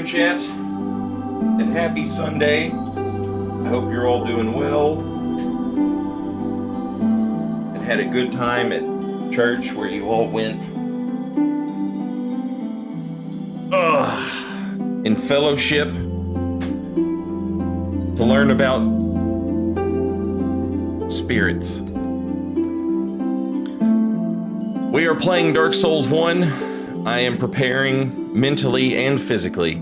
afternoon, chat, and happy Sunday. I hope you're all doing well and had a good time at church where you all went. In fellowship to learn about spirits. We are playing Dark Souls 1. I am preparing mentally and physically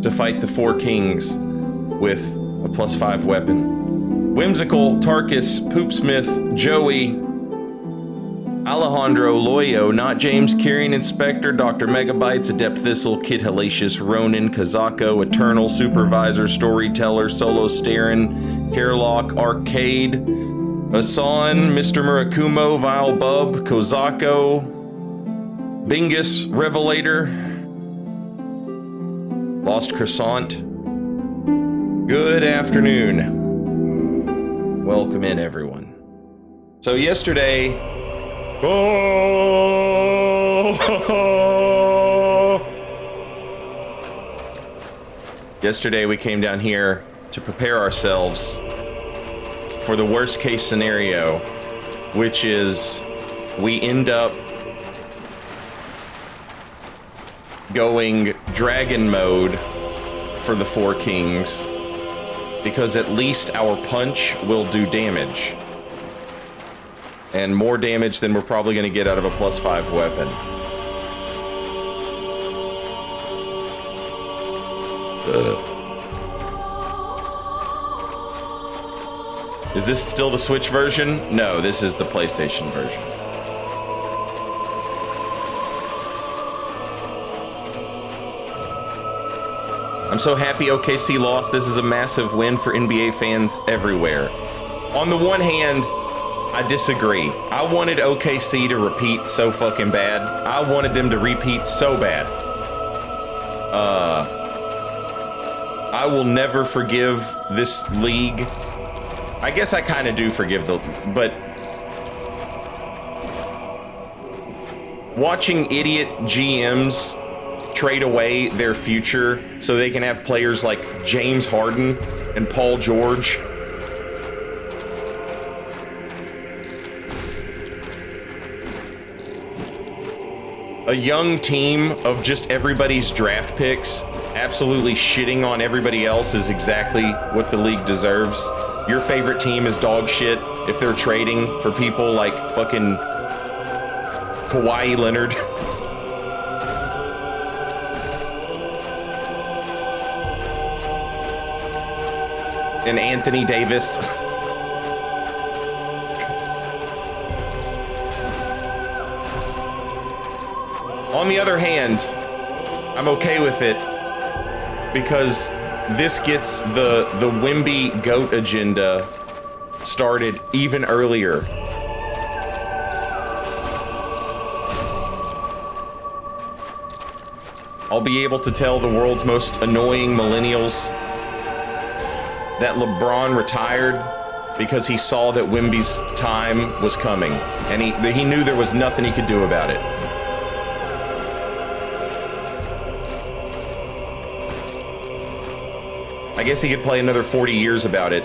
to fight the Four Kings with a +5 weapon. Whimsical, Tarkus, Poopsmith, Joey, Alejandro, Loyo, Not James, Kyrian Inspector, Dr. Megabytes, Adept Thistle, Kid Hellacious, Ronin, Kazako, Eternal, Supervisor, Storyteller, Solo Starin, Kerlock, Arcade, Asan, Mr. Murakumo, Vile Bub, Kozako, Bingus, Revelator, Lost Croissant. Good afternoon. Welcome in, everyone. So yesterday... Yesterday we came down here to prepare ourselves for the worst case scenario, which is we end up going dragon mode for the Four Kings, because at least our punch will do damage. And more damage than we're probably going to get out of a +5 weapon. Is this still the Switch version? No, this is the PlayStation version. I'm so happy OKC lost. This is a massive win for NBA fans everywhere. On the one hand, I disagree. I wanted OKC to repeat so fucking bad. I wanted them to repeat so bad. I will never forgive this league. I guess I kind of do forgive but watching idiot GMs trade away their future so they can have players like James Harden and Paul George. A young team of just everybody's draft picks absolutely shitting on everybody else is exactly what the league deserves. Your favorite team is dog shit if they're trading for people like fucking Kawhi Leonard. And Anthony Davis. On the other hand, I'm okay with it because this gets the Wimby GOAT agenda started even earlier. I'll be able to tell the world's most annoying millennials that LeBron retired because he saw that Wimby's time was coming, and he knew there was nothing he could do about it. I guess he could play another 40 years about it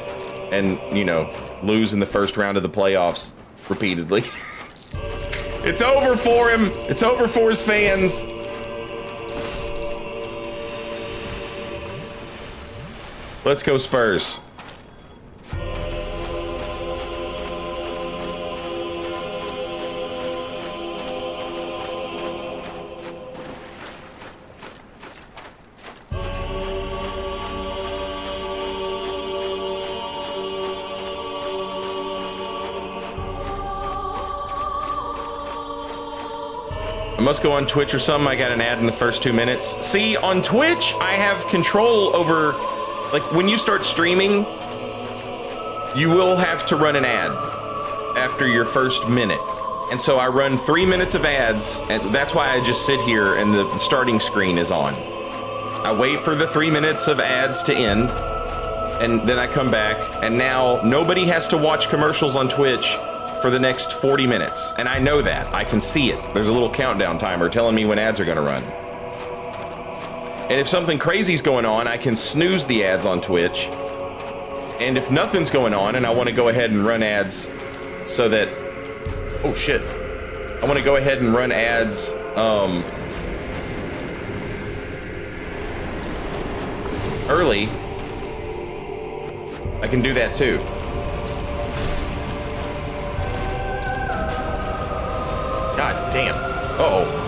and, you know, lose in the first round of the playoffs repeatedly. It's over for him. It's over for his fans. Let's go Spurs. I must go on Twitch or something. I got an ad in the first 2 minutes. See, on Twitch, I have control over, like, when you start streaming, you will have to run an ad after your first minute. And so I run 3 minutes of ads, and that's why I just sit here and the starting screen is on. I wait for the 3 minutes of ads to end, and then I come back, and now nobody has to watch commercials on Twitch for the next 40 minutes. And I know that. I can see it. There's a little countdown timer telling me when ads are gonna run. And if something crazy's going on, I can snooze the ads on Twitch. And if nothing's going on and I want to go ahead and run ads so that... Oh, shit. I want to go ahead and run ads, early. I can do that too. God damn. Uh-oh.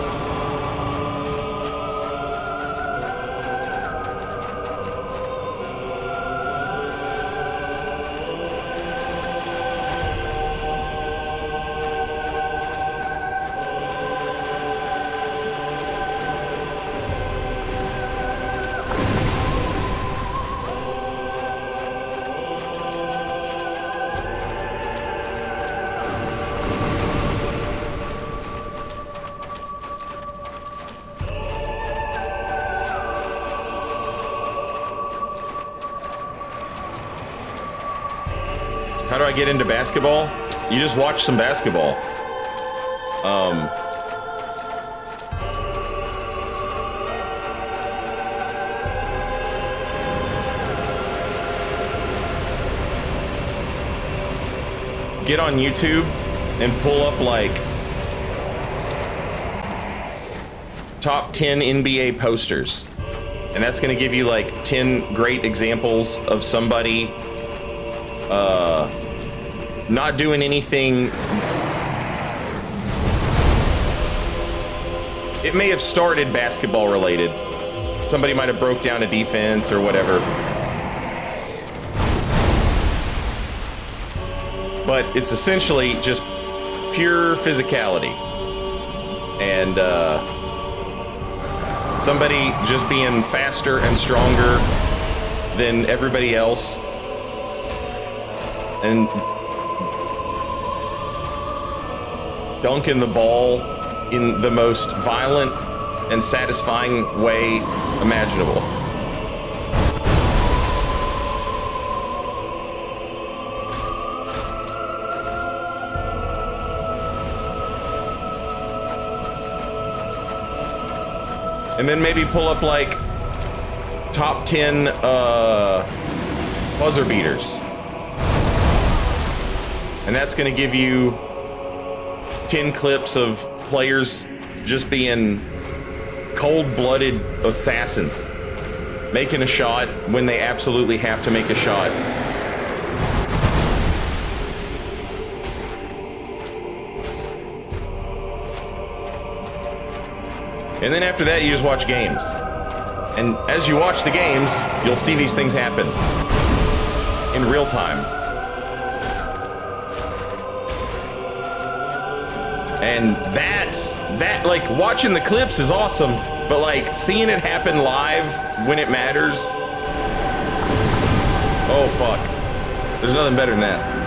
How do I get into basketball? You just watch some basketball. Get on YouTube and pull up like top 10 NBA posters. And that's gonna give you like 10 great examples of somebody not doing anything. It may have started basketball related. Somebody might have broke down a defense or whatever. But it's essentially just pure physicality. And somebody just being faster and stronger than everybody else. And dunking the ball in the most violent and satisfying way imaginable. And then maybe pull up like top 10 buzzer beaters. And that's going to give you 10 clips of players just being cold-blooded assassins, making a shot when they absolutely have to make a shot. And then after that, you just watch games. And as you watch the games, you'll see these things happen in real time. And that, like, watching the clips is awesome, but like seeing it happen live when it matters, oh fuck, there's nothing better than that.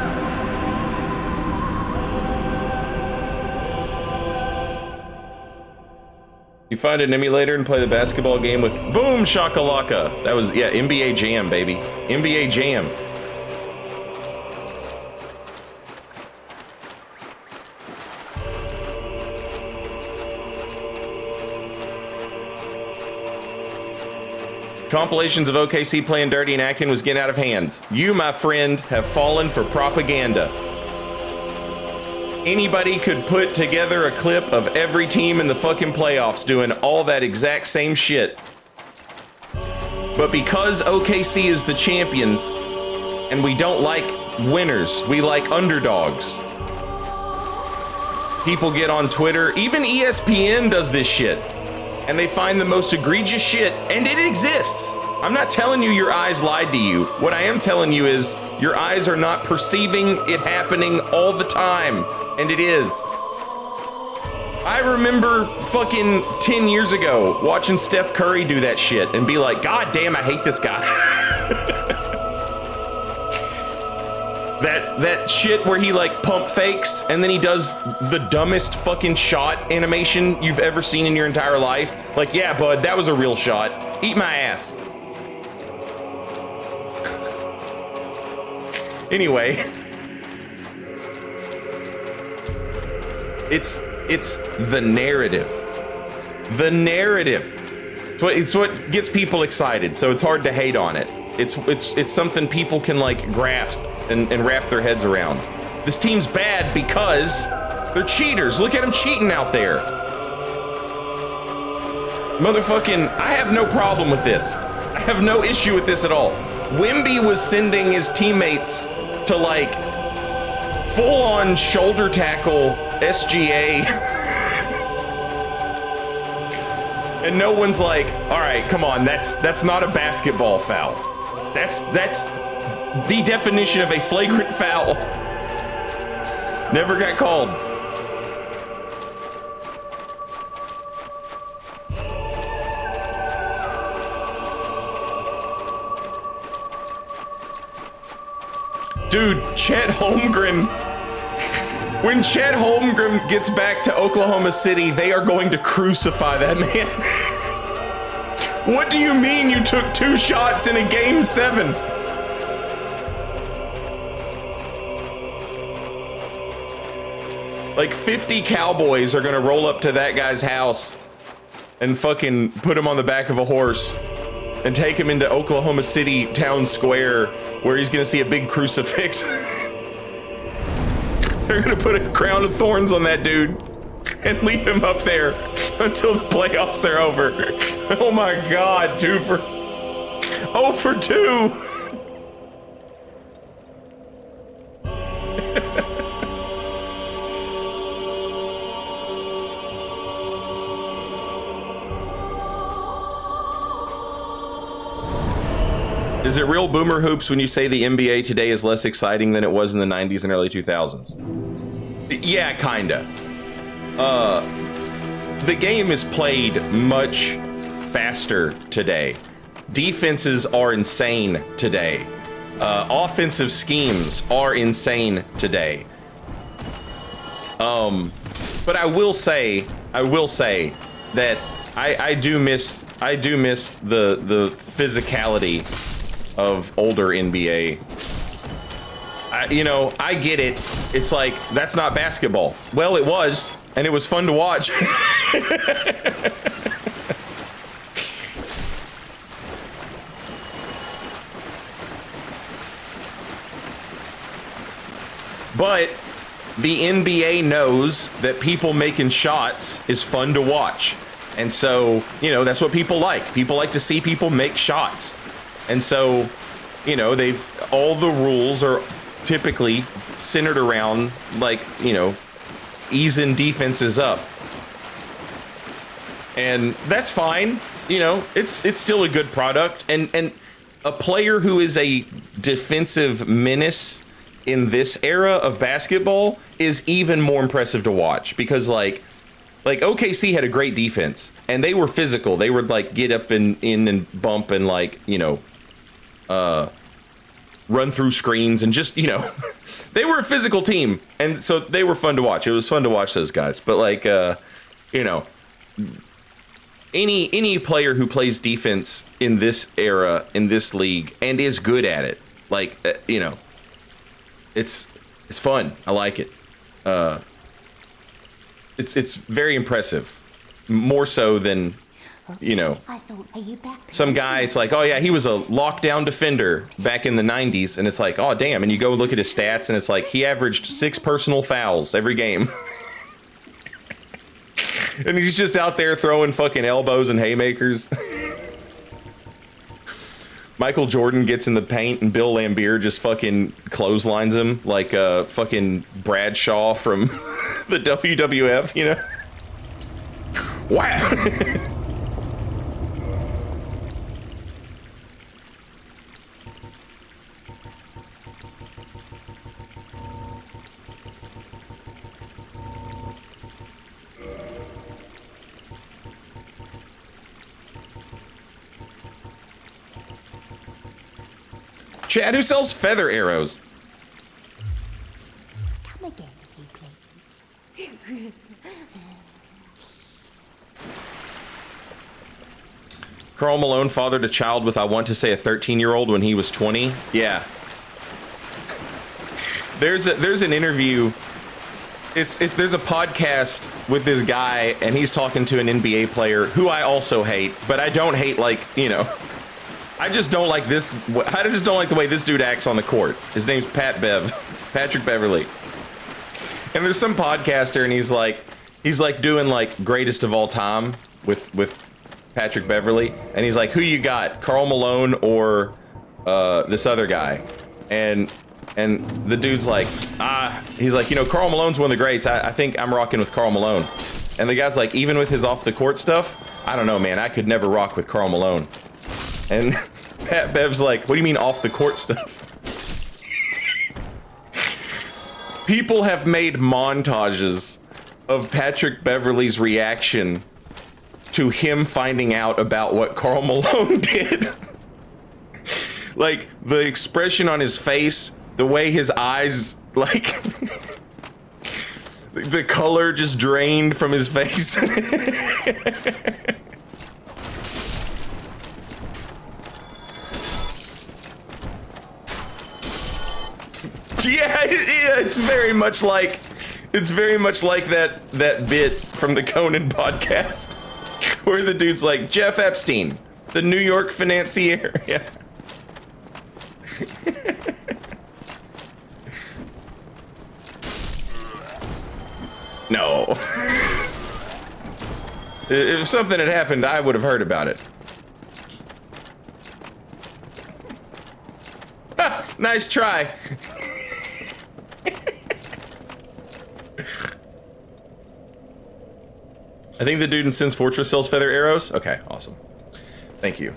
You find an emulator and play the basketball game with boom shakalaka. That was, yeah, NBA Jam, baby. NBA Jam. Compilations of OKC playing dirty and acting was getting out of hands. You, my friend, have fallen for propaganda. Anybody could put together a clip of every team in the fucking playoffs doing all that exact same shit. But because OKC is the champions, and we don't like winners, we like underdogs. People get on Twitter, even ESPN does this shit. And they find the most egregious shit, and it exists. I'm not telling you your eyes lied to you. What I am telling you is your eyes are not perceiving it happening all the time, and it is. I remember fucking 10 years ago watching Steph Curry do that shit and be like, God damn, I hate this guy. That shit where he like pump fakes and then he does the dumbest fucking shot animation you've ever seen in your entire life. Like, yeah, bud, that was a real shot. Eat my ass. Anyway. It's the narrative. The narrative. It's what gets people excited, so it's hard to hate on it. It's something people can like grasp and wrap their heads around. This team's bad because they're cheaters. Look at them cheating out there. Motherfucking, I have no problem with this. I have no issue with this at all. Wimby was sending his teammates to like full-on shoulder tackle SGA. And no one's like, all right, come on, that's not a basketball foul. That's the definition of a flagrant foul. Never got called. Dude, Chet Holmgren. When Chet Holmgren gets back to Oklahoma City, they are going to crucify that man. What do you mean you took 2 shots in a game 7? Like 50 cowboys are gonna roll up to that guy's house and fucking put him on the back of a horse and take him into Oklahoma City town square where he's gonna see a big crucifix. They're gonna put a crown of thorns on that dude and leave him up there until the playoffs are over. Oh my God, 2 for 0 for 2. Is it real boomer hoops when you say the NBA today is less exciting than it was in the 90s and early 2000s? Yeah, kinda. The game is played much faster today. Defenses are insane today. Offensive schemes are insane today. But I will say that I do miss the physicality of older NBA. I get it. It's like, that's not basketball. Well, it was, and it was fun to watch. But the NBA knows that people making shots is fun to watch. And so, that's what people like. People like to see people make shots. And so, all the rules are typically centered around, like, easing defenses up. And that's fine. It's still a good product. And a player who is a defensive menace in this era of basketball is even more impressive to watch, because like OKC had a great defense and they were physical. They would like get up and in and bump and like, run through screens and just, they were a physical team. And so they were fun to watch. It was fun to watch those guys. But like, any player who plays defense in this era, in this league, and is good at it, like, it's fun. I like it. It's very impressive, more so than, some guy. It's like, oh yeah, he was a lockdown defender back in the 90s, and it's like, oh damn, and you go look at his stats, and it's like he averaged 6 personal fouls every game. And he's just out there throwing fucking elbows and haymakers. Michael Jordan gets in the paint and Bill Laimbeer just fucking clotheslines him like fucking Bradshaw from the WWF, Whap! Chad, who sells feather arrows? Come again, if you please. Karl Malone fathered a child with, I want to say, a 13-year-old when he was 20. Yeah. There's an interview There's a podcast with this guy, and he's talking to an NBA player who I also hate, but I don't hate, like, you know, I just don't like this. I just don't like the way this dude acts on the court. His name's Patrick Beverly. And there's some podcaster, and he's like doing like greatest of all time with Patrick Beverly, and he's like, who you got, Karl Malone or this other guy? And the dude's like, he's like, you know, Karl Malone's one of the greats. I think I'm rocking with Karl Malone. And the guy's like, even with his off the court stuff, I don't know, man, I could never rock with Karl Malone. And Pat Bev's like, what do you mean off the court stuff? People have made montages of Patrick Beverly's reaction to him finding out about what Karl Malone did. Like, the expression on his face, the way his eyes, like, the color just drained from his face. Yeah, it's very much like that bit from the Conan podcast where the dude's like, Jeff Epstein, the New York financier. Yeah. No. If something had happened, I would have heard about it. Ah, nice try. I think the dude in Sin's Fortress sells feather arrows. Okay, awesome. Thank you.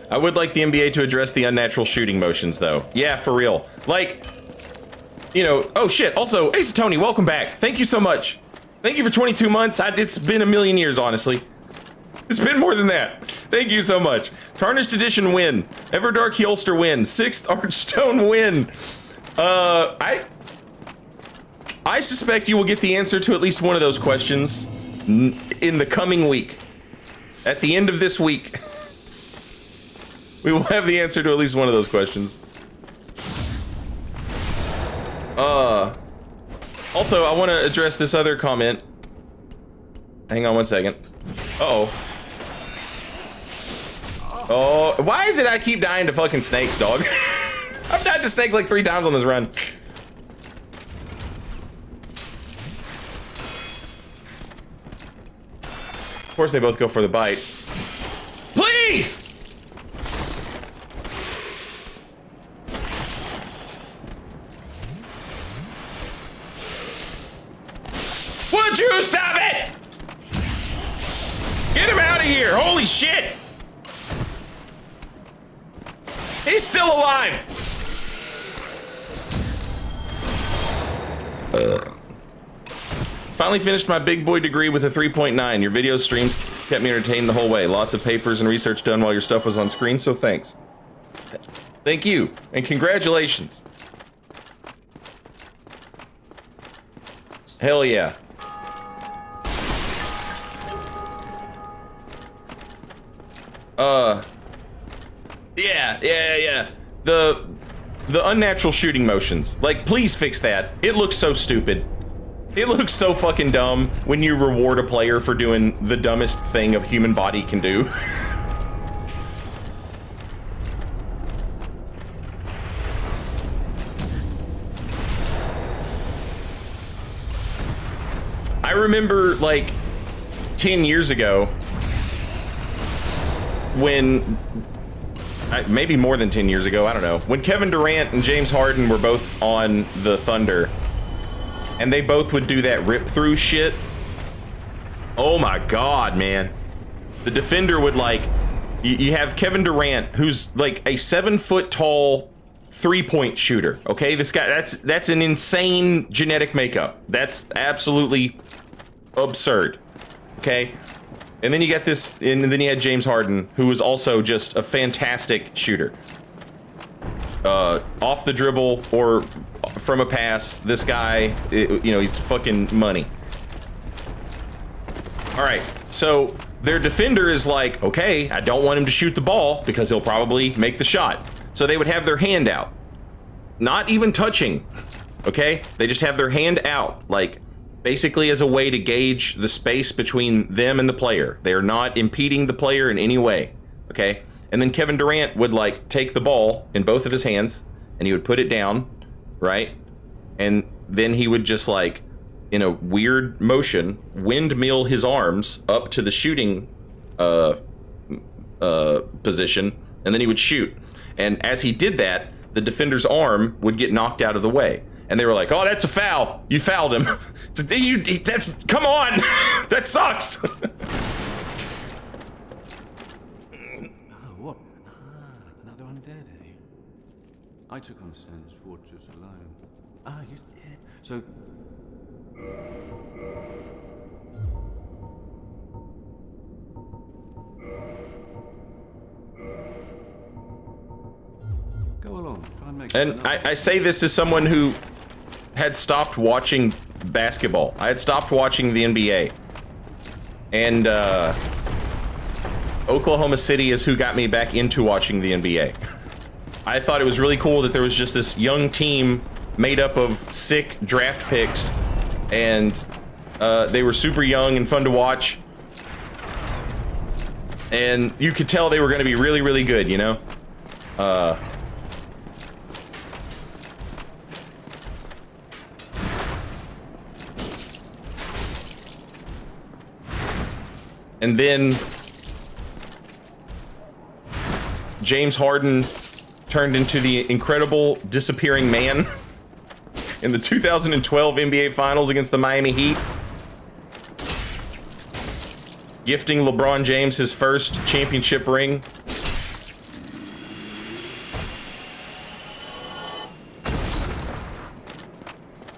I would like the NBA to address the unnatural shooting motions, though. Yeah, for real. Like, you know, oh shit, also, Ace Tony, welcome back. Thank you so much. Thank you for 22 months. It's been a million years, honestly. It's been more than that. Thank you so much. Tarnished Edition win. Everdark Holster win. 6th Archstone win. I suspect you will get the answer to at least one of those questions in the coming week. At the end of this week. We will have the answer to at least one of those questions. Also, I want to address this other comment. Hang on one second. Uh-oh. Oh, why is it I keep dying to fucking snakes, dog? I've died to snakes like 3 times on this run. Of course, they both go for the bite. Please! Would you stop it? Get him out of here! Holy shit! He's still alive! Finally finished my big boy degree with a 3.9. Your video streams kept me entertained the whole way. Lots of papers and research done while your stuff was on screen, so thanks. Thank you, and congratulations. Hell yeah. Yeah. The unnatural shooting motions. Like, please fix that. It looks so stupid. It looks so fucking dumb when you reward a player for doing the dumbest thing a human body can do. I remember, like, 10 years ago, when, maybe more than 10 years ago, I don't know, when Kevin Durant and James Harden were both on the Thunder, and they both would do that rip-through shit. Oh my god, man. The defender would, like, you have Kevin Durant, who's like a 7-foot-tall three-point shooter, okay? This guy, that's an insane genetic makeup. That's absolutely absurd, okay? And then you got this, and then you had James Harden, who was also just a fantastic shooter. Off the dribble or from a pass, this guy, you know, he's fucking money. All right, so their defender is like, okay, I don't want him to shoot the ball because he'll probably make the shot. So they would have their hand out, not even touching, okay? They just have their hand out, like basically as a way to gauge the space between them and the player. They are not impeding the player in any way, okay? And then Kevin Durant would like take the ball in both of his hands and he would put it down, right? And then he would just like, in a weird motion, windmill his arms up to the shooting position, and then he would shoot. And as he did that, the defender's arm would get knocked out of the way. And they were like, oh, that's a foul. You fouled him. That's, come on. That sucks. What? Another undead, eh? I took on Sen's fortress alone. You did? So... Go along, try and make... And I say this as someone who had stopped watching basketball. I had stopped watching the NBA. And, Oklahoma City is who got me back into watching the NBA. I thought it was really cool that there was just this young team made up of sick draft picks, and they were super young and fun to watch. And you could tell they were going to be really, really good, you know? And then James Harden turned into the incredible disappearing man in the 2012 NBA Finals against the Miami Heat, gifting LeBron James his first championship ring.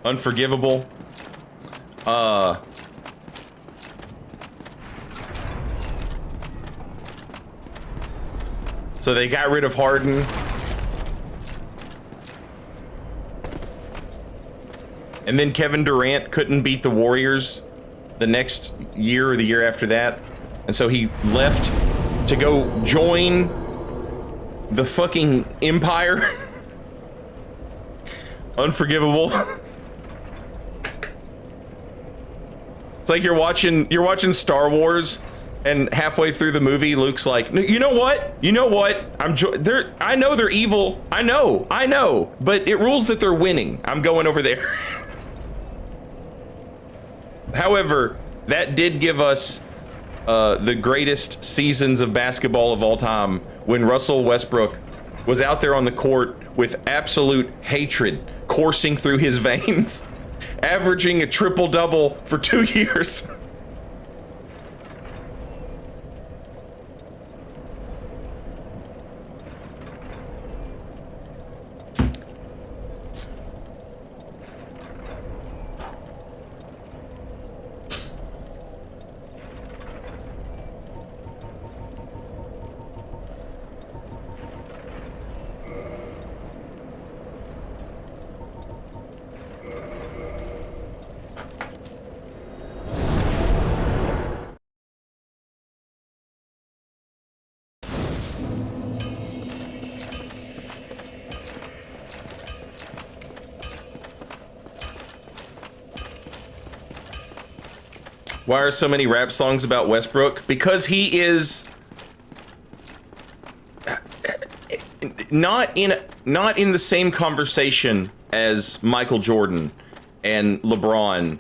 Unforgivable. So they got rid of Harden. And then Kevin Durant couldn't beat the Warriors the next year or the year after that. And so he left to go join the fucking Empire. Unforgivable. It's like you're watching Star Wars, and halfway through the movie, Luke's like, you know what? I know they're evil. I know. But it rules that they're winning. I'm going over there. However, that did give us the greatest seasons of basketball of all time when Russell Westbrook was out there on the court with absolute hatred coursing through his veins, averaging a triple-double for 2 years. Why are so many rap songs about Westbrook? Because he is not in the same conversation as Michael Jordan and LeBron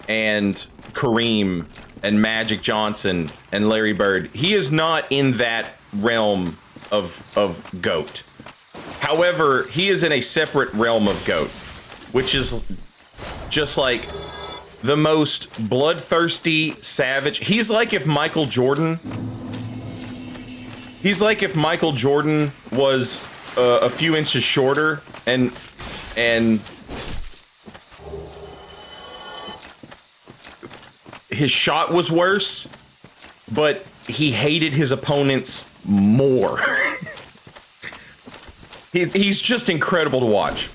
and Kareem and Magic Johnson and Larry Bird. He is not in that realm of GOAT. However, he is in a separate realm of GOAT, which is just like the most bloodthirsty, savage. He's like if Michael Jordan was a few inches shorter and his shot was worse, but he hated his opponents more. He's just incredible to watch.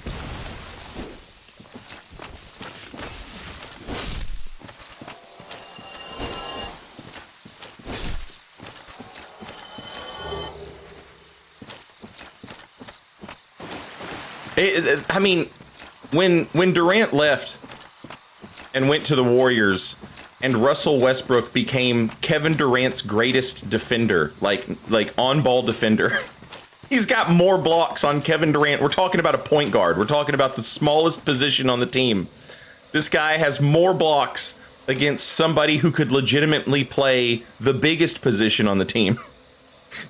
I mean, when Durant left and went to the Warriors, and Russell Westbrook became Kevin Durant's greatest defender, like on-ball defender. He's got more blocks on Kevin Durant. We're talking about a point guard. We're talking about the smallest position on the team. This guy has more blocks against somebody who could legitimately play the biggest position on the team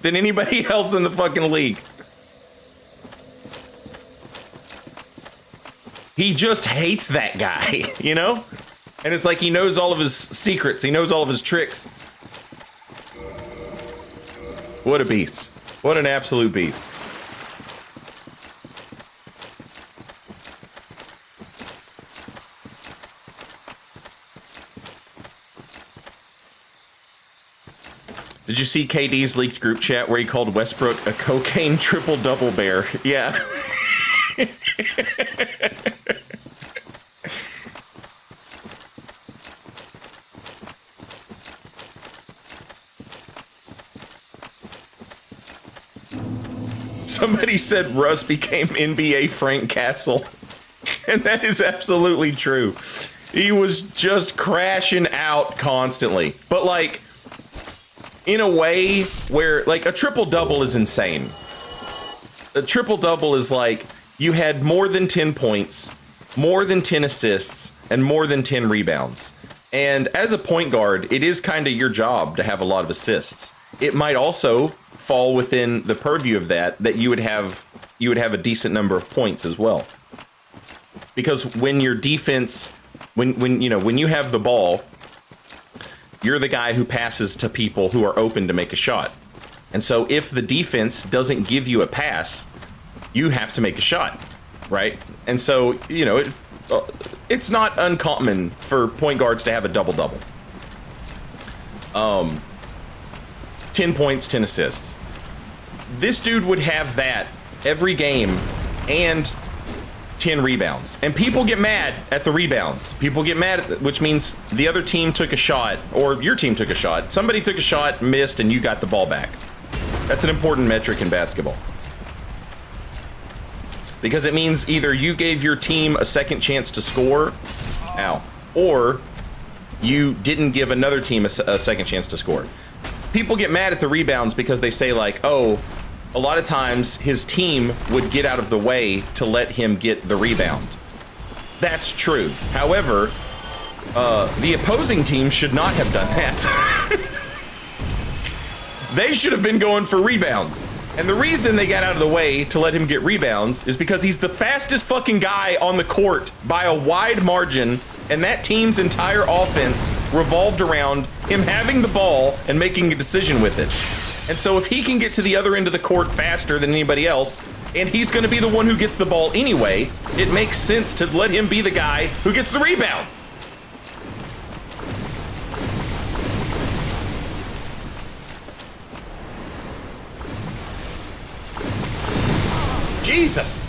than anybody else in the fucking league. He just hates that guy, you know? And it's like he knows all of his secrets. He knows all of his tricks. What a beast. What an absolute beast. Did you see KD's leaked group chat where he called Westbrook a cocaine triple-double bear? Yeah. Somebody said Russ became NBA Frank Castle, and that is absolutely true. He was just crashing out constantly, but like in a way where like a triple-double is insane. A triple-double is like you had more than 10 points, more than 10 assists, and more than 10 rebounds. And as a point guard, it is kind of your job to have a lot of assists. It might also fall within the purview of that you would have a decent number of points as well. Because when your defense, when you have the ball, you're the guy who passes to people who are open to make a shot. And so if the defense doesn't give you a pass, you have to make a shot, right? And so, it's not uncommon for point guards to have a double-double. 10 points, 10 assists. This dude would have that every game and 10 rebounds. And people get mad at the rebounds. People get mad at which means the other team took a shot, or your team took a shot. Somebody took a shot, missed, and you got the ball back. That's an important metric in basketball. Because it means either you gave your team a second chance to score, or you didn't give another team a second chance to score. People get mad at the rebounds because they say like, oh, a lot of times his team would get out of the way to let him get the rebound. That's true. However, the opposing team should not have done that. They should have been going for rebounds. And the reason they got out of the way to let him get rebounds is because he's the fastest fucking guy on the court by a wide margin, and that team's entire offense revolved around him having the ball and making a decision with it. And so if he can get to the other end of the court faster than anybody else, and he's going to be the one who gets the ball anyway, it makes sense to let him be the guy who gets the rebounds. Jesus!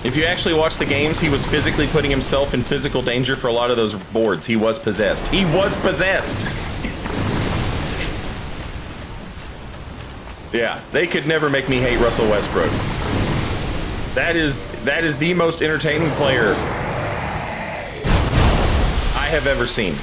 If you actually watch the games, he was physically putting himself in physical danger for a lot of those boards. He was possessed. He was possessed! Yeah, they could never make me hate Russell Westbrook. That is the most entertaining player I have ever seen.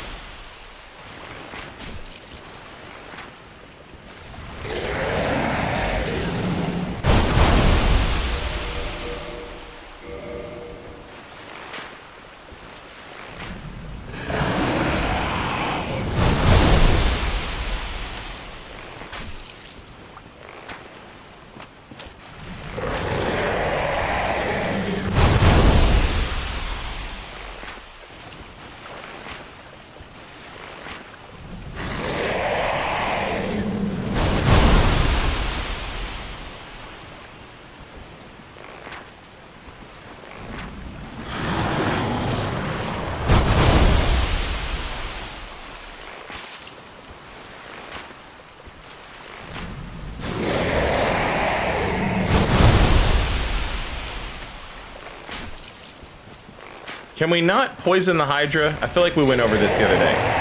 Can we not poison the Hydra? I feel like we went over this the other day.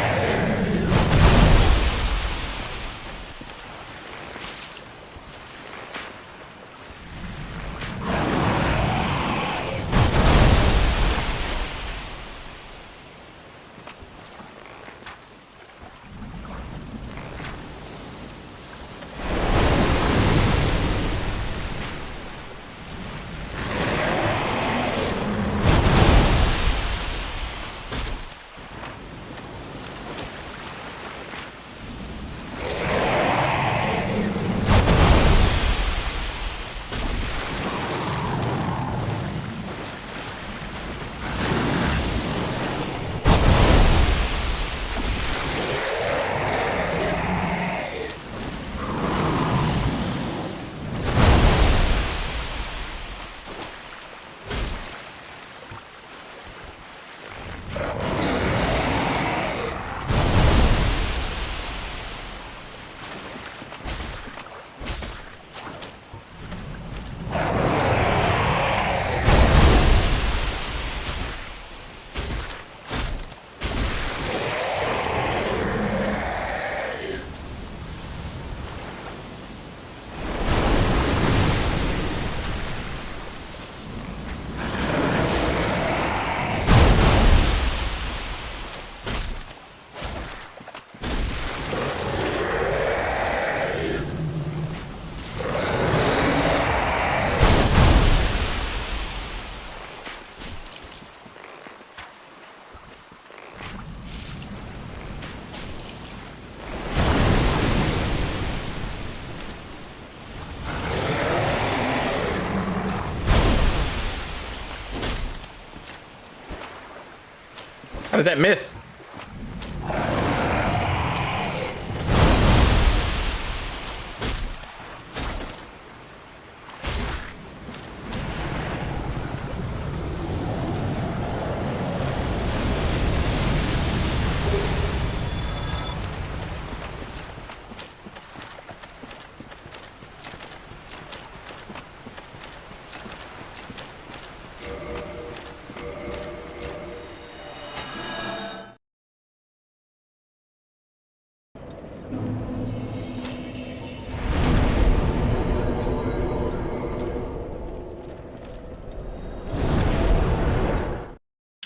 How did that miss?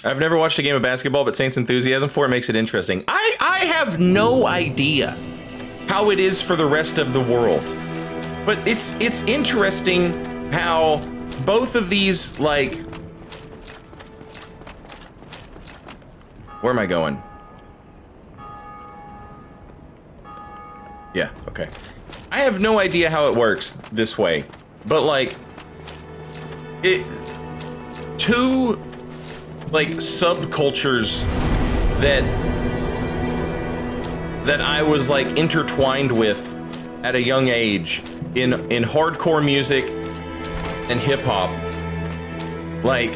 I've never watched a game of basketball, but Saints enthusiasm for it makes it interesting. I have no idea how it is for the rest of the world, but it's interesting how both of these, like, where am I going? Yeah, okay. I have no idea how it works this way, but like, two like subcultures that I was like intertwined with at a young age in hardcore music and hip hop. Like,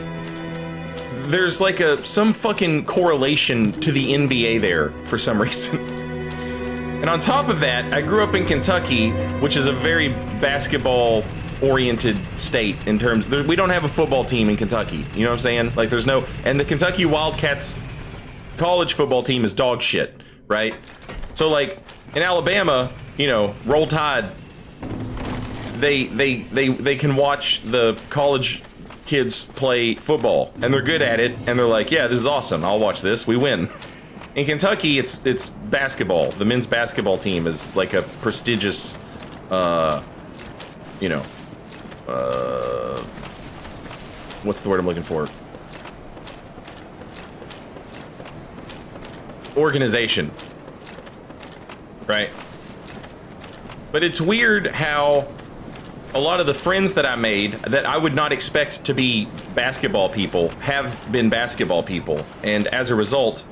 there's like some fucking correlation to the NBA there for some reason. And on top of that, I grew up in Kentucky, which is a very basketball oriented state in terms, we don't have a football team in Kentucky, you know what I'm saying? Like, there's no, and the Kentucky Wildcats college football team is dog shit, right? So like in Alabama, you know, Roll Tide, they can watch the college kids play football and they're good at it and they're like, yeah, this is awesome, I'll watch this, we win. In Kentucky, it's basketball. The men's basketball team is like a prestigious, you know, what's the word I'm looking for? Organization, right? But it's weird how a lot of the friends that I made that I would not expect to be basketball people have been basketball people, and as a result,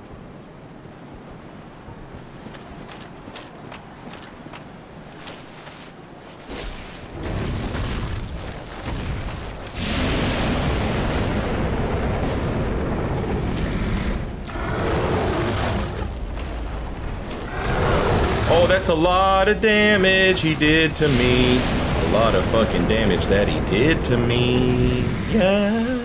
oh, that's a lot of damage he did to me. A lot of fucking damage that he did to me. Yeah.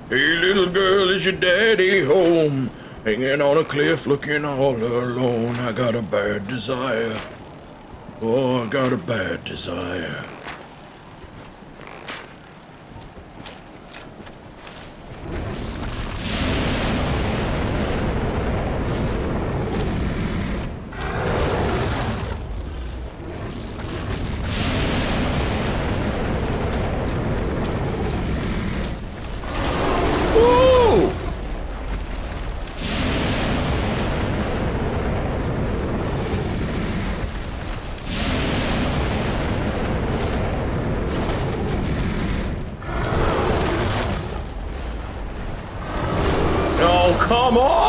Hey, little girl, is your daddy home? Hanging on a cliff, looking all alone. I got a bad desire. Oh, I got a bad desire. Woo! Oh, come on!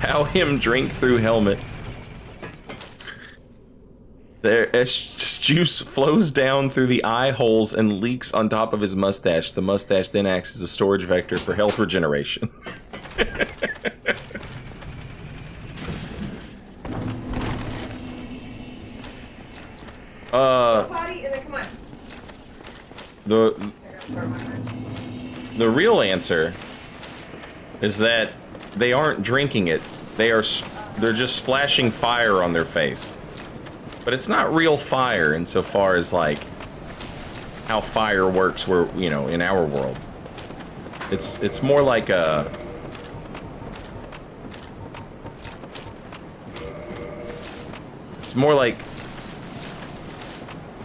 How him drink through helmet. There, as juice flows down through the eye holes and leaks on top of his mustache. The mustache then acts as a storage vector for health regeneration. Potty and then come on. The real answer is that they aren't drinking it. They're just splashing fire on their face. But it's not real fire insofar as like how fire works where, you know, in our world. It's more like it's more like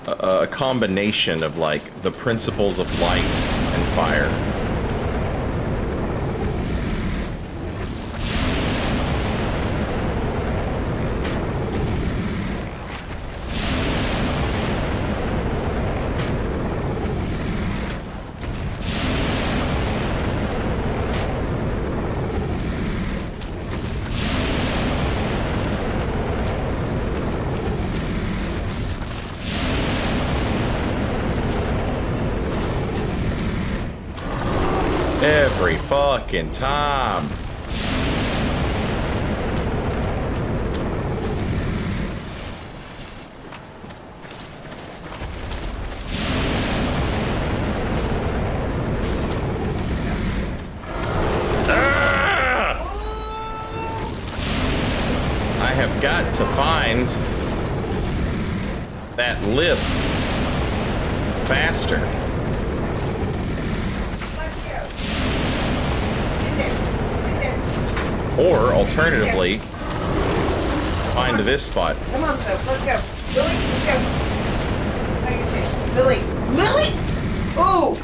a combination of like the principles of light and fire. Every fucking time. I have got to find that lip faster. Or, alternatively, find this spot. Come on, Soap, let's go. Lily, let's go. How you say it? Lily. Lily! Ooh!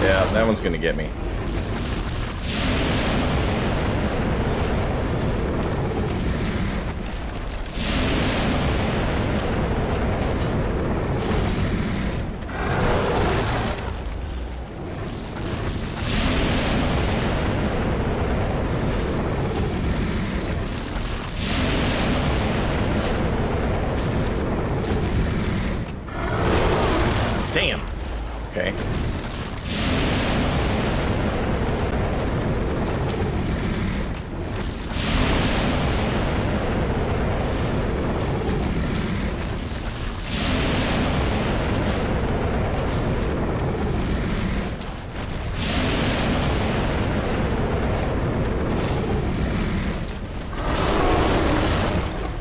Yeah, that one's gonna get me. Damn. Okay.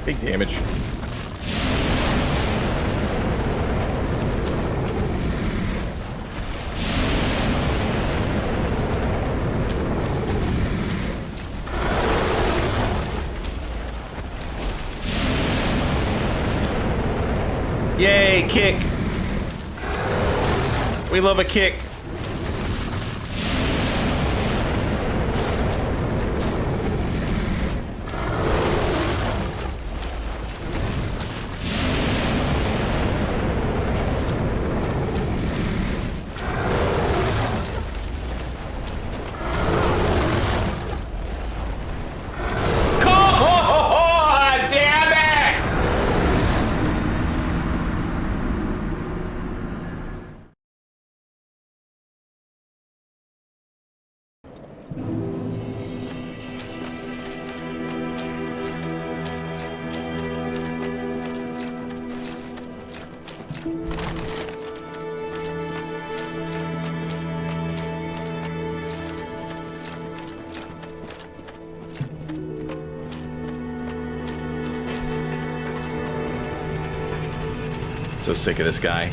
Big damage. Hey, kick. We love a kick. So sick of this guy.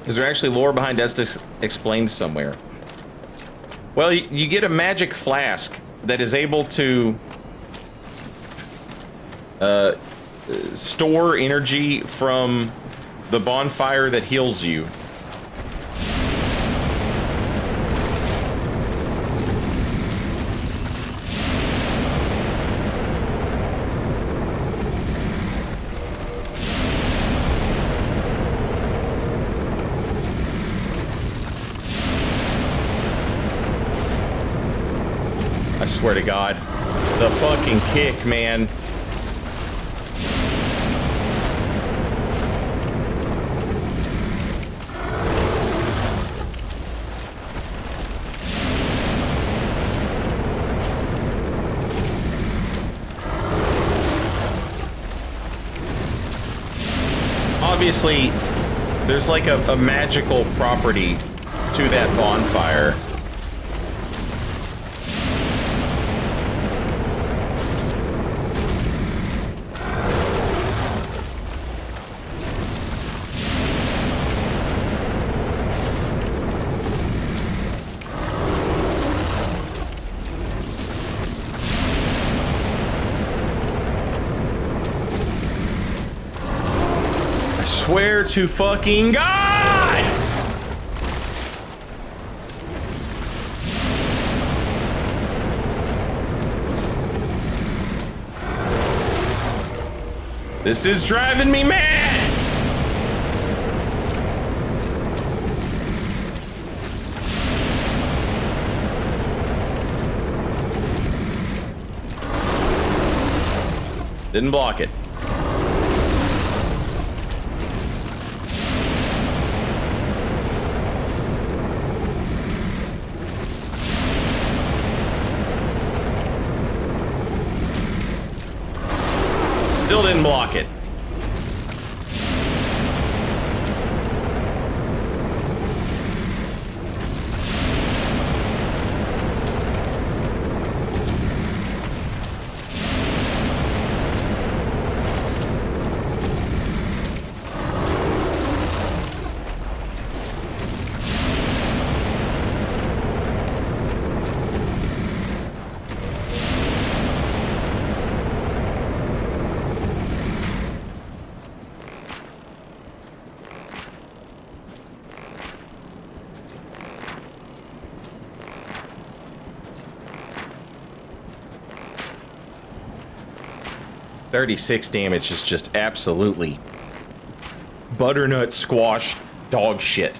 Is there actually lore behind Estus explained somewhere? Well, you get a magic flask that is able to store energy from the bonfire that heals you. I swear to God, the fucking kick, man. Obviously, there's like a magical property to that bonfire. Swear to fucking God! This is driving me mad! Didn't block it. Still didn't block it. .36 damage is just absolutely butternut squash dog shit.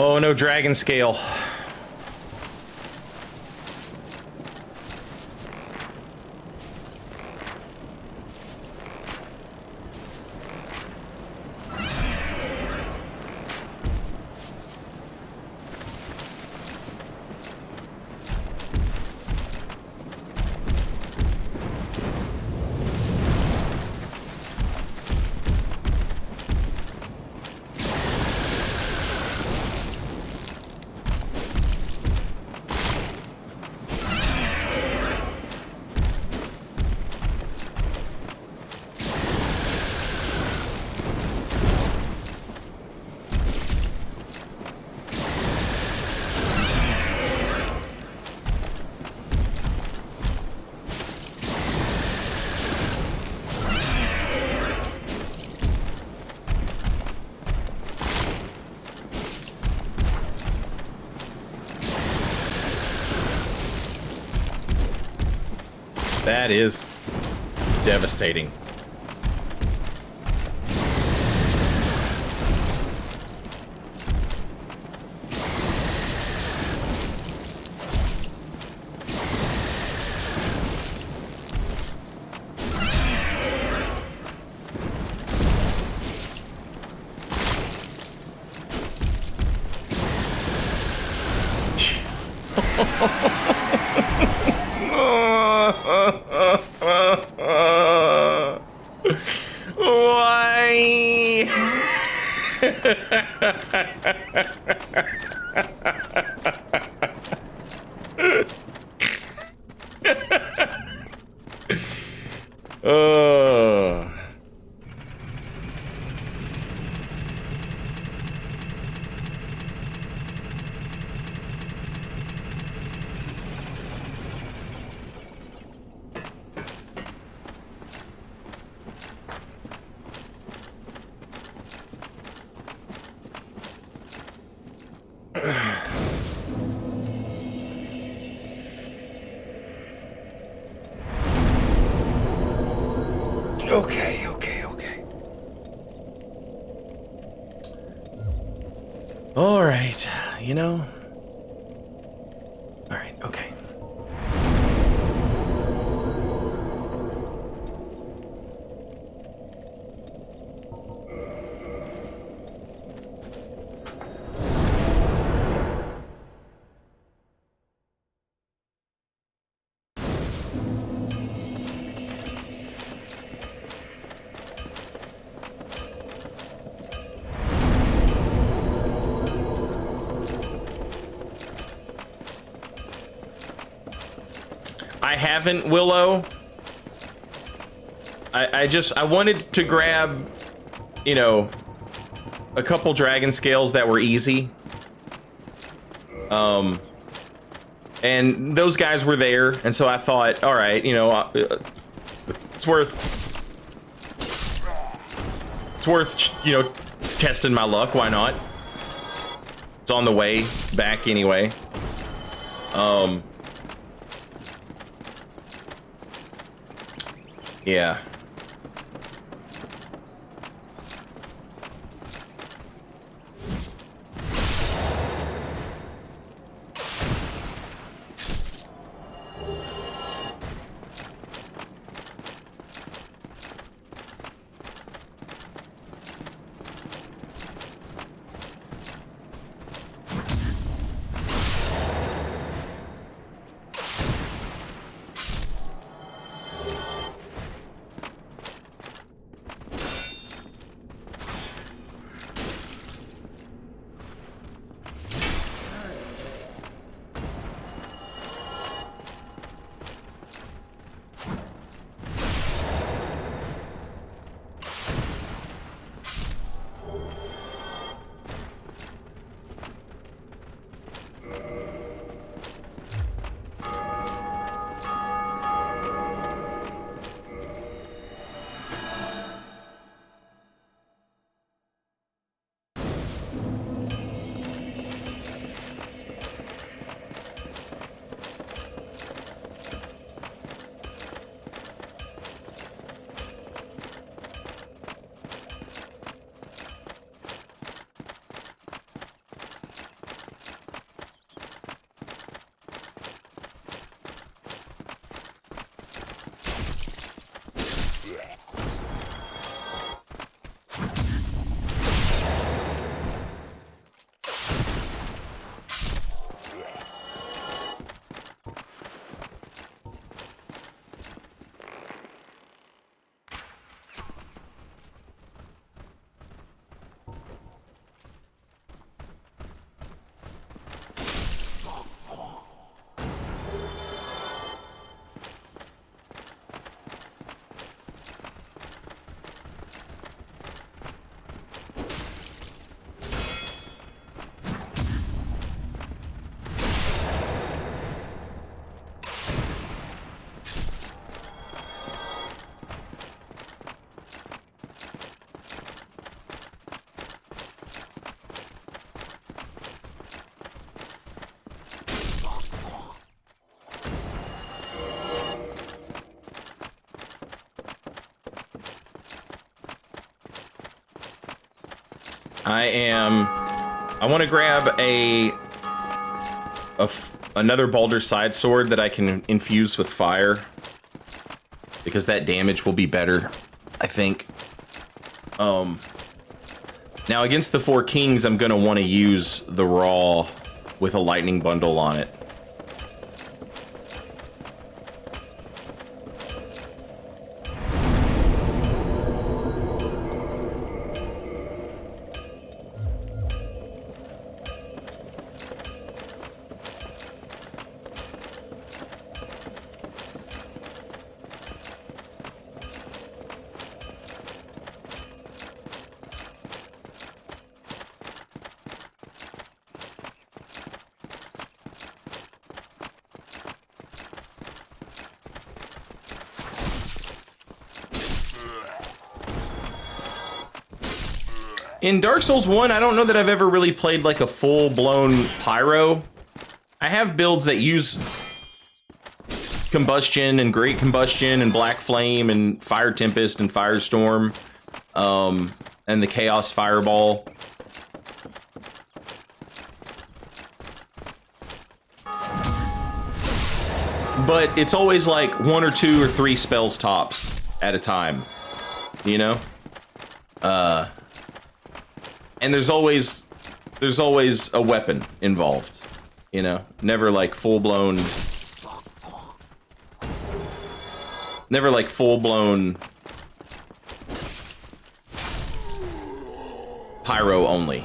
Oh, no dragon scale. That is devastating. Okay. All right, you know. All right, okay. I haven't, Willow. I wanted to grab, you know, a couple dragon scales that were easy. And those guys were there, and so I thought, all right, you know, it's worth, you know, testing my luck. Why not? It's on the way back anyway. Yeah. I want to grab another Baldur's Side sword that I can infuse with fire, because that damage will be better, I think. Now against the Four Kings, I'm gonna want to use the Raw with a lightning bundle on it. In Dark Souls 1, I don't know that I've ever really played like a full-blown pyro. I have builds that use combustion and great combustion and black flame and fire tempest and firestorm, and the chaos fireball. But it's always like 1 or 2 or 3 spells tops at a time, you know? And there's always a weapon involved, you know? Never like full-blown pyro only.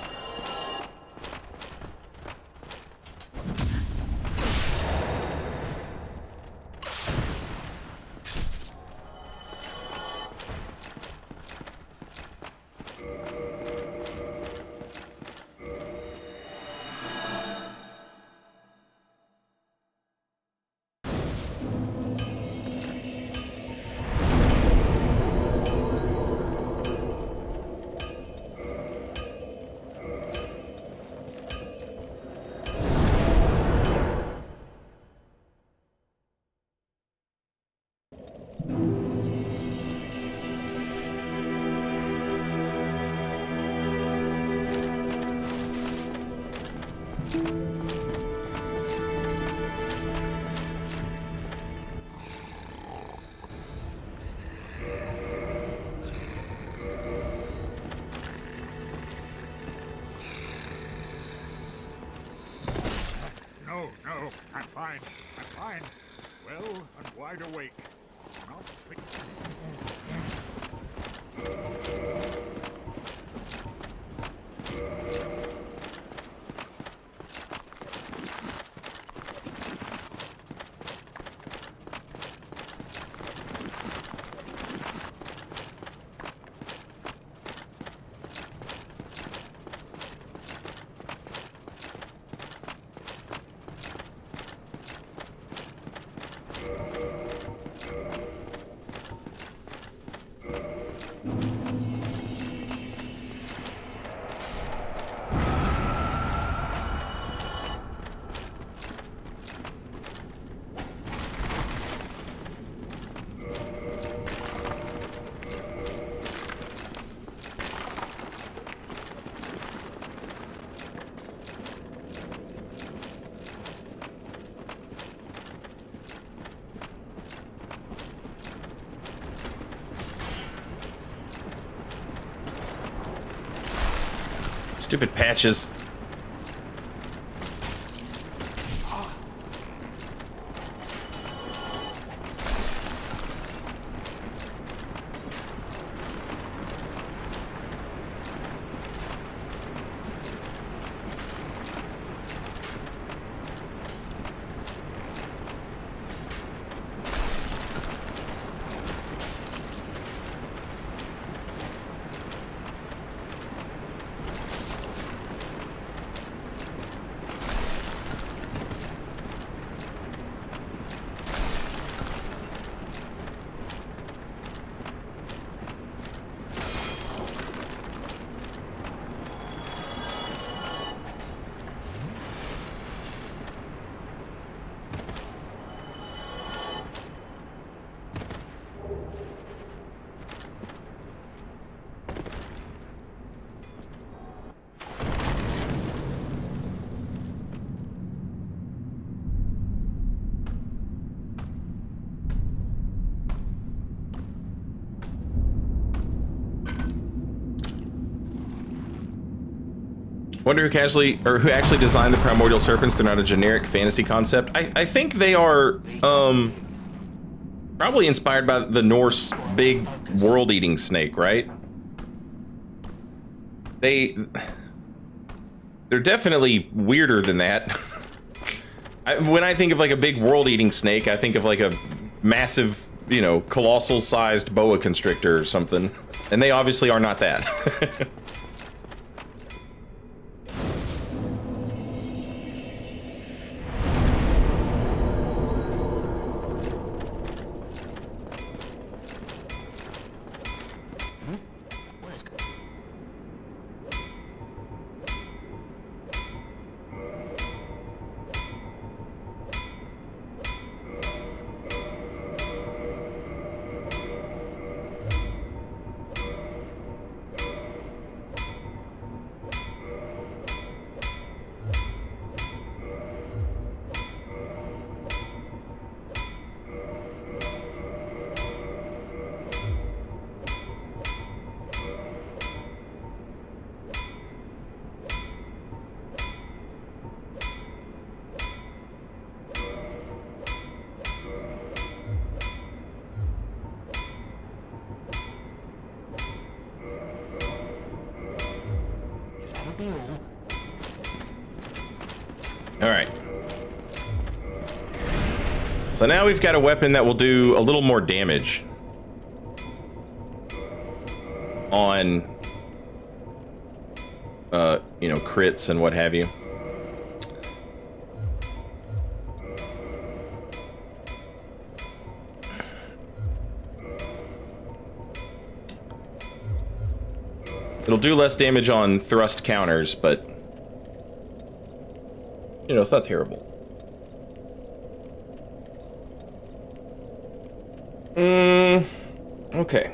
No, I'm fine. I'm fine. Well and wide awake. Not sleep. Stupid patches. Wonder who actually designed the primordial serpents. They're not a generic fantasy concept. I think they are probably inspired by the Norse big world-eating snake, right? They're definitely weirder than that. When I think of like a big world-eating snake, I think of like a massive, you know, colossal-sized boa constrictor or something. And they obviously are not that. Alright. So now we've got a weapon that will do a little more damage on, you know, crits and what have you. It'll do less damage on thrust counters, but you know, it's not terrible. Okay.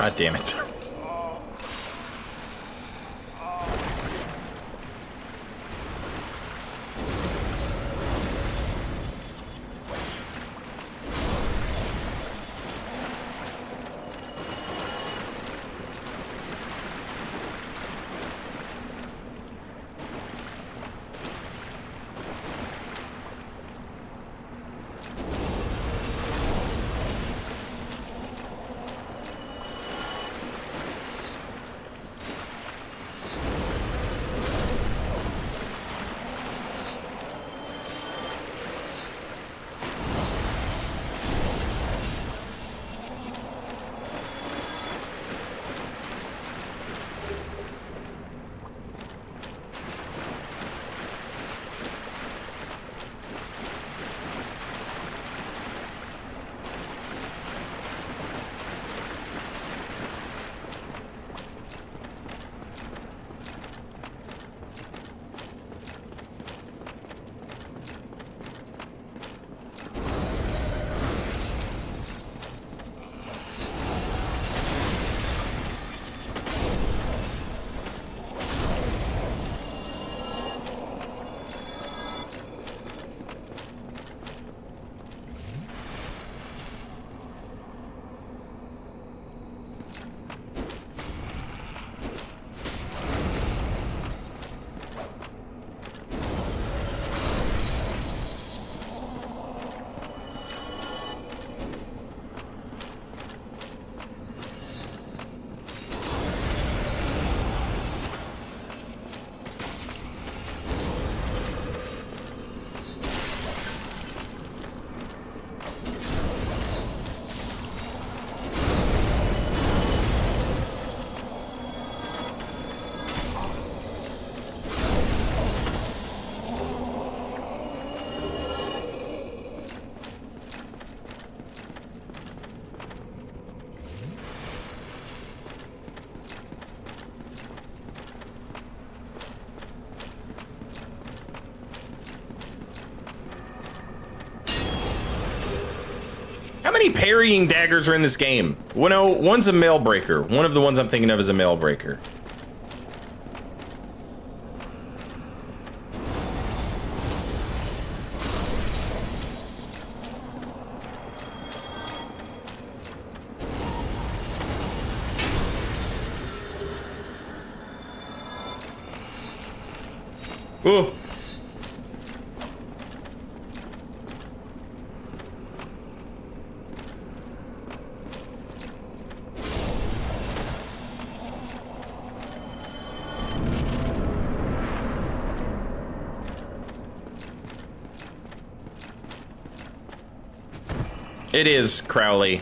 God damn it. many parrying daggers are in this game? Well, no, one's a mail breaker. One of the ones I'm thinking of is a mail breaker. Oh. It is Crowley.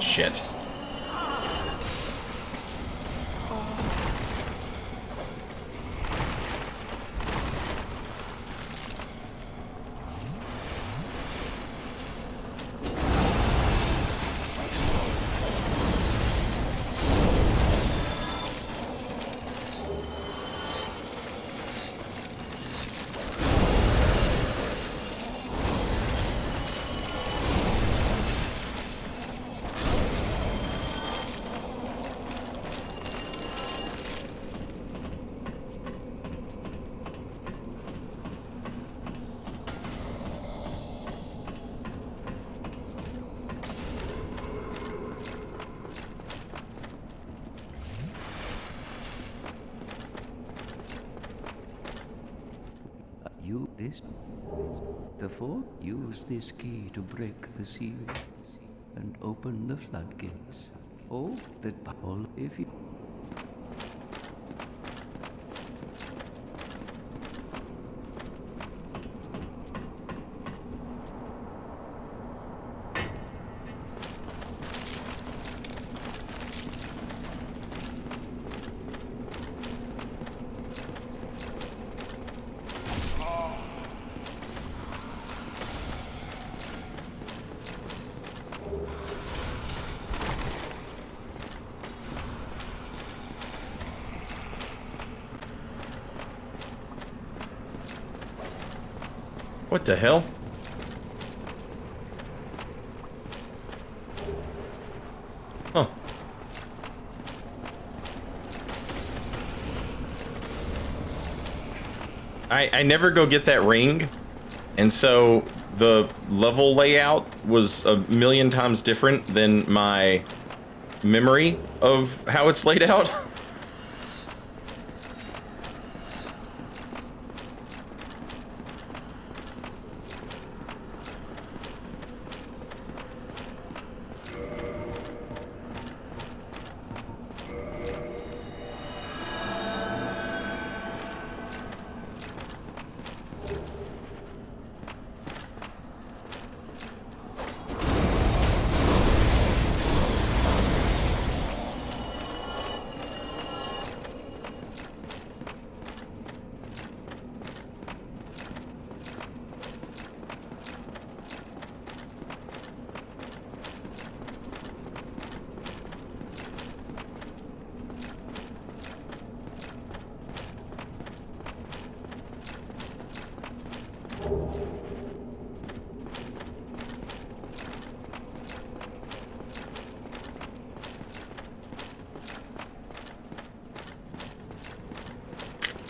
Shit. Therefore, use this key to break the seal and open the floodgates. Oh, that all if you... What the hell? Huh. I never go get that ring, and so the level layout was a million times different than my memory of how it's laid out.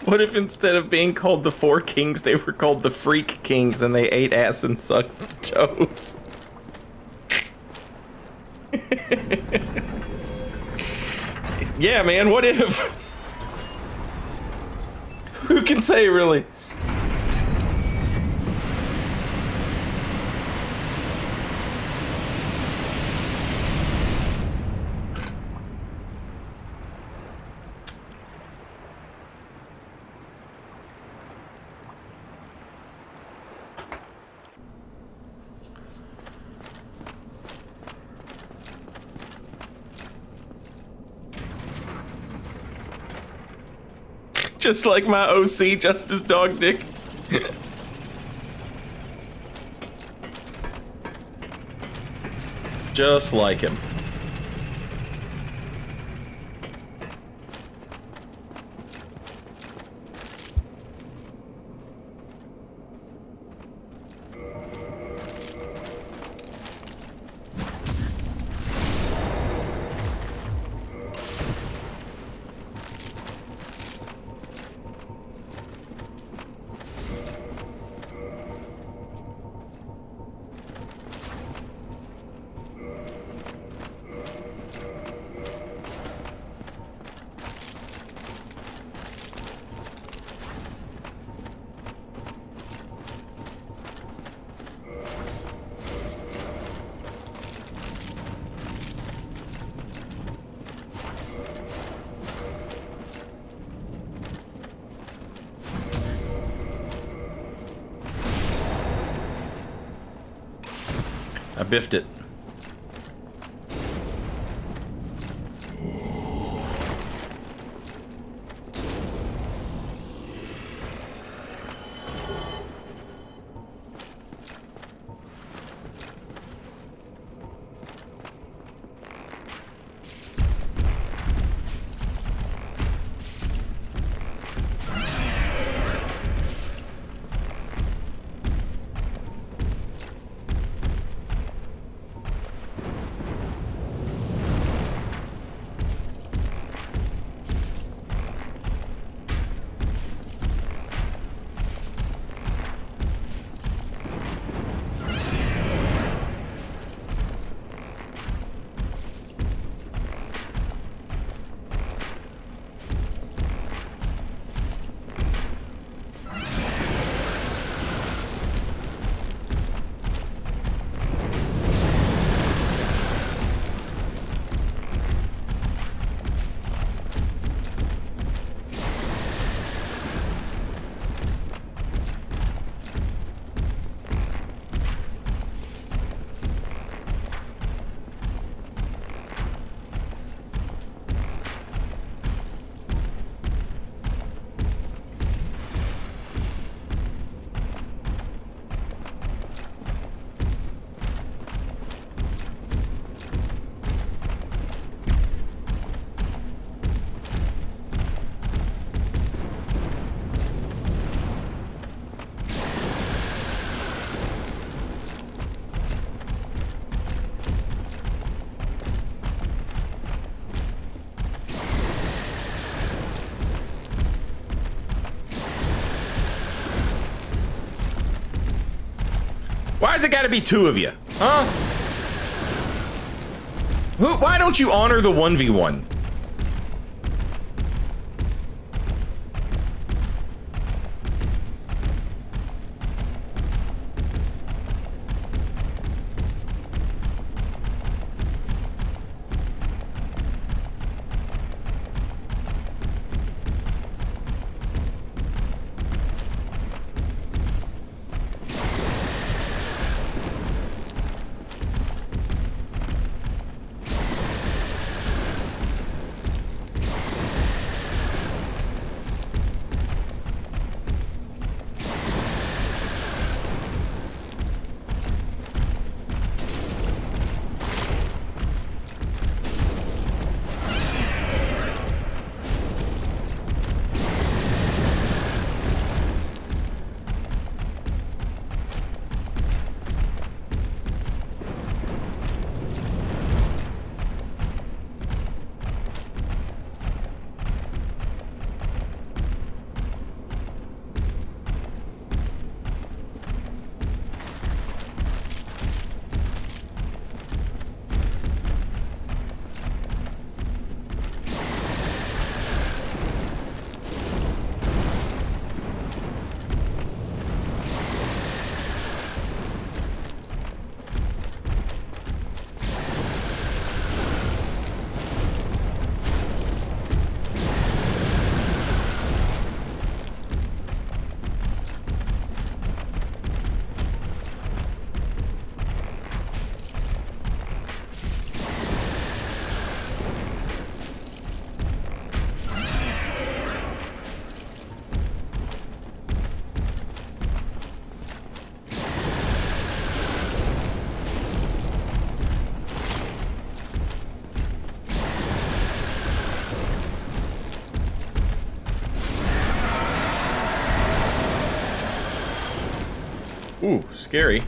What if instead of being called the Four Kings, they were called the Freak Kings and they ate ass and sucked toes? Yeah, man, what if? Who can say, really? Just like my OC, Justice Dog Dick. Just like him. I biffed it. Why's it gotta be two of you? Huh? Why don't you honor the 1v1? Ooh, scary.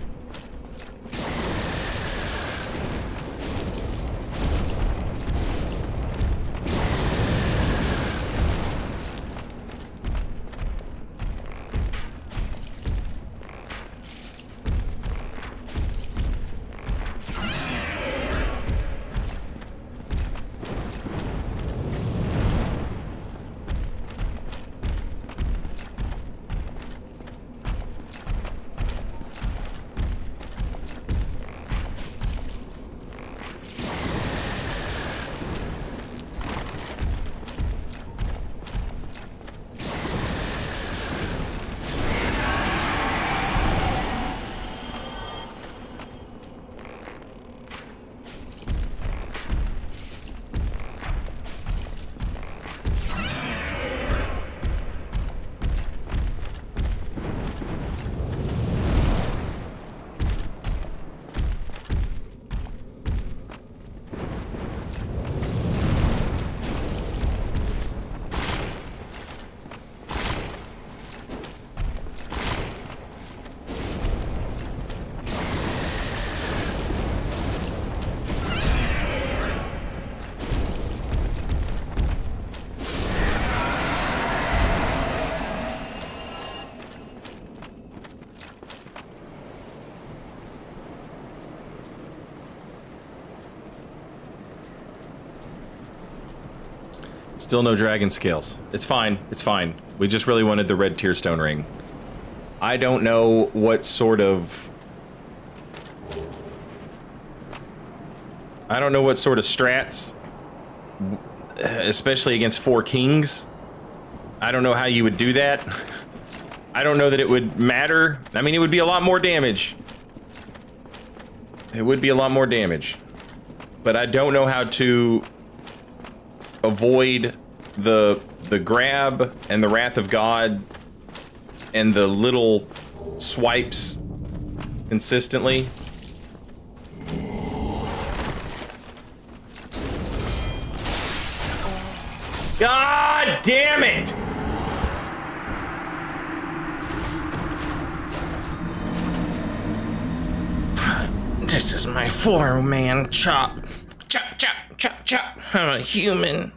Still no dragon scales. It's fine. It's fine. We just really wanted the red tearstone ring. I don't know what sort of... I don't know what sort of strats, especially against 4 kings. I don't know how you would do that. I don't know that it would matter. I mean, it would be a lot more damage. It would be a lot more damage. But I don't know how to avoid the grab and the Wrath of God and the little swipes consistently. God damn it! This is my 4-man chop. Chop, chop, chop, chop. I'm a human.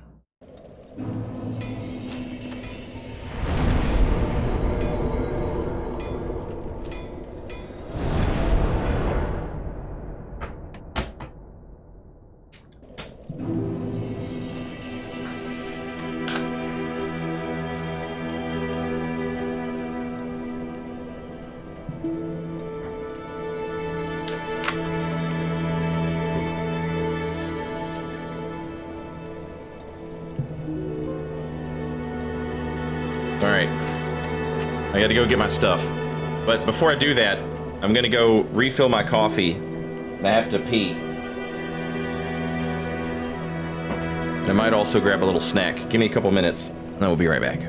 Alright. I gotta go get my stuff. But before I do that, I'm gonna go refill my coffee. I have to pee. I might also grab a little snack. Give me a couple minutes, and we'll be right back.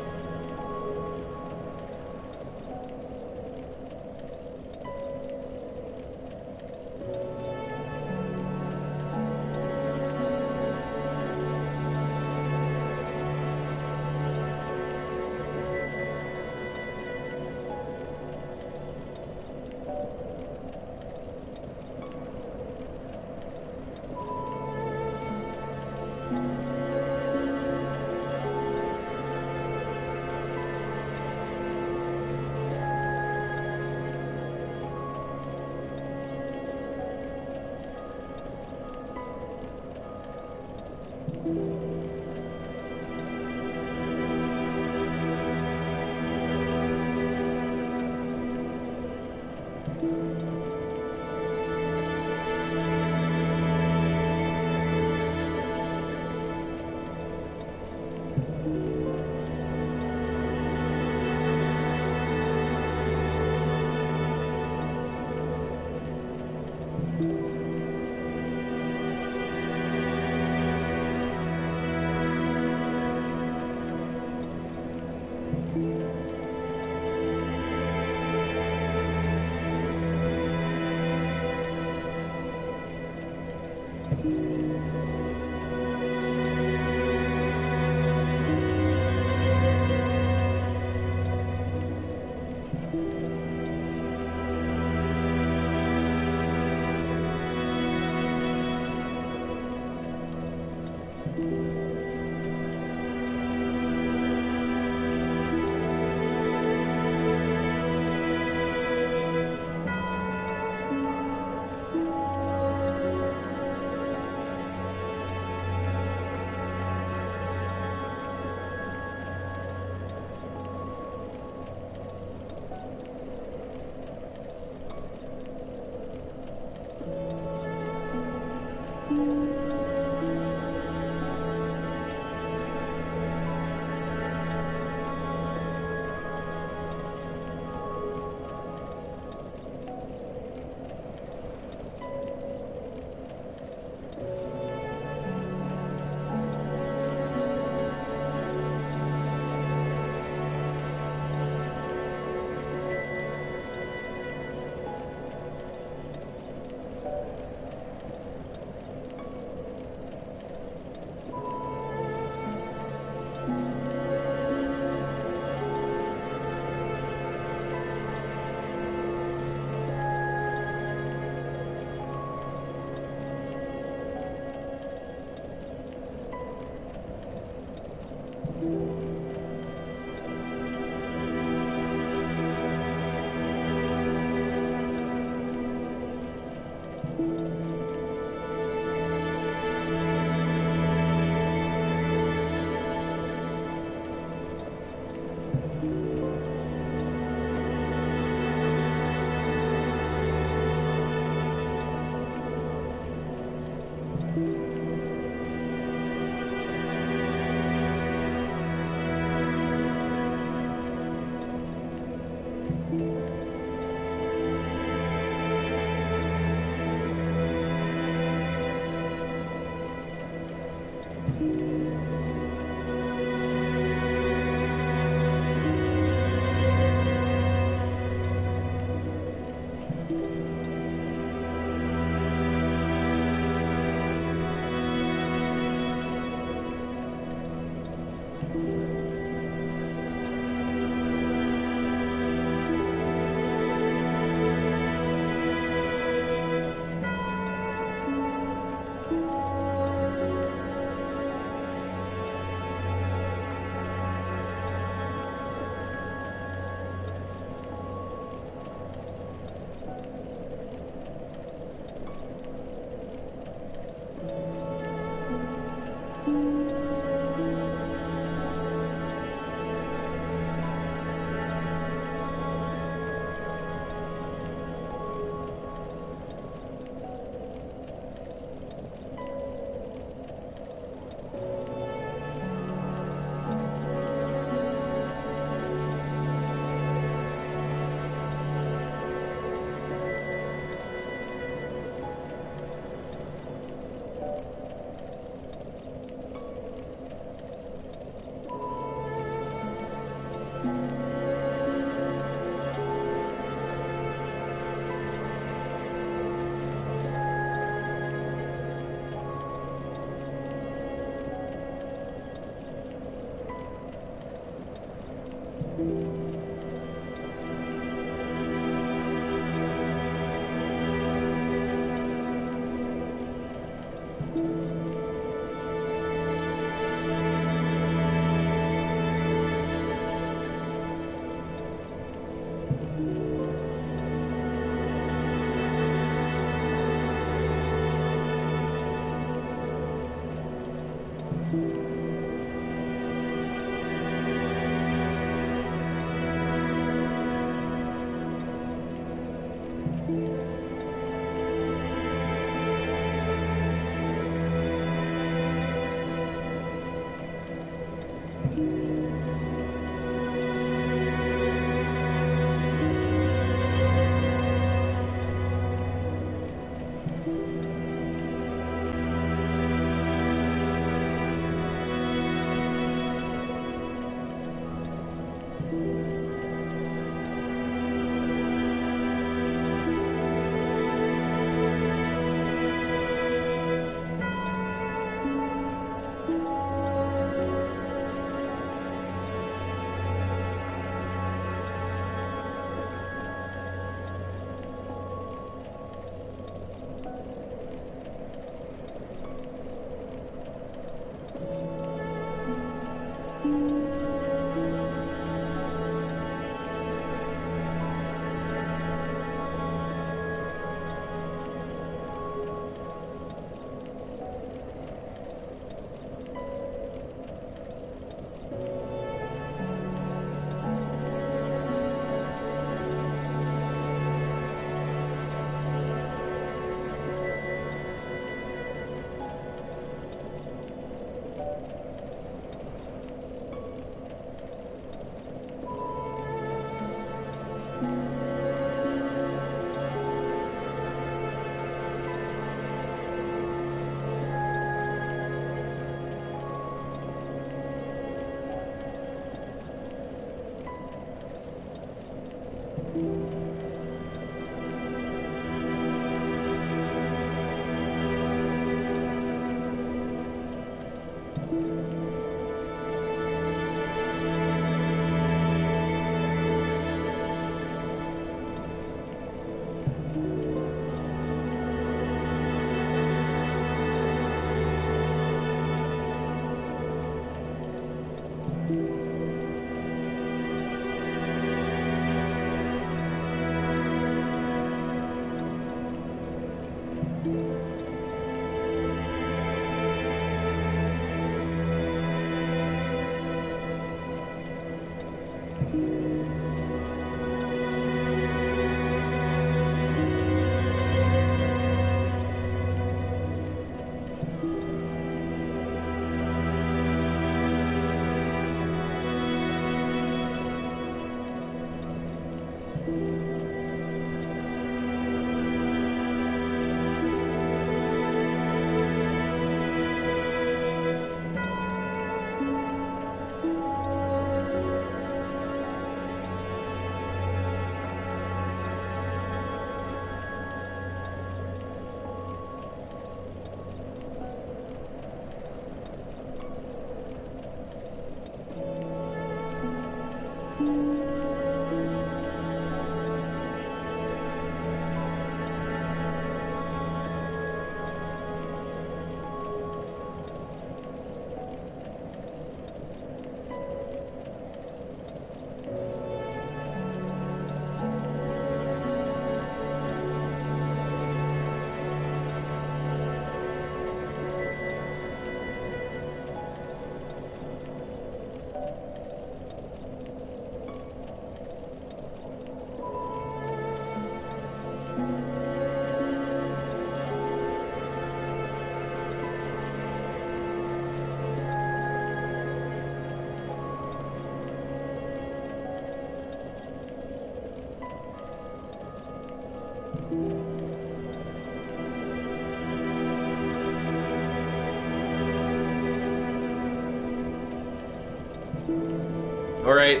All right,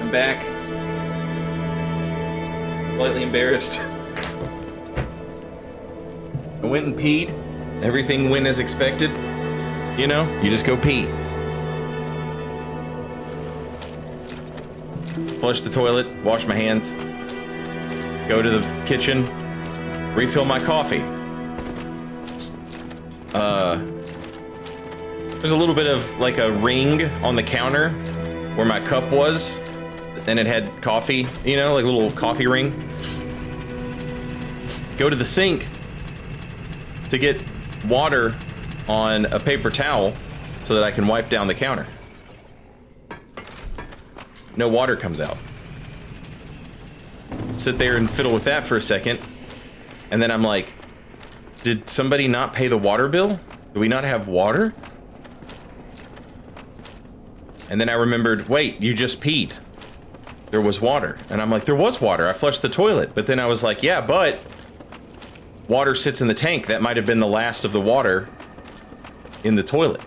I'm back. Slightly embarrassed. I went and peed. Everything went as expected. You know, you just go pee. Flush the toilet, wash my hands, go to the kitchen, refill my coffee. There's a little bit of like a ring on the counter where my cup was, and it had coffee, you know, like a little coffee ring. Go to the sink to get water on a paper towel so that I can wipe down the counter. No water comes out. Sit there and fiddle with that for a second, and then I'm like, did somebody not pay the water bill? Do we not have water? And then I remembered, wait, you just peed. There was water. And I'm like, there was water. I flushed the toilet. But then I was like, yeah, but water sits in the tank. That might have been the last of the water in the toilet.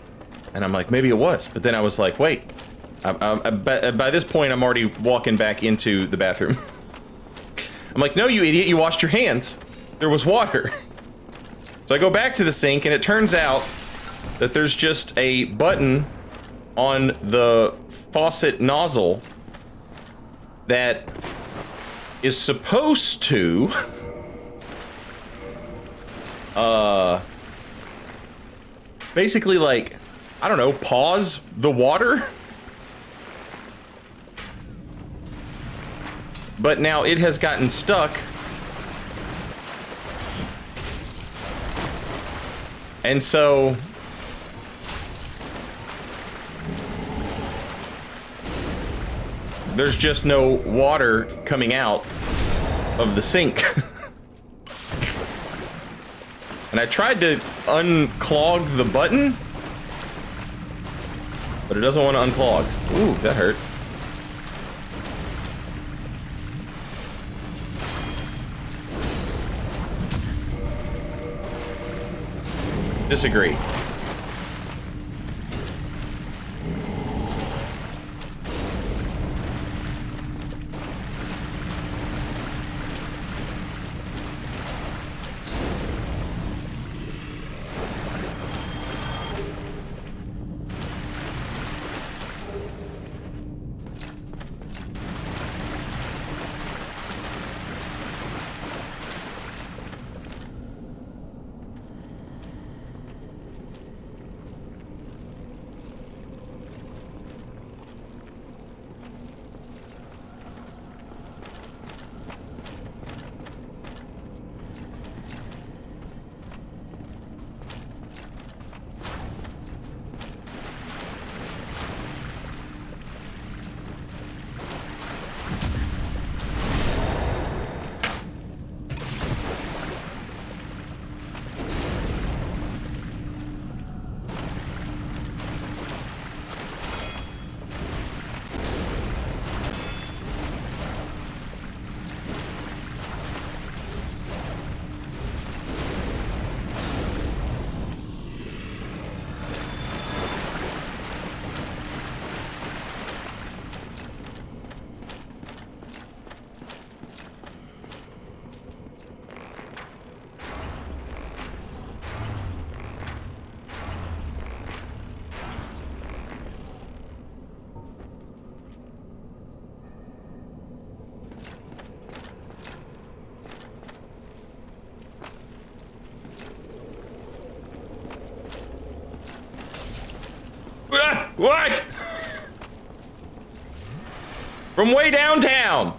And I'm like, maybe it was. But then I was like, wait. By this point, I'm already walking back into the bathroom. I'm like, no, you idiot. You washed your hands. There was water. So I go back to the sink, and it turns out that there's just a button on the faucet nozzle that is supposed to basically, like, I don't know, pause the water. But now it has gotten stuck. And so there's just no water coming out of the sink. And I tried to unclog the button, but it doesn't want to unclog. Ooh, that hurt. Disagree. What? From way downtown.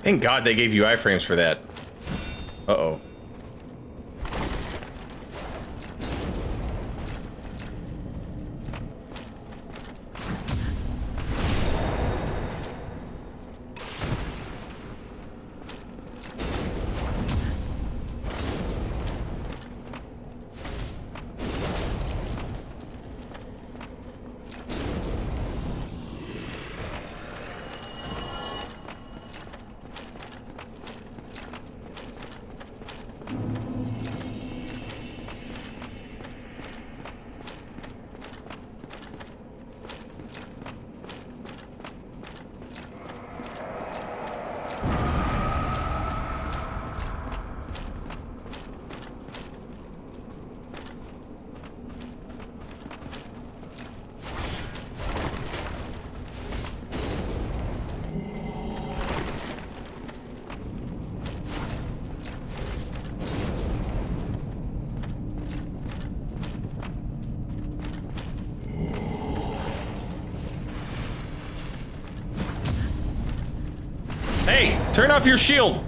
Thank God they gave you iframes for that. Uh-oh. Hey, turn off your shield,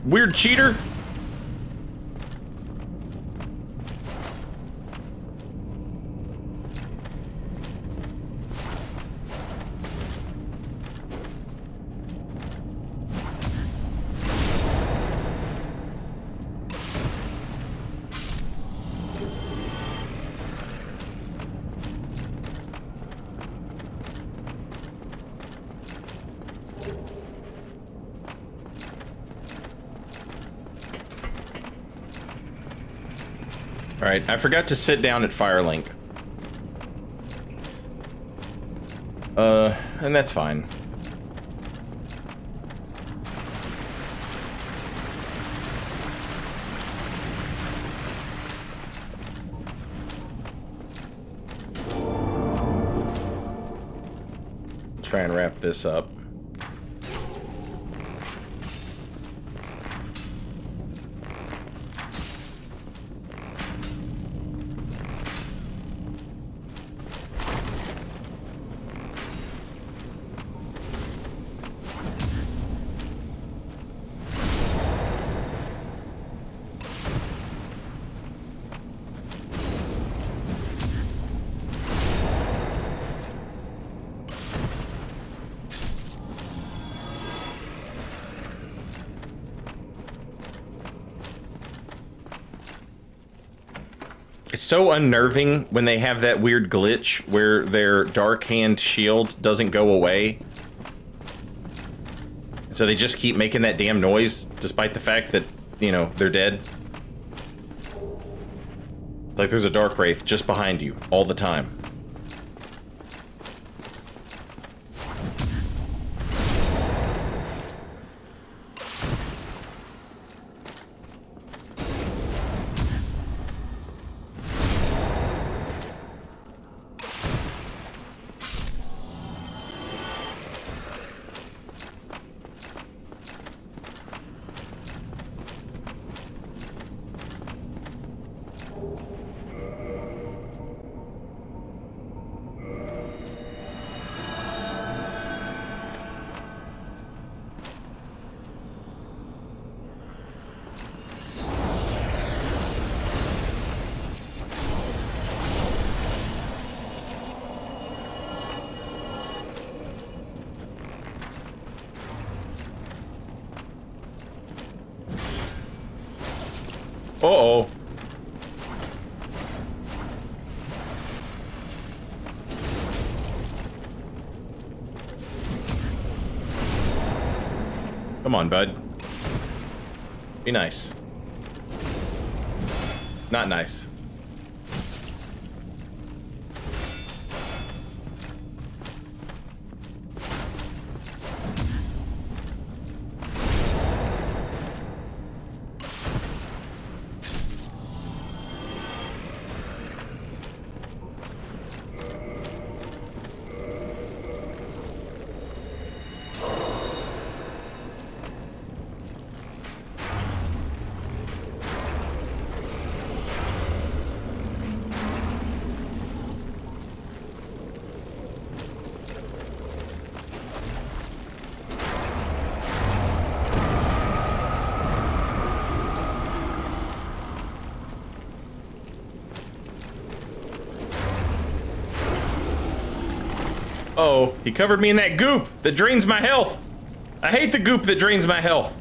weird cheater. Alright, I forgot to sit down at Firelink. And that's fine. Try and wrap this up. It's so unnerving when they have that weird glitch where their dark hand shield doesn't go away. So they just keep making that damn noise despite the fact that, you know, they're dead. It's like there's a dark wraith just behind you all the time. Uh-oh. Come on, bud. Be nice. Not nice. Uh-oh, he covered me in that goop that drains my health. I hate the goop that drains my health.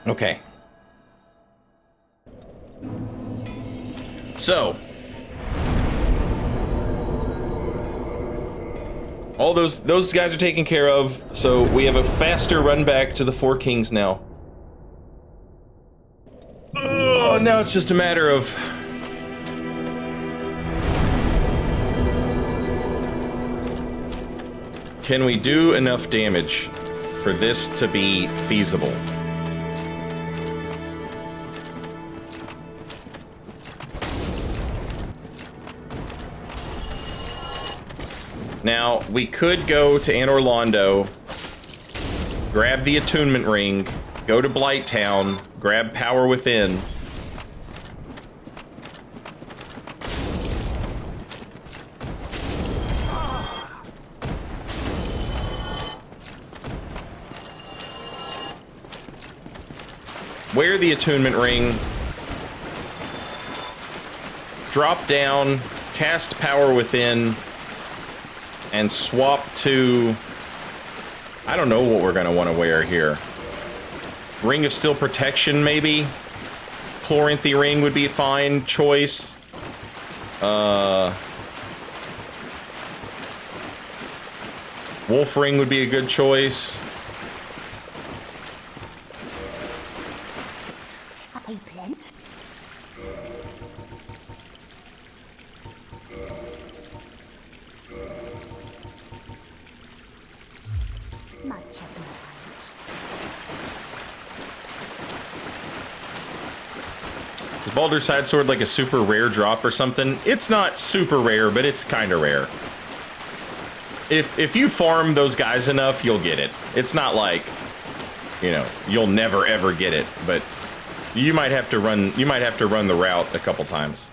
Okay. So, all those guys are taken care of, so we have a faster run back to the Four Kings now. Oh, now it's just a matter of... Can we do enough damage for this to be feasible? Now, we could go to Anor Londo, grab the attunement ring, go to Blighttown, grab Power Within. Wear the attunement ring, drop down, cast Power Within, and swap to... I don't know what we're gonna want to wear here. Ring of Steel Protection, maybe? Chloranthy Ring would be a fine choice. Wolf Ring would be a good choice. Is Baldur's Side Sword like a super rare drop or something? It's not super rare, but it's kind of rare. If you farm those guys enough, you'll get it. It's not like, you know, you'll never ever get it, but you might have to run the route a couple times.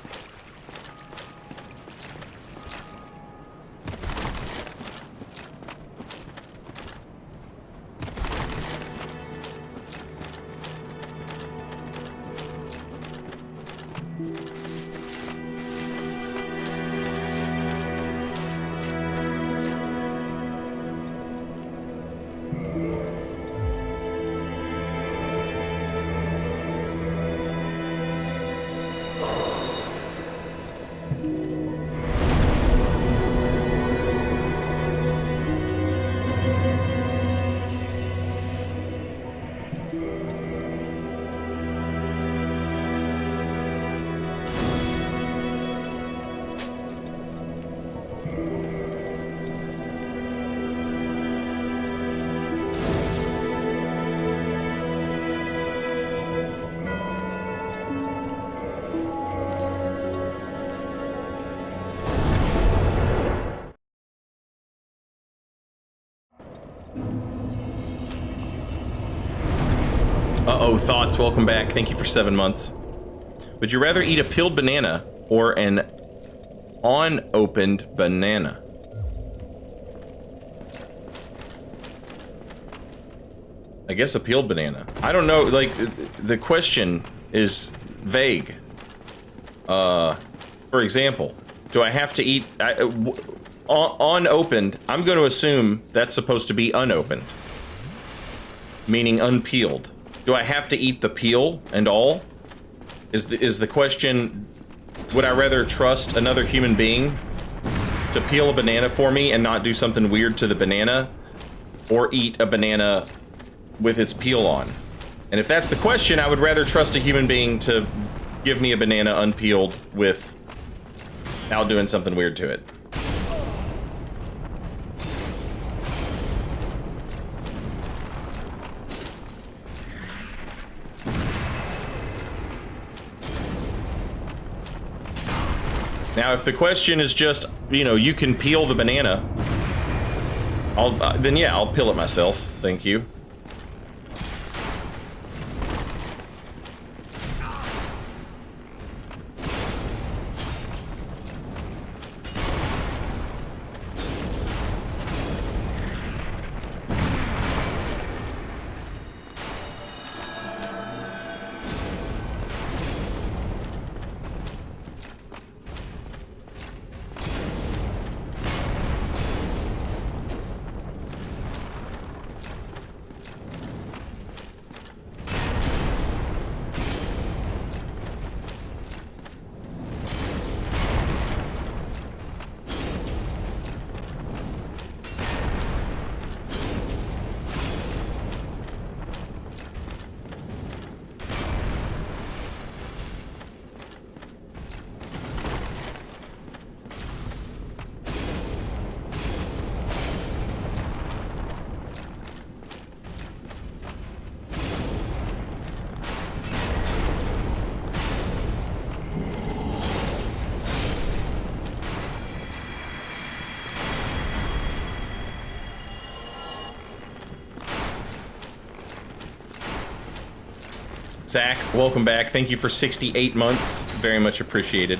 Uh-oh, Thoughts, welcome back. Thank you for 7 months. Would you rather eat a peeled banana or an unopened banana? I guess a peeled banana. I don't know, like, the question is vague. For example, do I have to eat... unopened, I'm going to assume that's supposed to be unopened. Meaning unpeeled. Do I have to eat the peel and all? Is the question, would I rather trust another human being to peel a banana for me and not do something weird to the banana, or eat a banana with its peel on? And if that's the question, I would rather trust a human being to give me a banana unpeeled without doing something weird to it. Now, if the question is just, you know, you can peel the banana, then yeah, I'll peel it myself. Thank you. Zach, welcome back. Thank you for 68 months. Very much appreciated.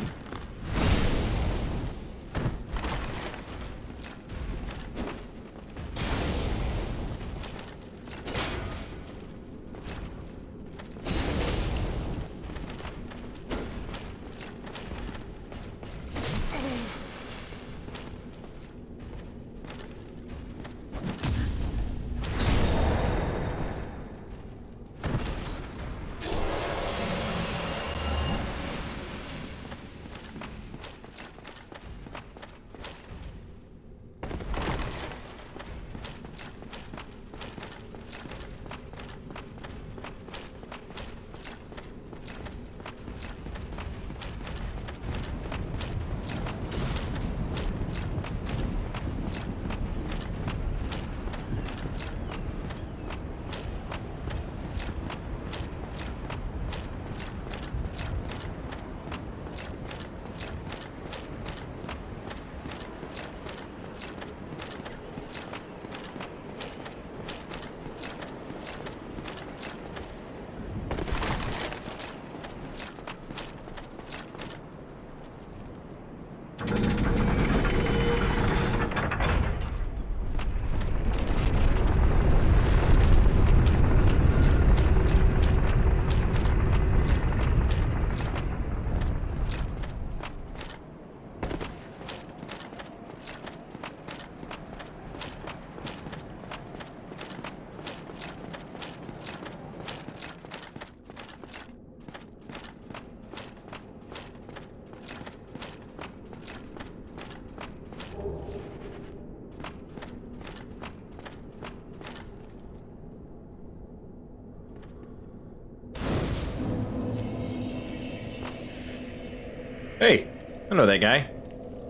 Hey, I know that guy.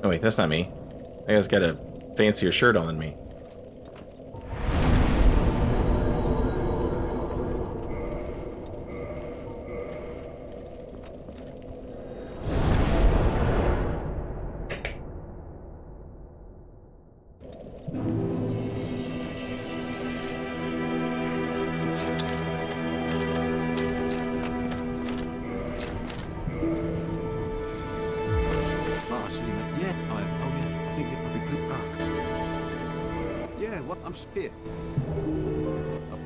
Oh wait, that's not me. That guy's got a fancier shirt on than me.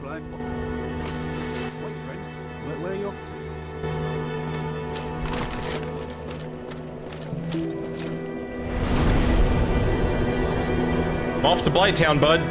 Wait, friend. Where are you off to? I'm off to Blighttown, bud.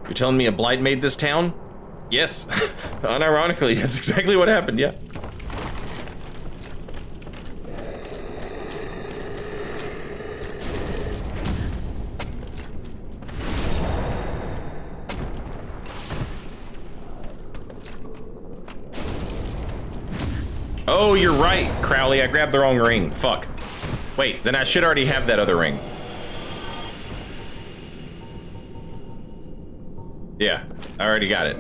You're telling me a blight made this town? Yes. Unironically, that's exactly what happened, yeah. Oh, you're right, Crowley. I grabbed the wrong ring. Fuck. Wait, then I should already have that other ring. Yeah, I already got it.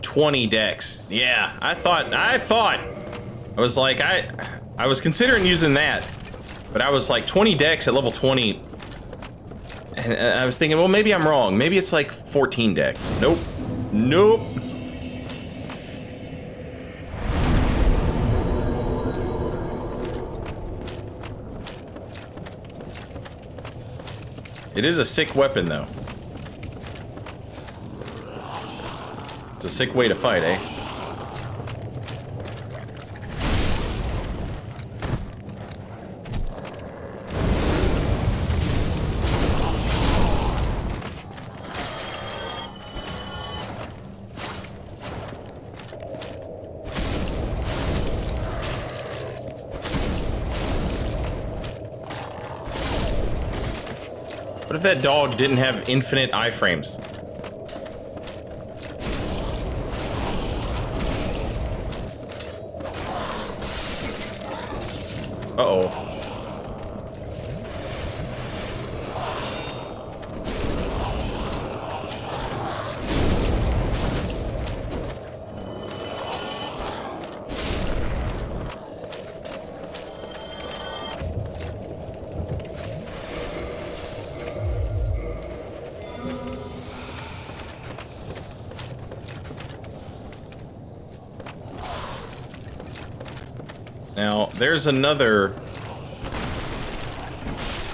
$20 decks. Yeah, I thought. I was like, I was considering using that, but I was like 20 decks at level 20. And I was thinking, well, maybe I'm wrong. Maybe it's like 14 decks. Nope. Nope. It is a sick weapon, though. It's a sick way to fight, eh? What if that dog didn't have infinite iframes? Uh-oh. Now, there's another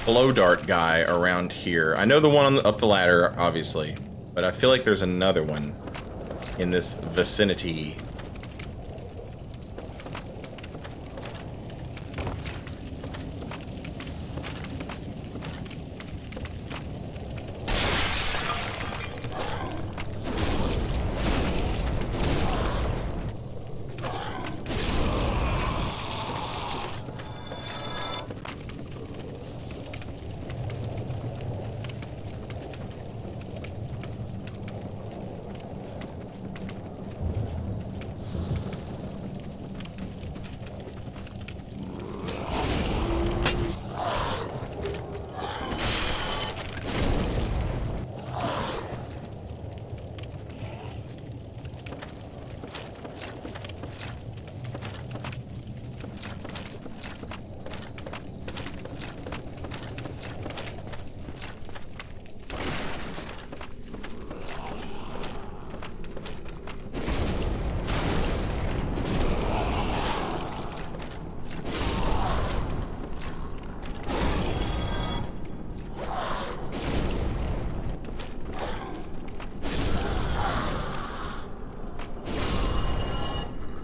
blow dart guy around here. I know the one up the ladder, obviously, but I feel like there's another one in this vicinity.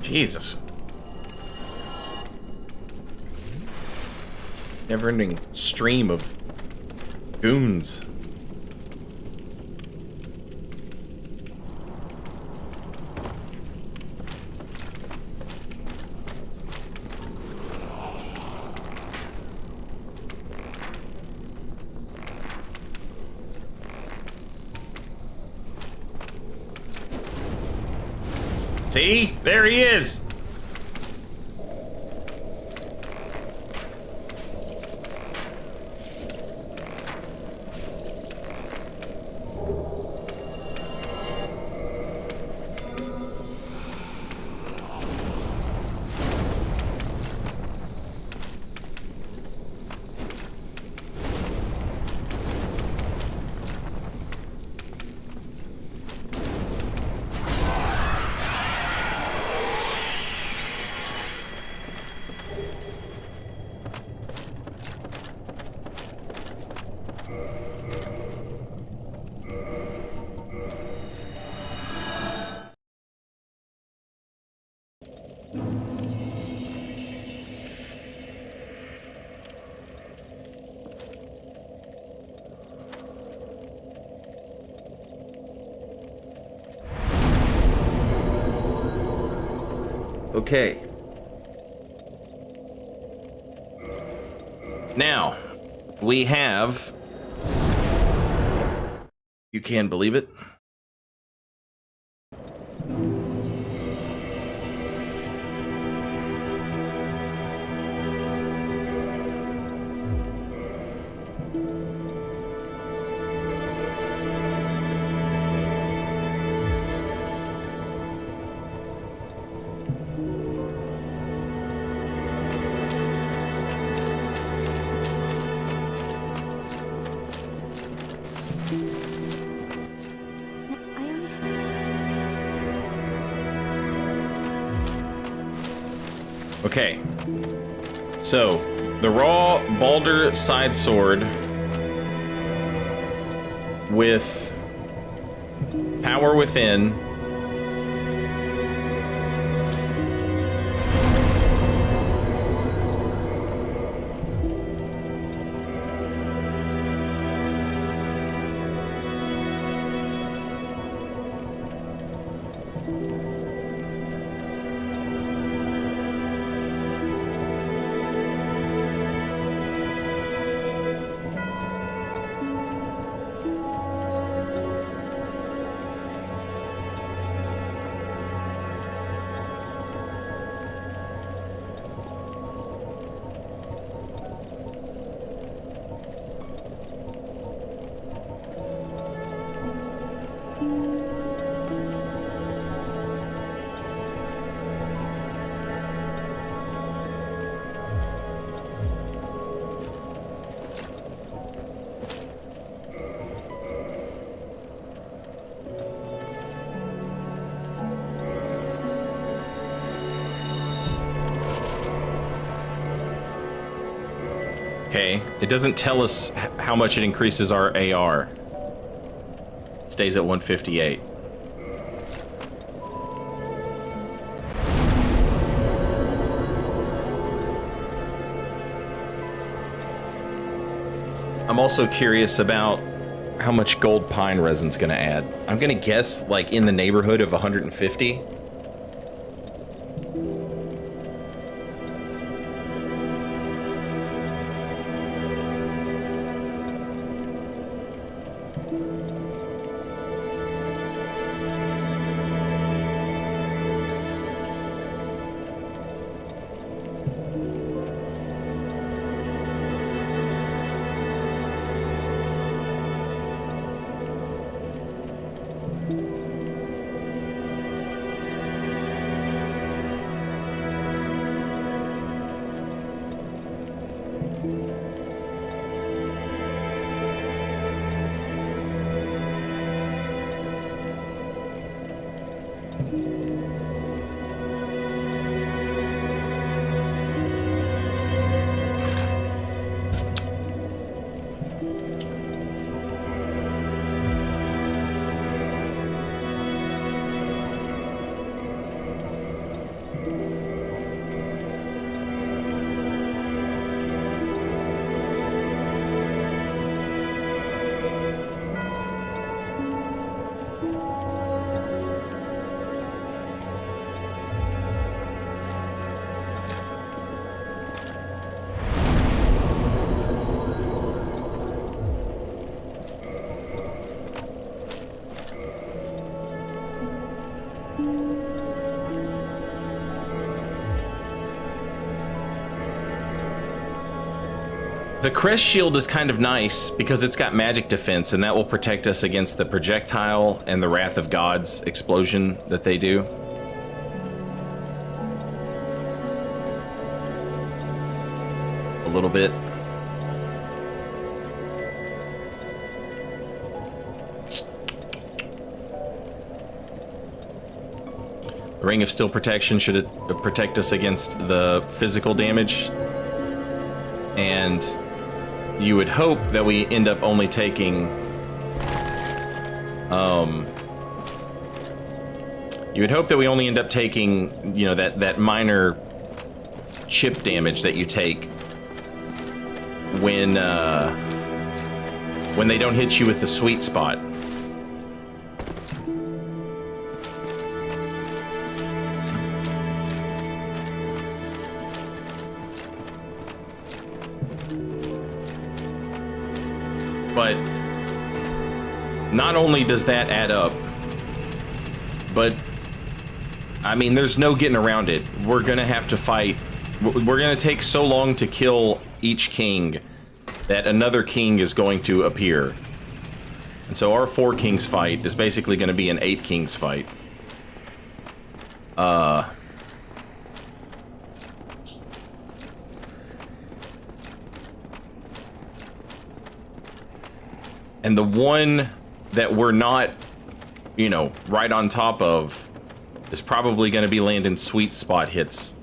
Jesus. Never-ending stream of goons. See? There he is! Okay. Now, we have... You can believe it? I only Okay. So, the raw Balder side sword with power within. Okay, it doesn't tell us how much it increases our AR. It stays at 158. I'm also curious about how much gold pine resin's gonna add. I'm gonna guess like in the neighborhood of 150. The crest shield is kind of nice because it's got magic defense, and that will protect us against the projectile and the Wrath of God's explosion that they do. A little bit. The Ring of Steel Protection should protect us against the physical damage. And you would hope that we end up only taking, you would hope that we only end up taking, you know, that minor chip damage that you take when they don't hit you with the sweet spot. But not only does that add up, but I mean, there's no getting around it. We're gonna have to fight. We're gonna take so long to kill each king that another king is going to appear. And so our 4 kings fight is basically gonna be an 8 kings fight. And the one that we're not, you know, right on top of is probably going to be landing sweet spot hits.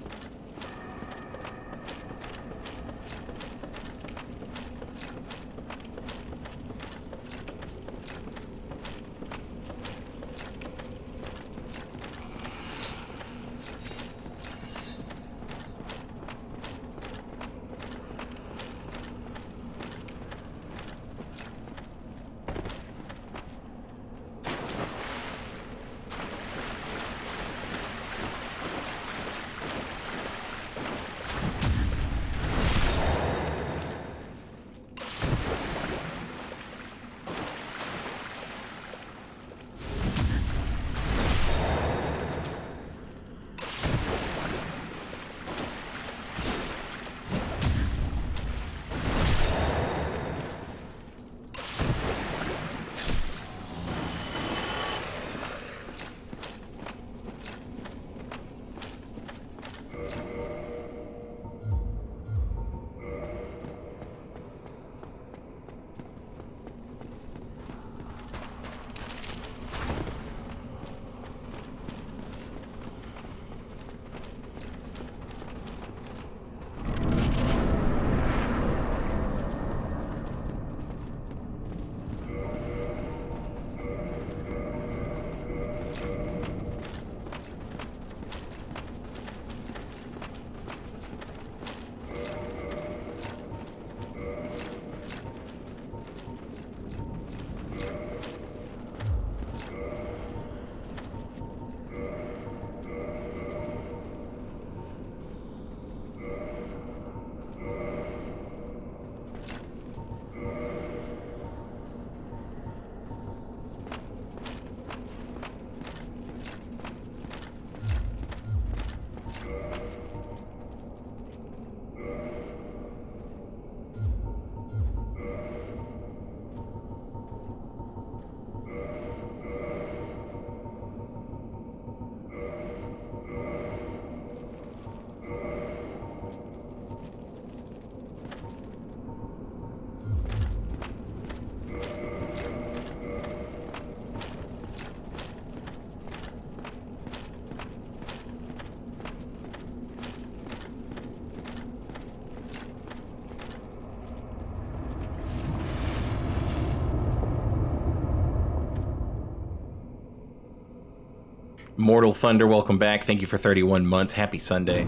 Mortal Thunder, welcome back. Thank you for 31 months. Happy Sunday.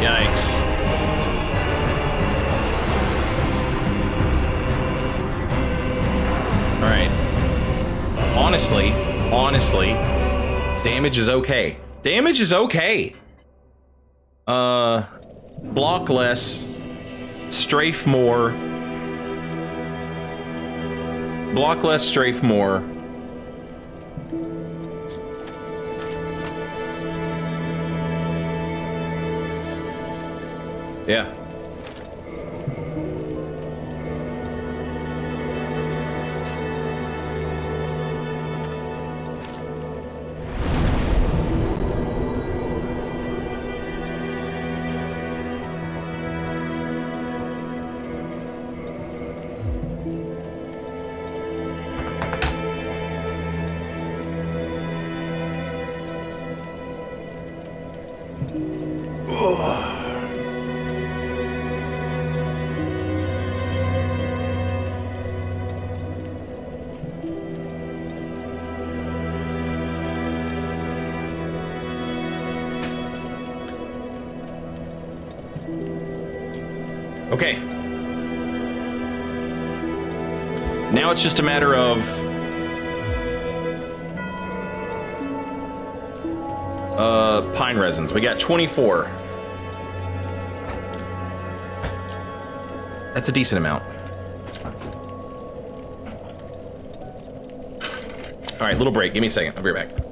Yikes. Alright. Honestly, damage is okay. Damage is okay. Block less, strafe more. Block less, strafe more. Yeah. Okay. Now it's just a matter of pine resins. We got 24. That's a decent amount. All right, little break. Give me a second. I'll be right back.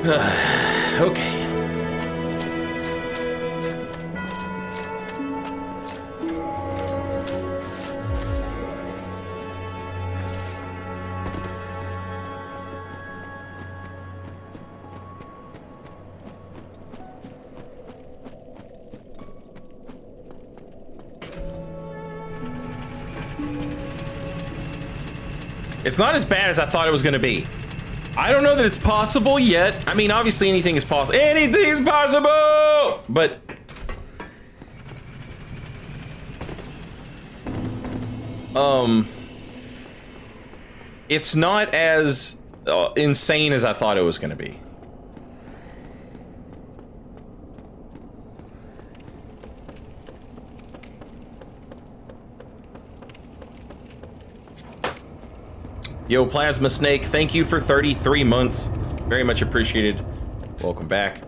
Okay. It's not as bad as I thought it was going to be. I don't know that it's possible yet. I mean, obviously anything is possible. Anything is possible! But... it's not as insane as I thought it was going to be. Yo, Plasma Snake, thank you for 33 months. Very much appreciated. Welcome back.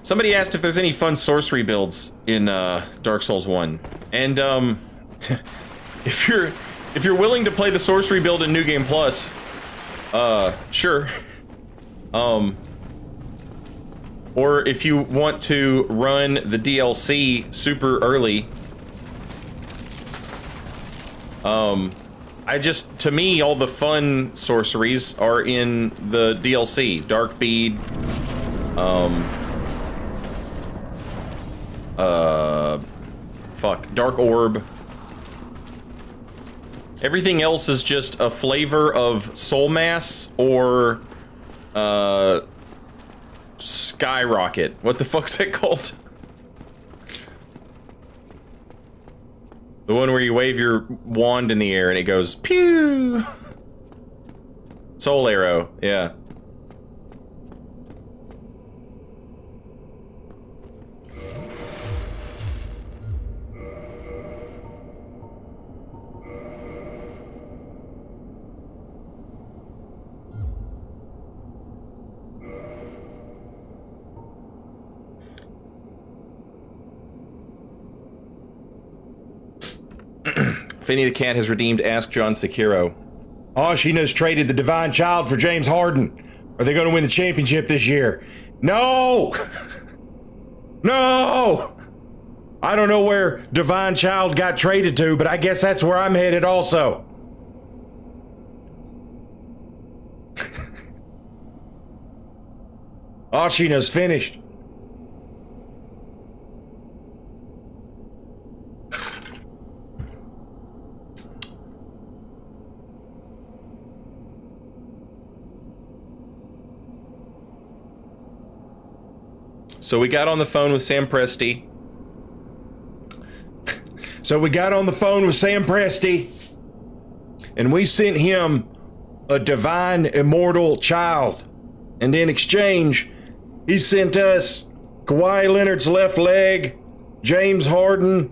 Somebody asked if there's any fun sorcery builds in Dark Souls 1. And if you're willing to play the sorcery build in New Game Plus, sure. Or if you want to run the DLC super early, to me, all the fun sorceries are in the DLC. Dark Bead, Dark Orb. Everything else is just a flavor of Soul Mass or Skyrocket. What the fuck's that called? The one where you wave your wand in the air and it goes pew. Soul Arrow, yeah. Finny the Cat has redeemed Ask John Sekiro. Ashina's traded the Divine Child for James Harden. Are they going to win the championship this year? No! No! I don't know where Divine Child got traded to, but I guess that's where I'm headed also. Ashina's finished. So we got on the phone with Sam Presti. And we sent him a divine immortal child. And in exchange, he sent us Kawhi Leonard's left leg, James Harden,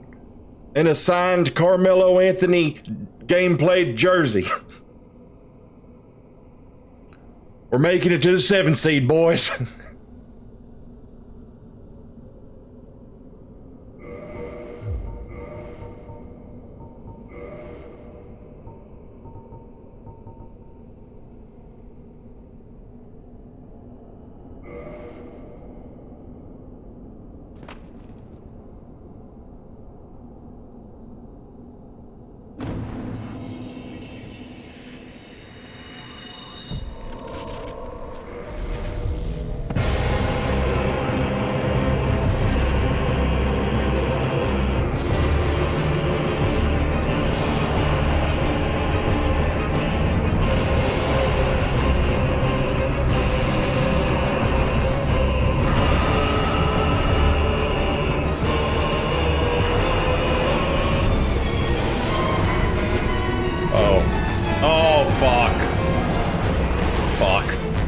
and a signed Carmelo Anthony game played jersey. We're making it to the 7th seed, boys.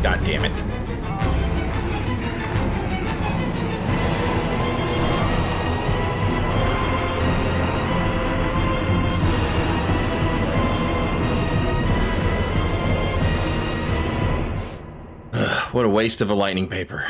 God damn it. What a waste of a lightning paper.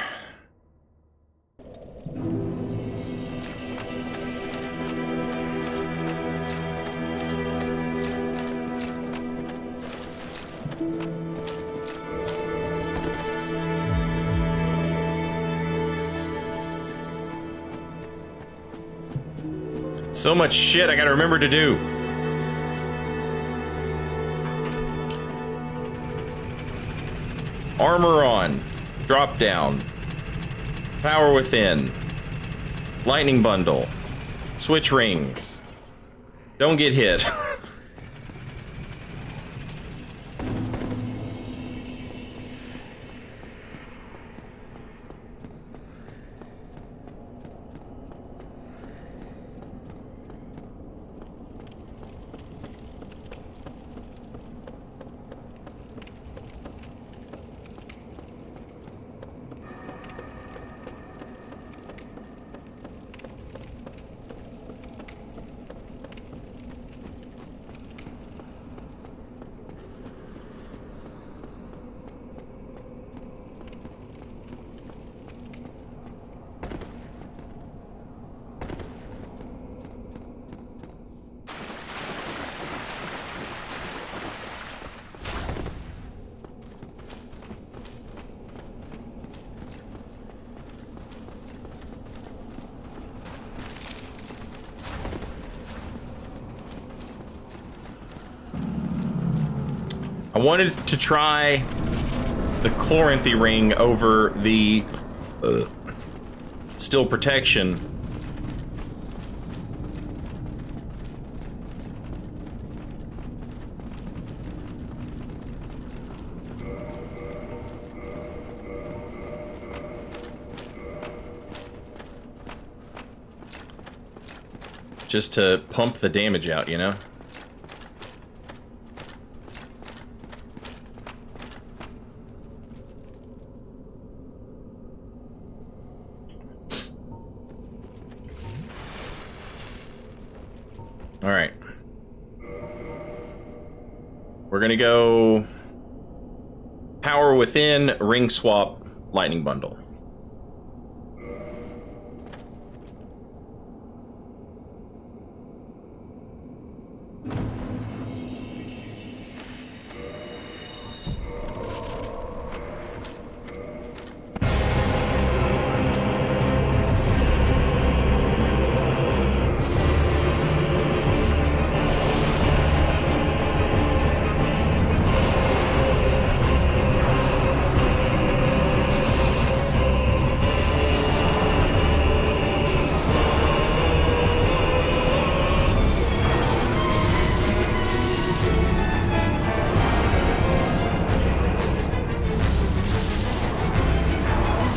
So much shit I gotta remember to do. Armor on. Drop down. Power within. Lightning bundle. Switch rings. Don't get hit. I wanted to try the Chloranthy ring over the Steel Protection. Just to pump the damage out, you know? All right. We're gonna go Power Within, Ring Swap, Lightning Bundle.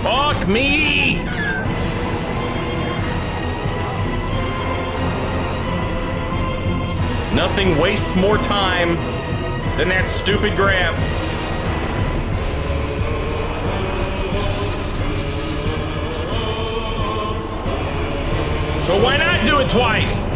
Fuck me! Nothing wastes more time than that stupid grab. So why not do it twice?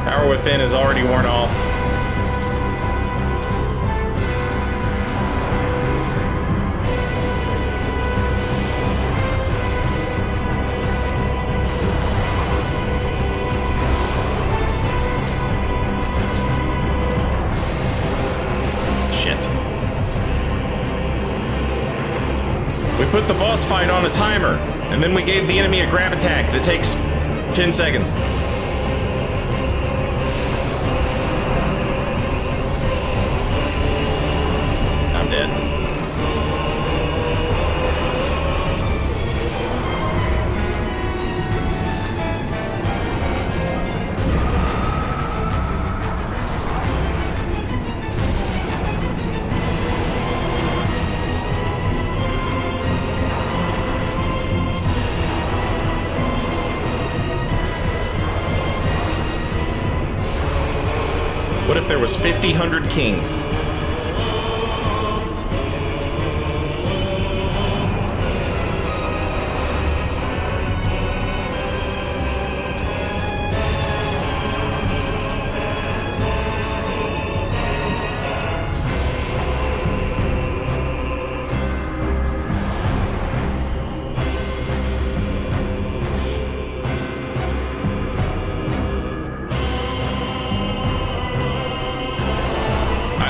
Power Within is already worn off. Shit. We put the boss fight on a timer, and then we gave the enemy a grab attack that takes 10 seconds. I'm dead. was 50 kings.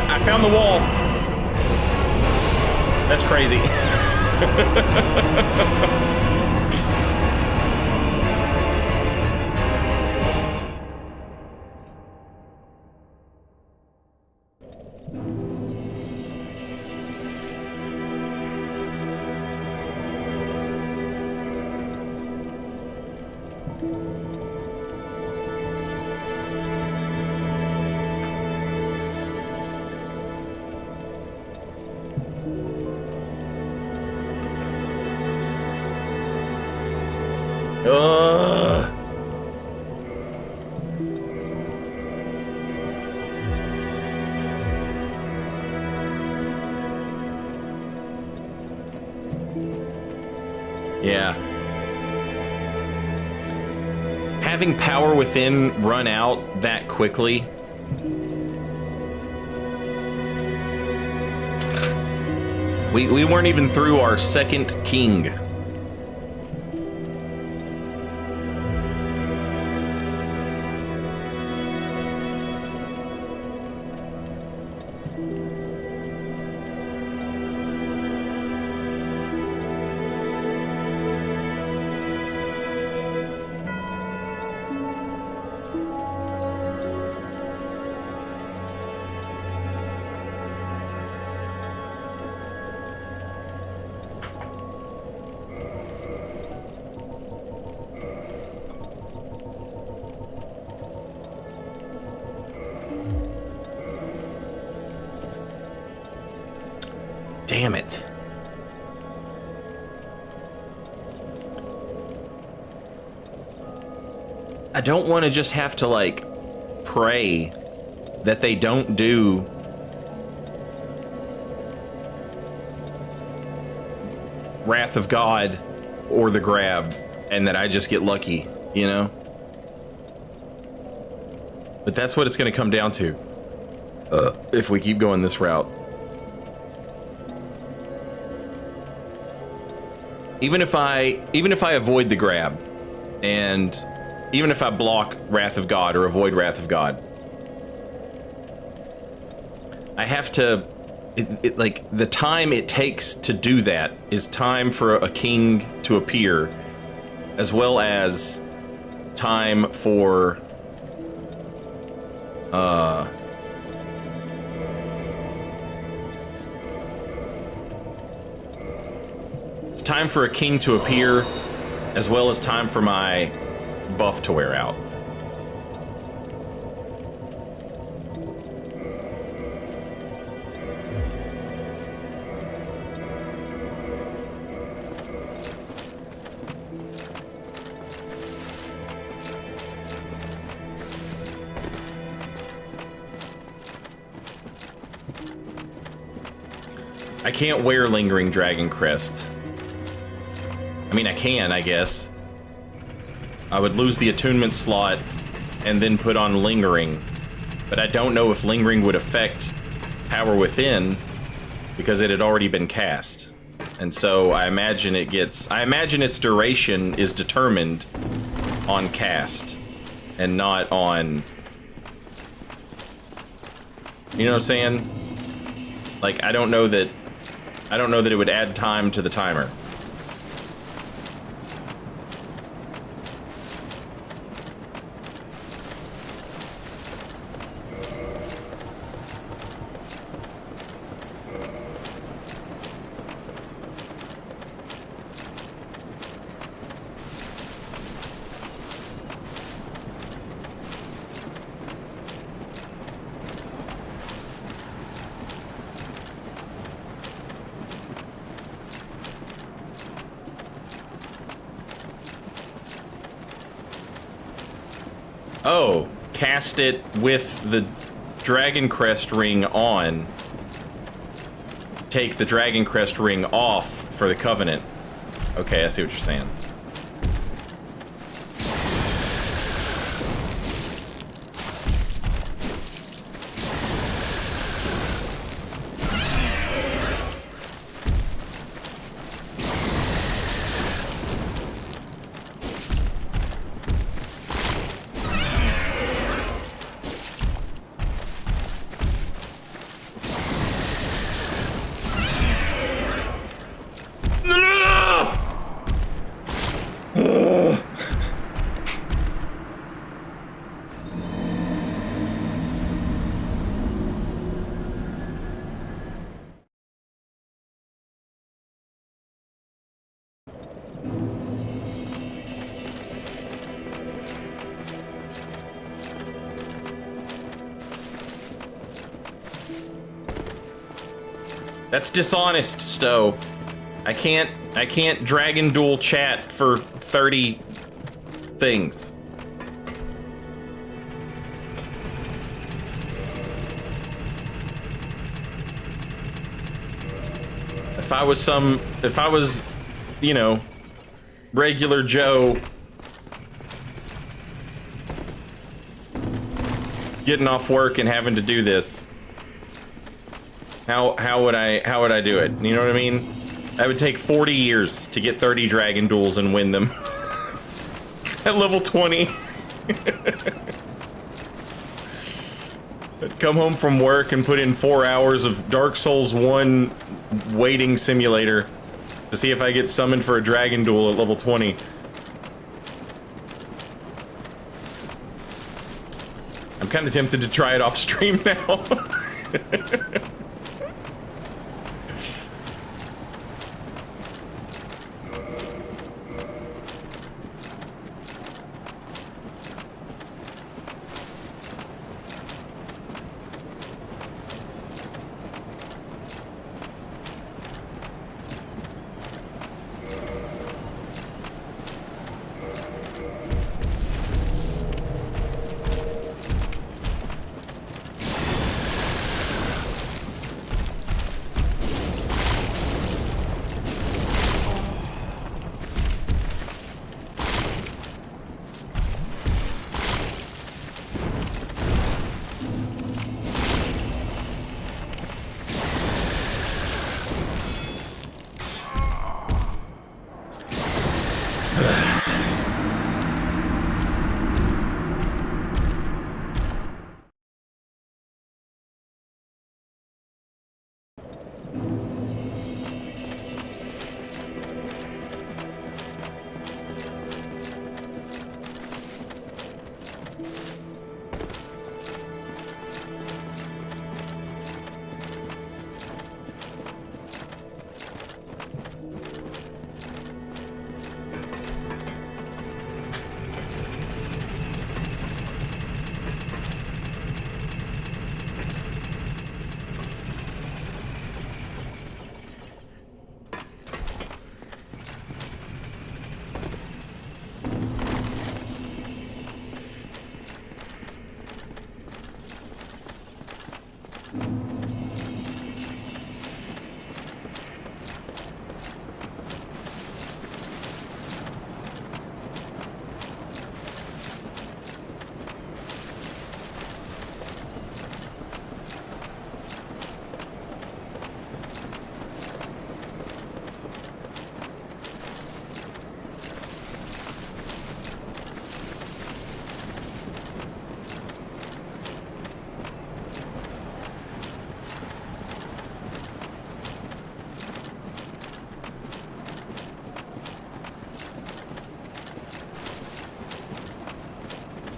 I found the wall. That's crazy. Ugh. Yeah. Having power within run out that quickly. We weren't even through our second king. Damn it. I don't want to just have to, like, pray that they don't do Wrath of God or the grab and that I just get lucky, you know? But that's what it's going to come down to if we keep going this route. Even if I avoid the grab, and even if I block Wrath of God or avoid Wrath of God, I have to, like, the time it takes to do that is time for a king to appear, as well as time for, it's time for a king to appear, as well as time for my buff to wear out. I can't wear Lingering Dragon Crest. I mean, I can, I guess. I would lose the attunement slot and then put on Lingering, but I don't know if Lingering would affect Power Within because it had already been cast. And so I imagine its duration is determined on cast and not on, you know what I'm saying? Like, I don't know that it would add time to the timer. Oh, cast it with the Dragon Crest ring on, take the Dragon Crest ring off for the Covenant. Okay, I see what you're saying. That's dishonest, Stowe. I can't Dragon Duel chat for 30 things. If I was, you know, regular Joe getting off work and having to do this, how would I do it? You know what I mean? That would take 40 years to get 30 Dragon Duels and win them at level 20. I'd come home from work and put in 4 hours of Dark Souls 1 waiting simulator to see if I get summoned for a Dragon Duel at level 20. I'm kind of tempted to try it off stream now.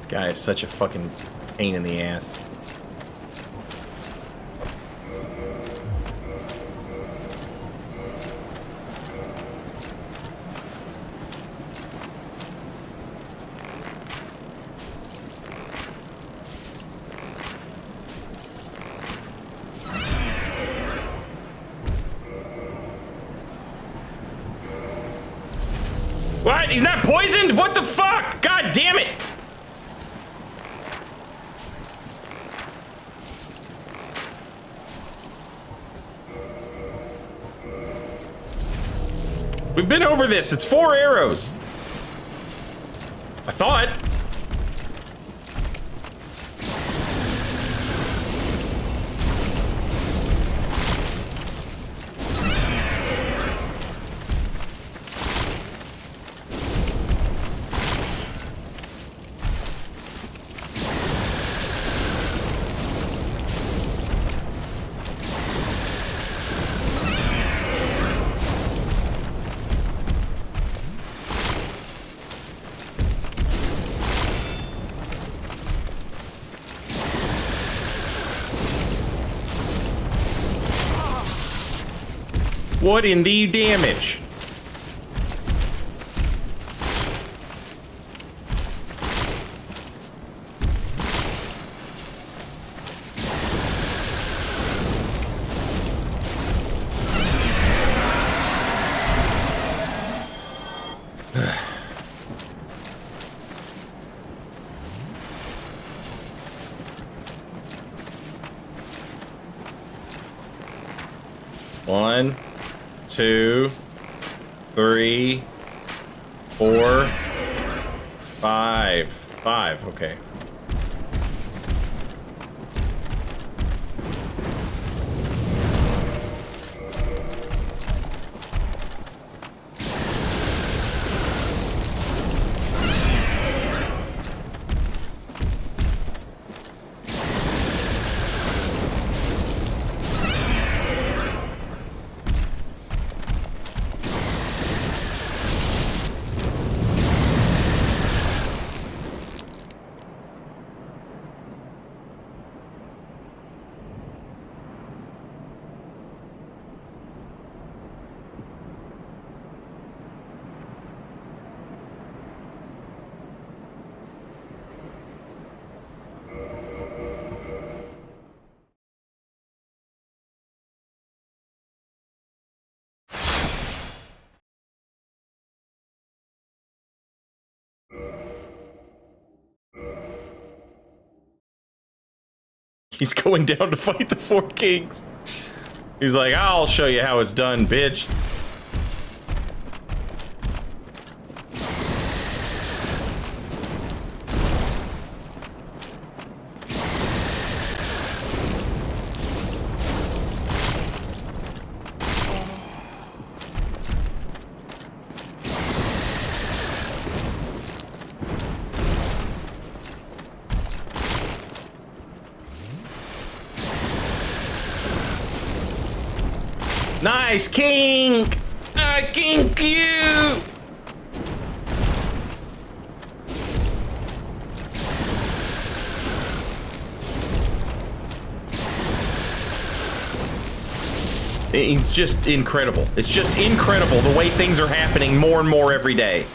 Guy is such a fucking pain in the ass. What? He's not poisoned? What the fuck? God damn it! We've been over this. It's 4 arrows. I thought. What in the damage? One, 2, 3, 4, 5. 5, okay. He's going down to fight the 4 kings. He's like, I'll show you how it's done, bitch. Nice, king! I kink you! It's just incredible. It's just incredible the way things are happening more and more every day.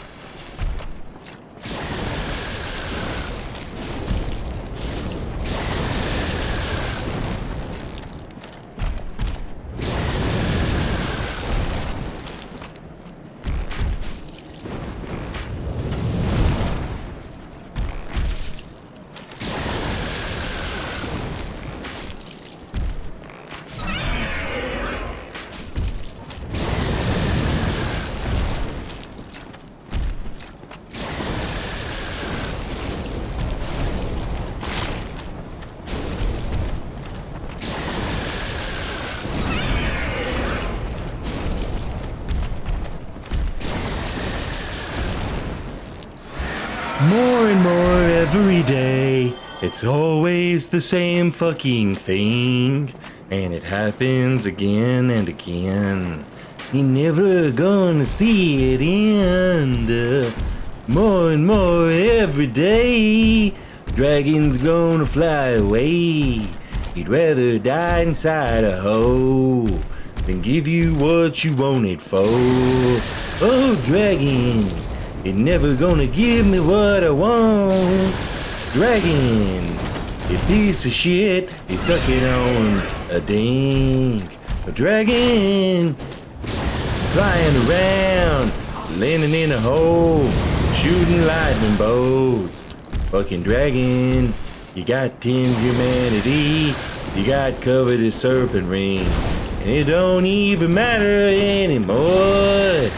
More and more every day. It's always the same fucking thing. And it happens again and again. You're never gonna see it end. More and more every day. Dragon's gonna fly away. He'd rather die inside a hole than give you what you want it for. Oh, dragon. You're never gonna give me what I want. Dragon, you piece of shit, you're sucking on a dink. A dragon, flying around, landing in a hole, shooting lightning bolts. Fucking dragon, you got 10 humanity, you got covered in serpent ring, and it don't even matter anymore.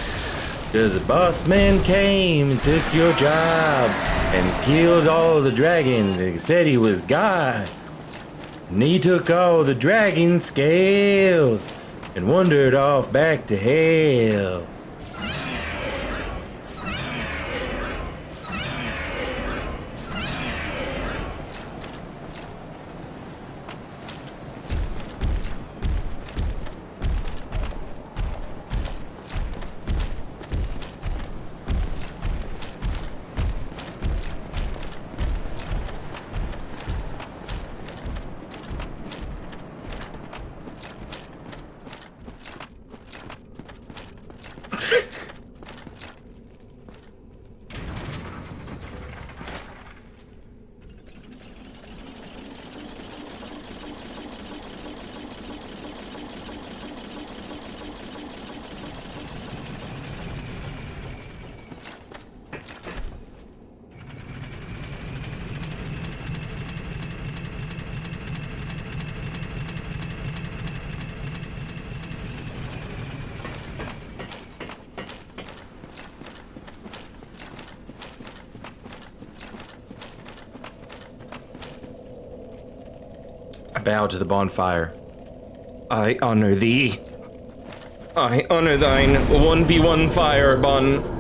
'Cause the boss man came and took your job and killed all the dragons and said he was God. And he took all the dragon scales and wandered off back to hell. I bow to the bonfire. I honor thee. I honor thine 1v1 fire, Bon.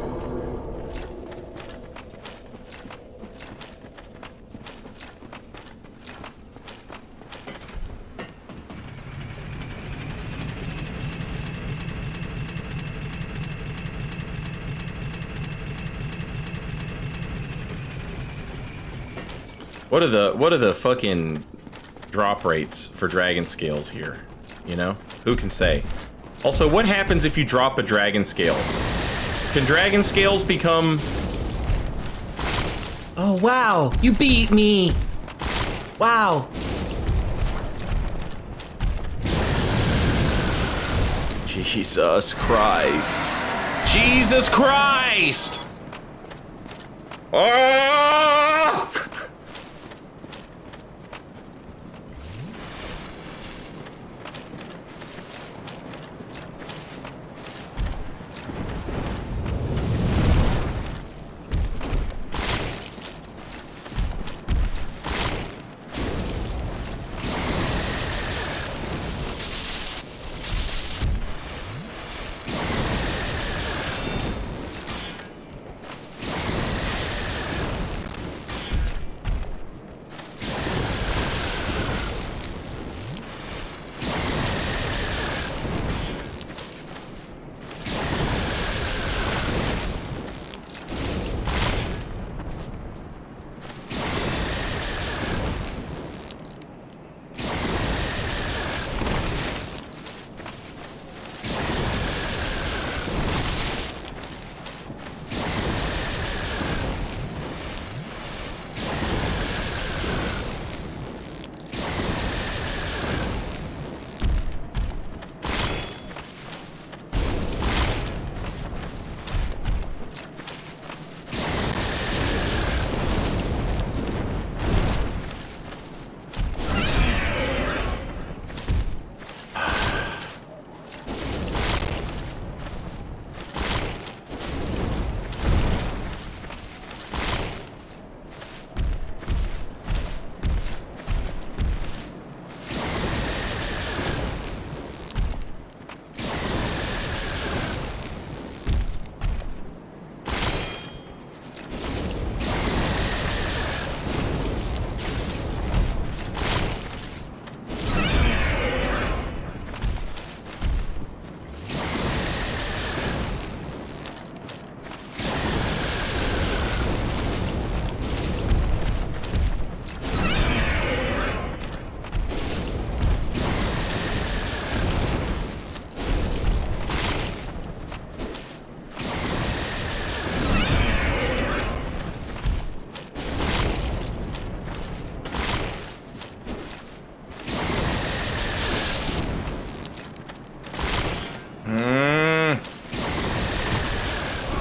What are the fucking drop rates for dragon scales here? You know? Who can say? Also, what happens if you drop a dragon scale? Can dragon scales become... Oh, wow! You beat me! Wow! Jesus Christ. Jesus Christ! Ah!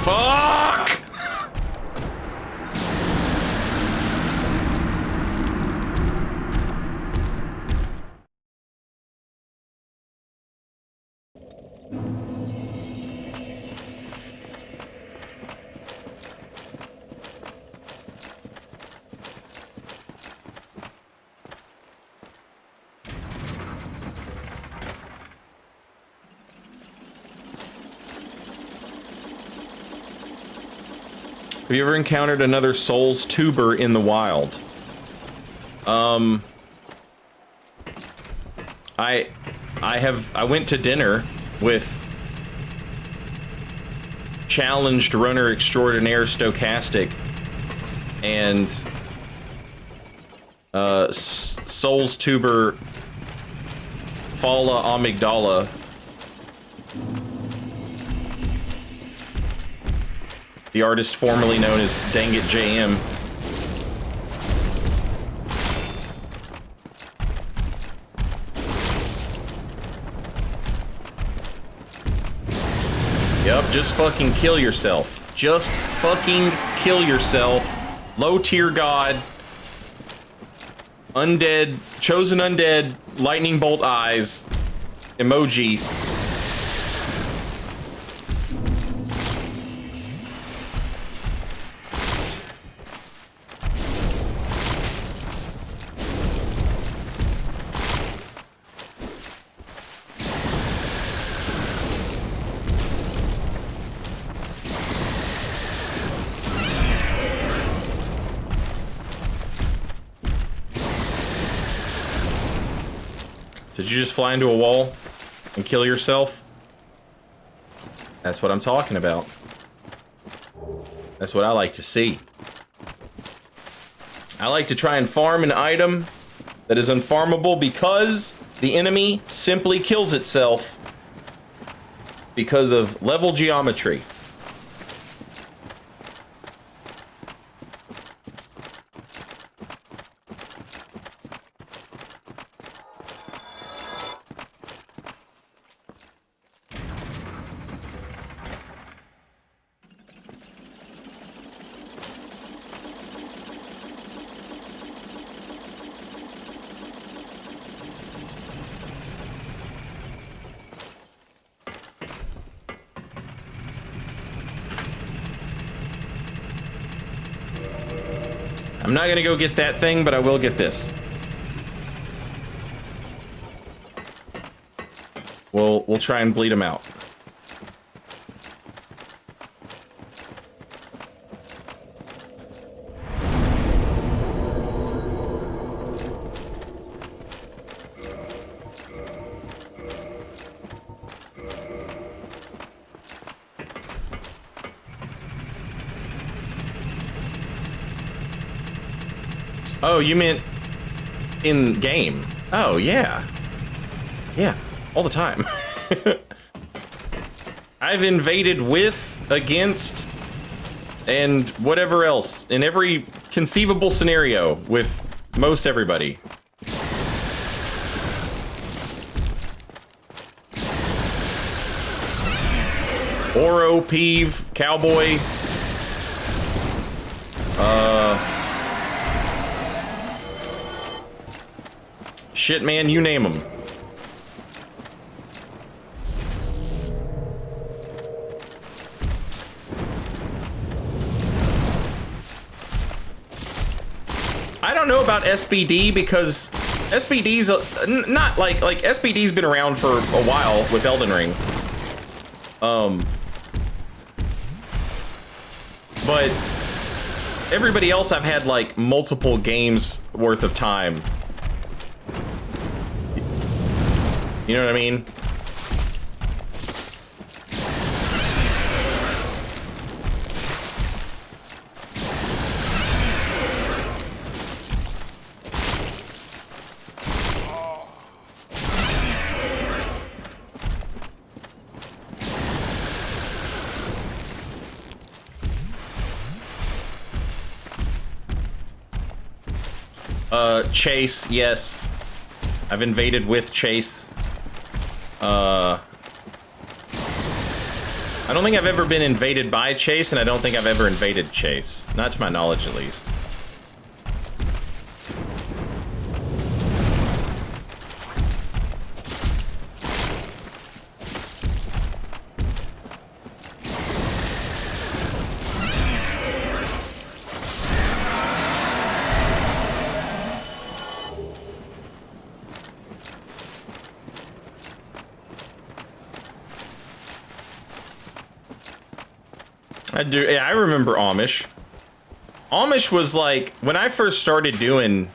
Fuck! Have you ever encountered another Souls tuber in the wild? I went to dinner with challenged runner extraordinaire Stochastic and Souls tuber Fala Amygdala. The artist formerly known as Dang It JM. Yep, just fucking kill yourself. Just fucking kill yourself. Low tier god. Undead, chosen undead, lightning bolt eyes, emoji. Did you just fly into a wall and kill yourself? That's what I'm talking about. That's what I like to see. I like to try and farm an item that is unfarmable because the enemy simply kills itself because of level geometry. I'm not gonna go get that thing, but I will get this. We'll try and bleed him out. Oh, you meant in game? Oh, yeah. Yeah, all the time. I've invaded with, against, and whatever else in every conceivable scenario with most everybody. Oro, Peeve, Cowboy. Shit, man, you name them. I don't know about SBD because SBD's not like SBD's been around for a while with Elden Ring. But everybody else I've had like multiple games worth of time. You know what I mean? Chase, yes. I've invaded with Chase. I don't think I've ever been invaded by Chase, and I don't think I've ever invaded Chase. Not to my knowledge, at least. I do. Yeah, I remember Amish. Amish was like, when I first started doing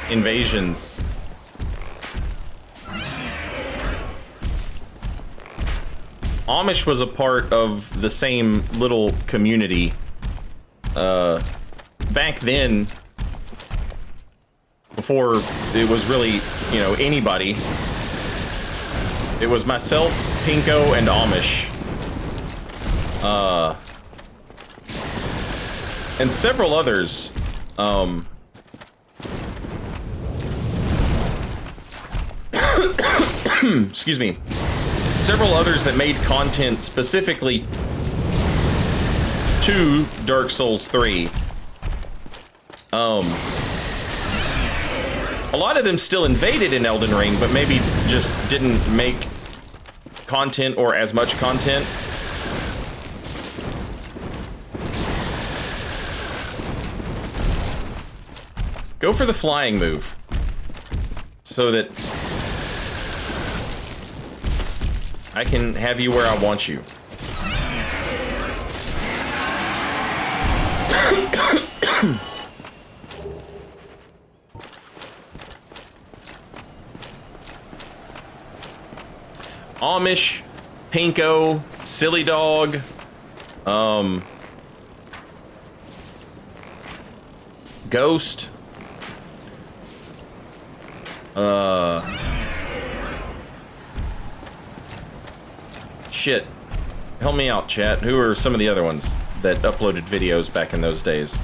invasions, Amish was a part of the same little community. Back then, before it was really, you know, anybody, it was myself, Pinko, and Amish. And several others. Excuse me. Several others that made content specifically to Dark Souls 3. A lot of them still invaded in Elden Ring, but maybe just didn't make content or as much content. Go for the flying move, so that I can have you where I want you. Amish, Pinko, Silly Dog, Ghost, shit. Help me out, chat. Who are some of the other ones that uploaded videos back in those days?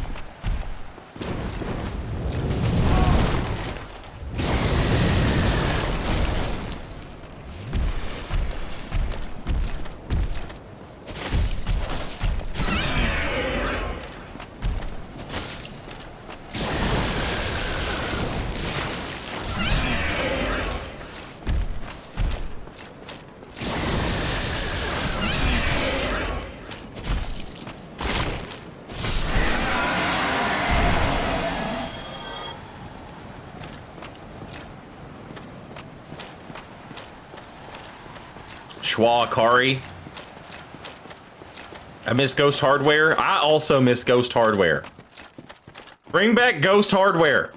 Schwa Akari. I miss Ghost Hardware. I also miss Ghost Hardware. Bring back Ghost Hardware.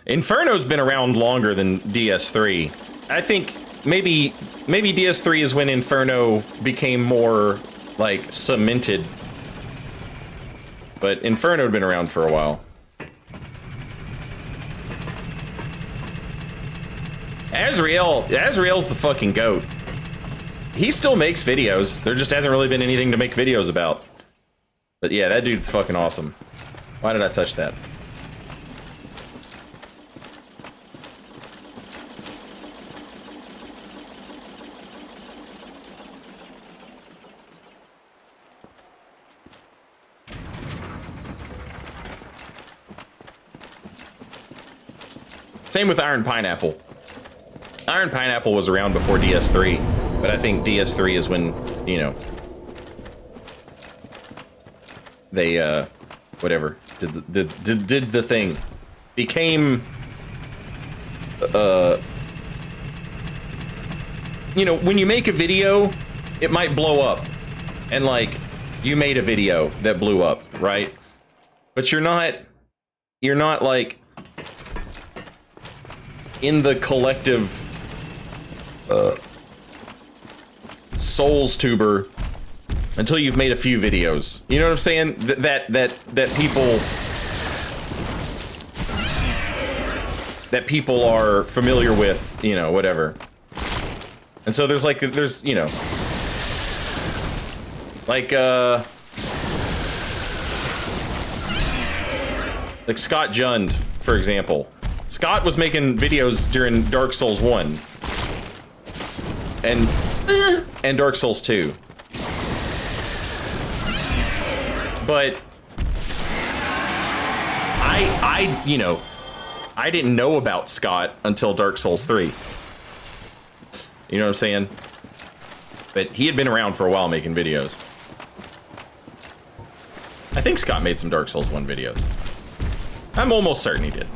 Inferno's been around longer than DS3. I think maybe DS3 is when Inferno became more like cemented. But Inferno had been around for a while. Azrael's the fucking GOAT. He still makes videos. There just hasn't really been anything to make videos about. But yeah, that dude's fucking awesome. Why did I touch that? Same with Iron Pineapple. Iron Pineapple was around before DS3, but I think DS3 is when, you know, they, whatever, did the thing. Became, you know, when you make a video, it might blow up. And, like, you made a video that blew up, right? But you're not, like, in the collective Souls tuber until you've made a few videos. You know what I'm saying? That people are familiar with, you know, whatever. And so there's you know, like Scott Jund, for example. Scott was making videos during Dark Souls 1 and Dark Souls 2. But you know, I didn't know about Scott until Dark Souls 3. You know what I'm saying? But he had been around for a while making videos. I think Scott made some Dark Souls 1 videos. I'm almost certain he did.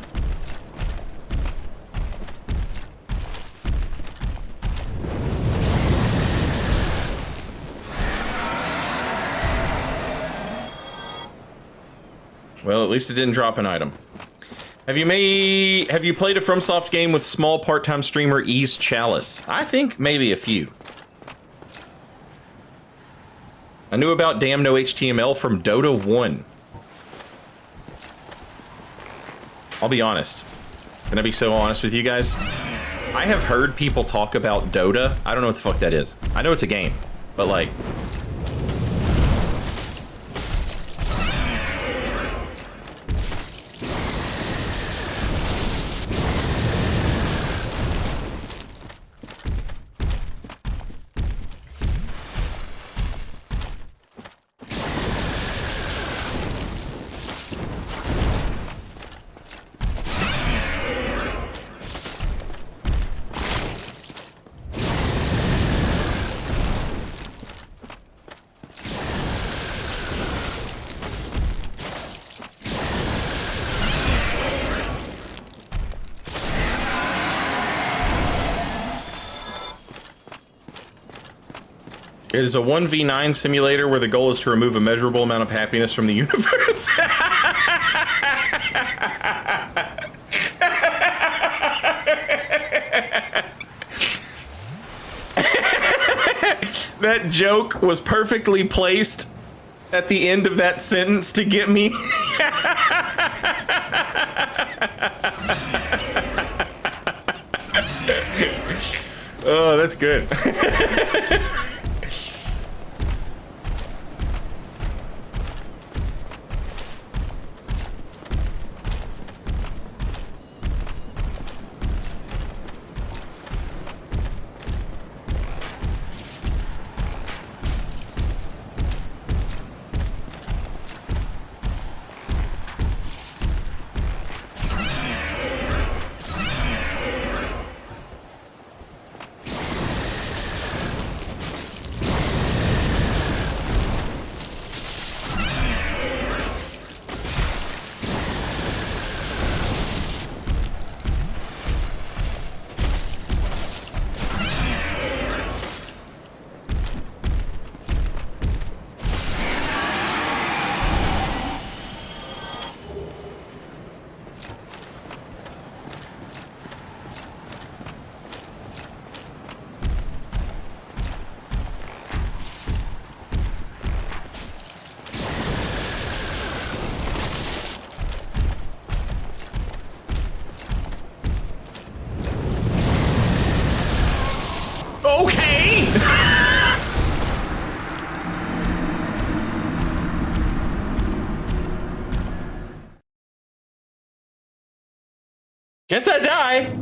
Well, at least it didn't drop an item. Have you played a FromSoft game with small part-time streamer Ease Chalice? I think maybe a few. I knew about Damn No HTML from Dota 1. I'll be honest. Can I be so honest with you guys? I have heard people talk about Dota. I don't know what the fuck that is. I know it's a game, but like... It is a 1v9 simulator where the goal is to remove a measurable amount of happiness from the universe. That joke was perfectly placed at the end of that sentence to get me. Oh, that's good. Okay. Guess I die.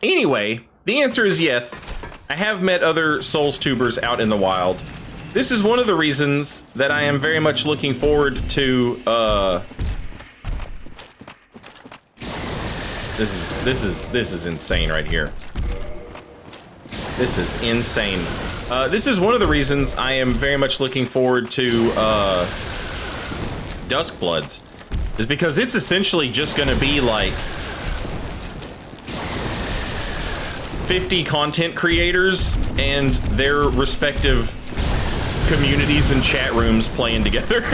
Anyway, the answer is yes. I have met other Souls tubers out in the wild. This is one of the reasons that I am very much looking forward to this is insane right here. This is insane. This is one of the reasons I am very much looking forward to Duskbloods, is because it's essentially just gonna be like 50 content creators and their respective communities and chat rooms playing together.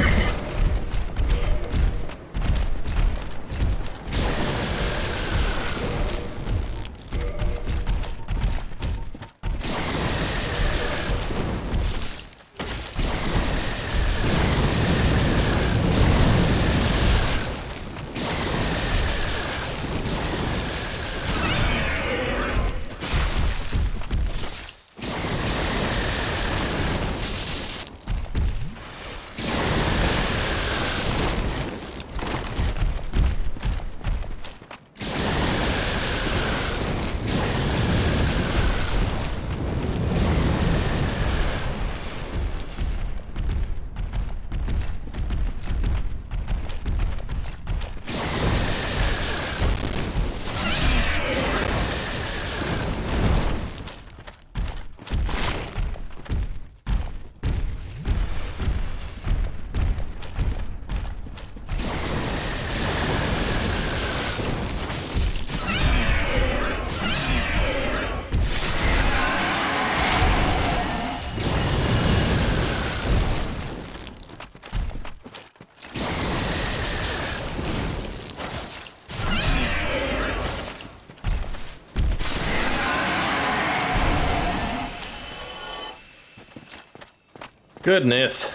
Goodness.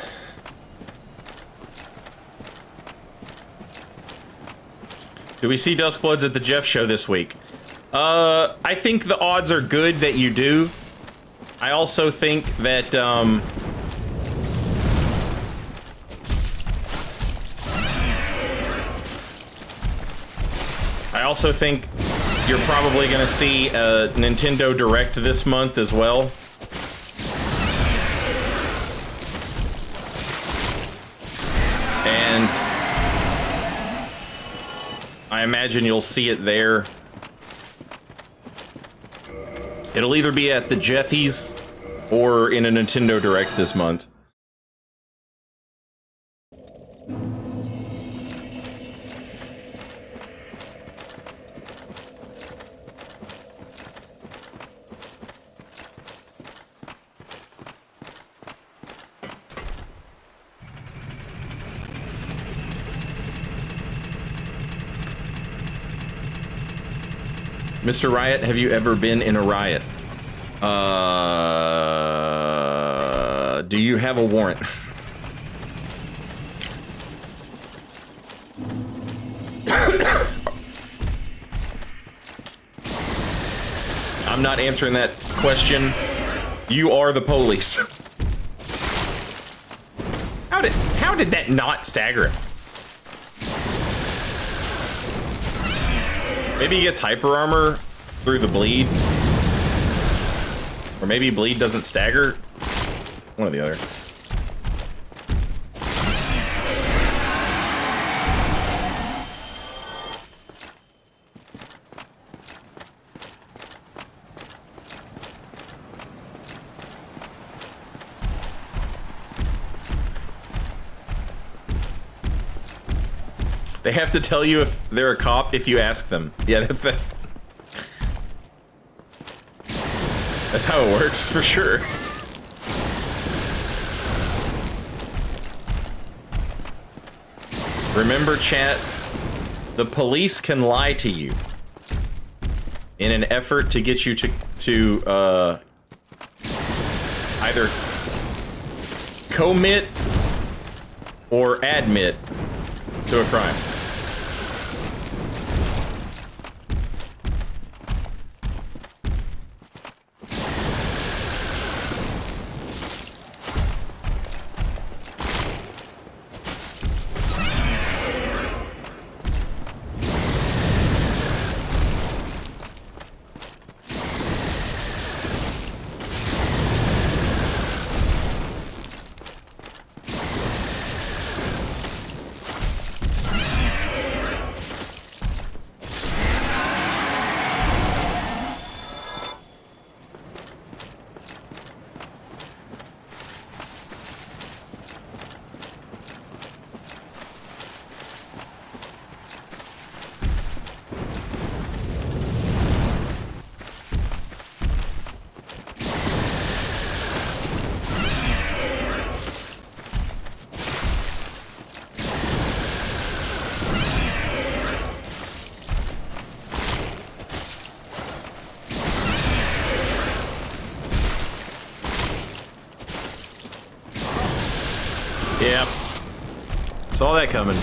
Do we see Duskbloods at the Jeff show this week? I think the odds are good that you do. I also think that, I also think you're probably going to see a Nintendo Direct this month as well. And I imagine you'll see it there. It'll either be at the Jeffies or in a Nintendo Direct this month. Mr. Riot, have you ever been in a riot? Do you have a warrant? I'm not answering that question. You are the police. How did that not stagger him? Maybe he gets hyper armor through the bleed. Or maybe bleed doesn't stagger. One or the other. They have to tell you if they're a cop if you ask them. Yeah, that's how it works, for sure. Remember, chat, the police can lie to you in an effort to get you to either commit or admit to a crime. Yeah. Saw that coming.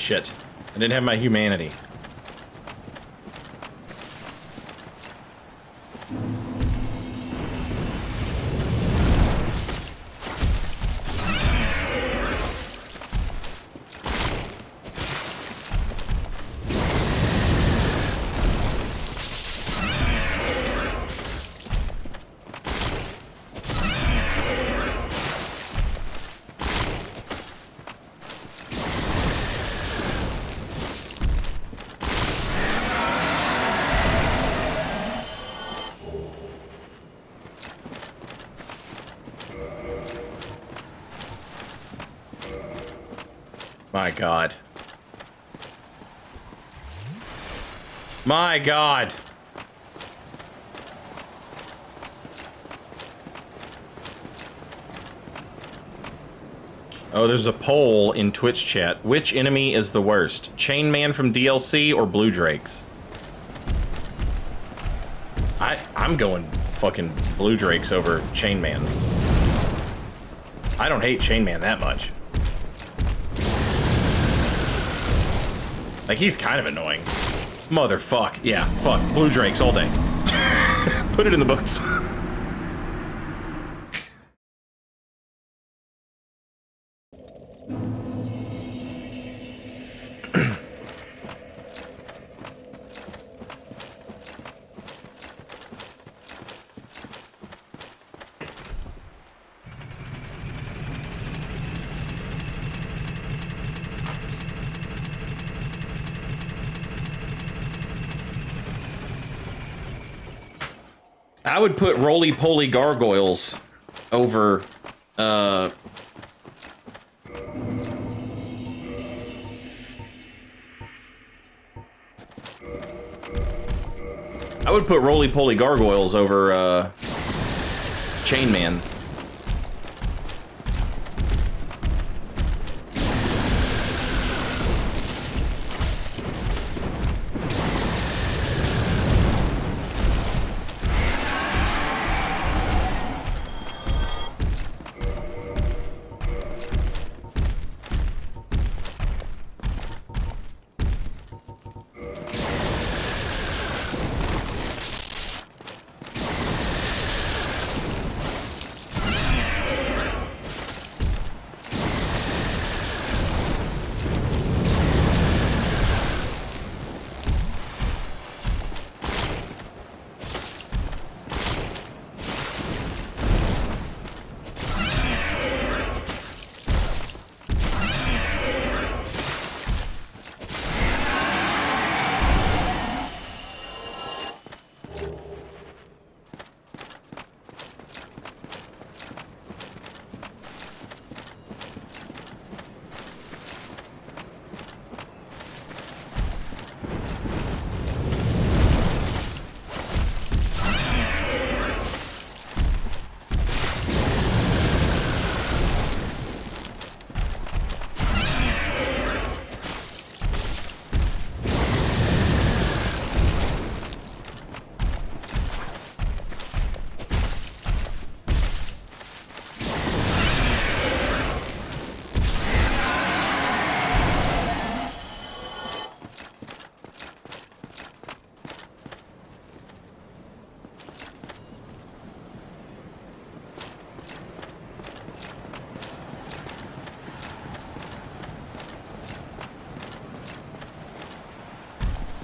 Shit. I didn't have my humanity. My God. My God. Oh, there's a poll in Twitch chat. Which enemy is the worst? Chain Man from DLC or Blue Drakes? I'm going fucking Blue Drakes over Chain Man. I don't hate Chain Man that much. Like, he's kind of annoying. Motherfuck. Yeah, fuck. Blue Drakes all day. Put it in the books. I would put roly-poly gargoyles over, I would put roly-poly gargoyles over, Chain Man.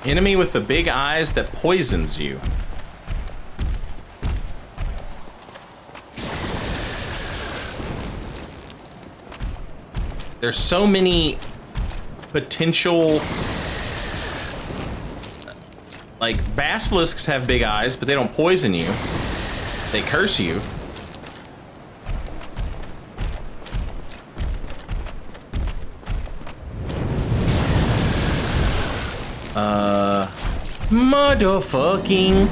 Enemy with the big eyes that poisons you. There's so many potential... Like, basilisks have big eyes, but they don't poison you. They curse you. Motherfucking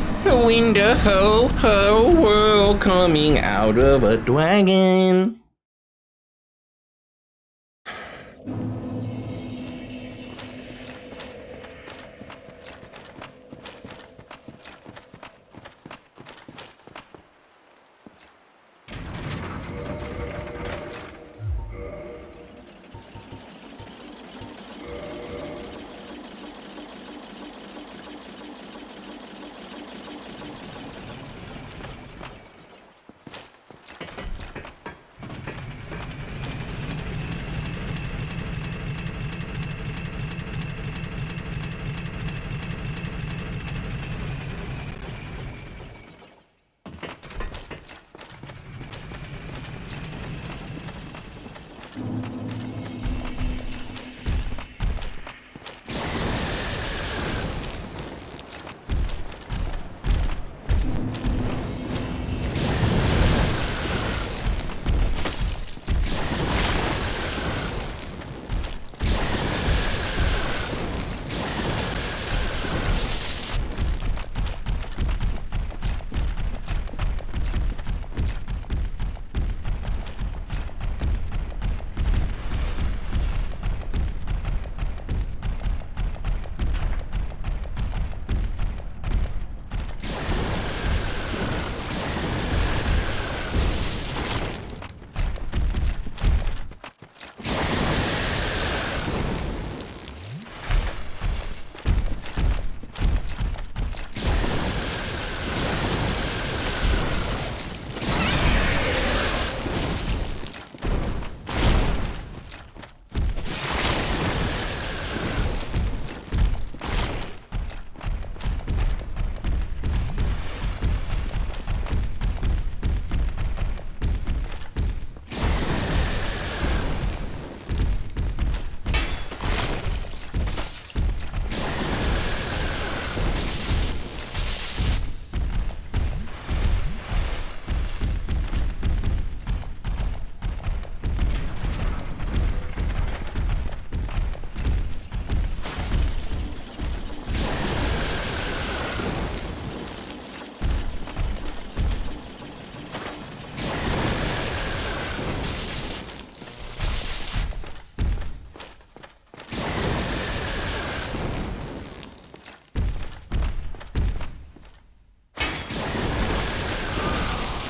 when the whole world coming out of a dragon.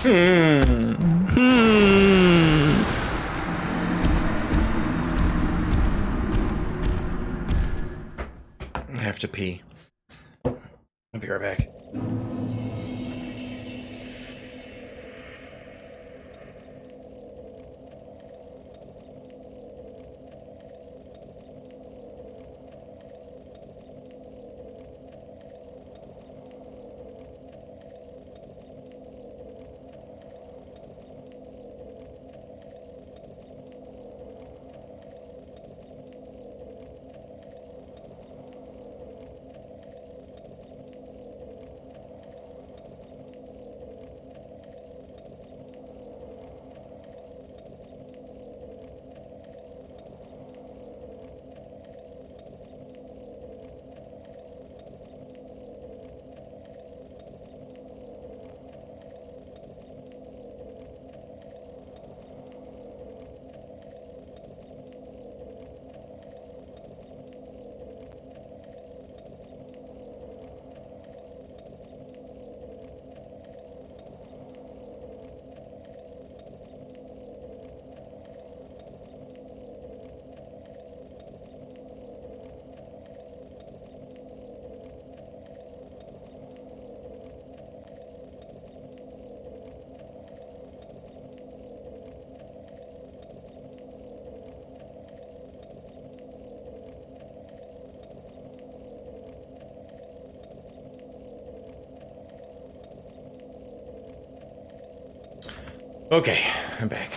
I have to pee. I'll be right back. Okay, I'm back.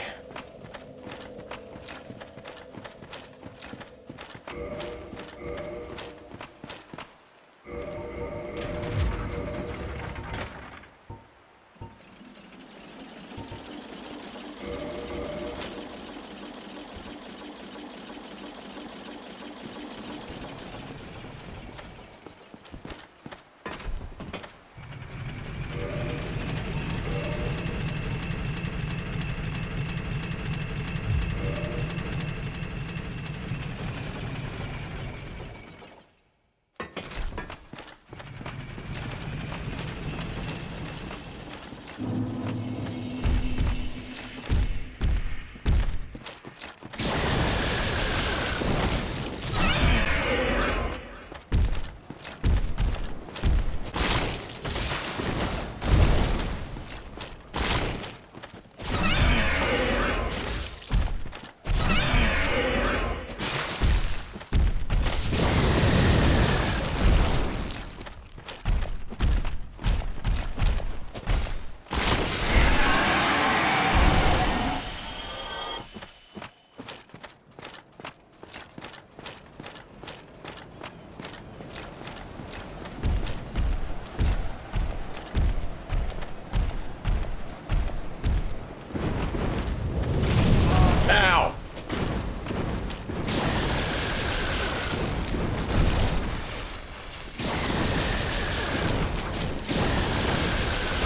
Ow!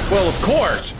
Well, of course.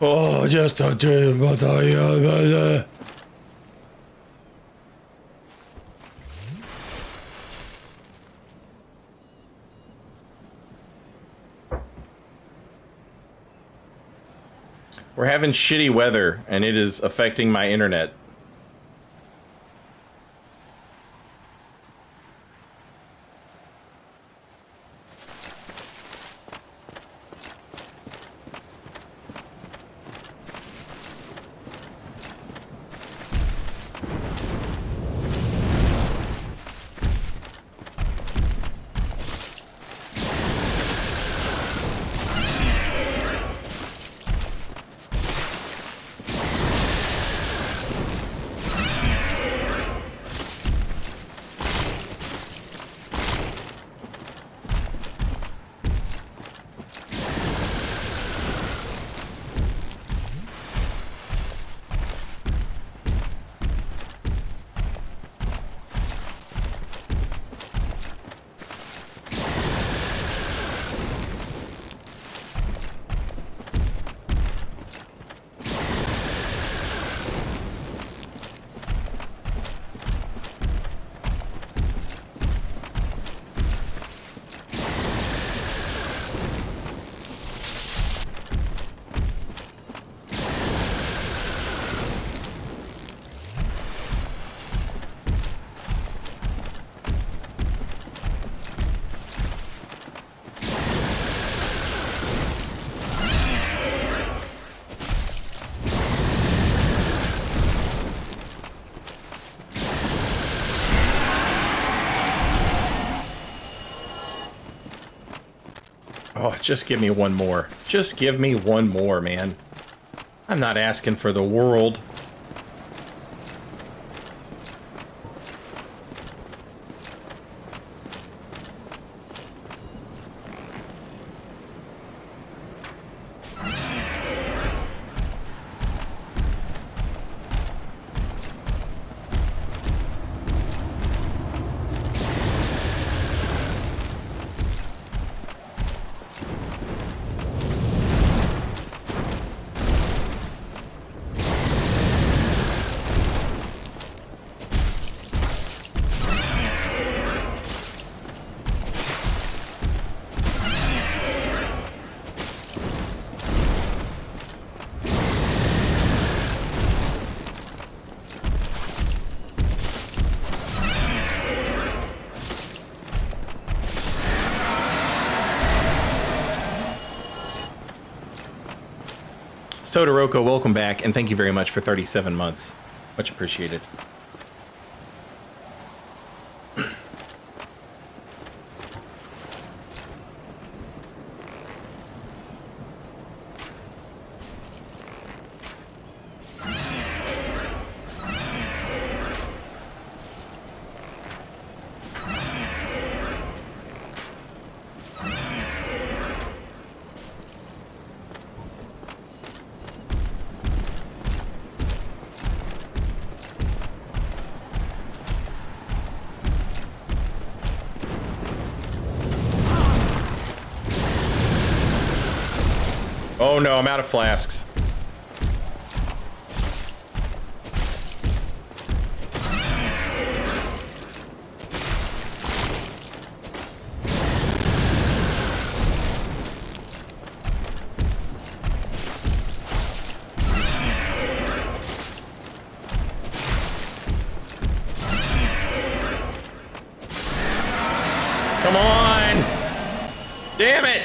Oh, just a dream, but we're having shitty weather, and it is affecting my internet. Oh, just give me one more. Just give me one more, man. I'm not asking for the world. Sodoroko, welcome back, and thank you very much for 37 months. Much appreciated. Oh no, I'm out of flasks. Come on! Damn it!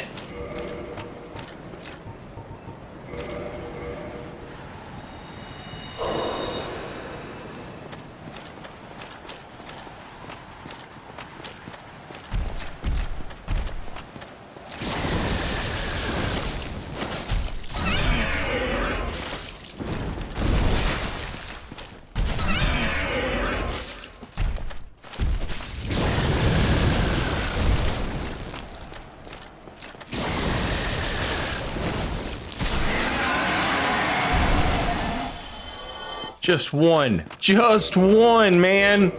Just one. Just one, man.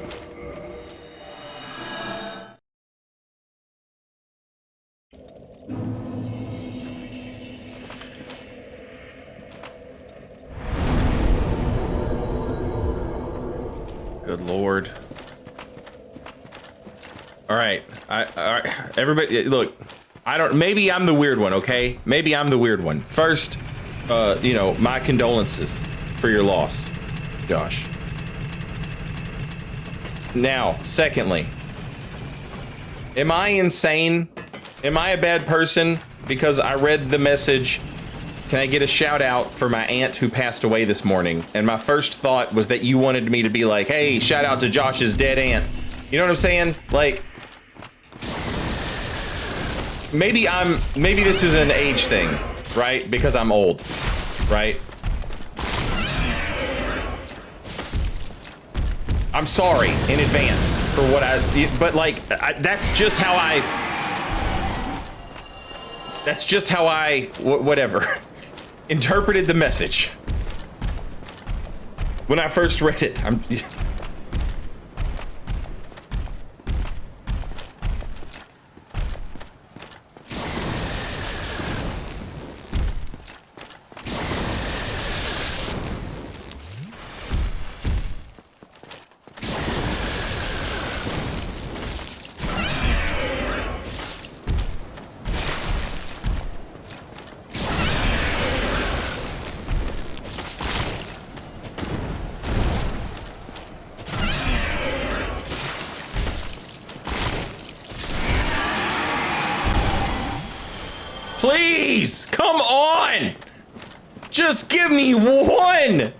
Good Lord. All right. All right. Everybody, look. Maybe I'm the weird one, okay? Maybe I'm the weird one. First, you know, my condolences for your loss, Josh. Now, secondly, am I insane? Am I a bad person because I read the message? Can I get a shout out for my aunt who passed away this morning? And my first thought was that you wanted me to be like, hey, shout out to Josh's dead aunt. You know what I'm saying? Like, maybe this is an age thing, right? Because I'm old, right? I'm sorry in advance for what but like, that's just how I, whatever, interpreted the message when I first read it. Please, come on! Just give me one!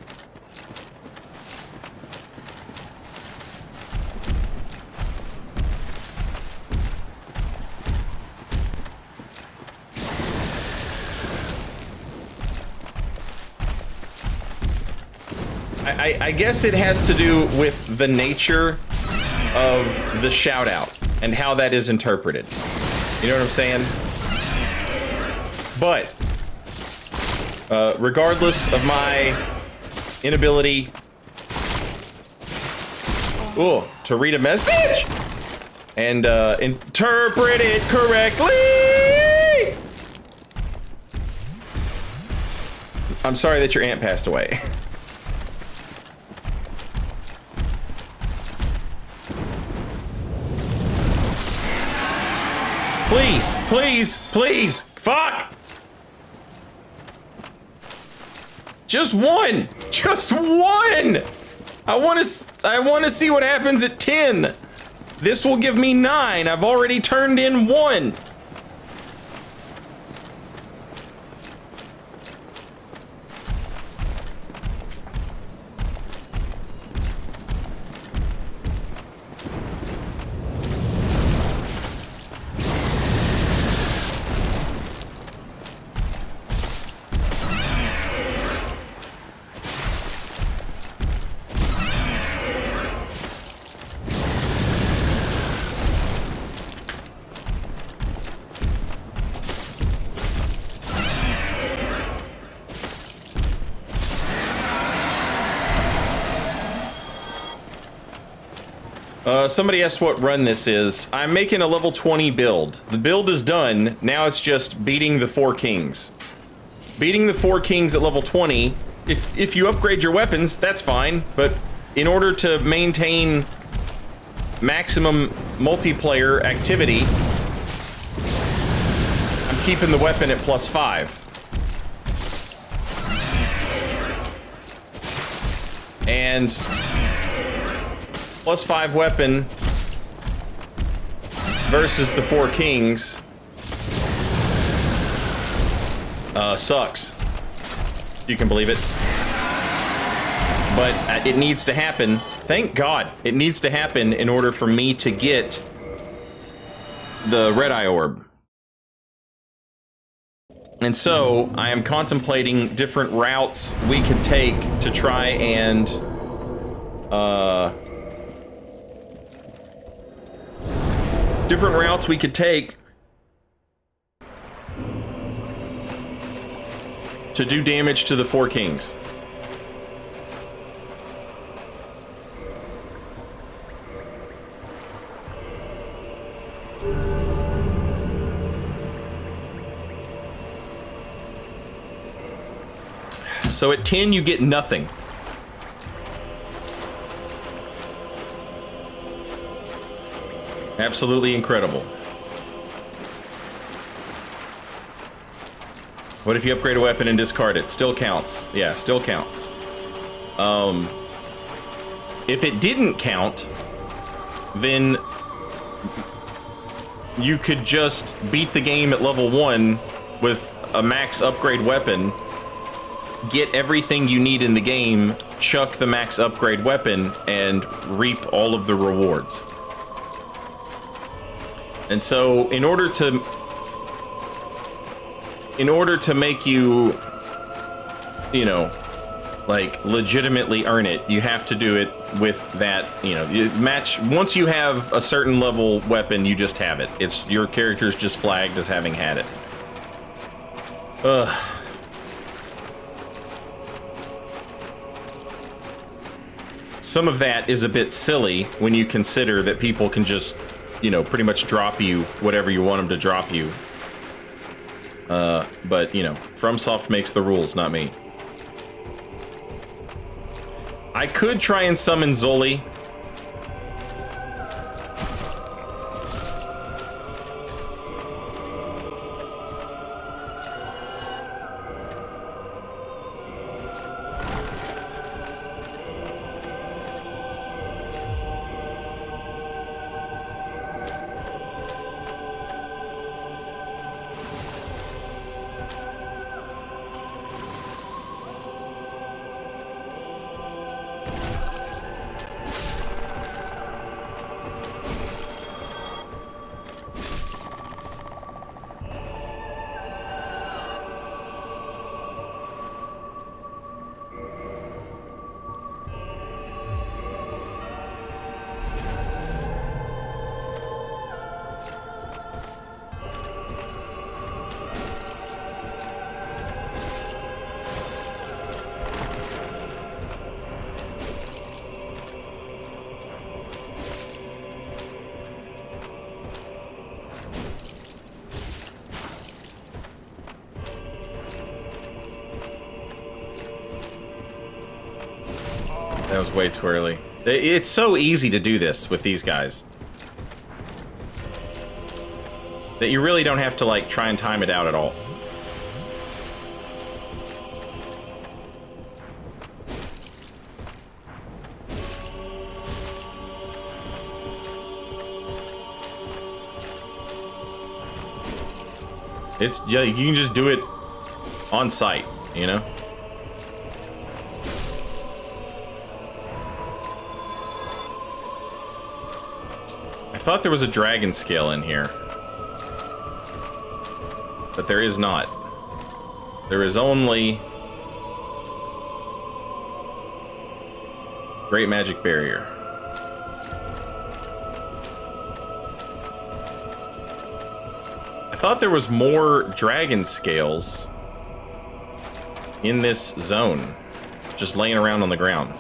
I guess it has to do with the nature of the shout out and how that is interpreted. You know what I'm saying? But regardless of my inability to read a message and interpret it correctly, I'm sorry that your aunt passed away. Please, please, please, fuck! Just one! Just one! I want to see what happens at 10. This will give me 9. I've already turned in 1. Somebody asked what run this is. I'm making a level 20 build. The build is done. Now it's just beating the 4 kings. Beating the 4 kings at level 20, if you upgrade your weapons, that's fine. But in order to maintain maximum multiplayer activity, I'm keeping the weapon at +5. And +5 weapon versus the 4 kings sucks. You can believe it. But it needs to happen. Thank God it needs to happen in order for me to get the red eye orb. And so I am contemplating different routes we could take to try and different routes we could take to do damage to the 4 kings. So at 10 you get nothing. Absolutely incredible. What if you upgrade a weapon and discard it? Still counts. Yeah, still counts. If it didn't count, then you could just beat the game at level 1 with a max upgrade weapon, get everything you need in the game, chuck the max upgrade weapon, and reap all of the rewards. And so, in order to make you, you know, like, legitimately earn it, you have to do it with that, you know, once you have a certain level weapon, you just have it. It's, your character's just flagged as having had it. Ugh. Some of that is a bit silly when you consider that people can just, you know, pretty much drop you whatever you want them to drop you. But, you know, FromSoft makes the rules, not me. I could try and summon Zully. That was way too early. It's so easy to do this with these guys. That you really don't have to, like, try and time it out at all. It's, yeah, you can just do it on site, you know? I thought there was a dragon scale in here. But there is not. There is only Great Magic Barrier. I thought there was more dragon scales in this zone, just laying around on the ground.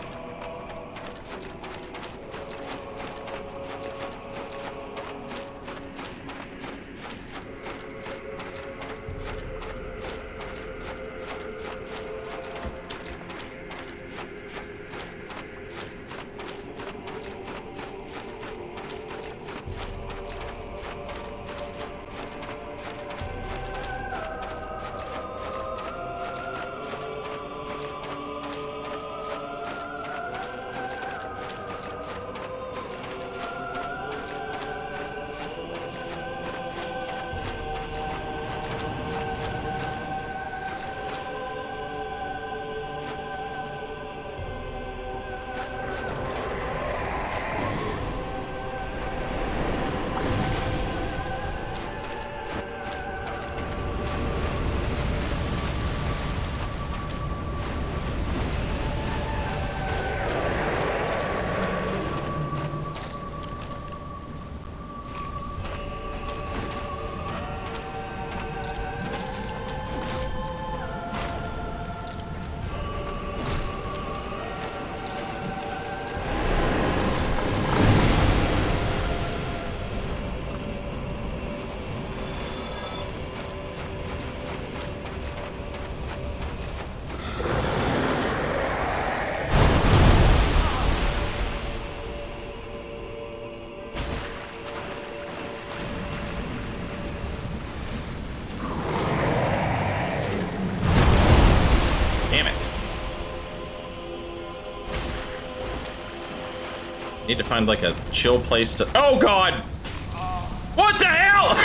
Need to find like a chill place to. Oh God! What the hell?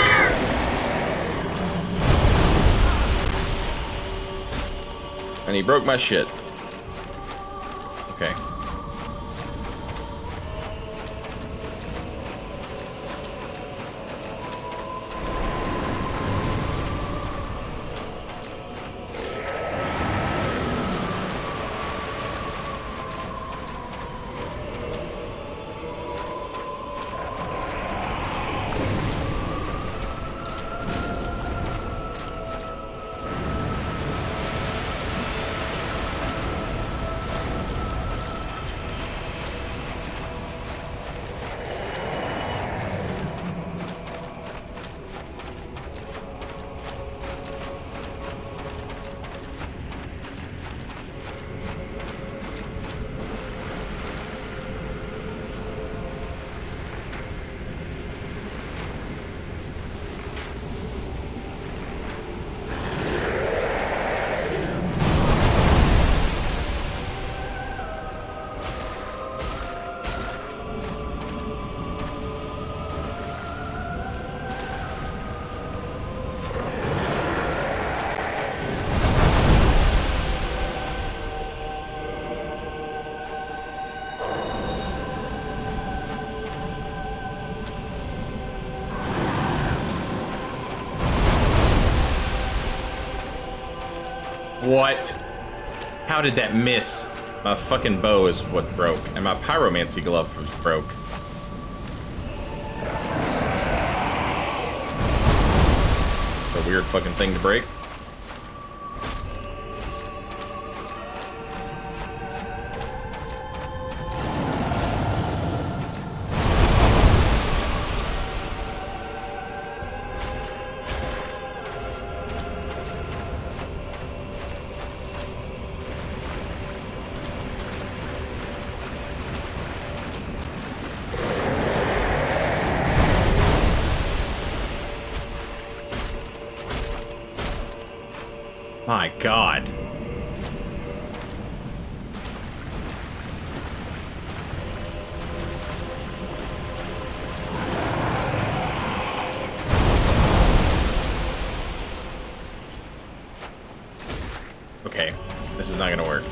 And he broke my shit. Okay. What? How did that miss? My fucking bow is what broke, and my pyromancy glove was broke. It's a weird fucking thing to break. My God. Okay, this is not gonna work.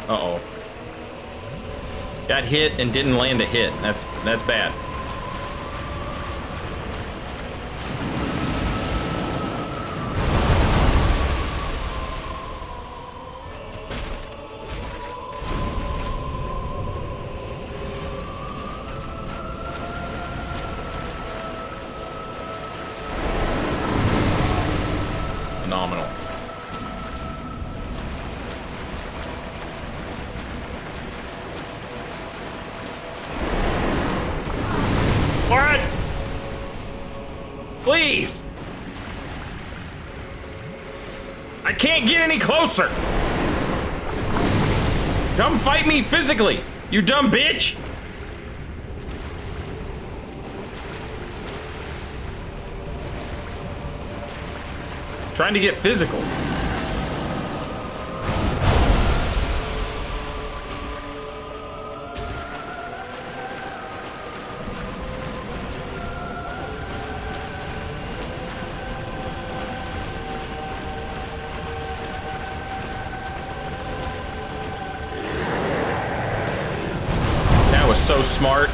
Uh-oh. Got hit and didn't land a hit. That's bad. Phenomenal. What? Please! I can't get any closer! Come fight me physically, you dumb bitch! Trying to get physical. That was so smart.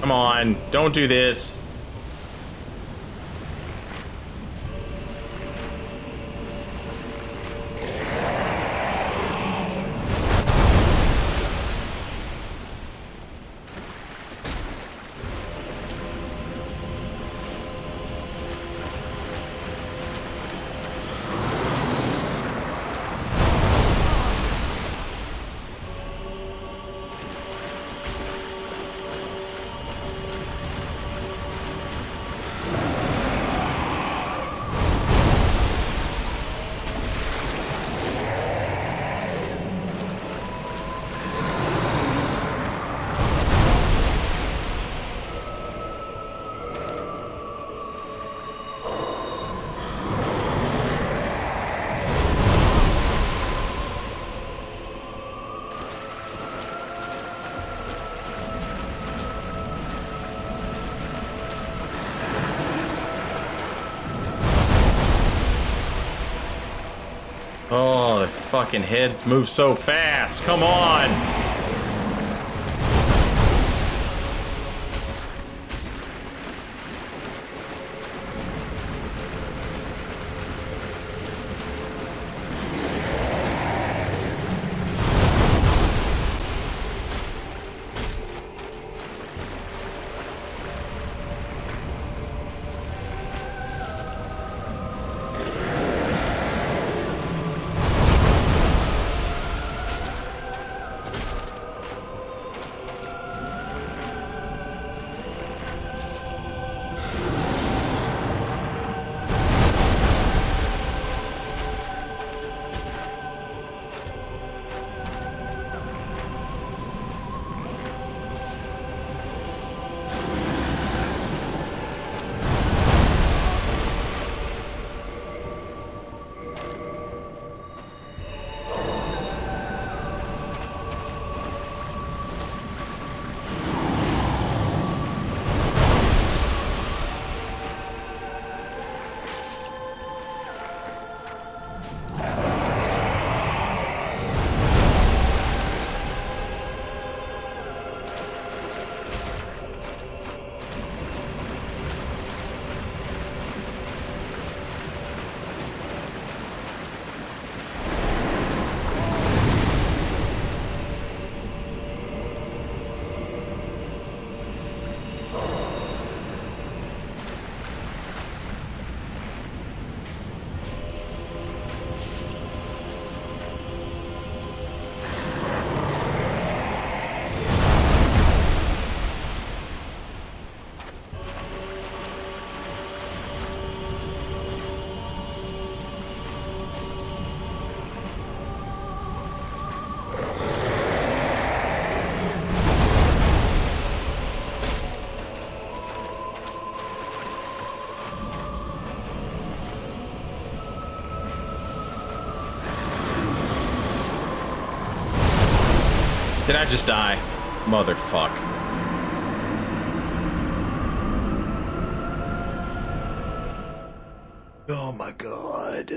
Come on, don't do this. Oh, the fucking head moves so fast. Come on. Did I just die? Motherfuck. Oh my god.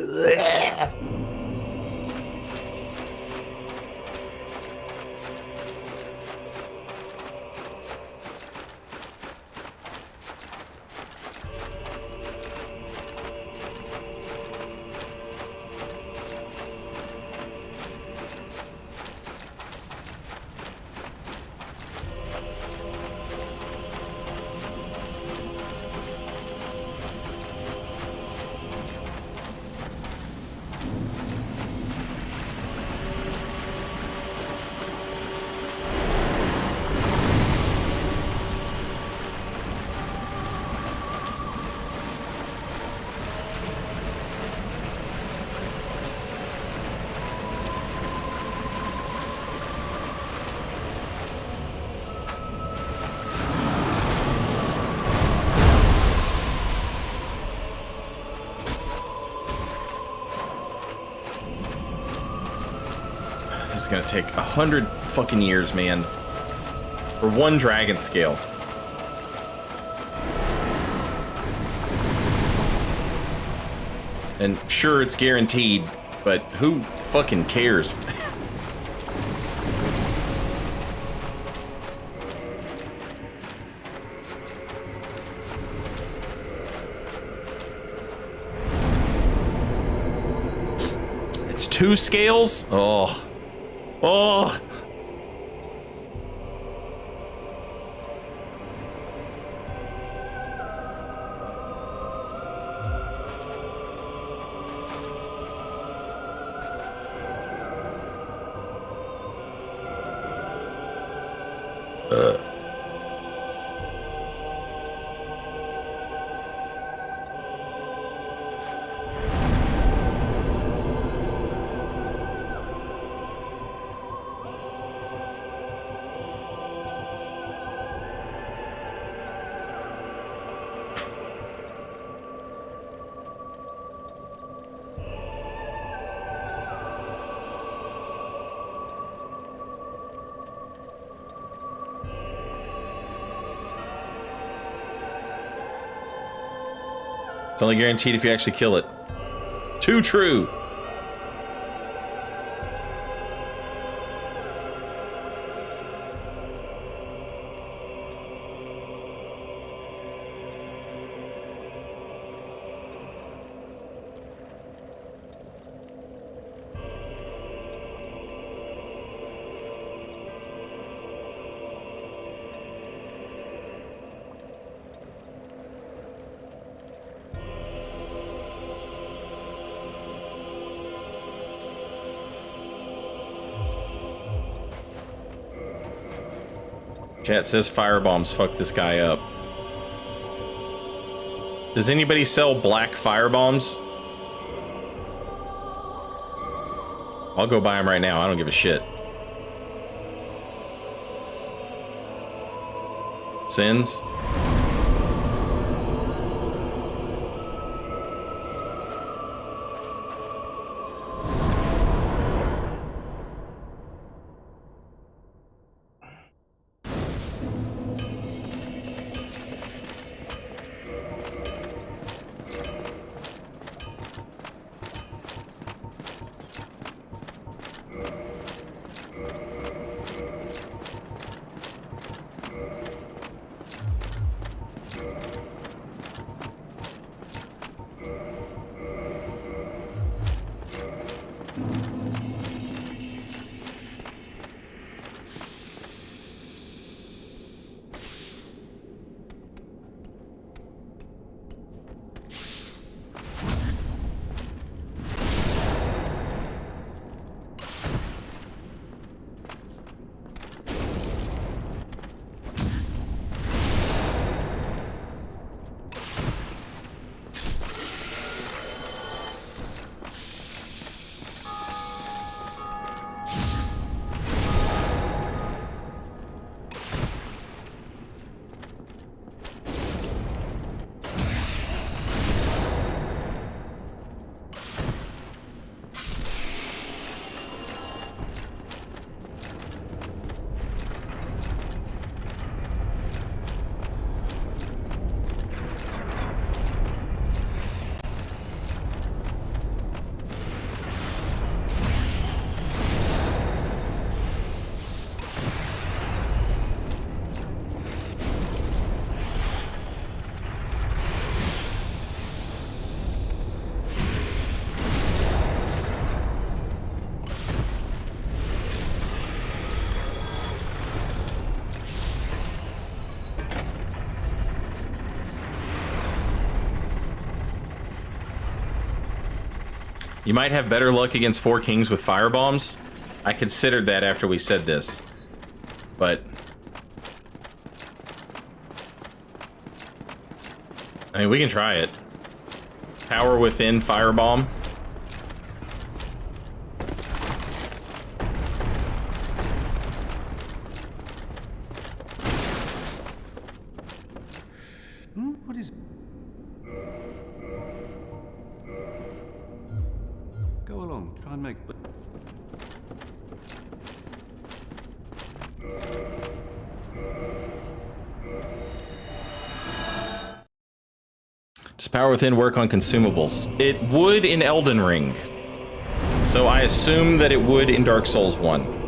This is gonna take 100 fucking years, man. For one dragon scale. And sure, it's guaranteed, but who fucking cares? 2 scales? Oh. Oh. It's only guaranteed if you actually kill it. Too true. Chat says firebombs fuck this guy up. Does anybody sell black firebombs? I'll go buy them right now. I don't give a shit. Sins? You might have better luck against 4 kings with firebombs. I considered that after we said this. But I mean, we can try it. Power within firebomb. What is... Go along, try and make... Does power within work on consumables? It would in Elden Ring. So I assume that it would in Dark Souls 1.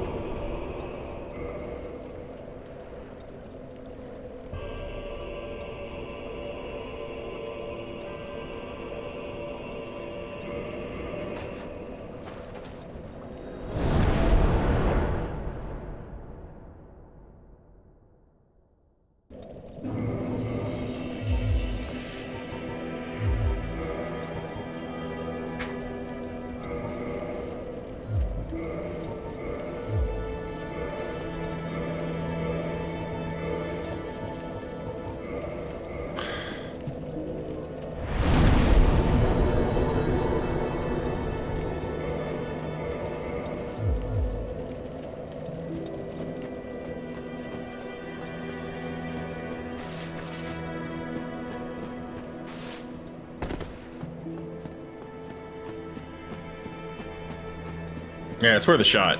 Yeah, it's worth a shot.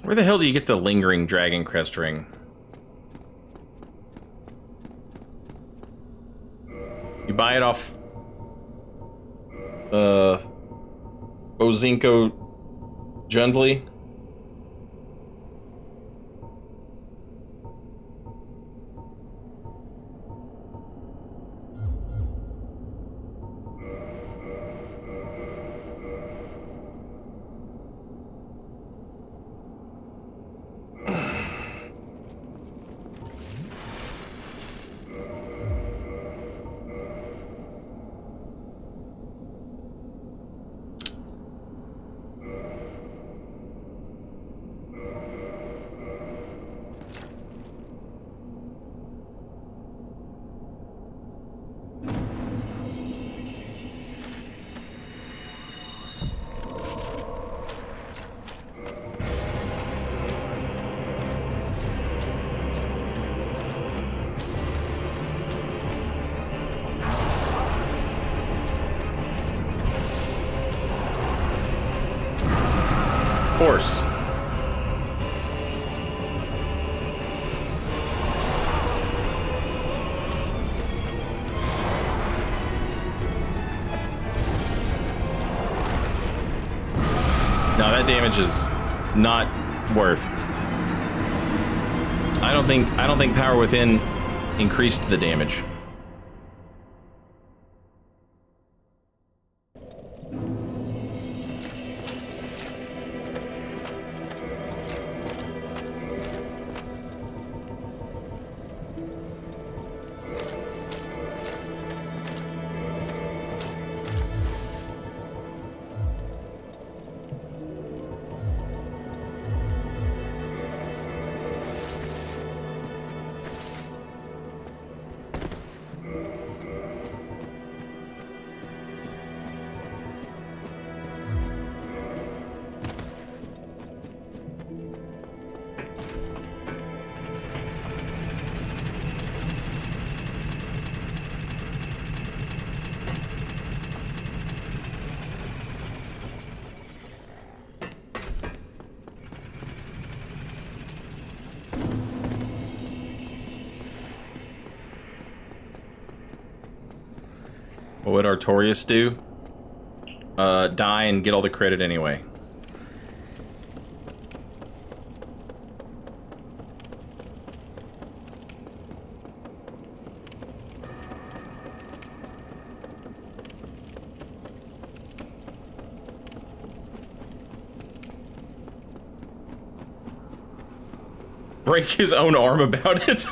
Where the hell do you get the lingering Dragon Crest ring? You buy it off Ozinko Jundley? Of course. No, that damage is not worth. I don't think Power Within increased the damage. What would Artorias do? Die and get all the credit anyway. Break his own arm about it.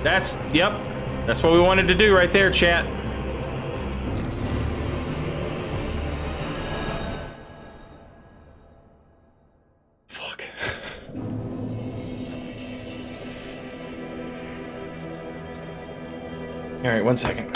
Yep. That's what we wanted to do right there, chat. Fuck. All right, 1 second.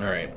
All right.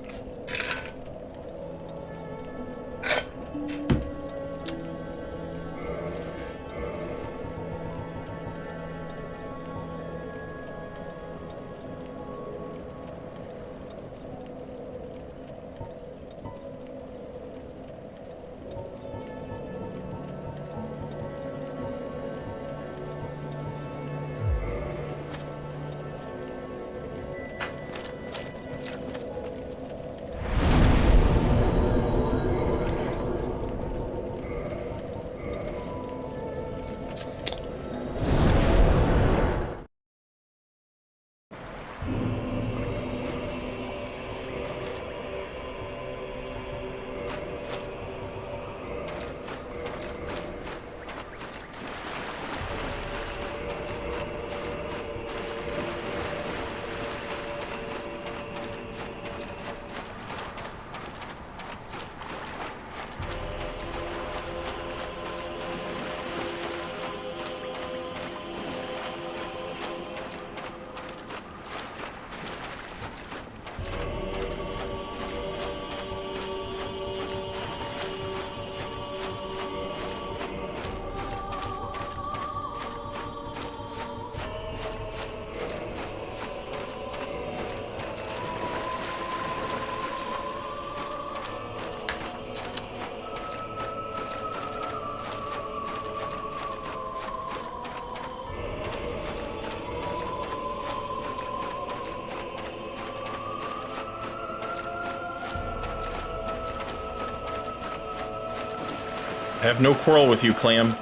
I have no quarrel with you, Clam.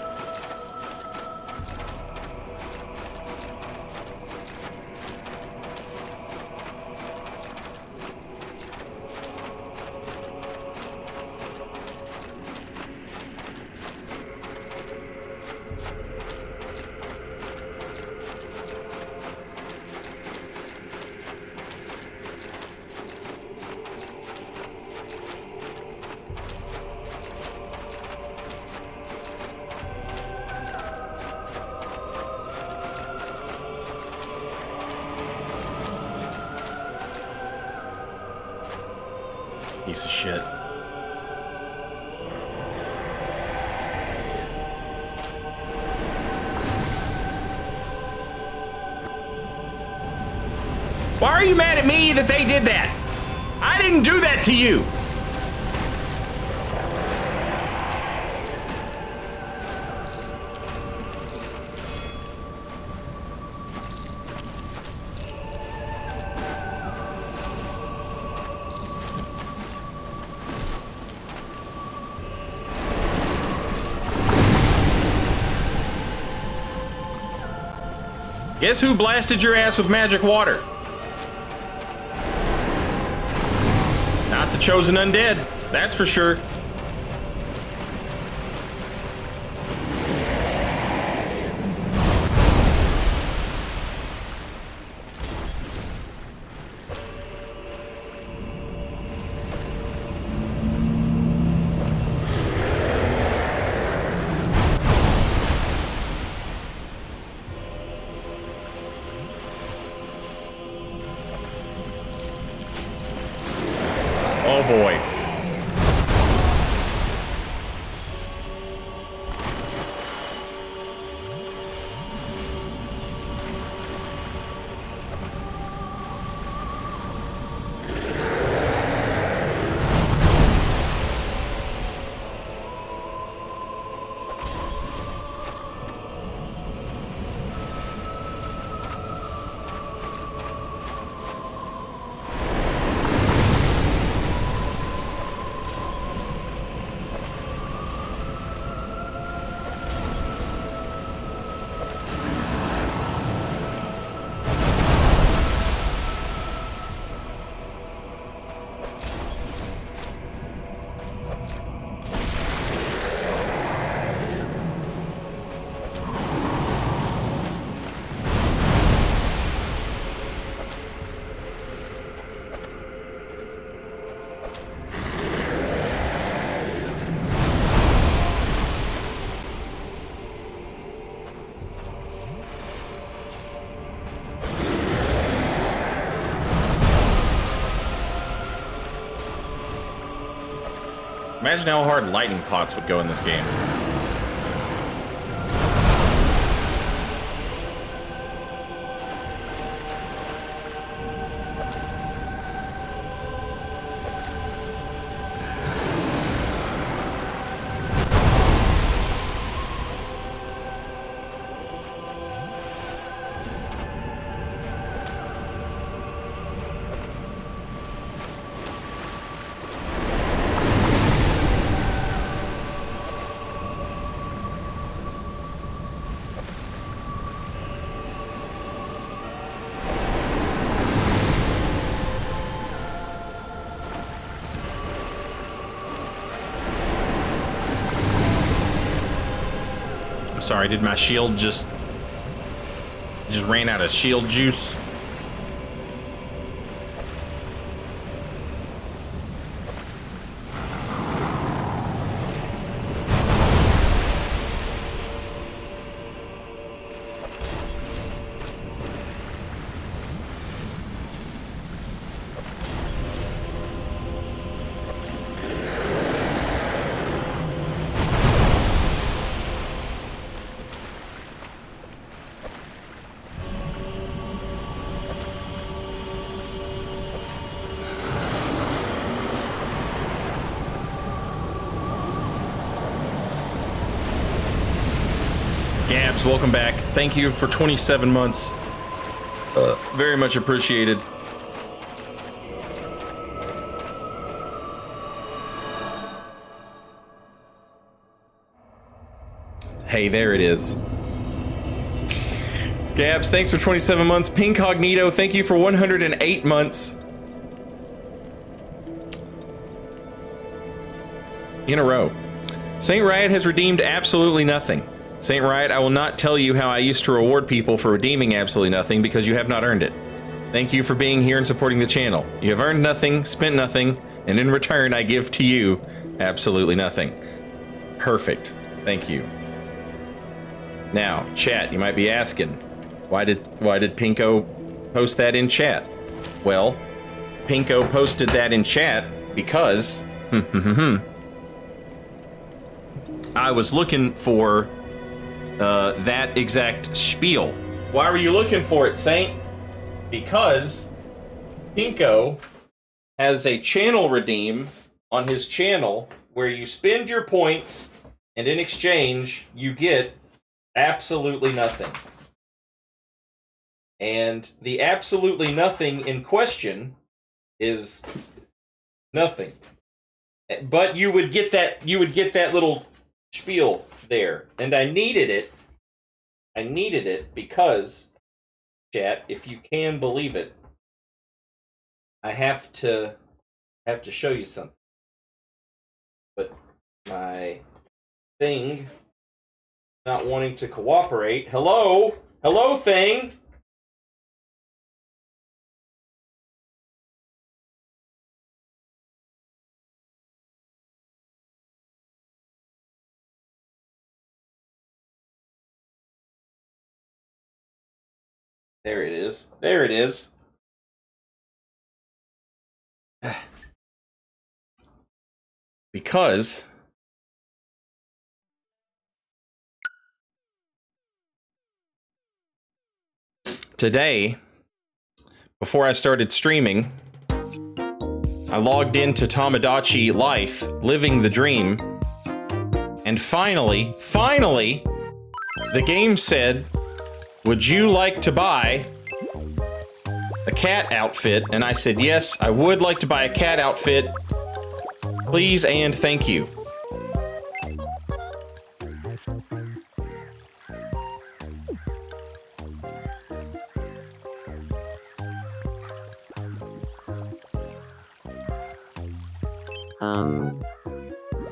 Piece of shit. Why are you mad at me that they did that? I didn't do that to you. Guess who blasted your ass with magic water? Not the chosen undead, that's for sure. boy. Imagine how hard lightning pots would go in this game. Sorry, did my shield just ran out of shield juice? Gabs, welcome back. Thank you for 27 months. Very much appreciated. Hey, there it is. Gabs, thanks for 27 months. Pinkcognito, thank you for 108 months. In a row. Saint Riot has redeemed absolutely nothing. Saint Riot, I will not tell you how I used to reward people for redeeming absolutely nothing because you have not earned it. Thank you for being here and supporting the channel. You have earned nothing, spent nothing, and in return I give to you absolutely nothing. Perfect. Thank you. Now, chat, you might be asking, why did Pinko post that in chat? Well, Pinko posted that in chat because I was looking for that exact spiel. Why were you looking for it, Saint? Because Pinko has a channel redeem on his channel where you spend your points and in exchange you get absolutely nothing. And the absolutely nothing in question is nothing. But you would get that little spiel there, and I needed it. I needed it because, chat, if you can believe it, I have to show you something. But my thing not wanting to cooperate. Hello? Hello, thing? There it is. There it is. Because today, before I started streaming, I logged into Tamagotchi Life, living the dream, and finally, the game said, would you like to buy a cat outfit? And I said, yes, I would like to buy a cat outfit. Please and thank you.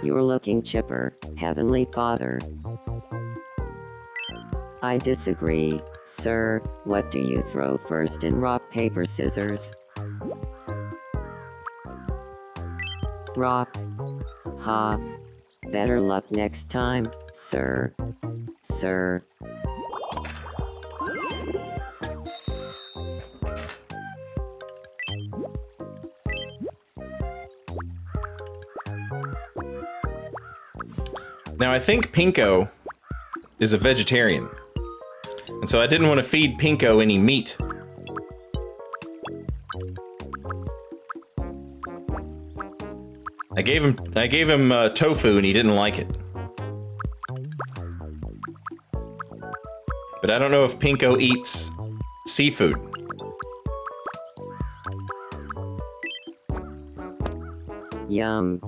You're looking chipper, Heavenly Father. I disagree, sir. What do you throw first in rock, paper, scissors? Rock. Ha. Better luck next time, sir. Sir. Now, I think Pinko is a vegetarian, and so I didn't want to feed Pinko any meat. I gave him tofu, and he didn't like it. But I don't know if Pinko eats seafood. Yum.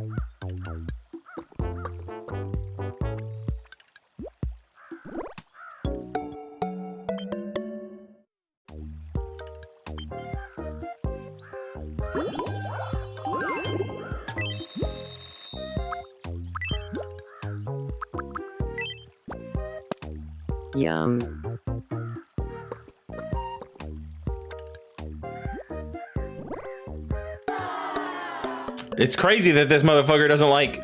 Yum. It's crazy that this motherfucker doesn't like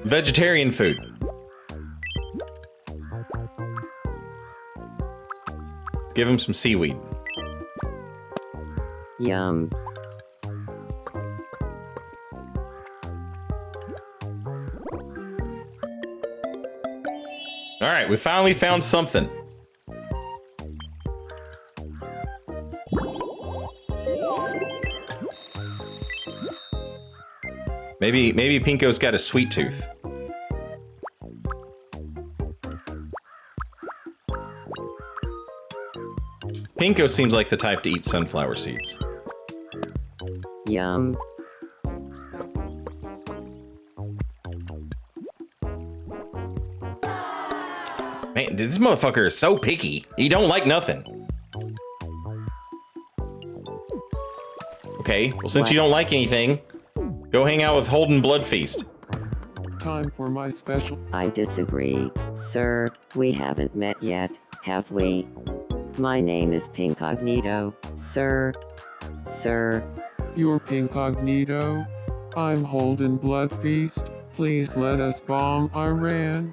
vegetarian food. Let's give him some seaweed. Yum. All right, we finally found something. Maybe Pinko's got a sweet tooth. Pinko seems like the type to eat sunflower seeds. Yum. Man, this motherfucker is so picky. He don't like nothing. Okay, well, since you don't like anything, go hang out with Holden Bloodfeast. Time for my special. I disagree, sir. We haven't met yet, have we? My name is Pincognito, sir. Sir. You're Pincognito. I'm Holden Bloodfeast. Please let us bomb Iran.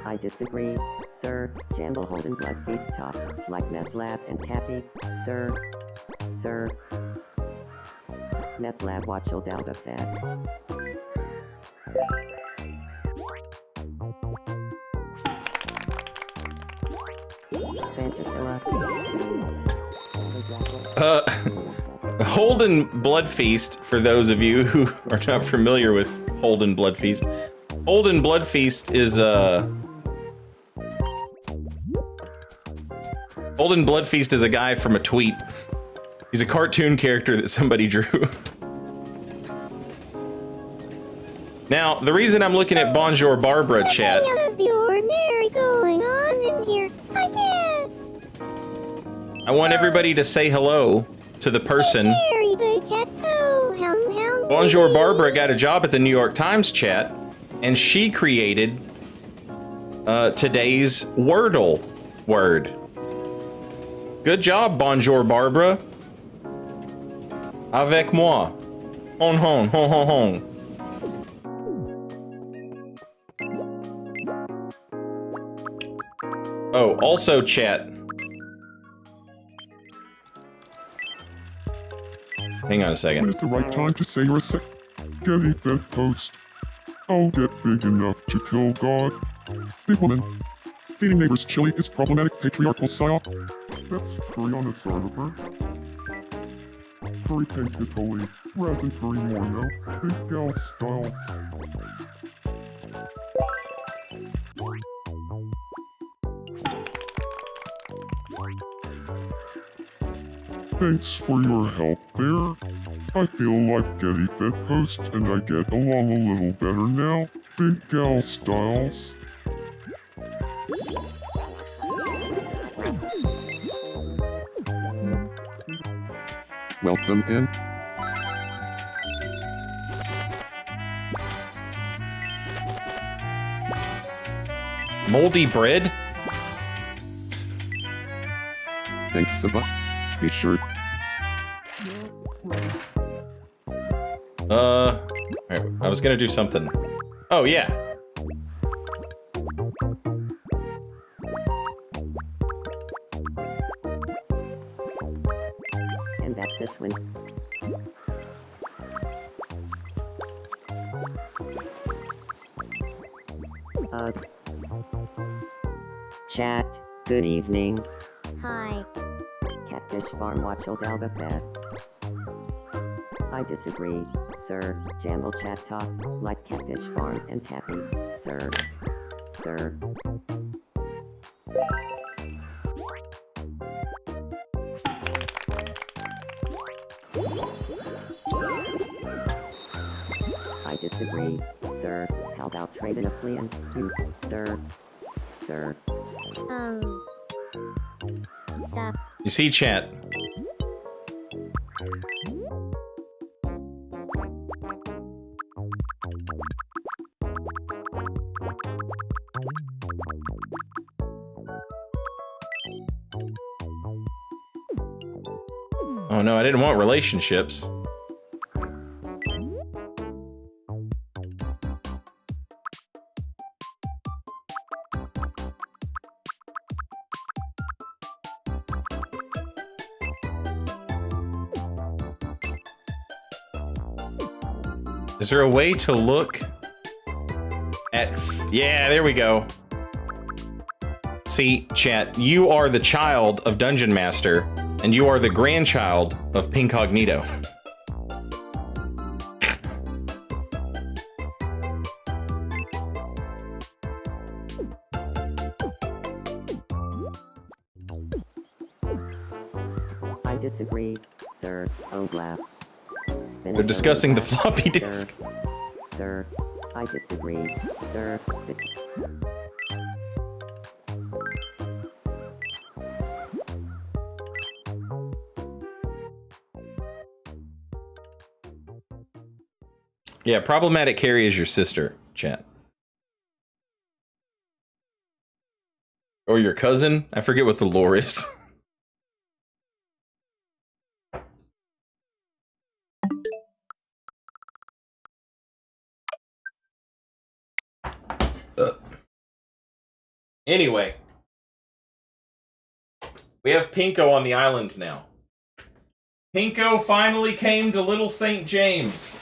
I disagree, sir. Jamble Holden Bloodfeast talk like Meth Lab and Tappy, sir. Sir. Meth Lab watch your Dalga Fed. Holden Bloodfeast, for those of you who are not familiar with Holden Bloodfeast. Holden Bloodfeast is Holden Bloodfeast is a guy from a tweet. He's a cartoon character that somebody drew. Now, the reason I'm looking at Bonjour Barbara chat. Nothing out of the ordinary going on in here, I guess. I want everybody to say hello to the person. Very big cat. Oh, how Bonjour Barbara got a job at the New York Times chat, and she created today's Wordle word. Good job, Bonjour Barbara. Avec moi. Hon hon hon hon hon. Oh, also chat. Hang on a When second. is the right time to say you're a spaghetti bedpost? I'll get big enough to kill God. Big woman. Feeding neighbors chili is problematic patriarchal psyop. That's curry on a server. Curry pescatoli, resin curry morno, big gal style. Thanks for your help there. I feel like Getty bedpost and I get along a little better now. Big gal styles. Welcome in. Moldy bread? Thanks so much. Be sure. Alright, I was gonna do something. Oh, yeah. And that's this one. Chat, good evening. Hi. Catfish Farm Watchel Dalgafat. I disagree, sir. Jamble chat talk like Catfish Farm and Tappy, sir. Sir. I disagree, sir. How about trading a flea and you, sir? Sir. Stop. You see, chat. Oh no, I didn't want relationships. Is there a way to look at... Yeah, there we go. See, chat, you are the child of Dungeon Master, and you are the grandchild of Pinkcognito. I disagree, sir. Oh, blast. They're discussing the floppy disk. Sir, I disagree, sir. Yeah, problematic Carrie is your sister, chat. Or your cousin? I forget what the lore is. Anyway. We have Pinko on the island now. Pinko finally came to Little St. James.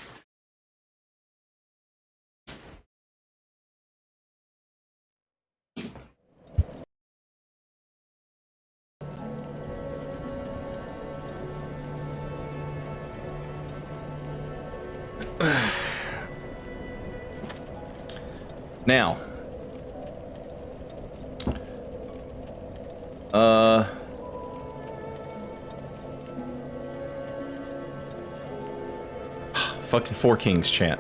Now, fucking Four Kings chat.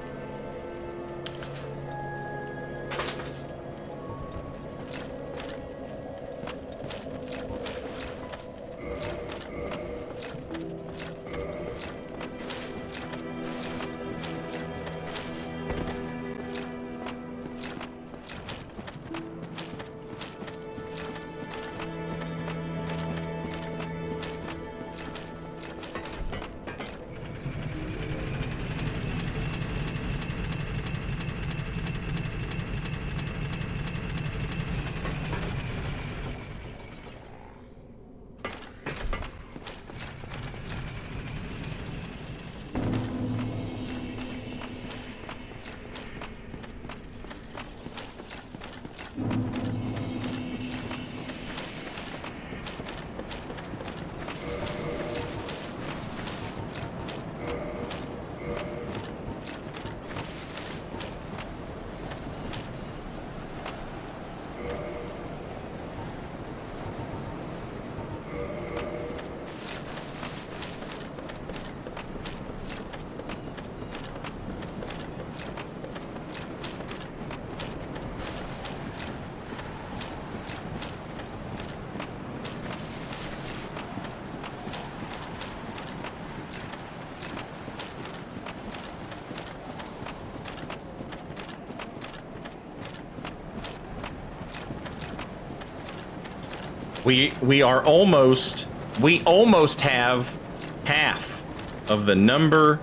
We almost have half of the number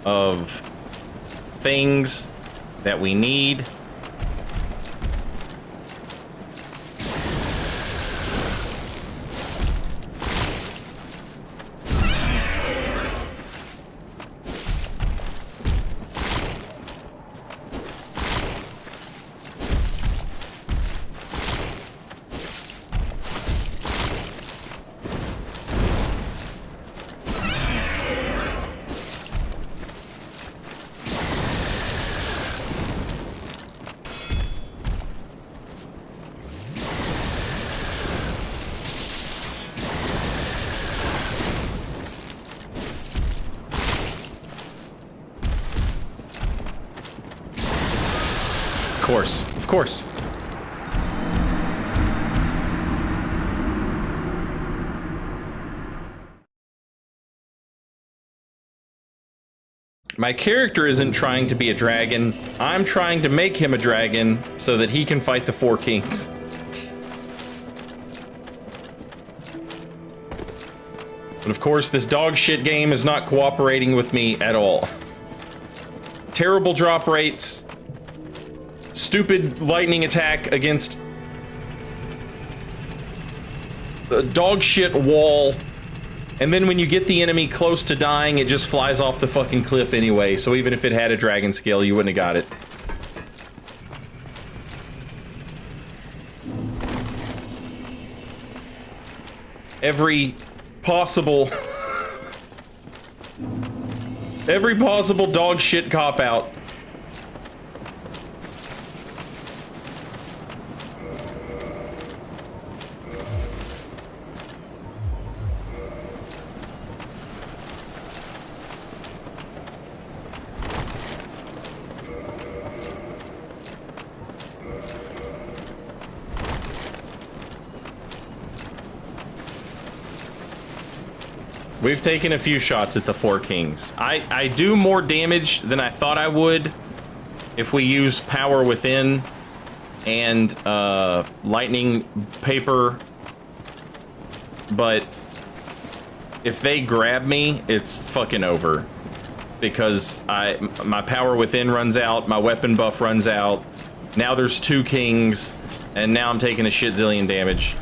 of things that we need. Of course. My character isn't trying to be a dragon. I'm trying to make him a dragon so that he can fight the Four Kings. But of course, this dog shit game is not cooperating with me at all. Terrible drop rates. Stupid lightning attack against a dog shit wall. And then when you get the enemy close to dying, it just flies off the fucking cliff anyway. So even if it had a dragon scale, you wouldn't have got it. Every possible dog shit cop out. We've taken a few shots at the Four Kings. I do more damage than I thought I would if we use Power Within and Lightning Paper, but if they grab me, it's fucking over. Because my Power Within runs out, my weapon buff runs out, now there's 2 kings, and now I'm taking a shit zillion damage.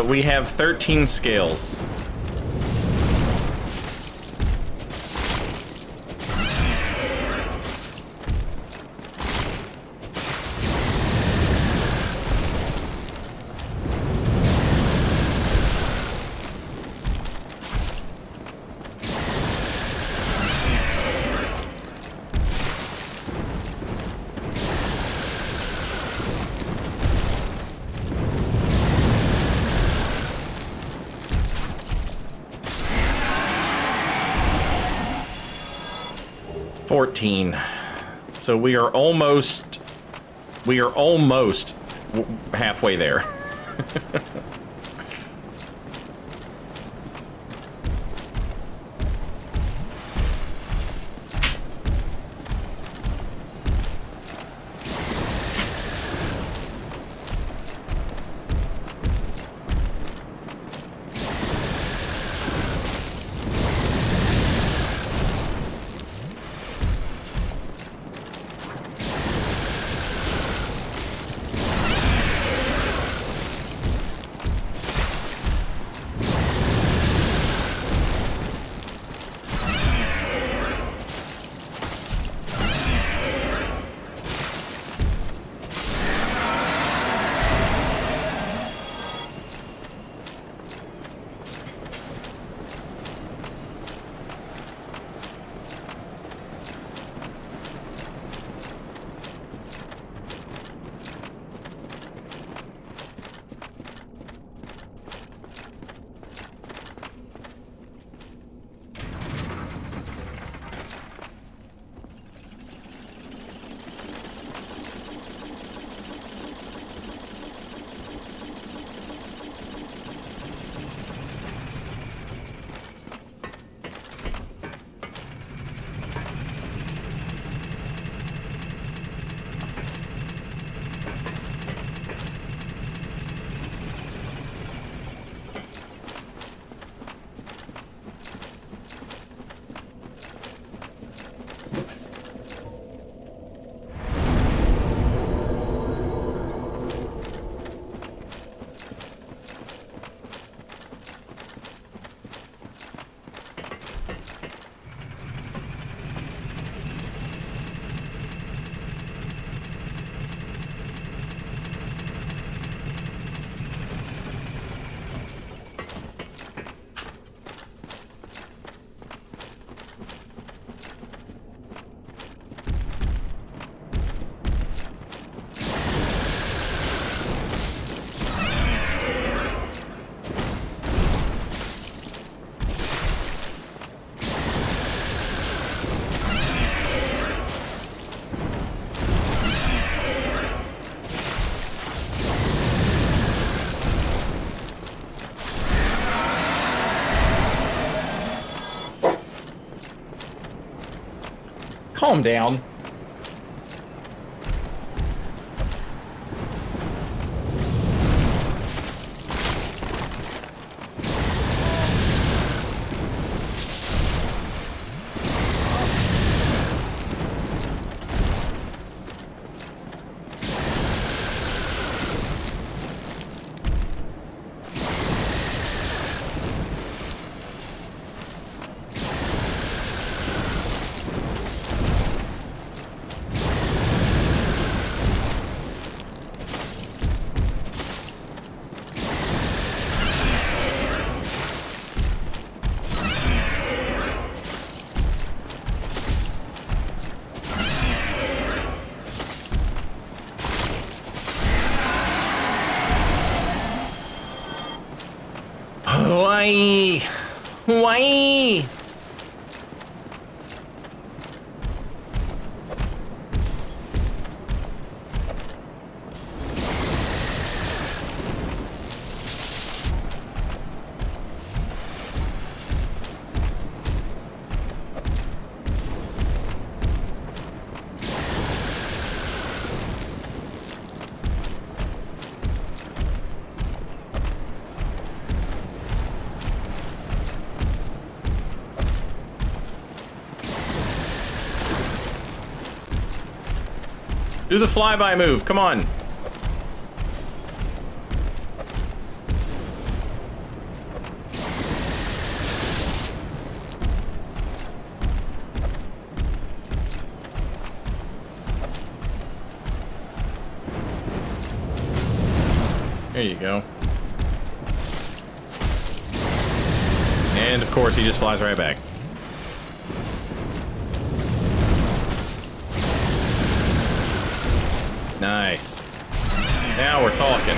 We have 13 scales. 14. So we are almost halfway there. Calm down. Why? Why? Do the flyby move, come on. There you go. And of course he just flies right back. Nice. Now we're talking.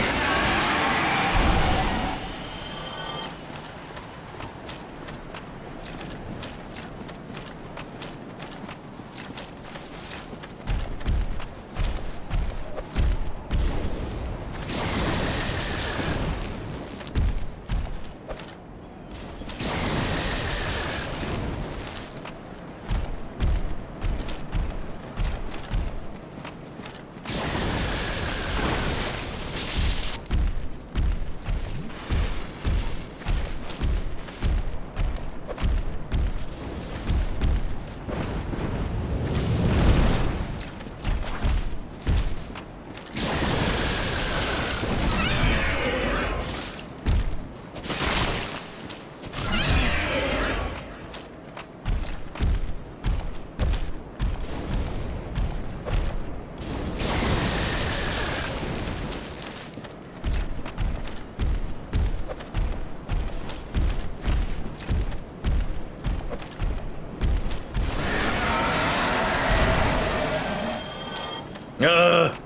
Ugh.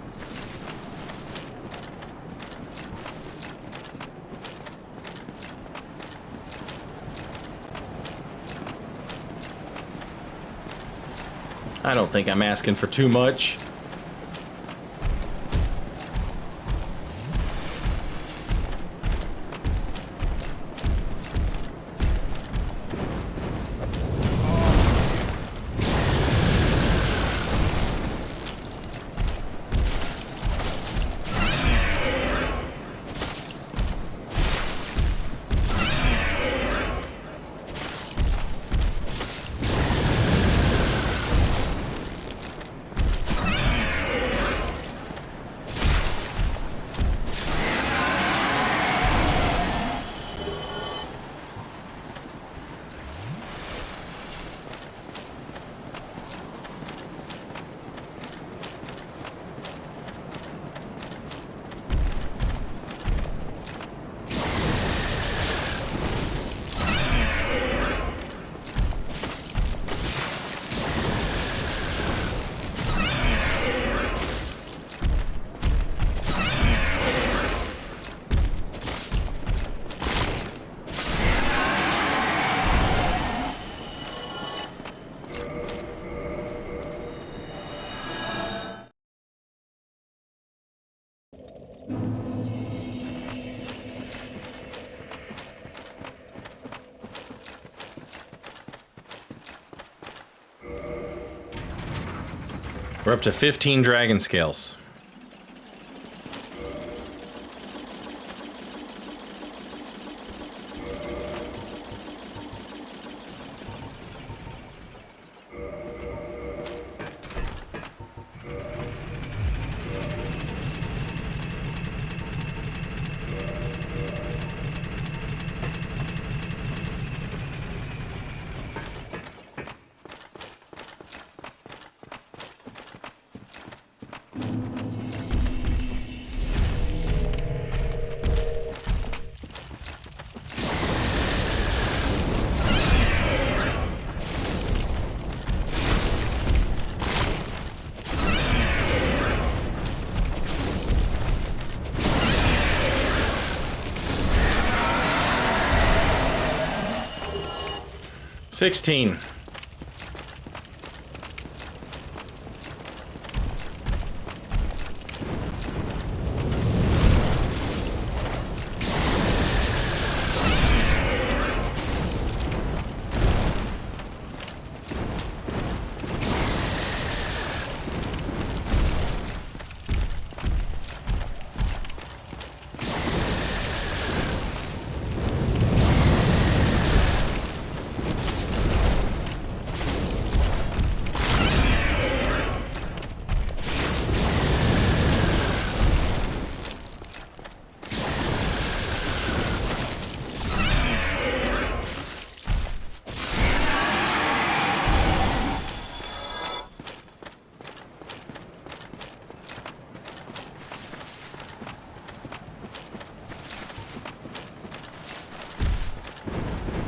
I don't think I'm asking for too much. We're up to 15 dragon scales. $16.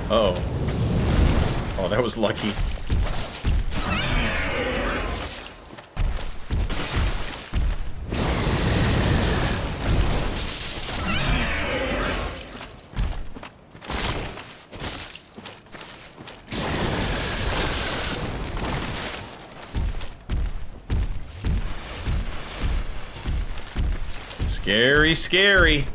Oh. Oh, that was lucky. Scary, scary.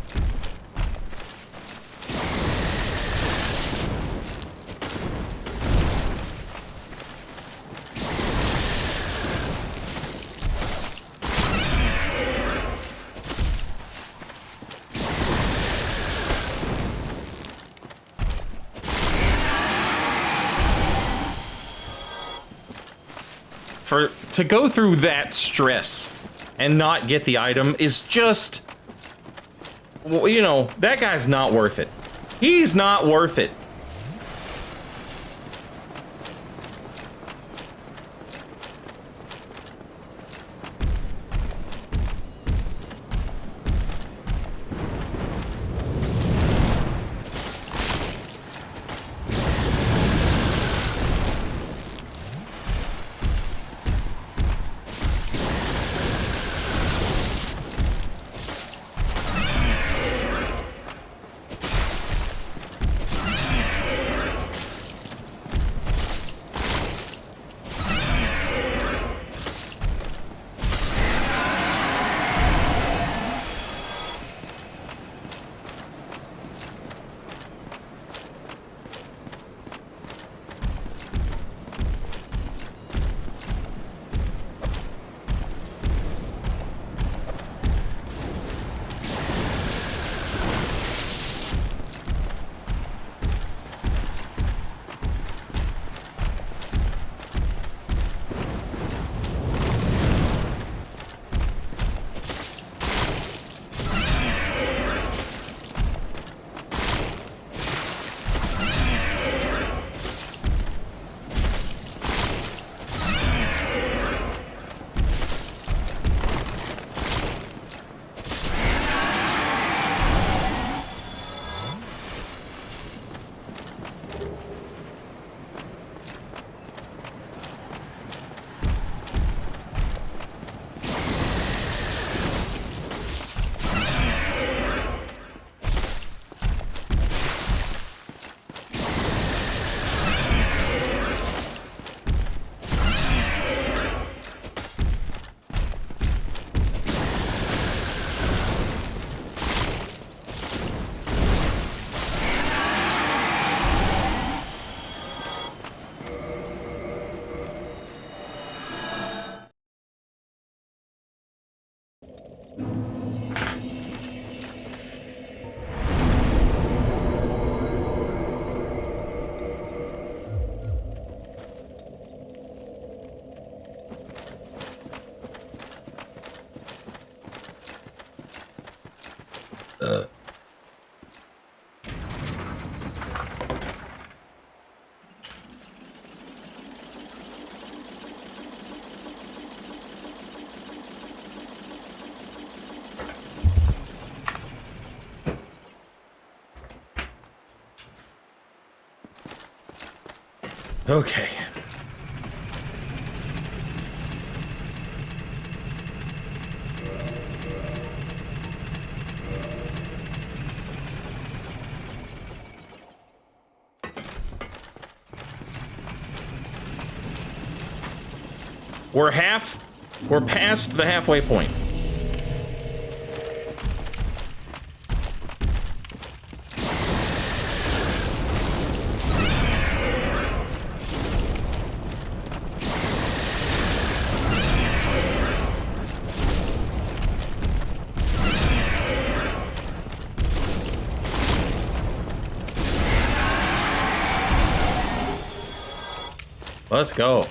To go through that stress and not get the item is just, well, you know, that guy's not worth it. He's not worth it. Okay. We're past the halfway point. Let's go.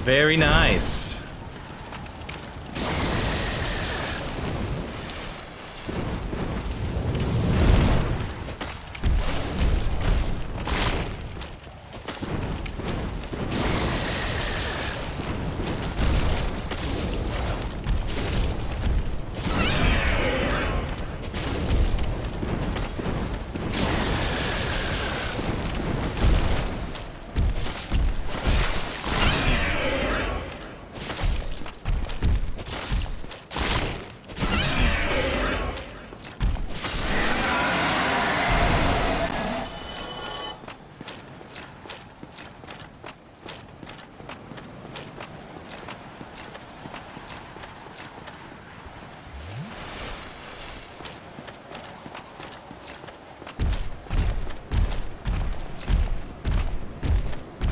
Very nice.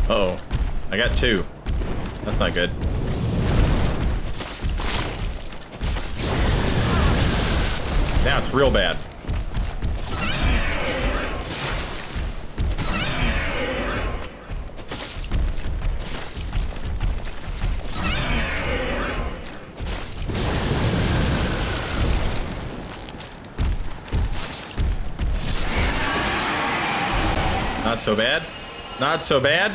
Uh-oh. I got two. That's not good. Now it's real bad. Not so bad. Not so bad.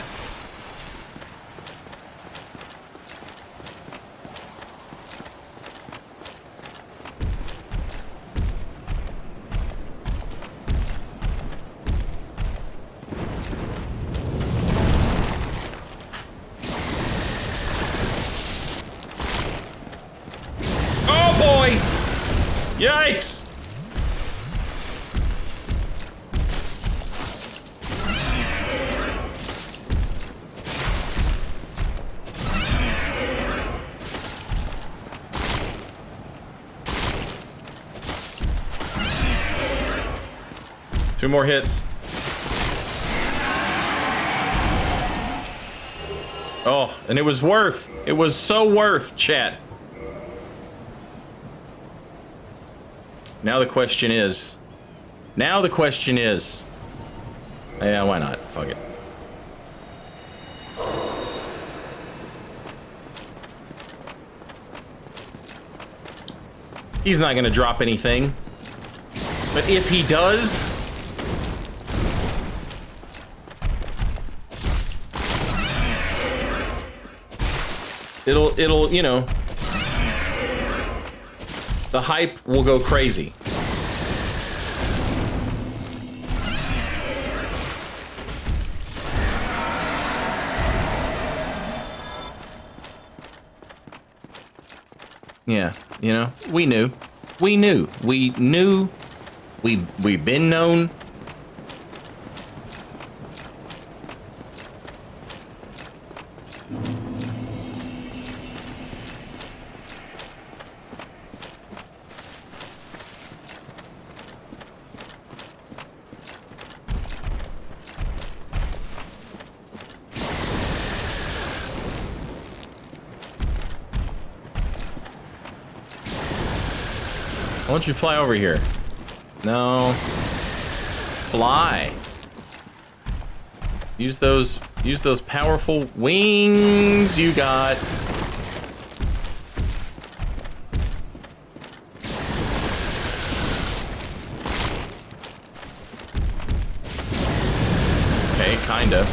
Oh boy! Yikes! Two more hits. Oh, and it was worth. It was so worth, chat. Now the question is. Yeah, why not? Fuck it. He's not gonna drop anything. But if he does, it'll, you know, the hype will go crazy. Yeah, you know, we knew. We've been known. don't you fly over here? No. Fly. Use those powerful wings you got. Okay, kinda.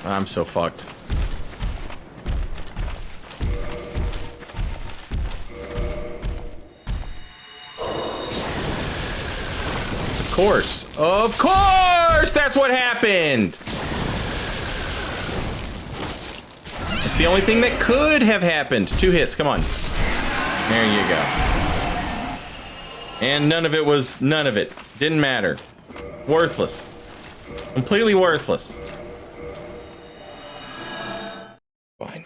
I'm so fucked. Of course, that's what happened. It's the only thing that could have happened. 2 hits, come on. There you go. And none of it. Didn't matter. Worthless. Completely worthless. Fine.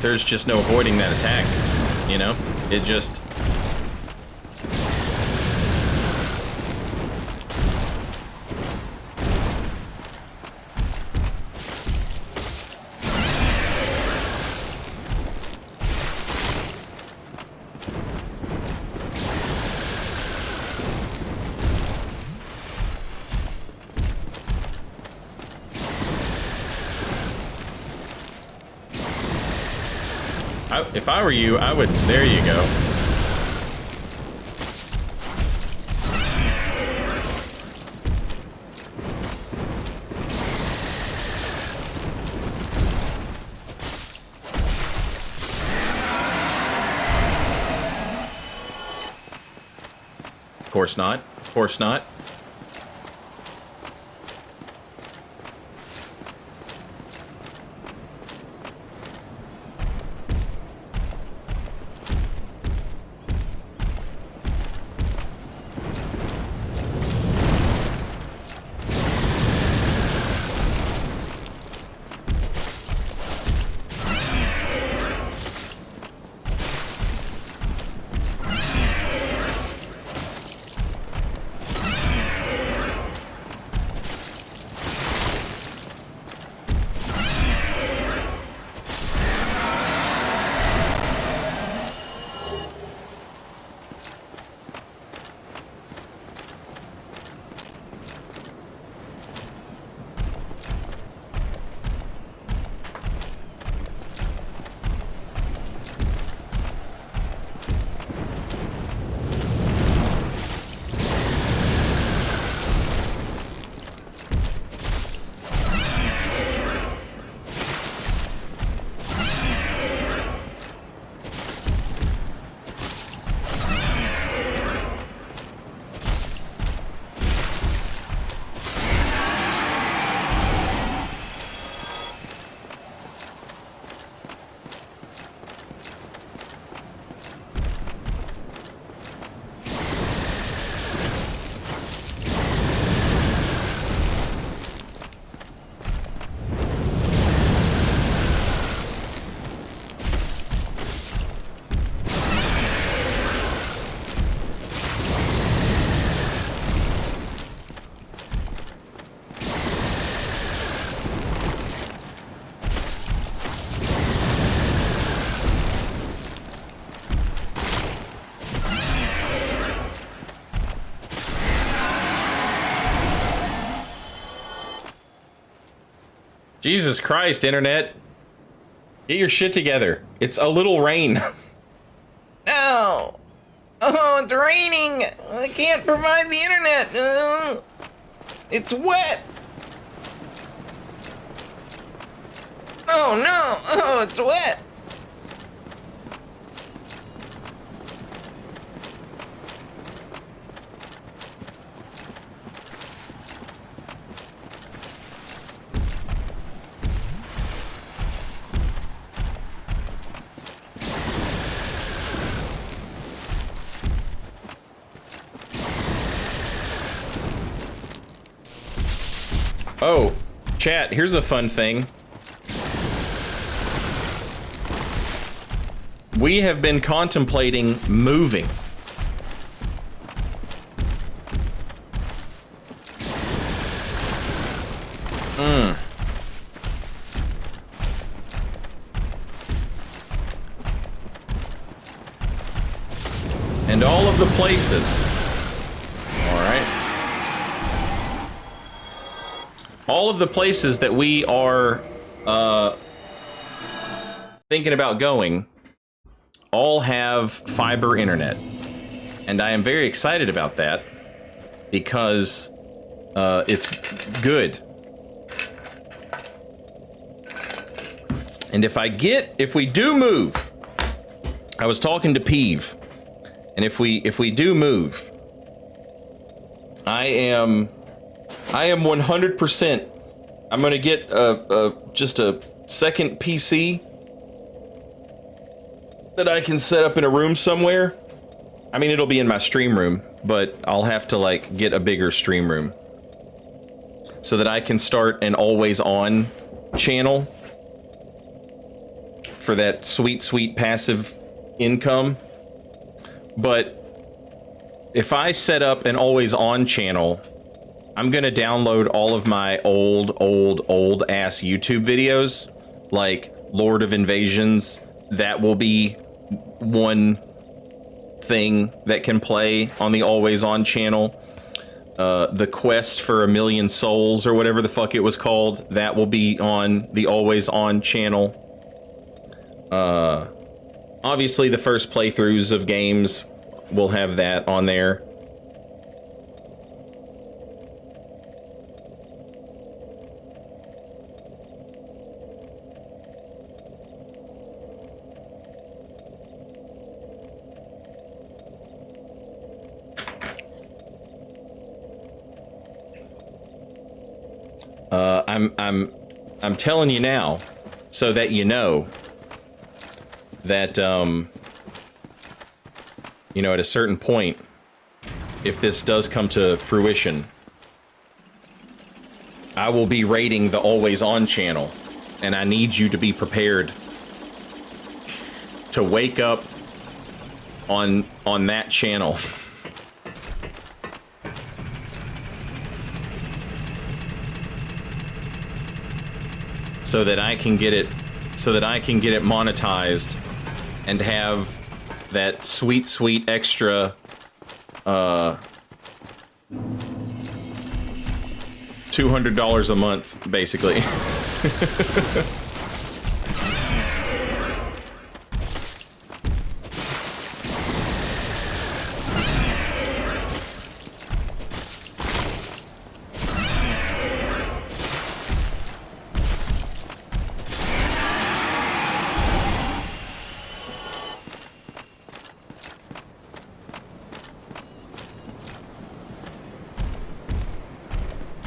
There's just no avoiding that attack, you know? It just... if I were you, I would... There you go. Of course not. Of course not. Jesus Christ, internet. Get your shit together. It's a little rain. No. Oh, it's raining. I can't provide the internet. It's wet. Oh no. Oh, it's wet. Oh, chat, here's a fun thing. We have been contemplating moving. And all of the places. All right. All of the places that we are thinking about going all have fiber internet. And I am very excited about that because it's good. And if we do move, I was talking to Peeve, and if we do move, I am 100%. I'm gonna get just a second PC that I can set up in a room somewhere. I mean, it'll be in my stream room, but I'll have to like get a bigger stream room so that I can start an always on channel for that sweet passive income. But if I set up an always on channel, I'm gonna download all of my old ass YouTube videos, like Lord of Invasions. That will be one thing that can play on the always on channel. The Quest for a Million Souls, or whatever the fuck it was called, that will be on the always on channel. Obviously the first playthroughs of games will have that on there. I'm telling you now, so that you know that, you know, at a certain point, if this does come to fruition, I will be raiding the Always On channel, and I need you to be prepared to wake up on that channel. So that I can get it monetized and have that sweet extra $200 a month, basically.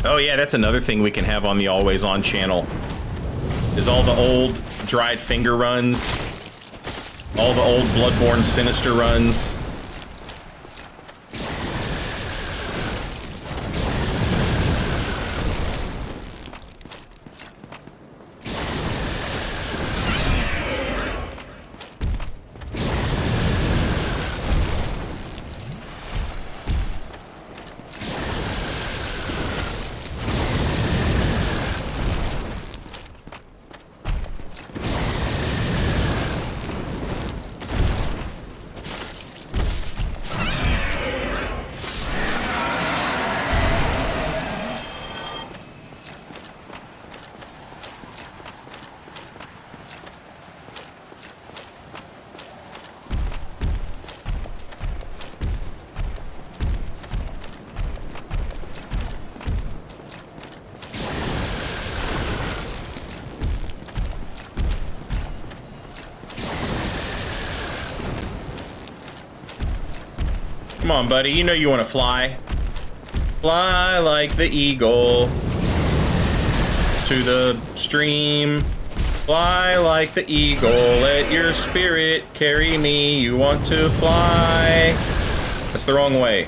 Oh yeah, that's another thing we can have on the Always On channel, is all the old Dried Finger runs, all the old Bloodborne Sinister runs. Come on, buddy. You know you want to fly. Fly like the eagle to the stream. Fly like the eagle. Let your spirit carry me. You want to fly. That's the wrong way.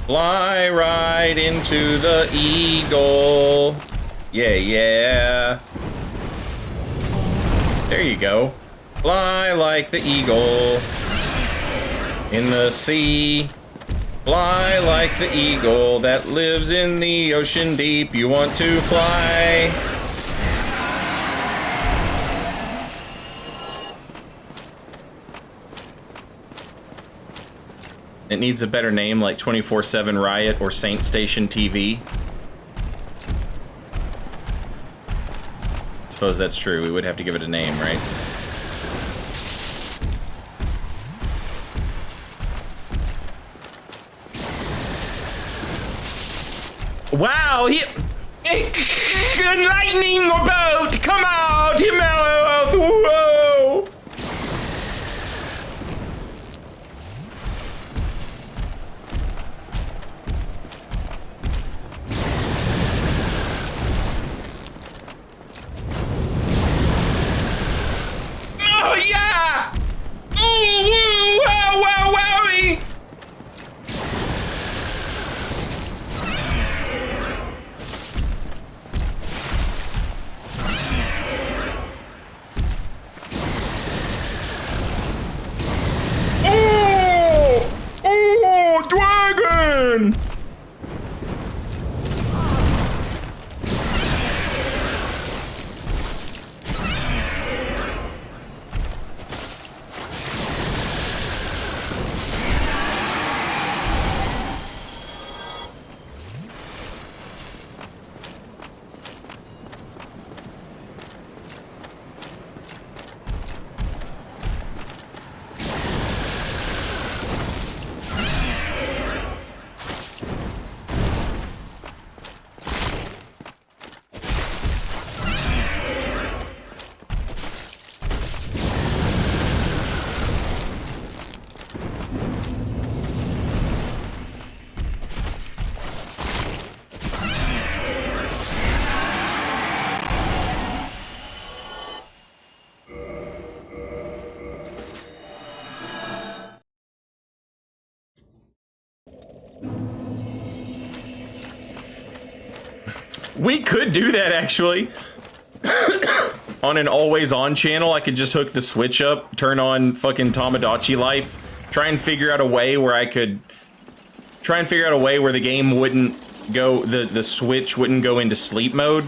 Fly right into the eagle. Yeah, yeah. There you go. Fly like the eagle in the sea. Fly like the eagle that lives in the ocean deep. You want to fly. It needs a better name like 24/7 Riot or Saint Station TV. Suppose that's true. We would have to give it a name, right? Wow, lightning bolt, come out, your mouth, whoa! Oh yeah! Ooh, woo, wow, wow, wowie! Oh, dragon! We could do that, actually. On an always-on channel, I could just hook the Switch up, turn on fucking Tamagotchi Life, try and figure out a way where I could... Try and figure out a way where the game wouldn't go... The Switch wouldn't go into sleep mode.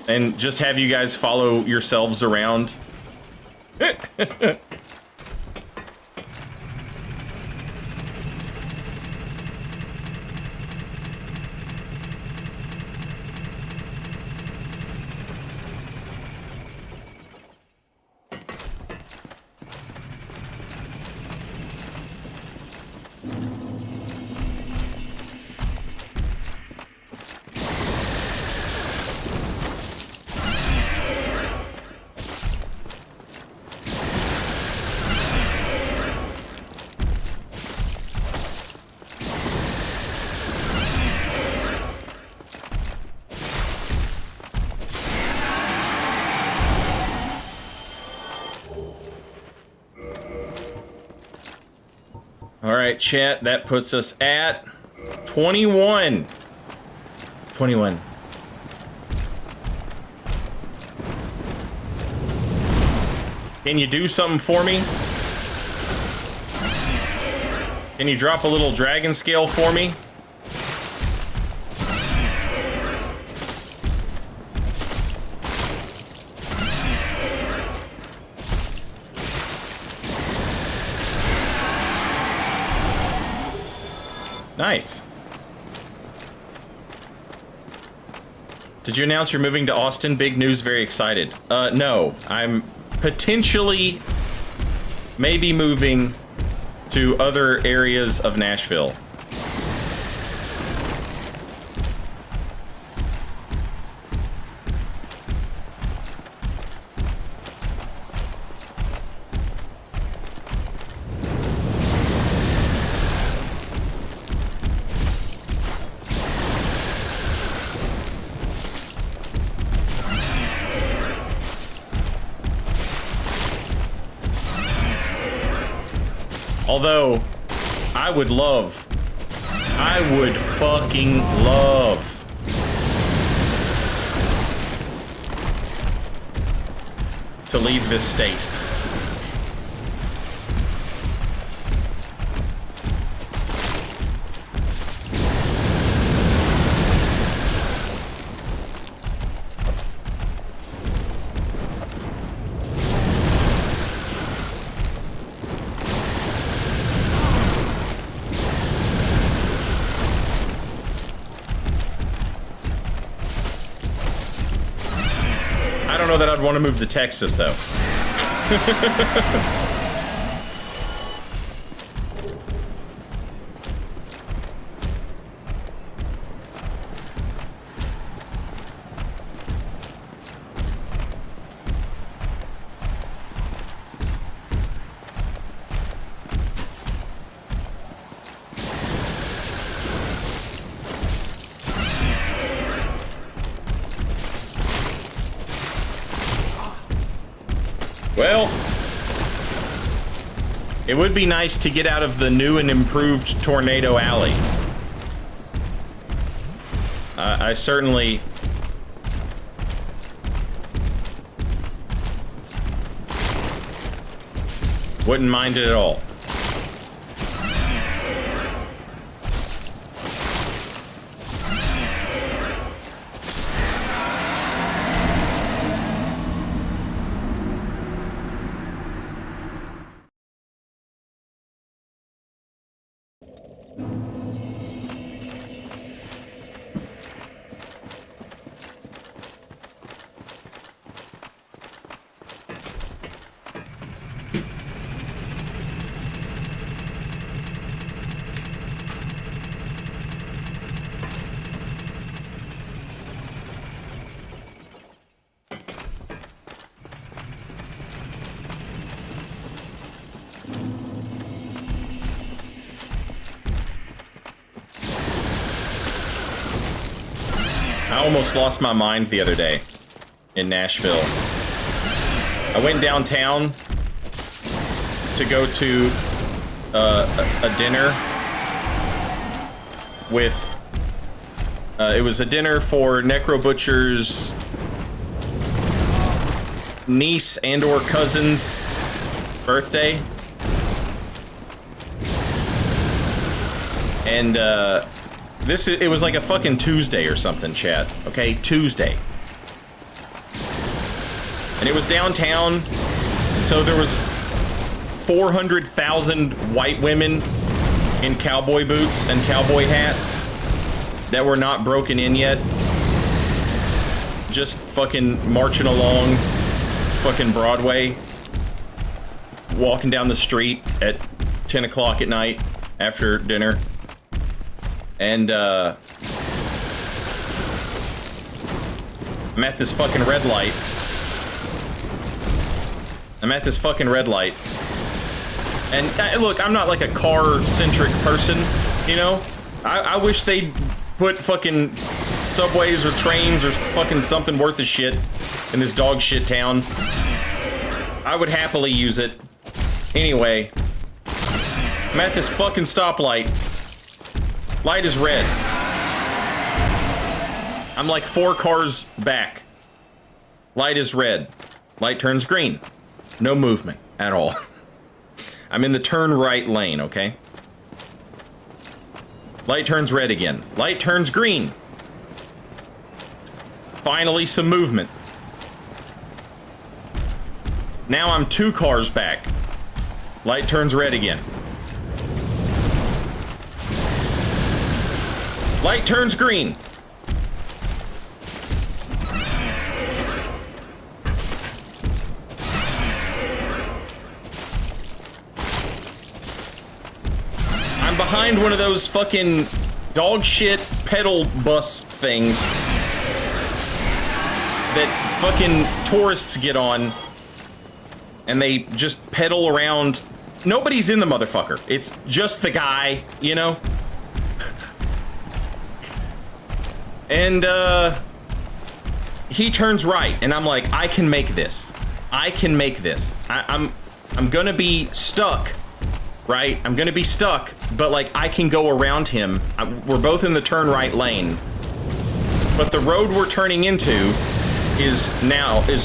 And just have you guys follow yourselves around. All right, chat, that puts us at 21. 21. Can you do something for me? Can you drop a little dragon scale for me? Nice. Did you announce you're moving to Austin? Big news, very excited. No, I'm potentially maybe moving to other areas of Nashville. Although, I would fucking love to leave this state. I don't know that I'd want to move to Texas, though. Well, it would be nice to get out of the new and improved Tornado Alley. I certainly... wouldn't mind it at all. I almost lost my mind the other day in Nashville. I went downtown to go to a dinner with... it was a dinner for Necro Butcher's niece and or cousin's birthday. And it was like a fucking Tuesday or something, chat. Okay, Tuesday. And it was downtown, and so there was 400,000 white women in cowboy boots and cowboy hats that were not broken in yet. Just fucking marching along fucking Broadway, walking down the street at 10 o'clock at night after dinner. And, I'm at this fucking red light. And, look, I'm not like a car-centric person, you know? I wish they'd put fucking subways or trains or fucking something worth of shit in this dog shit town. I would happily use it. Anyway, I'm at this fucking stoplight. Light is red. I'm like 4 cars back. Light is red. Light turns green. No movement at all. I'm in the turn right lane, okay? Light turns red again. Light turns green. Finally, some movement. Now I'm 2 cars back. Light turns red again. Light turns green. I'm behind one of those fucking dog shit pedal bus things that fucking tourists get on, and they just pedal around. Nobody's in the motherfucker. It's just the guy, you know? And, he turns right, and I'm like, I can make this. I can make this. I'm gonna be stuck right? I'm gonna be stuck, but like I can go around him. We're both in the turn right lane, but the road we're turning into is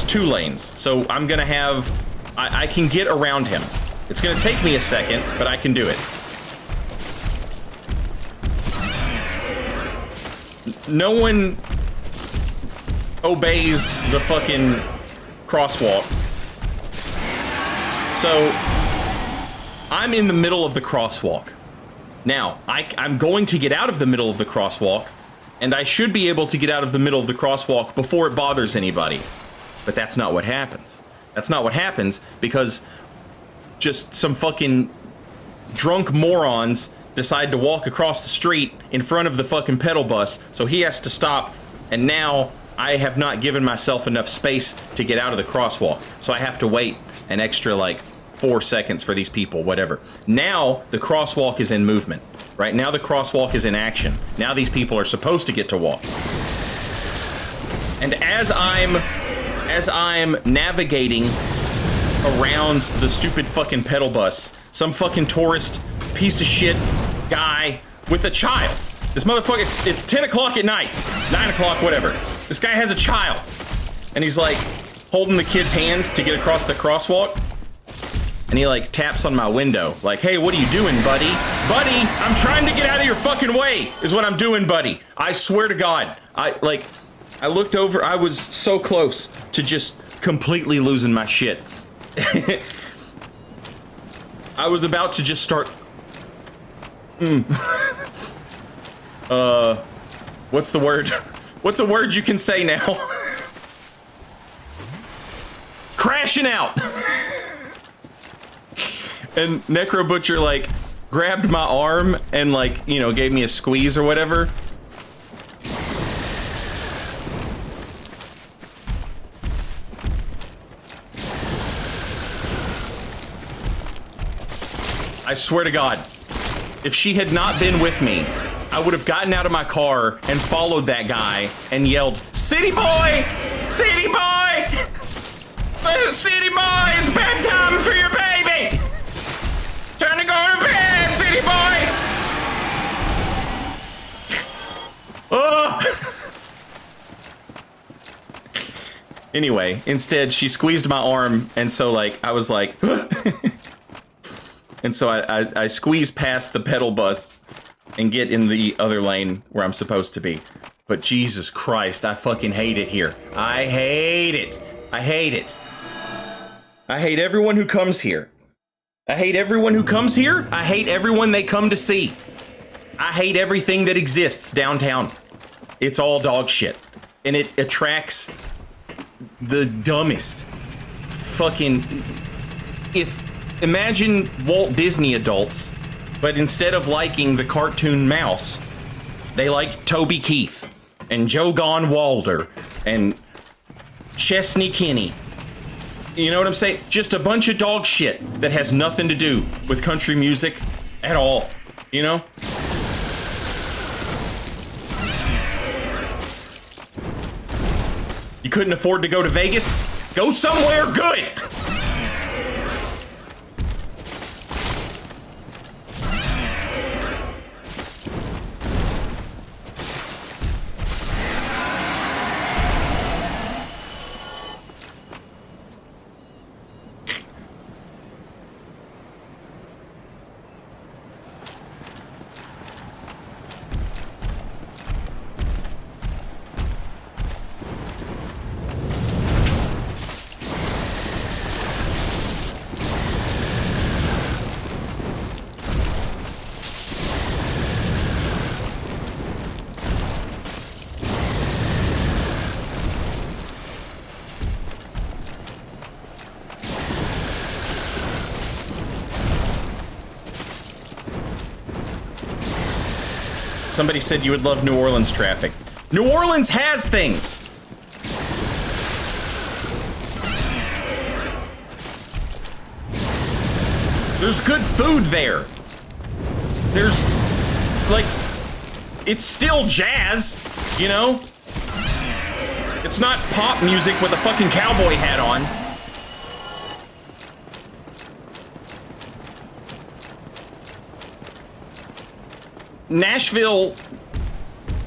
2 lanes. So I'm gonna have, I can get around him. It's gonna take me a second, but I can do it. No one obeys the fucking crosswalk. So I'm in the middle of the crosswalk. Now, I'm going to get out of the middle of the crosswalk, and I should be able to get out of the middle of the crosswalk before it bothers anybody. But that's not what happens. That's not what happens because just some fucking drunk morons decide to walk across the street in front of the fucking pedal bus, so he has to stop, and now I have not given myself enough space to get out of the crosswalk. So I have to wait an extra like 4 seconds for these people, whatever. Now the crosswalk is in movement. Right now the crosswalk is in action. Now these people are supposed to get to walk. And as I'm navigating around the stupid fucking pedal bus, some fucking tourist piece of shit guy with a child. This motherfucker, it's 10 o'clock at night, 9 o'clock, whatever. This guy has a child, and he's like holding the kid's hand to get across the crosswalk. And he like taps on my window, like, hey, what are you doing, buddy? Buddy, I'm trying to get out of your fucking way, is what I'm doing, buddy. I swear to God, I looked over, I was so close to just completely losing my shit. I was about to just start. What's the word? What's a word you can say now? Crashing out. And Necro Butcher like grabbed my arm and like, you know, gave me a squeeze or whatever. I swear to God, if she had not been with me, I would have gotten out of my car and followed that guy and yelled, "City boy! City boy! City boy, it's bedtime for your baby! Time to go to bed, city boy!" Oh! Anyway, instead she squeezed my arm, and so like I was like and so I squeezed past the pedal bus and get in the other lane where I'm supposed to be. But Jesus Christ, I fucking hate it here. I hate it. I hate it. I hate everyone who comes here. I hate everyone who comes here. I hate everyone they come to see. I hate everything that exists downtown. It's all dog shit. And it attracts the dumbest fucking... Imagine Walt Disney adults, but instead of liking the cartoon mouse, they like Toby Keith and Joe Gon Walder and Chesney Kenny. You know what I'm saying? Just a bunch of dog shit that has nothing to do with country music at all, you know? You couldn't afford to go to Vegas? Go somewhere good! Somebody said you would love New Orleans traffic. New Orleans has things! There's good food there. There's, like, it's still jazz, you know? It's not pop music with a fucking cowboy hat on. Nashville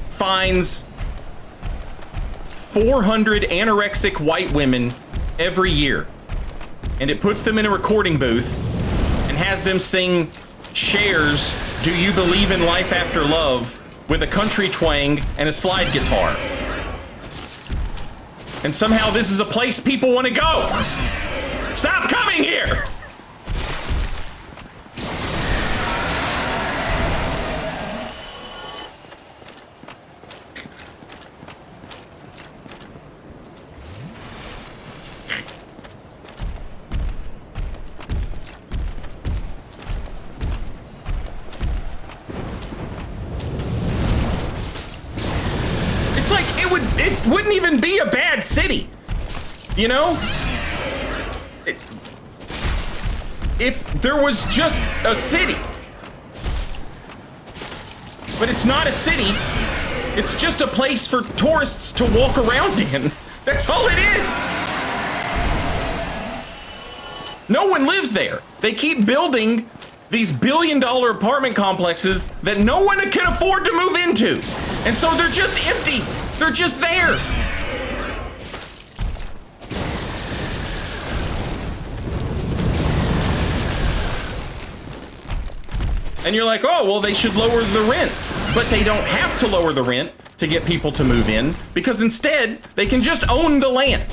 finds 400 anorexic white women every year, and it puts them in a recording booth and has them sing Cher's Do You Believe in Life After Love with a country twang and a slide guitar. And somehow this is a place people want to go. Stop coming here! It's like it wouldn't even be a bad city, you know? If there was just a city. But it's not a city. It's just a place for tourists to walk around in. That's all it is. No one lives there. They keep building these billion-dollar apartment complexes that no one can afford to move into. And so they're just empty. They're just there. And you're like, oh, well, they should lower the rent. But they don't have to lower the rent to get people to move in, because instead they can just own the land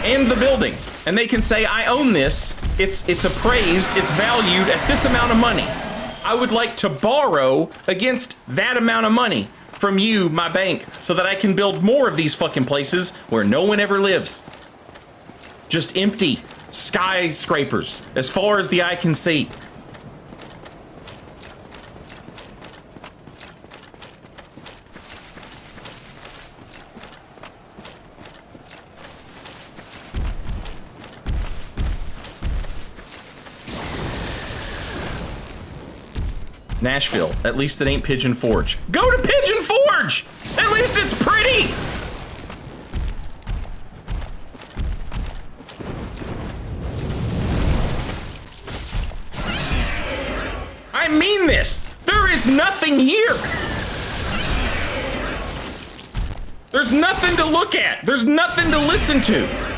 and the building. And they can say, I own this. It's appraised. It's valued at this amount of money. I would like to borrow against that amount of money from you, my bank, so that I can build more of these fucking places where no one ever lives. Just empty skyscrapers as far as the eye can see. Nashville. At least it ain't Pigeon Forge. Go to Pigeon Forge! At least it's pretty! I mean this! There is nothing here! There's nothing to look at! There's nothing to listen to!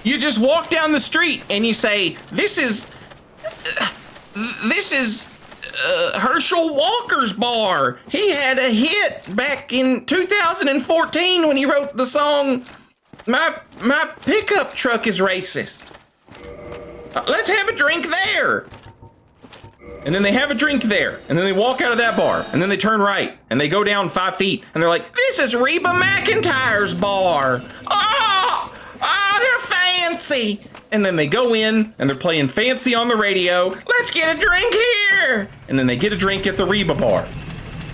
You just walk down the street and you say, this is Herschel Walker's bar. He had a hit back in 2014 when he wrote the song, My Pickup Truck is Racist. Let's have a drink there. And then they have a drink there, and then they walk out of that bar, and then they turn right, and they go down 5 feet, and they're like, this is Reba McEntire's bar. Oh, they're fancy. And then they go in and they're playing fancy on the radio. Let's get a drink here. And then they get a drink at the Reba bar.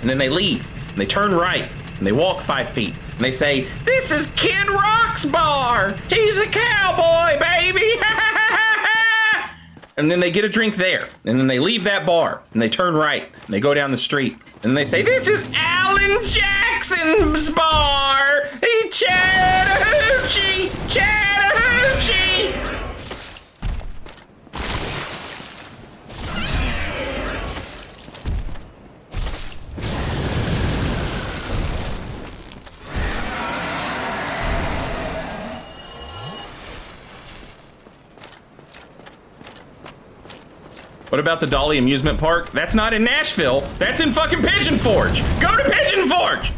And then they leave and they turn right and they walk 5 feet and they say, this is Kid Rock's bar. He's a cowboy, baby. And then they get a drink there. And then they leave that bar and they turn right and they go down the street. And then they say, this is Alan Jackson's bar. He Chattahoochee, Chattahoochee. What about the Dolly Amusement Park? That's not in Nashville. That's in fucking Pigeon Forge. Go to Pigeon Forge!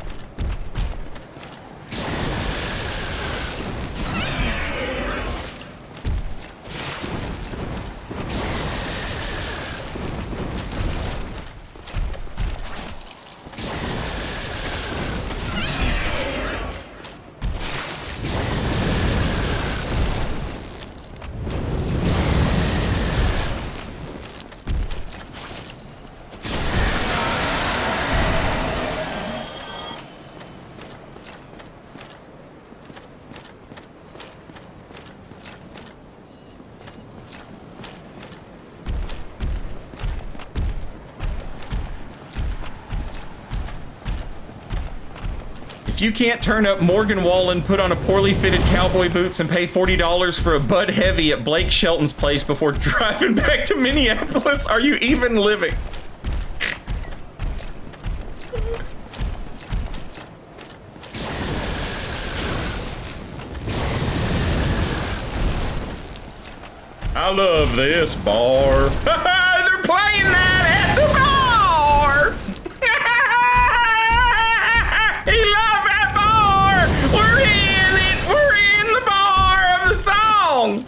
you can't turn up Morgan Wallen, put on a poorly fitted cowboy boots, and pay $40 for a Bud Heavy at Blake Shelton's place before driving back to Minneapolis, are you even living? I love this bar. They're playing that at the bar. He loved that bar. We're in it. We're in the bar of the song.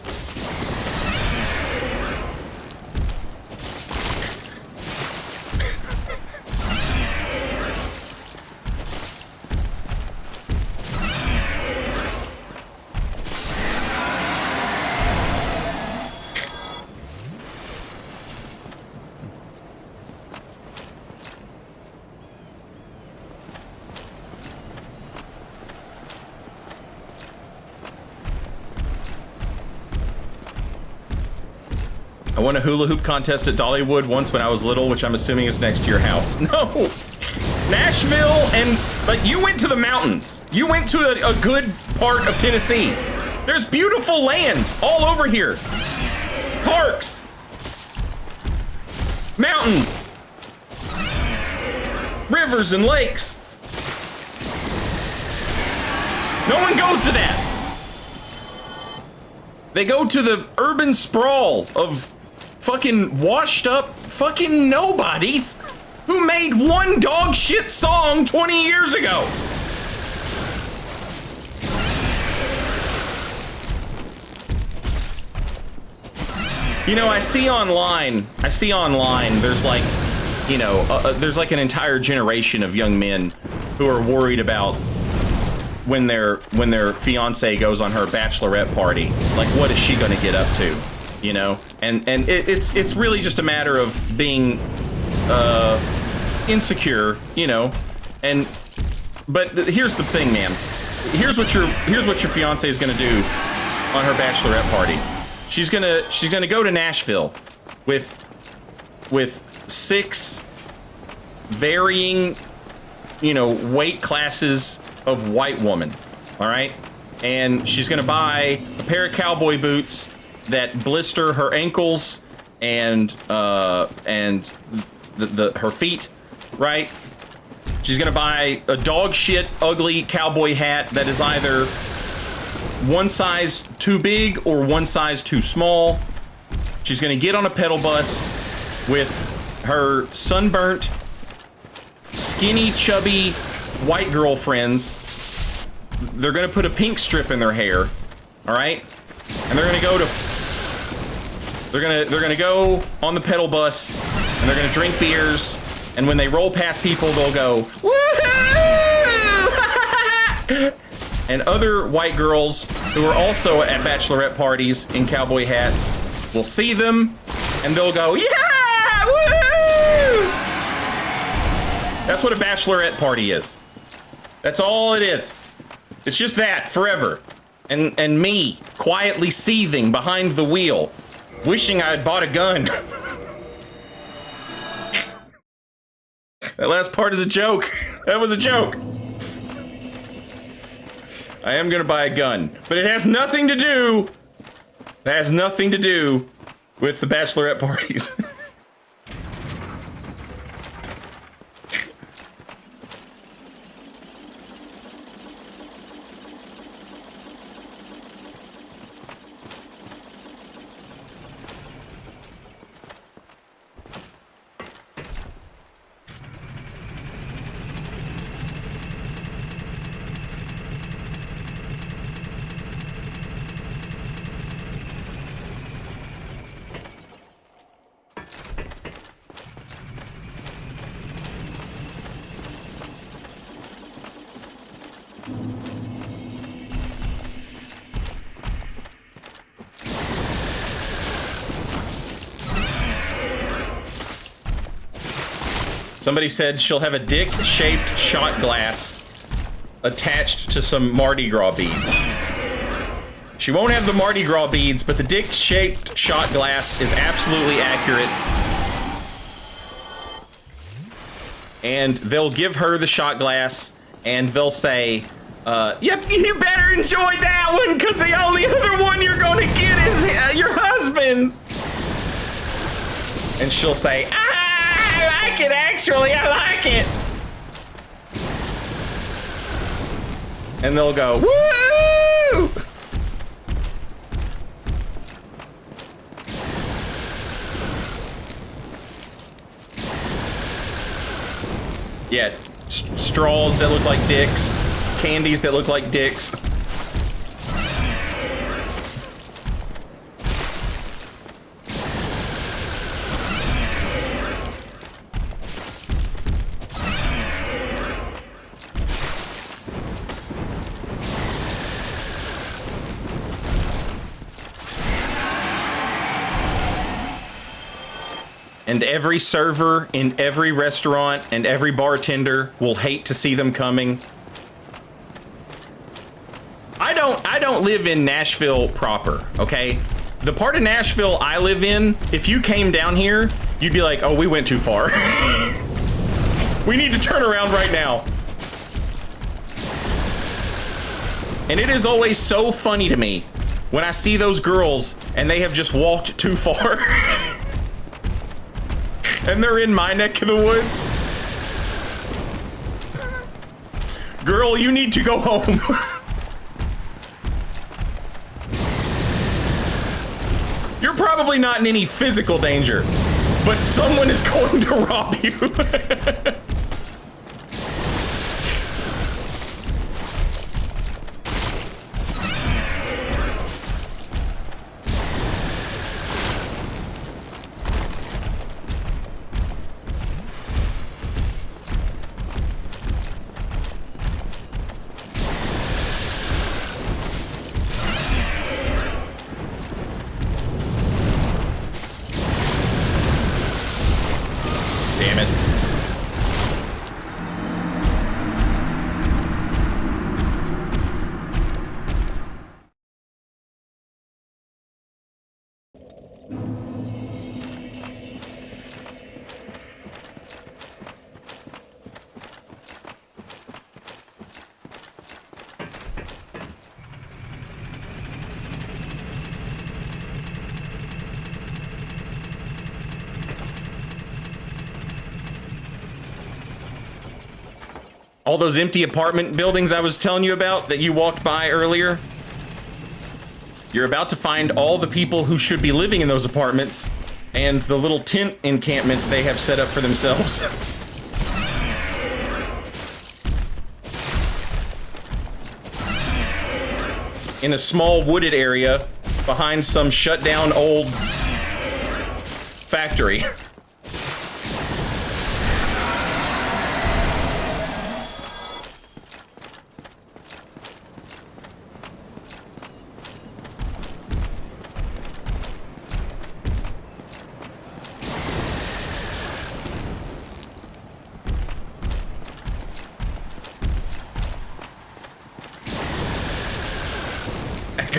I won a hula hoop contest at Dollywood once when I was little, which I'm assuming is next to your house. No! Nashville and, like, you went to the mountains. You went to a good part of Tennessee. There's beautiful land all over here. Parks. Mountains. Rivers and lakes. No one goes to that. They go to the urban sprawl of fucking washed up fucking nobodies who made one dog shit song 20 years ago. You know, I see online, there's like, you know, there's like an entire generation of young men who are worried about when their fiance goes on her bachelorette party. Like, what is she gonna get up to? You know, and it's really just a matter of being insecure, you know, but here's the thing, man. Here's what your fiance is gonna do on her bachelorette party. She's gonna go to Nashville with 6 varying, you know, weight classes of white woman. All right, and she's gonna buy a pair of cowboy boots that blister her ankles and her feet, right? She's gonna buy a dog shit ugly cowboy hat that is either one size too big or one size too small. She's gonna get on a pedal bus with her sunburnt, skinny, chubby white girlfriends. They're gonna put a pink strip in their hair, all right? And they're gonna go on the pedal bus and they're gonna drink beers, and when they roll past people they'll go woohoo. And other white girls who are also at bachelorette parties in cowboy hats will see them and they'll go, yeah, woohoo. That's what a bachelorette party is. That's all it is. It's just that forever. And me quietly seething behind the wheel, wishing I had bought a gun. That last part is a joke. That was a joke. I am gonna buy a gun, but it has nothing to do. It has nothing to do with the bachelorette parties. Somebody said she'll have a dick-shaped shot glass attached to some Mardi Gras beads. She won't have the Mardi Gras beads, but the dick-shaped shot glass is absolutely accurate. And they'll give her the shot glass, and they'll say, yep, you better enjoy that one, because the only other one you're going to get is your husband's. And she'll say, I like it, actually, I like it. And they'll go, woo! Yeah, straws that look like dicks, candies that look like dicks. And every server in every restaurant and every bartender will hate to see them coming. I don't live in Nashville proper, okay? The part of Nashville I live in, if you came down here, you'd be like, oh, we went too far. We need to turn around right now. And it is always so funny to me when I see those girls and they have just walked too far. And they're in my neck of the woods. Girl, you need to go home. You're probably not in any physical danger, but someone is going to rob you. Damn it. All those empty apartment buildings I was telling you about that you walked by earlier, you're about to find all the people who should be living in those apartments and the little tent encampment they have set up for themselves. In a small wooded area behind some shut down old factory.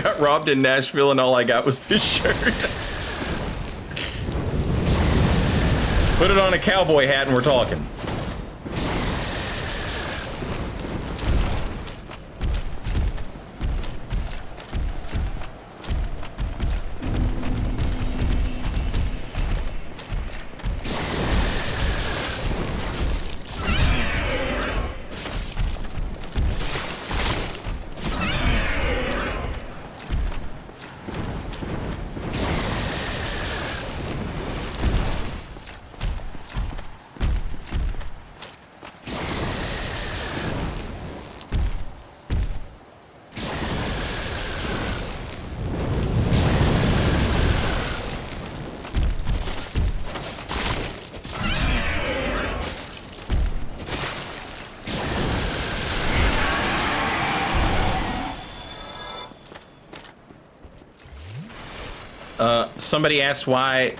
Got robbed in Nashville and all I got was this shirt. Put it on a cowboy hat and we're talking. Somebody asked why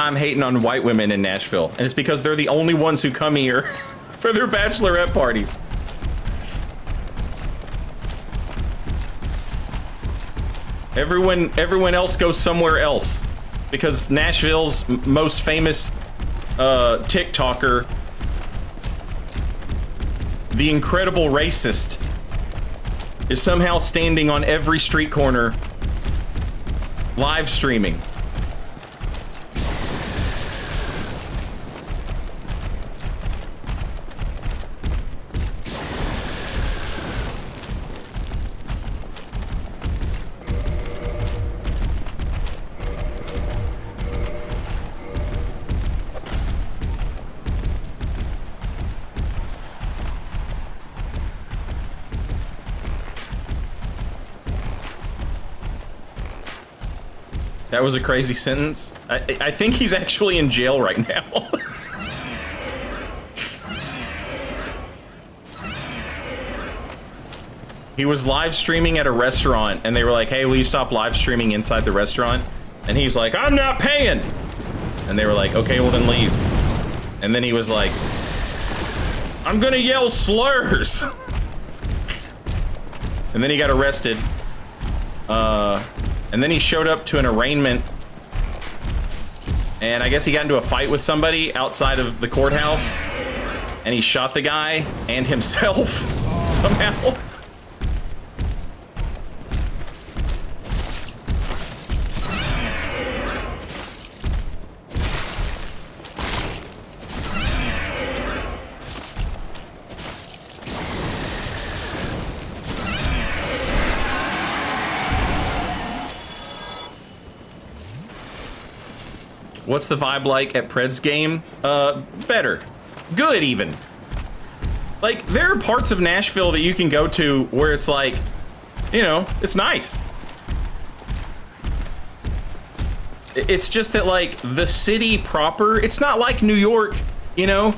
I'm hating on white women in Nashville, and it's because they're the only ones who come here for their bachelorette parties. Everyone else goes somewhere else because Nashville's most famous TikToker the incredible racist, is somehow standing on every street corner, live streaming. That was a crazy sentence. I think he's actually in jail right now. He was live streaming at a restaurant and they were like, hey, will you stop live streaming inside the restaurant? And he's like, I'm not paying. And they were like, okay, well then leave. And then he was like, I'm gonna yell slurs. And then he got arrested. And then he showed up to an arraignment, and I guess he got into a fight with somebody outside of the courthouse, and he shot the guy and himself somehow. What's the vibe like at Pred's game? Better. Good, even. Like, there are parts of Nashville that you can go to where it's like, you know, it's nice. It's just that, like, the city proper, it's not like New York, you know,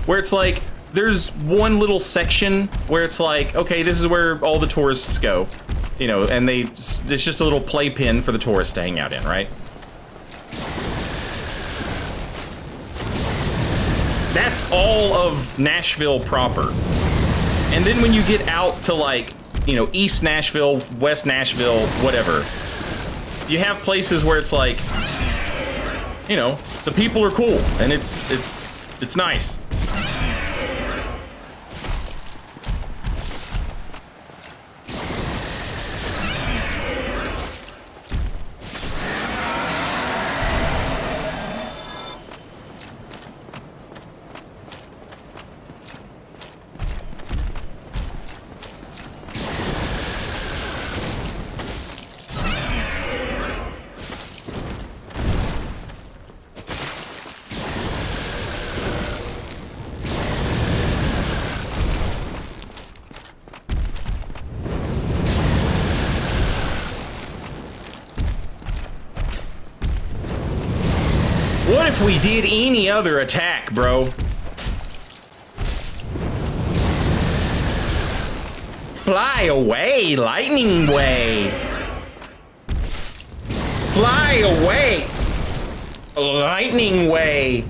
where it's like, there's one little section where it's like, okay, this is where all the tourists go, you know, and it's just a little playpen for the tourists to hang out in, right? That's all of Nashville proper. And then when you get out to, like, you know, East Nashville, West Nashville, whatever, you have places where it's like, you know, the people are cool and it's nice. What if we did any other attack, bro? Fly away, lightning way. Fly away, lightning way.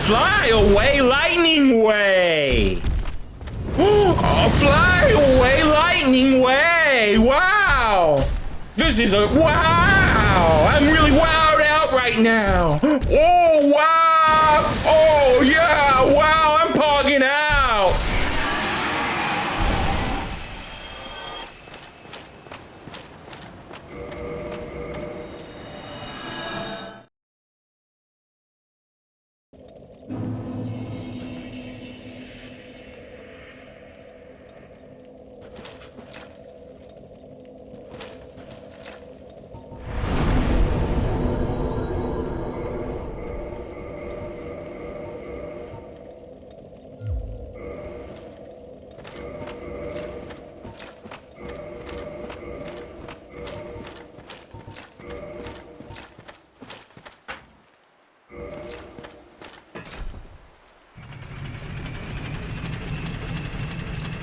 Fly away, lightning way. Oh, fly away, lightning way! Wow! This is a wow! I'm really wowed out right now! Oh, wow! Oh, yeah! Wow, I'm pogging out!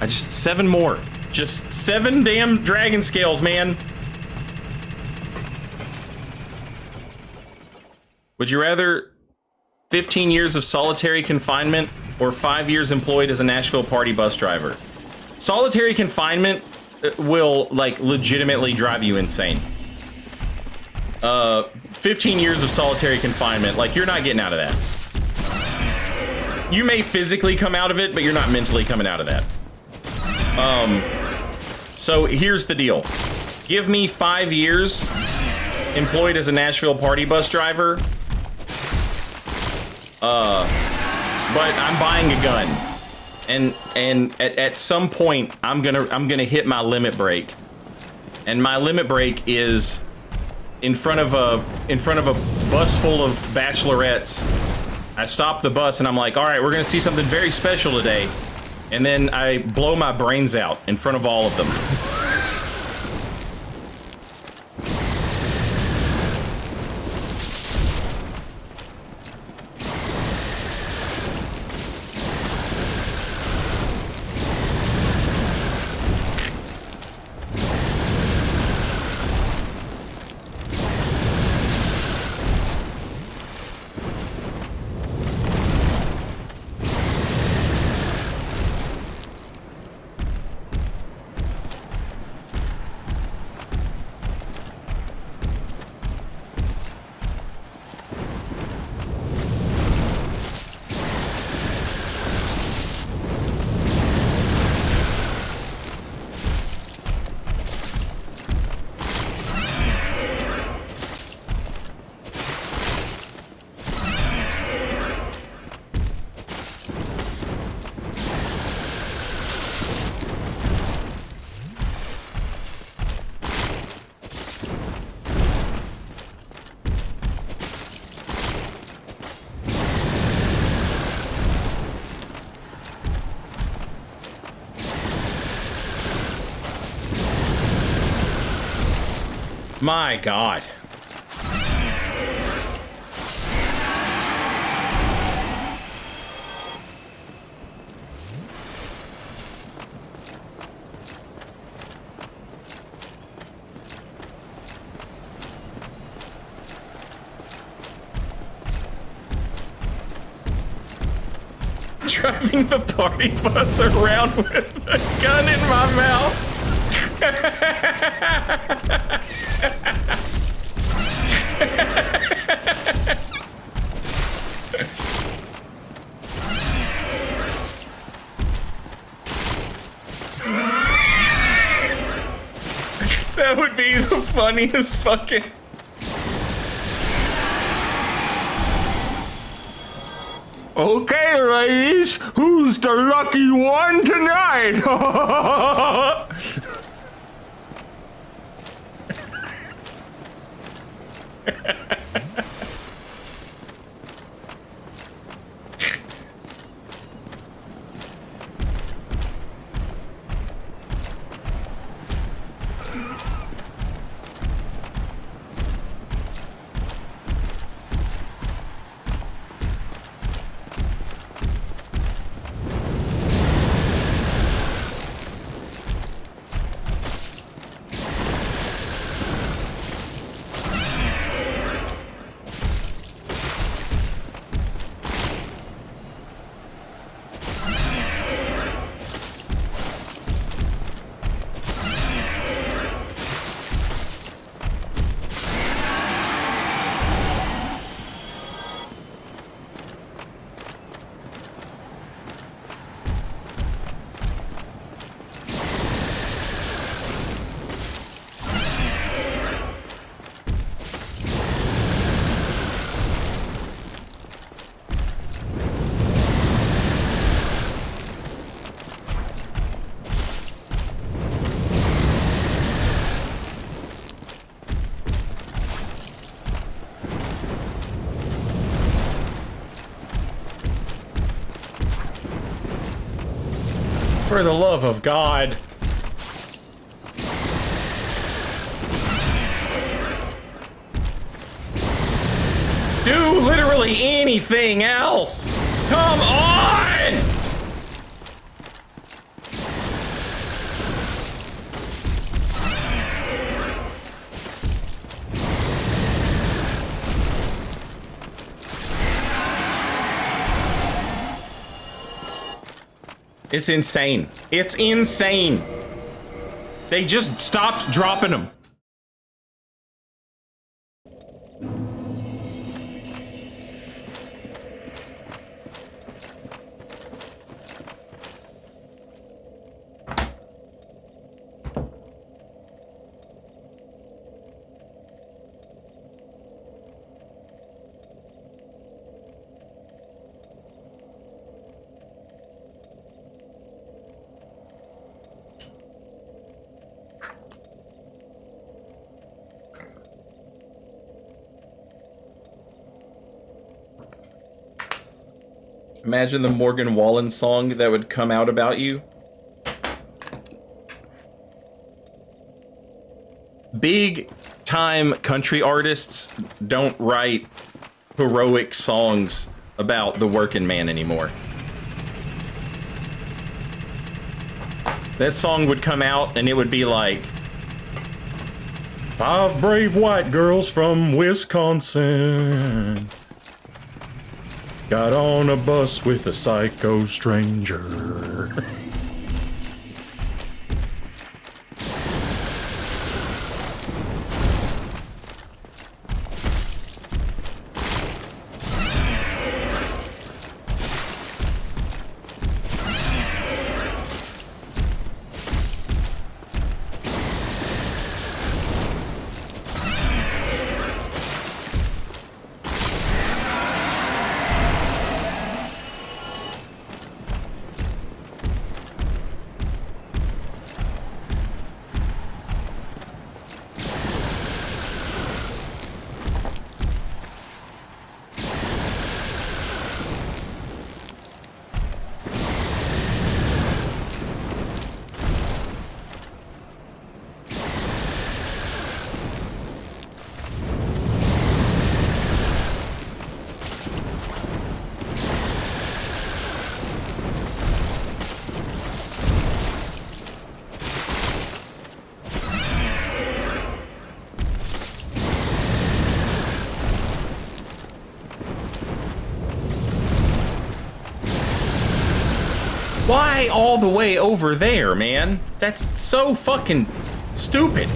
Just 7 more. Just 7 damn dragon scales, man. Would you rather 15 years of solitary confinement or 5 years employed as a Nashville party bus driver? Solitary confinement will, like, legitimately drive you insane. 15 years of solitary confinement. Like, you're not getting out of that. You may physically come out of it, but you're not mentally coming out of that. So here's the deal. Give me 5 years employed as a Nashville party bus driver. But I'm buying a gun. And at some point I'm gonna hit my limit break. And my limit break is in front of a bus full of bachelorettes. I stop the bus and I'm like, all right, we're gonna see something very special today. And then I blow my brains out in front of all of them. My God. Driving the party bus around with a gun in my mouth. That would be the funniest fucking... Okay, ladies, who's the lucky one tonight? For the love of God. Do literally anything else. Come on! It's insane. It's insane. They just stopped dropping them. Imagine the Morgan Wallen song that would come out about you. Big time country artists don't write heroic songs about the working man anymore. That song would come out and it would be like, 5 brave white girls from Wisconsin got on a bus with a psycho stranger. why all the way over there, man? That's so fucking stupid.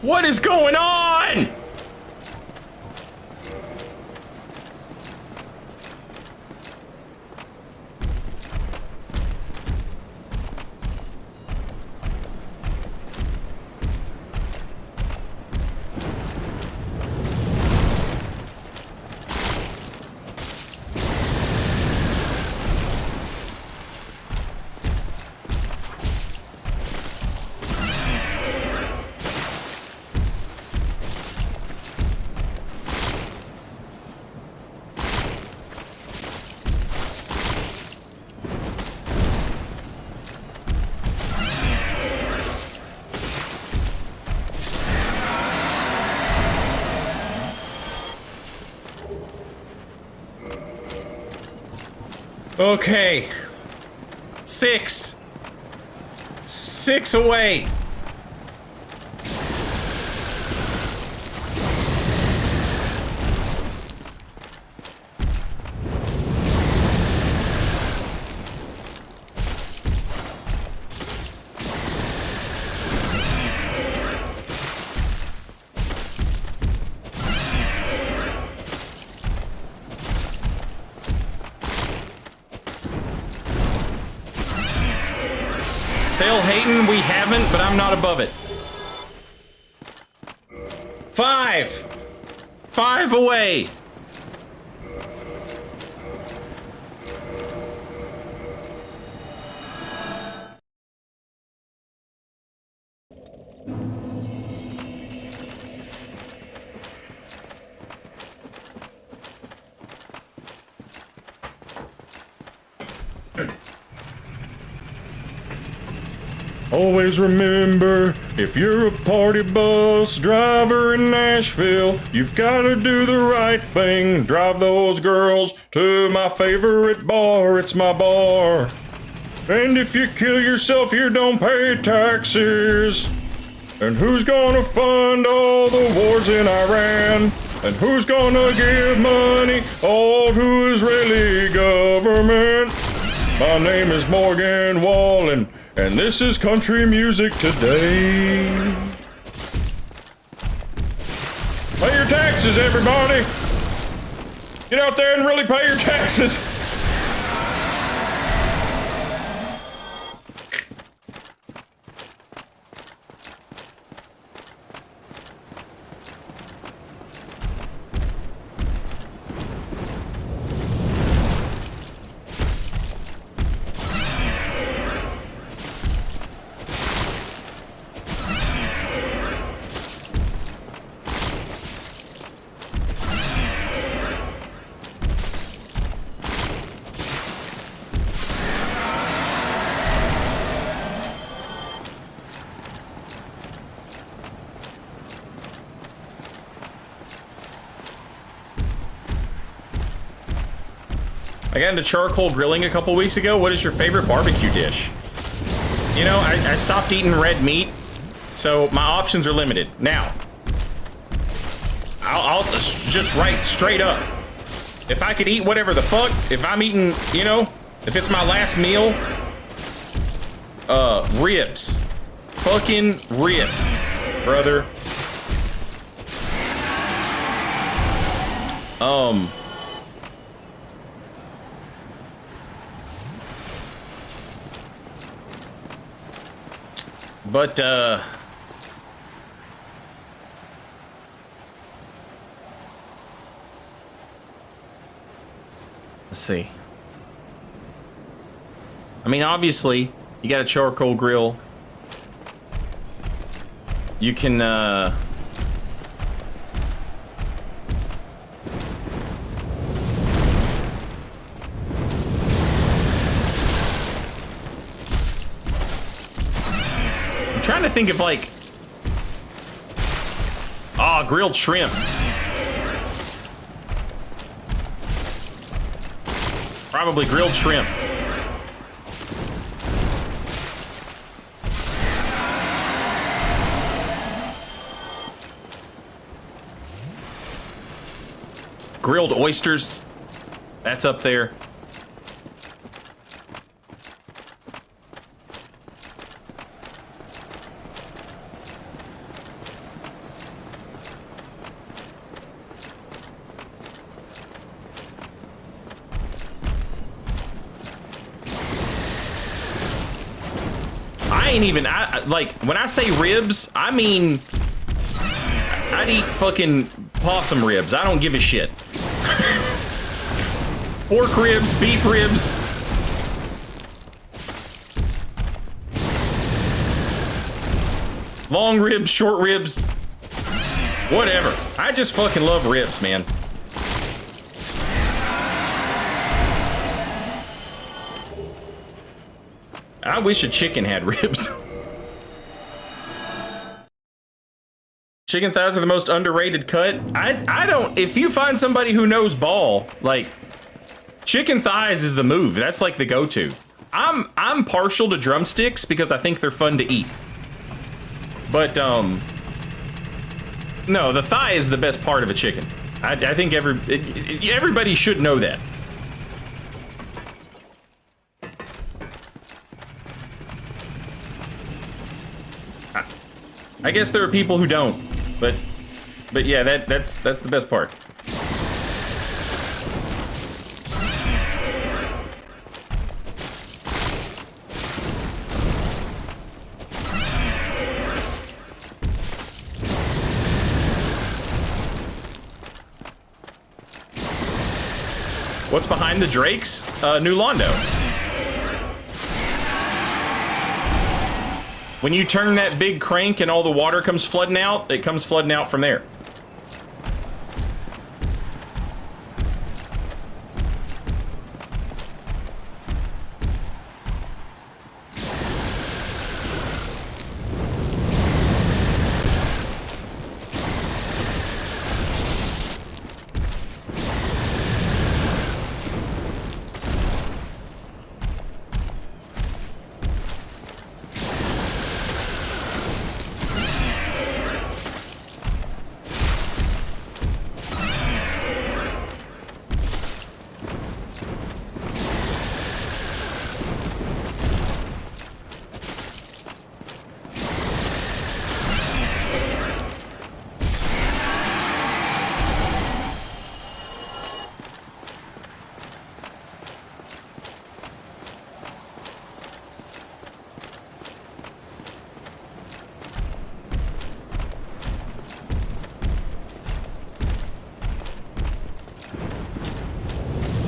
What is going on? Okay. 6 away. Sail Hayden, we haven't, but I'm not above it. 5 away. Always remember, if you're a party bus driver in Nashville, you've got to do the right thing. Drive those girls to my favorite bar, it's my bar. And if you kill yourself, you don't pay taxes. And who's gonna fund all the wars in Iran? And who's gonna give money all to Israeli government? My name is Morgan Wallen, and this is Country Music Today. Pay your taxes, everybody! Get out there and really pay your taxes! I got into charcoal grilling a couple weeks ago. What is your favorite barbecue dish? You know, I stopped eating red meat, so my options are limited. Now, I'll just write straight up. If I could eat whatever the fuck, if I'm eating, you know, if it's my last meal, ribs. Fucking ribs, brother. But, let's see. I mean, obviously, you got a charcoal grill. You can, I'm trying to think of, like, grilled shrimp. Probably grilled shrimp. Grilled oysters. That's up there. Like, when I say ribs, I mean, I'd eat fucking possum ribs. I don't give a shit. Pork ribs, beef ribs. Long ribs, short ribs. Whatever. I just fucking love ribs, man. I wish a chicken had ribs. Chicken thighs are the most underrated cut. I don't, if you find somebody who knows ball, like, chicken thighs is the move. That's like the go-to. I'm partial to drumsticks because I think they're fun to eat. But, no, the thigh is the best part of a chicken. I think everybody should know that. I guess there are people who don't, but yeah, that's the best part. What's behind the drakes? New Londo. When you turn that big crank and all the water comes flooding out, it comes flooding out from there.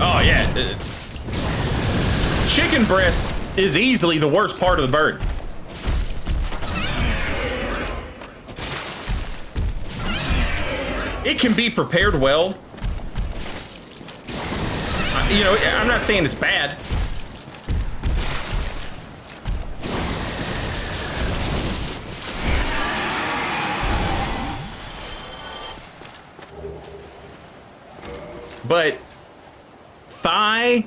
Oh yeah, chicken breast is easily the worst part of the bird. It can be prepared well. You know, I'm not saying it's bad. But thigh,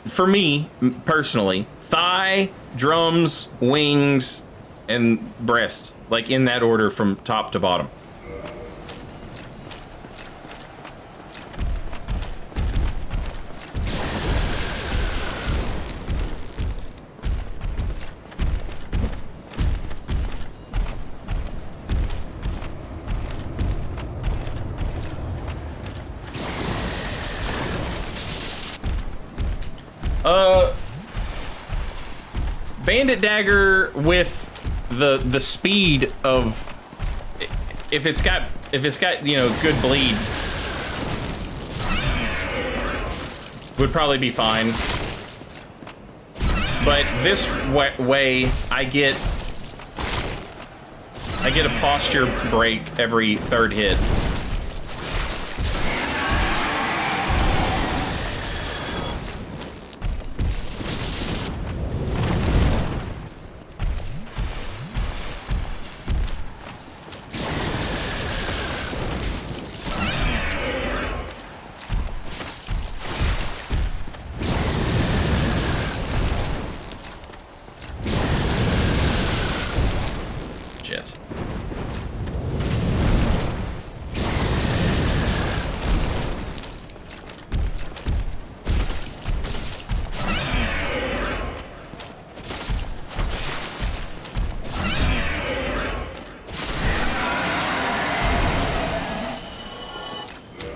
for me personally, thigh, drums, wings, and breast, like in that order from top to bottom. Bandit dagger with the speed of, if it's got you know, good bleed, would probably be fine. But this way I get a posture break every third hit.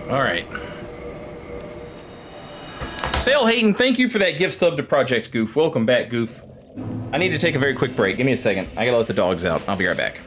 Alright. Sail Hayden, thank you for that gift sub to Project Goof. Welcome back, Goof. I need to take a very quick break. Give me a second. I gotta let the dogs out. I'll be right back.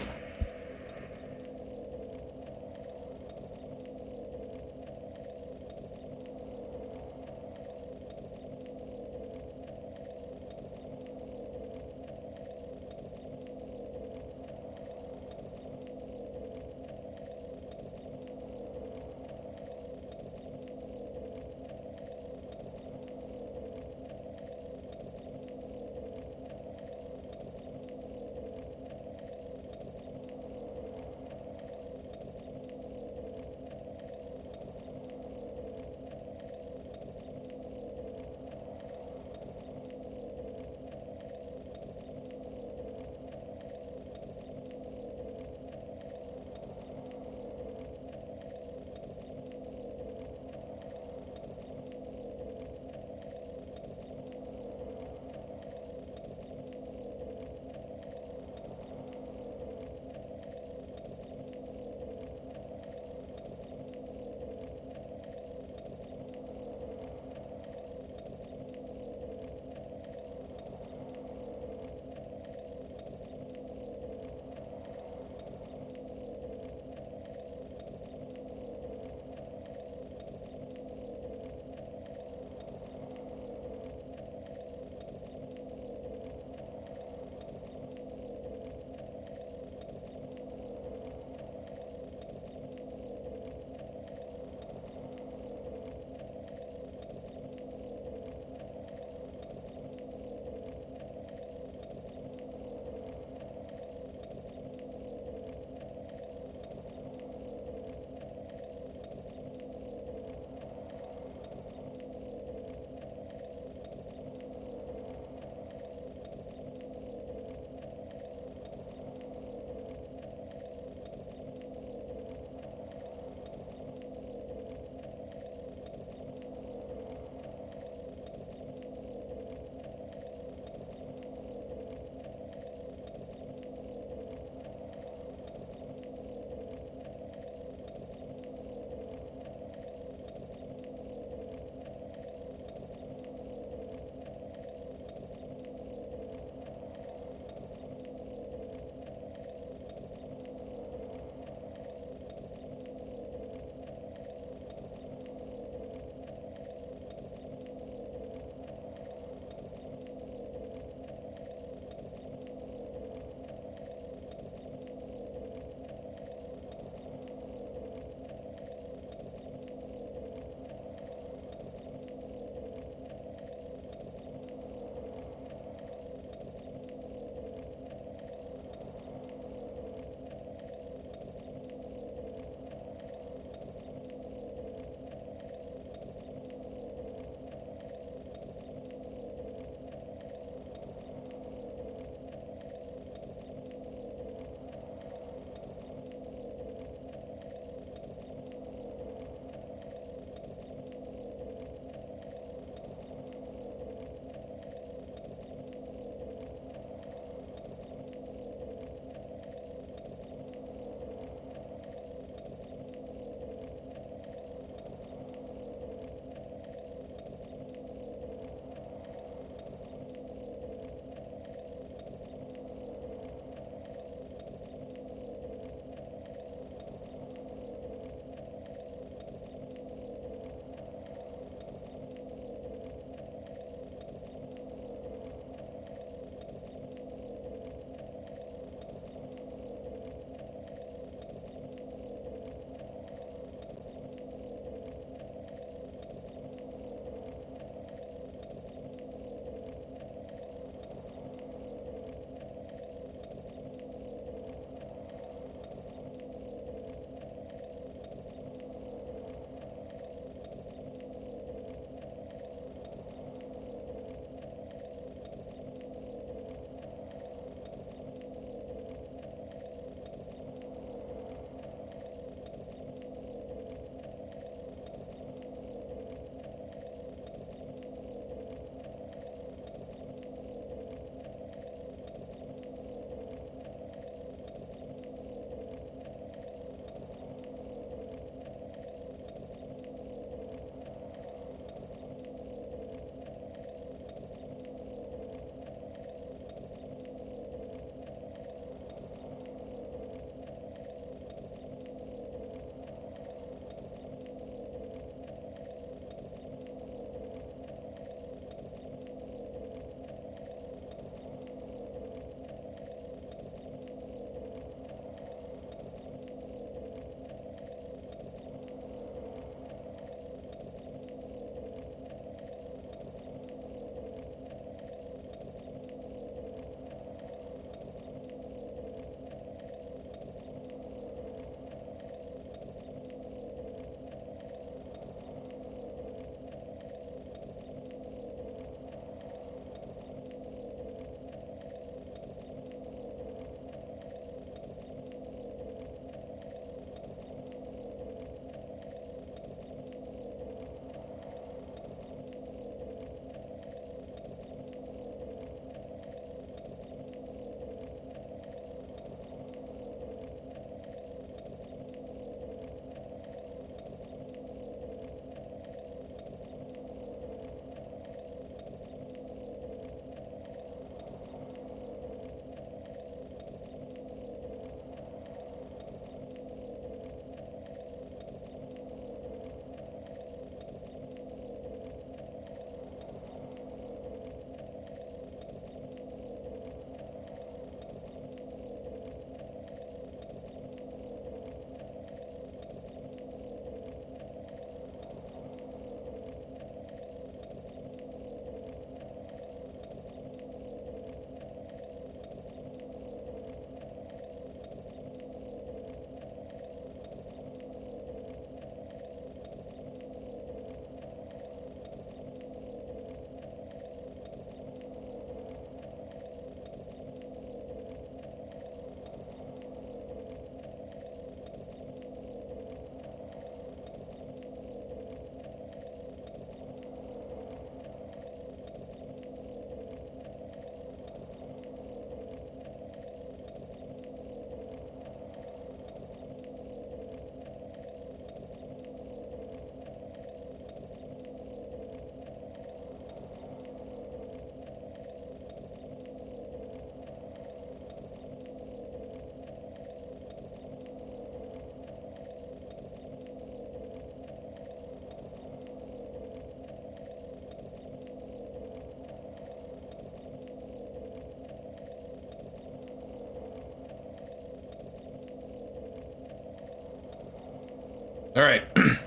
All right,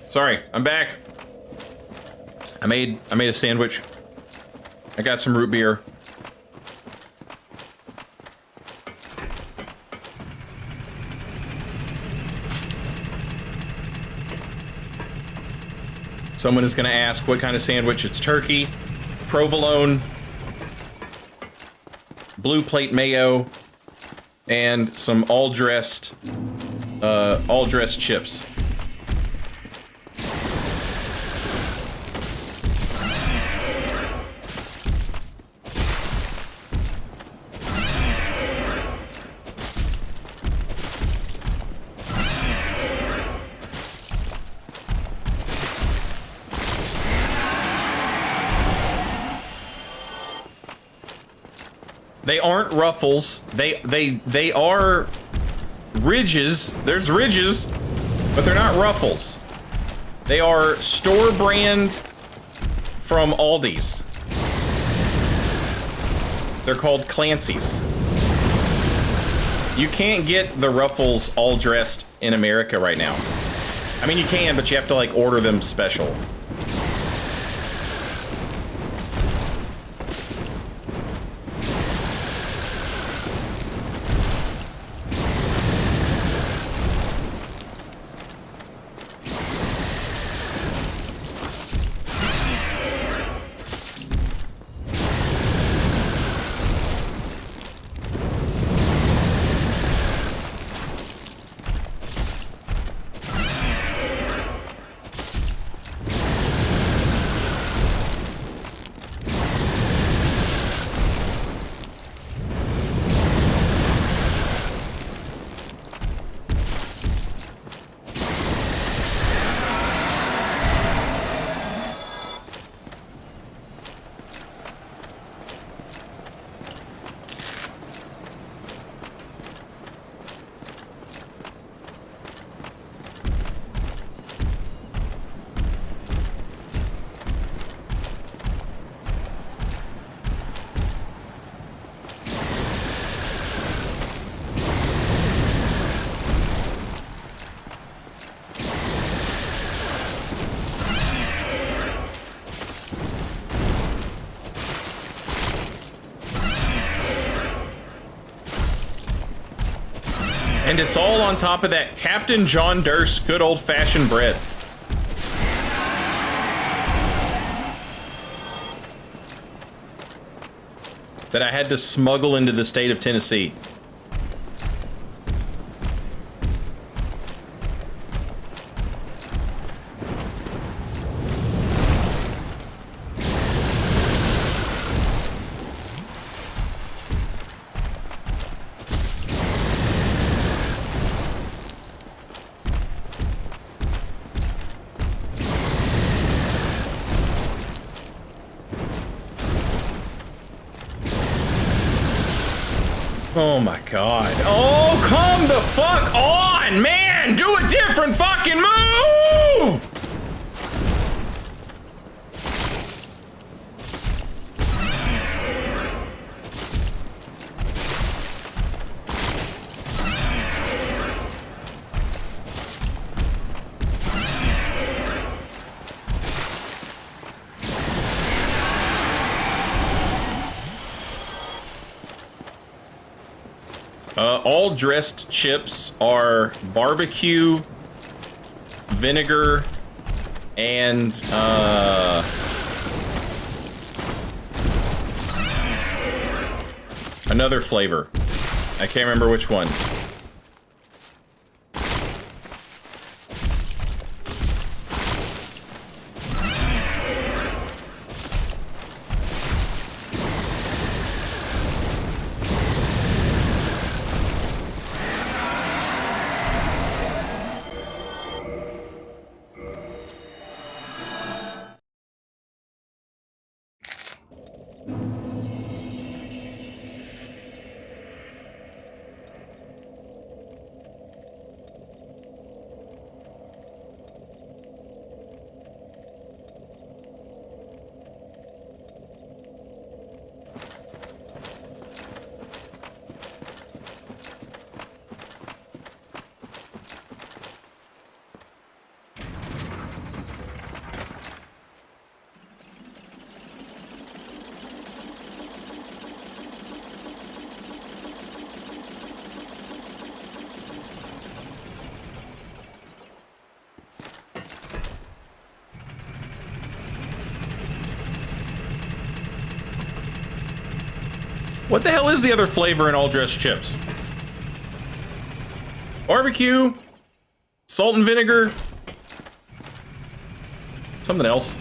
sorry, I'm back. I made a sandwich. I got some root beer. Someone is going to ask what kind of sandwich. It's turkey, provolone, blue plate mayo, and some all-dressed chips. They aren't ruffles. They are ridges. There's ridges, but they're not ruffles. They are store brand from Aldi's. They're called Clancy's. You can't get the ruffles all dressed in America right now. I mean, you can, but you have to like order them special. And it's all on top of that Captain John Durst good old-fashioned bread. That I had to smuggle into the state of Tennessee. Oh my god. Oh, come the fuck on, man! Do a different fucking move! All dressed chips are barbecue, vinegar, and another flavor. I can't remember which one. What the hell is the other flavor in all dressed chips? Barbecue, salt and vinegar, something else.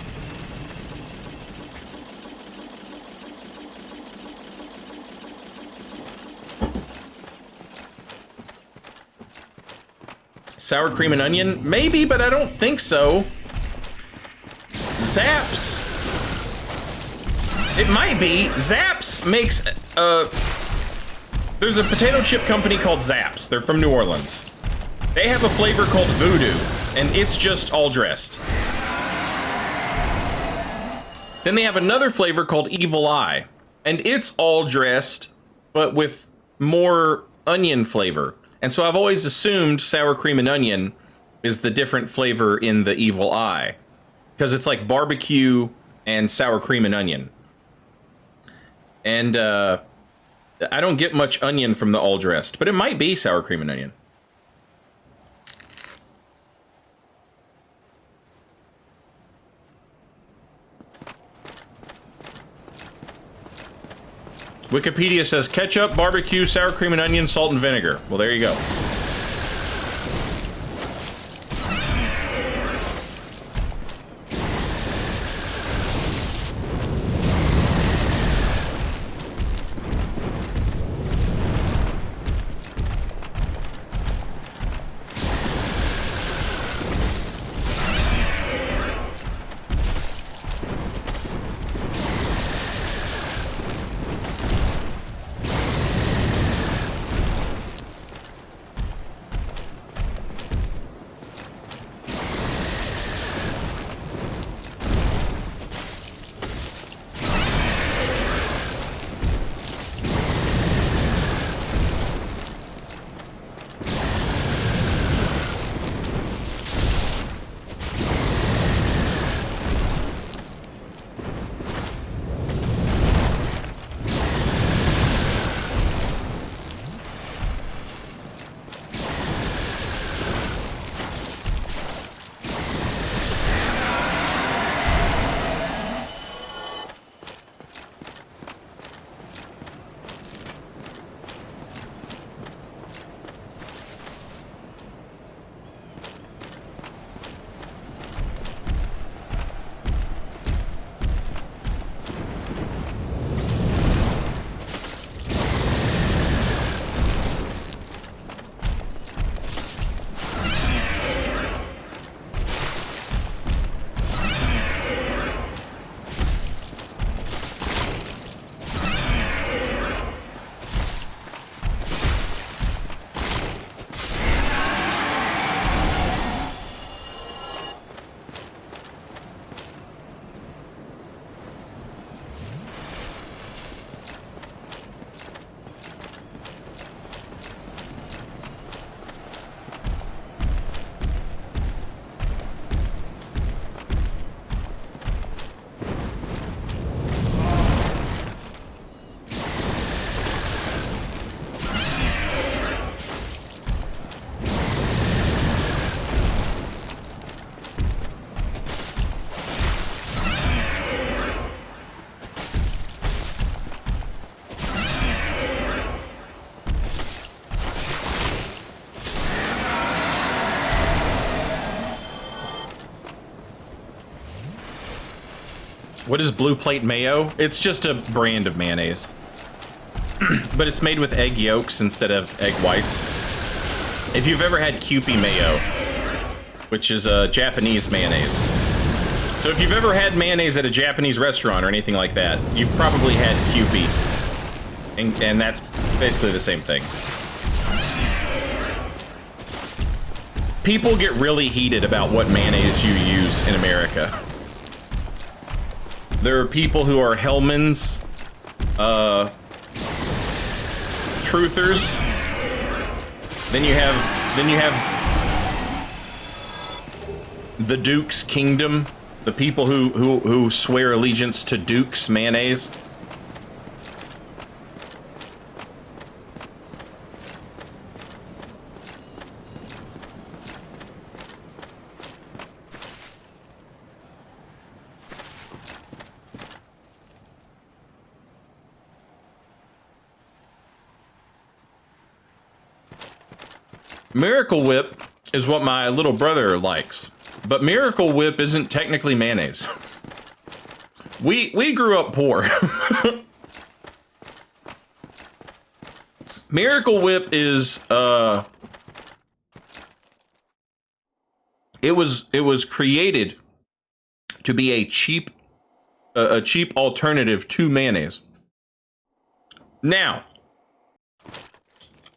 Sour cream and onion? Maybe, but I don't think so. Zapp's. It might be. Zapp's makes, there's a potato chip company called Zapp's. They're from New Orleans. They have a flavor called Voodoo, and it's just all dressed. Then they have another flavor called Evil Eye, and it's all dressed, but with more onion flavor. And so I've always assumed sour cream and onion is the different flavor in the Evil Eye, because it's like barbecue and sour cream and onion. And I don't get much onion from the all dressed, but it might be sour cream and onion. Wikipedia says ketchup, barbecue, sour cream and onion, salt and vinegar. Well, there you go. What is Blue Plate Mayo? It's just a brand of mayonnaise. But it's made with egg yolks instead of egg whites. If you've ever had Kewpie Mayo, which is a Japanese mayonnaise. So if you've ever had mayonnaise at a Japanese restaurant or anything like that, you've probably had Kewpie. And that's basically the same thing. People get really heated about what mayonnaise you use in America. There are people who are Hellmann's, truthers. Then you have the Duke's Kingdom, the people who swear allegiance to Duke's mayonnaise. Miracle Whip is what my little brother likes, but Miracle Whip isn't technically mayonnaise. We grew up poor. Miracle Whip is it was created to be a cheap alternative to mayonnaise. Now,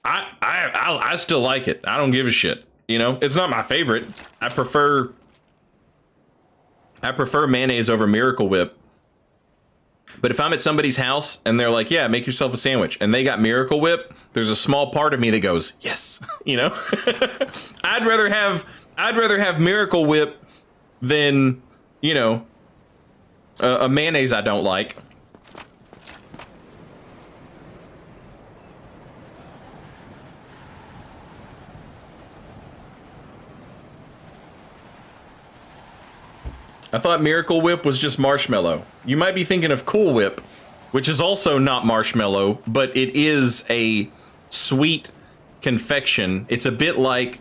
I still like it. I don't give a shit. You know, it's not my favorite. I prefer mayonnaise over Miracle Whip. But if I'm at somebody's house and they're like, yeah, make yourself a sandwich, and they got Miracle Whip, there's a small part of me that goes, yes, you know? I'd rather have Miracle Whip than, you know, a mayonnaise I don't like. I thought Miracle Whip was just marshmallow. You might be thinking of Cool Whip, which is also not marshmallow, but it is a sweet confection. It's a bit like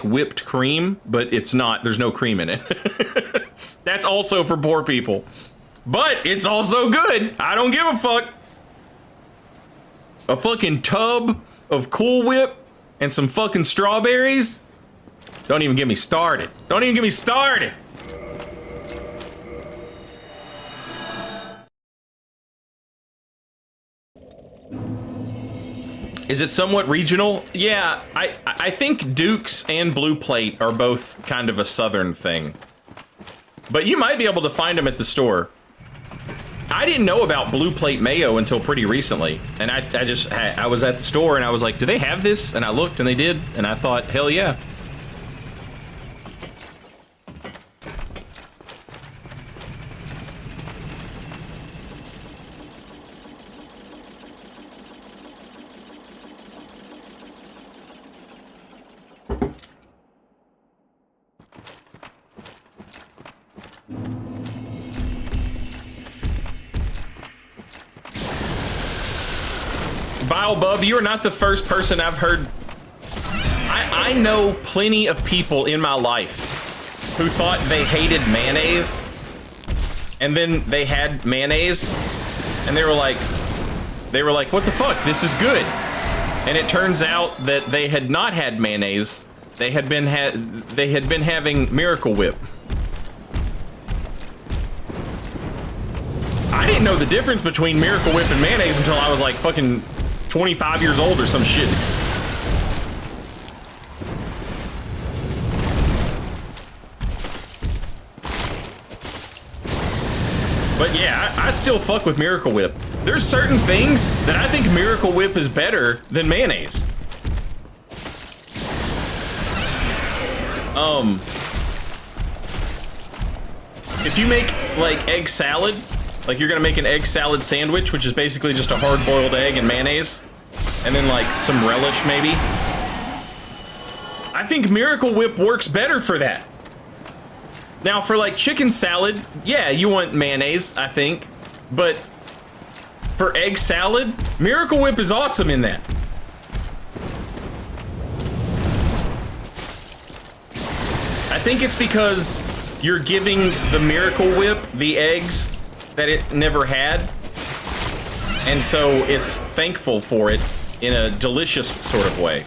whipped cream, but it's not. There's no cream in it. That's also for poor people. But it's also good. I don't give a fuck. A fucking tub of Cool Whip and some fucking strawberries. Don't even get me started. Don't even get me started. Is it somewhat regional? Yeah, I think Duke's and Blue Plate are both kind of a southern thing. But you might be able to find them at the store. I didn't know about Blue Plate mayo until pretty recently. And I was at the store and I was like, do they have this? And I looked and they did. And I thought, hell yeah. Vile Bub, you are not the first person I've heard. I know plenty of people in my life who thought they hated mayonnaise, and then they had mayonnaise, and they were like, what the fuck? This is good. And it turns out that they had not had mayonnaise. They had been having Miracle Whip. I didn't know the difference between Miracle Whip and mayonnaise until I was like fucking 25 years old or some shit. But yeah, I still fuck with Miracle Whip. There's certain things that I think Miracle Whip is better than mayonnaise. If you make like egg salad, like you're gonna make an egg salad sandwich, which is basically just a hard-boiled egg and mayonnaise, and then like some relish maybe. I think Miracle Whip works better for that. Now for like chicken salad, yeah, you want mayonnaise, I think, but for egg salad, Miracle Whip is awesome in that. I think it's because you're giving the Miracle Whip the eggs that it never had, and so it's thankful for it in a delicious sort of way.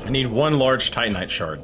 I need one large Titanite shard.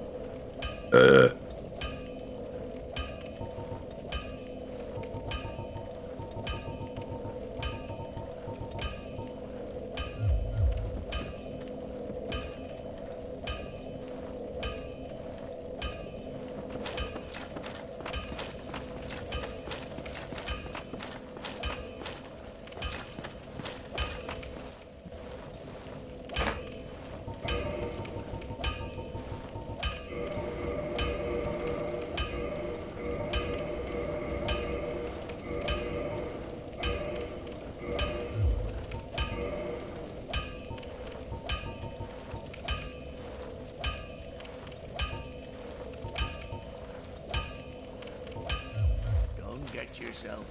Don't get yourself.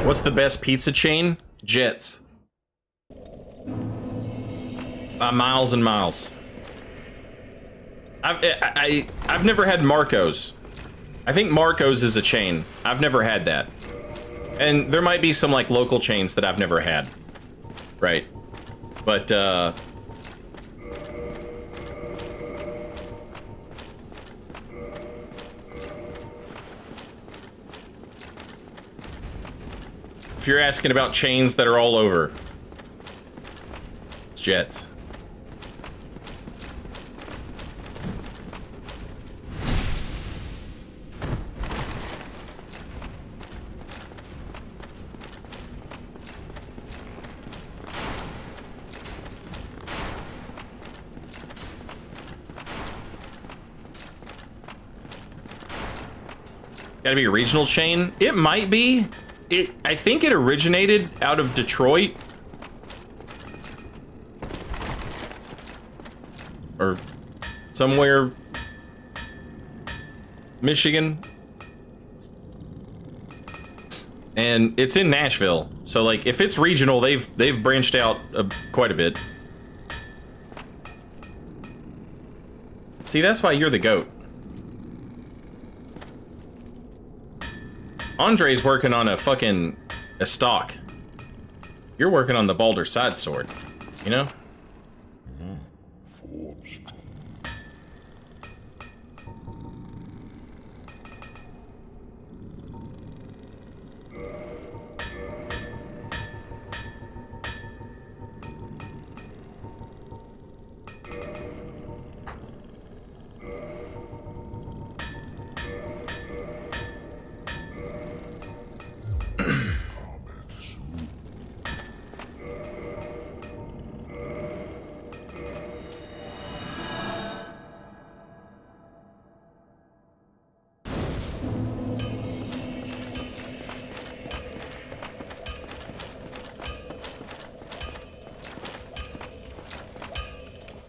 What's the best pizza chain? Jets. By miles and miles. I've never had Marco's. I think Marco's is a chain. I've never had that. And there might be some like local chains that I've never had. Right. But if you're asking about chains that are all over, it's Jets. Gotta be a regional chain? It might be. I think it originated out of Detroit. Or somewhere Michigan. And it's in Nashville. So like if it's regional, they've branched out quite a bit. See, that's why you're the GOAT. Andre's working on a stock. You're working on the Baldur side sword, you know?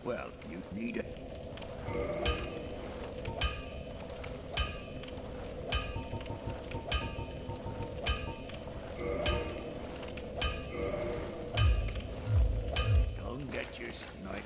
Well, you need it. Don't get your snipe.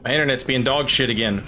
My internet's being dog shit again.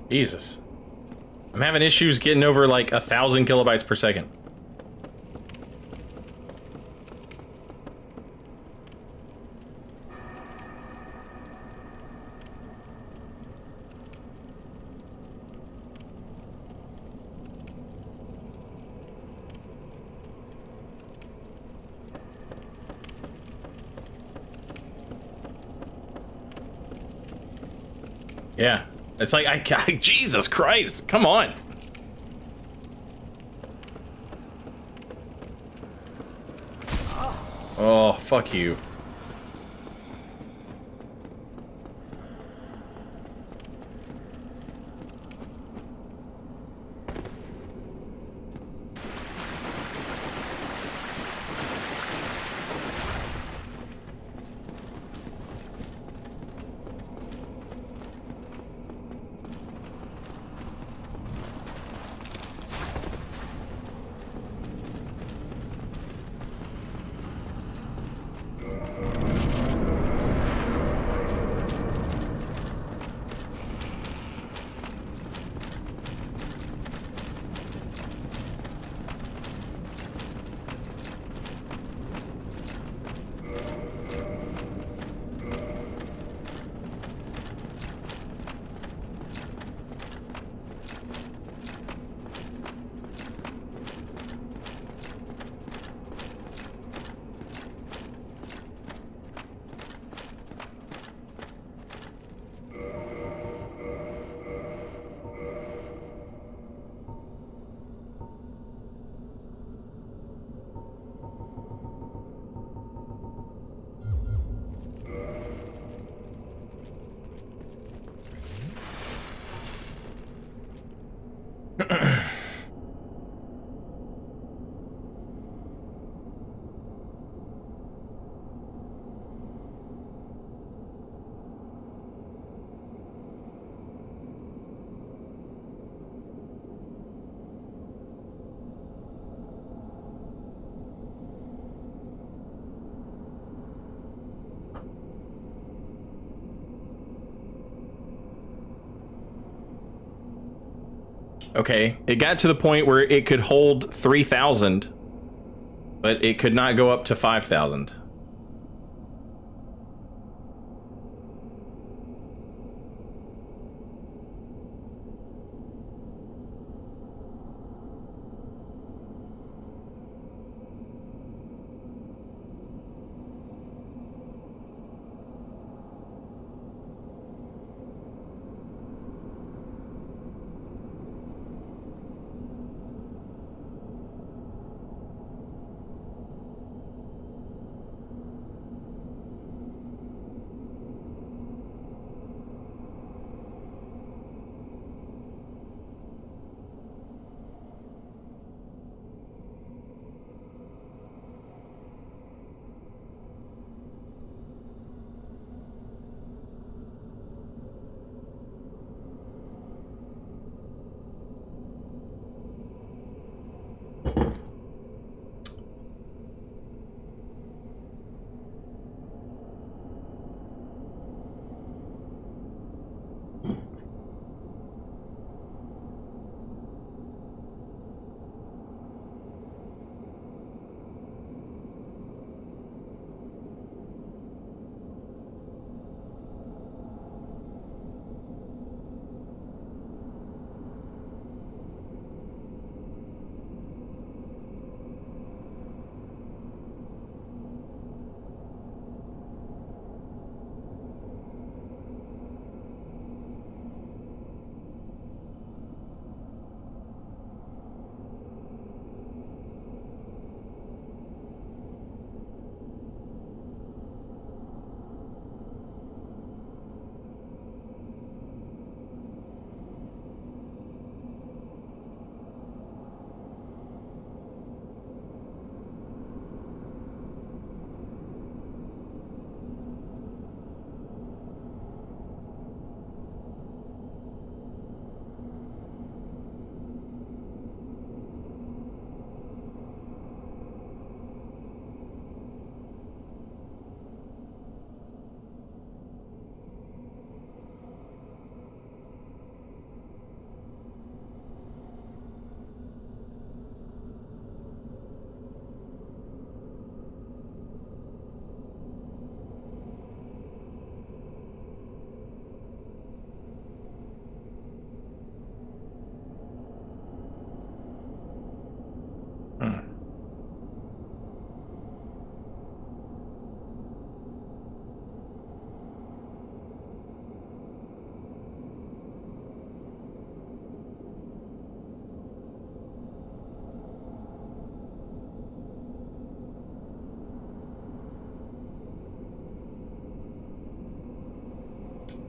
Jesus. I'm having issues getting over like 1,000 kilobytes per second. Yeah. It's like, I Jesus Christ, come on. Oh, fuck you. Okay, it got to the point where it could hold 3,000, but it could not go up to 5,000.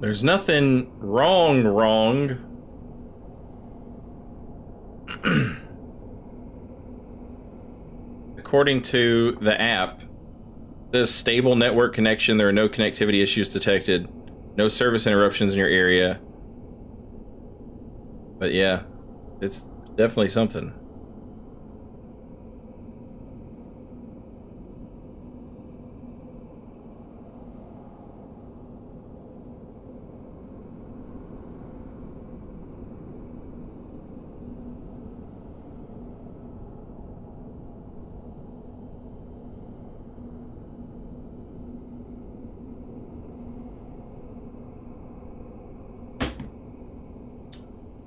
There's nothing wrong. According to the app, this stable network connection. There are no connectivity issues detected. No service interruptions in your area. But yeah, it's definitely something.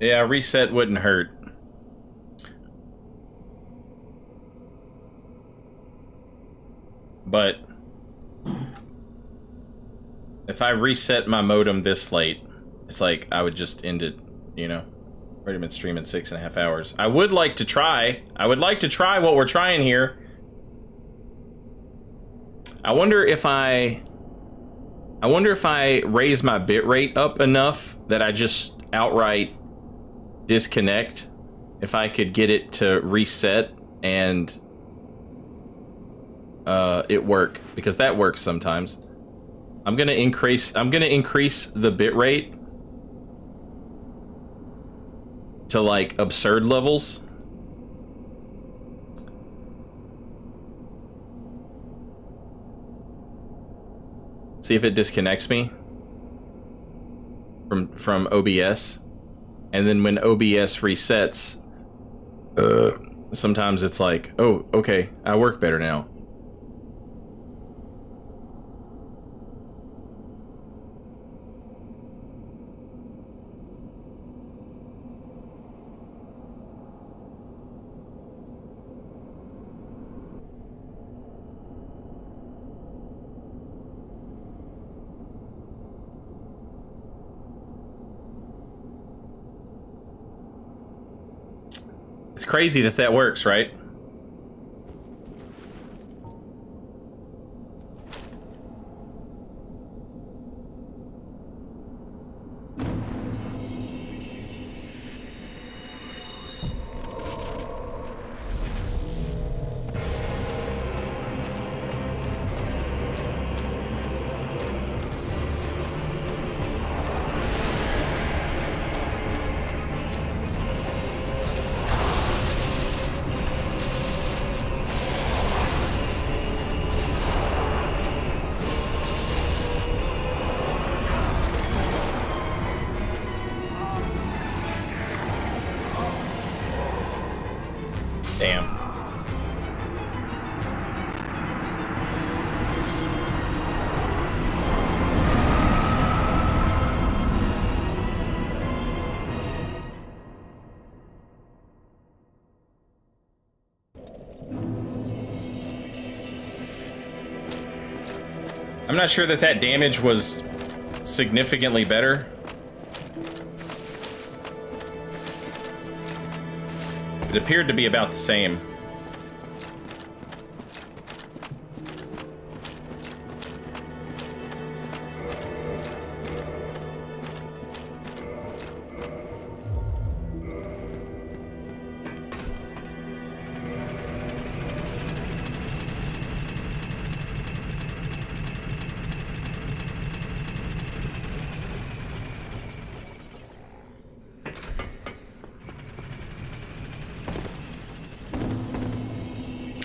Yeah, reset wouldn't hurt. But if I reset my modem this late, it's like I would just end it, you know. Already been streaming 6.5 hours. I would like to try. I would like to try what we're trying here. I wonder if I raise my bitrate up enough that I just outright disconnect, if I could get it to reset and it work, because that works sometimes. I'm gonna increase the bitrate to like absurd levels. See if it disconnects me from OBS. And then when OBS resets, sometimes it's like, oh, okay, I work better now. It's crazy that that works, right? Damn. I'm not sure that that damage was significantly better. It appeared to be about the same.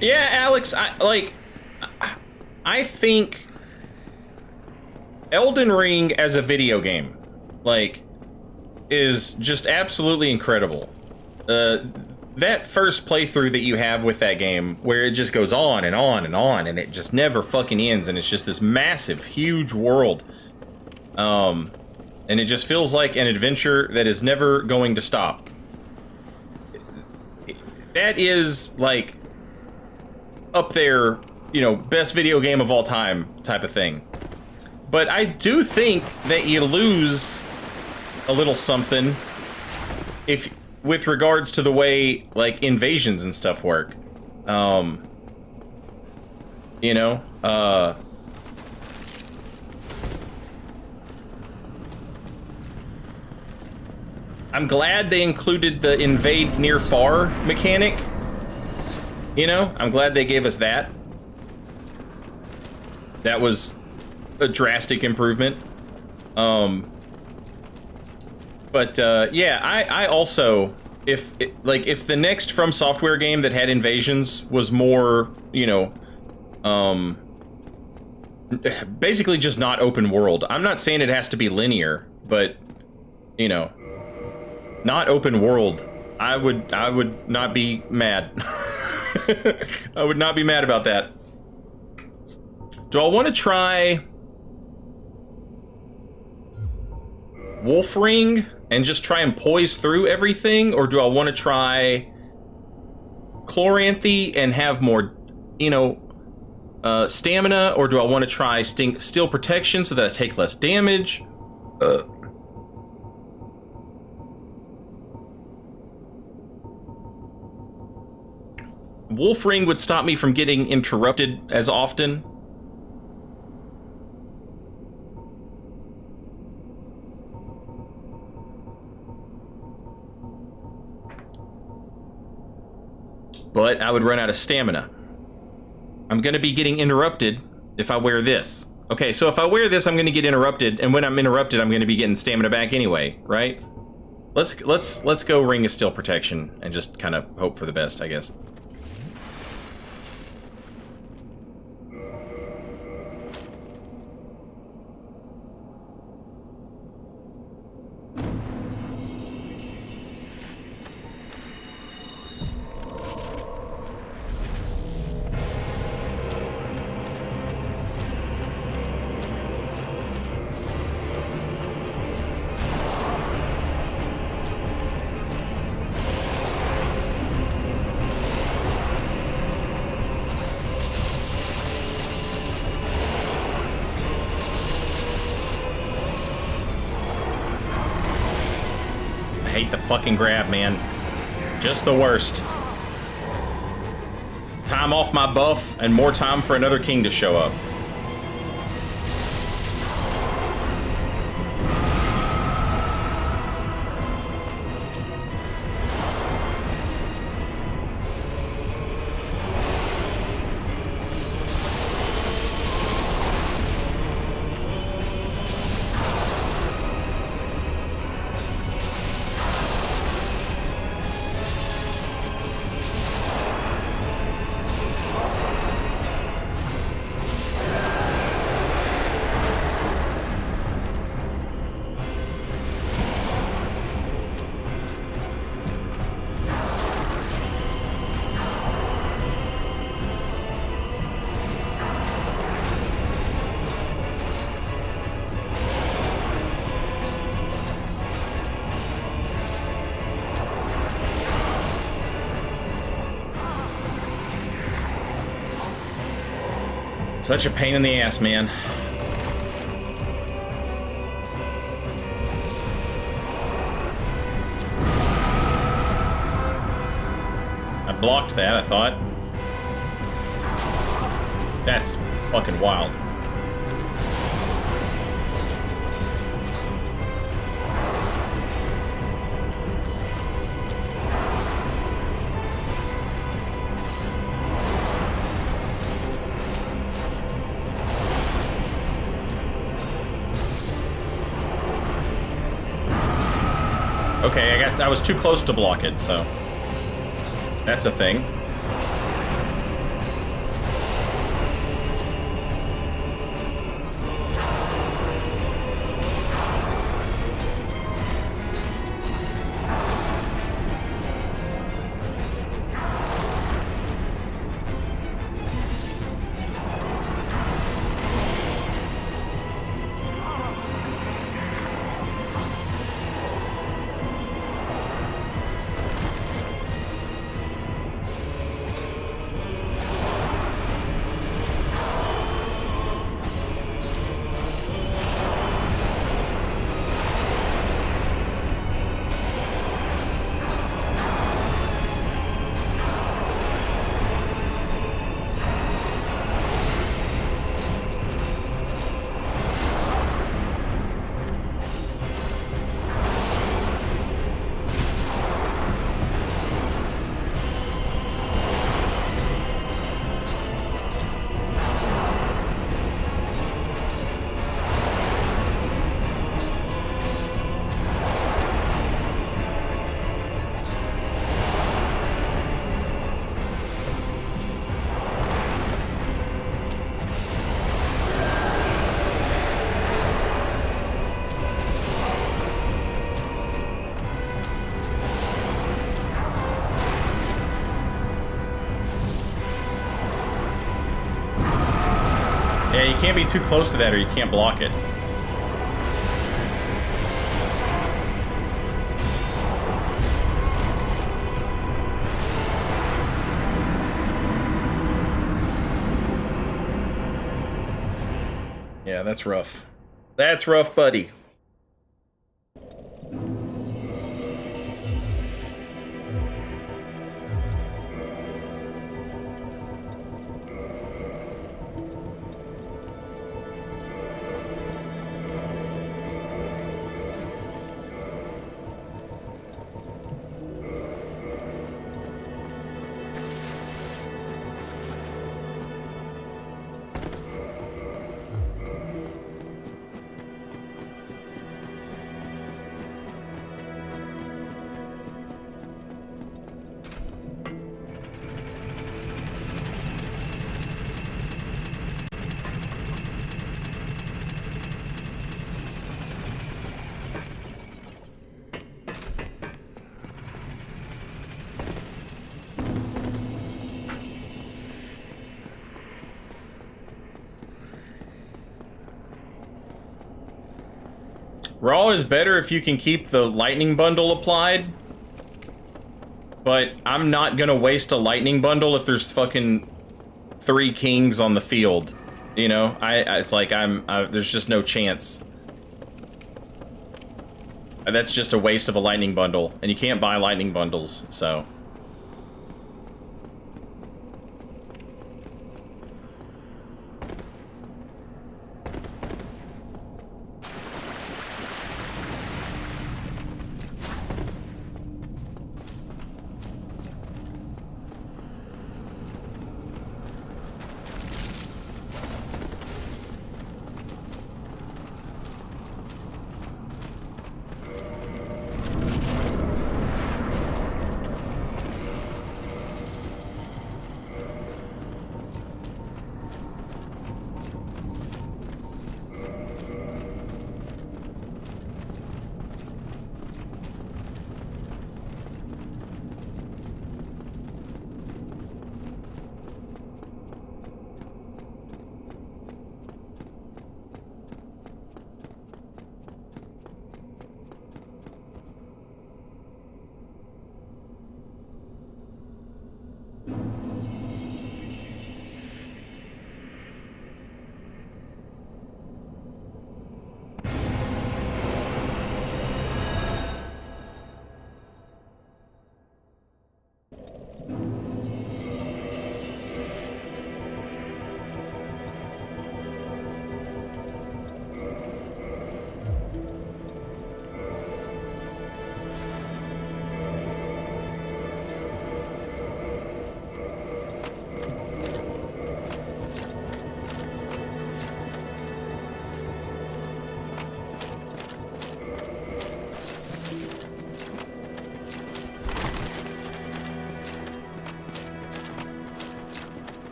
Yeah, Alex, I think Elden Ring as a video game, like, is just absolutely incredible. That first playthrough that you have with that game, where it just goes on and on and on, and it just never fucking ends, and it's just this massive, huge world. And it just feels like an adventure that is never going to stop. That is, like, up there, you know, best video game of all time type of thing. But I do think that you lose a little something if, with regards to the way, like, invasions and stuff work. You know, I'm glad they included the invade near far mechanic. You know, I'm glad they gave us that. That was a drastic improvement. Yeah, I also, if the next From Software game that had invasions was more, you know, basically just not open world. I'm not saying it has to be linear, but, you know, not open world. I would not be mad. I would not be mad about that. Do I want to try Wolf Ring and just try and poise through everything, or do I want to try Chloranthy and have more, you know, stamina, or do I want to try Steel Protection so that I take less damage? Wolf Ring would stop me from getting interrupted as often. But I would run out of stamina. I'm going to be getting interrupted if I wear this. Okay, so if I wear this, I'm going to get interrupted, and when I'm interrupted, I'm going to be getting stamina back anyway, right? Let's go Ring of Steel Protection and just kind of hope for the best, I guess. Fucking grab, man. Just the worst. Time off my buff and more time for another king to show up. Such a pain in the ass, man. I blocked that, I thought. That's fucking wild. Okay, I was too close to block it, so that's a thing. Yeah, you can't be too close to that or you can't block it. Yeah, that's rough. That's rough, buddy. Raw is better if you can keep the lightning bundle applied. But I'm not gonna waste a lightning bundle if there's fucking 3 kings on the field. You know, it's like there's just no chance. That's just a waste of a lightning bundle, and you can't buy lightning bundles, so.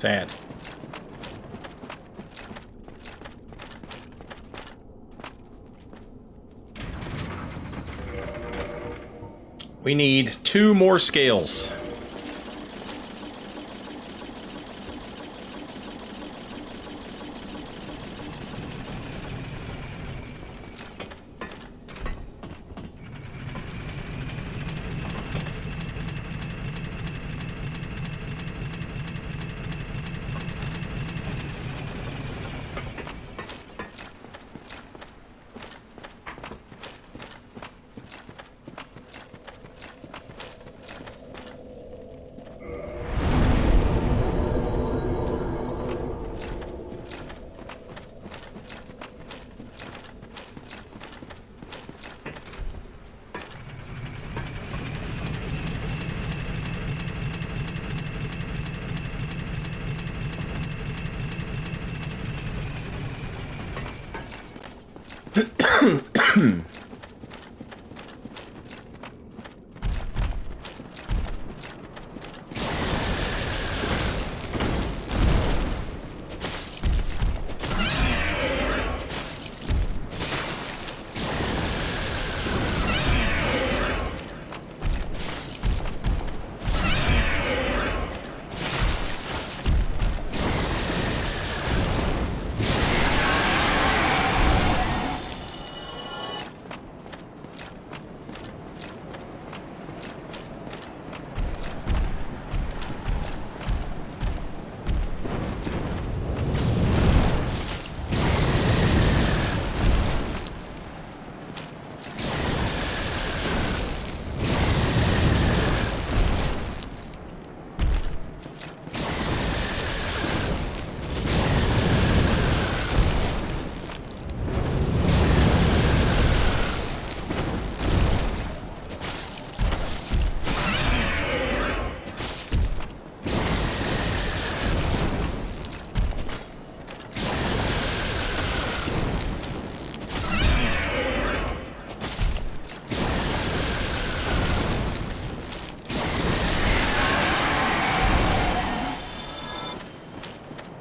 Sad. We need 2 more scales.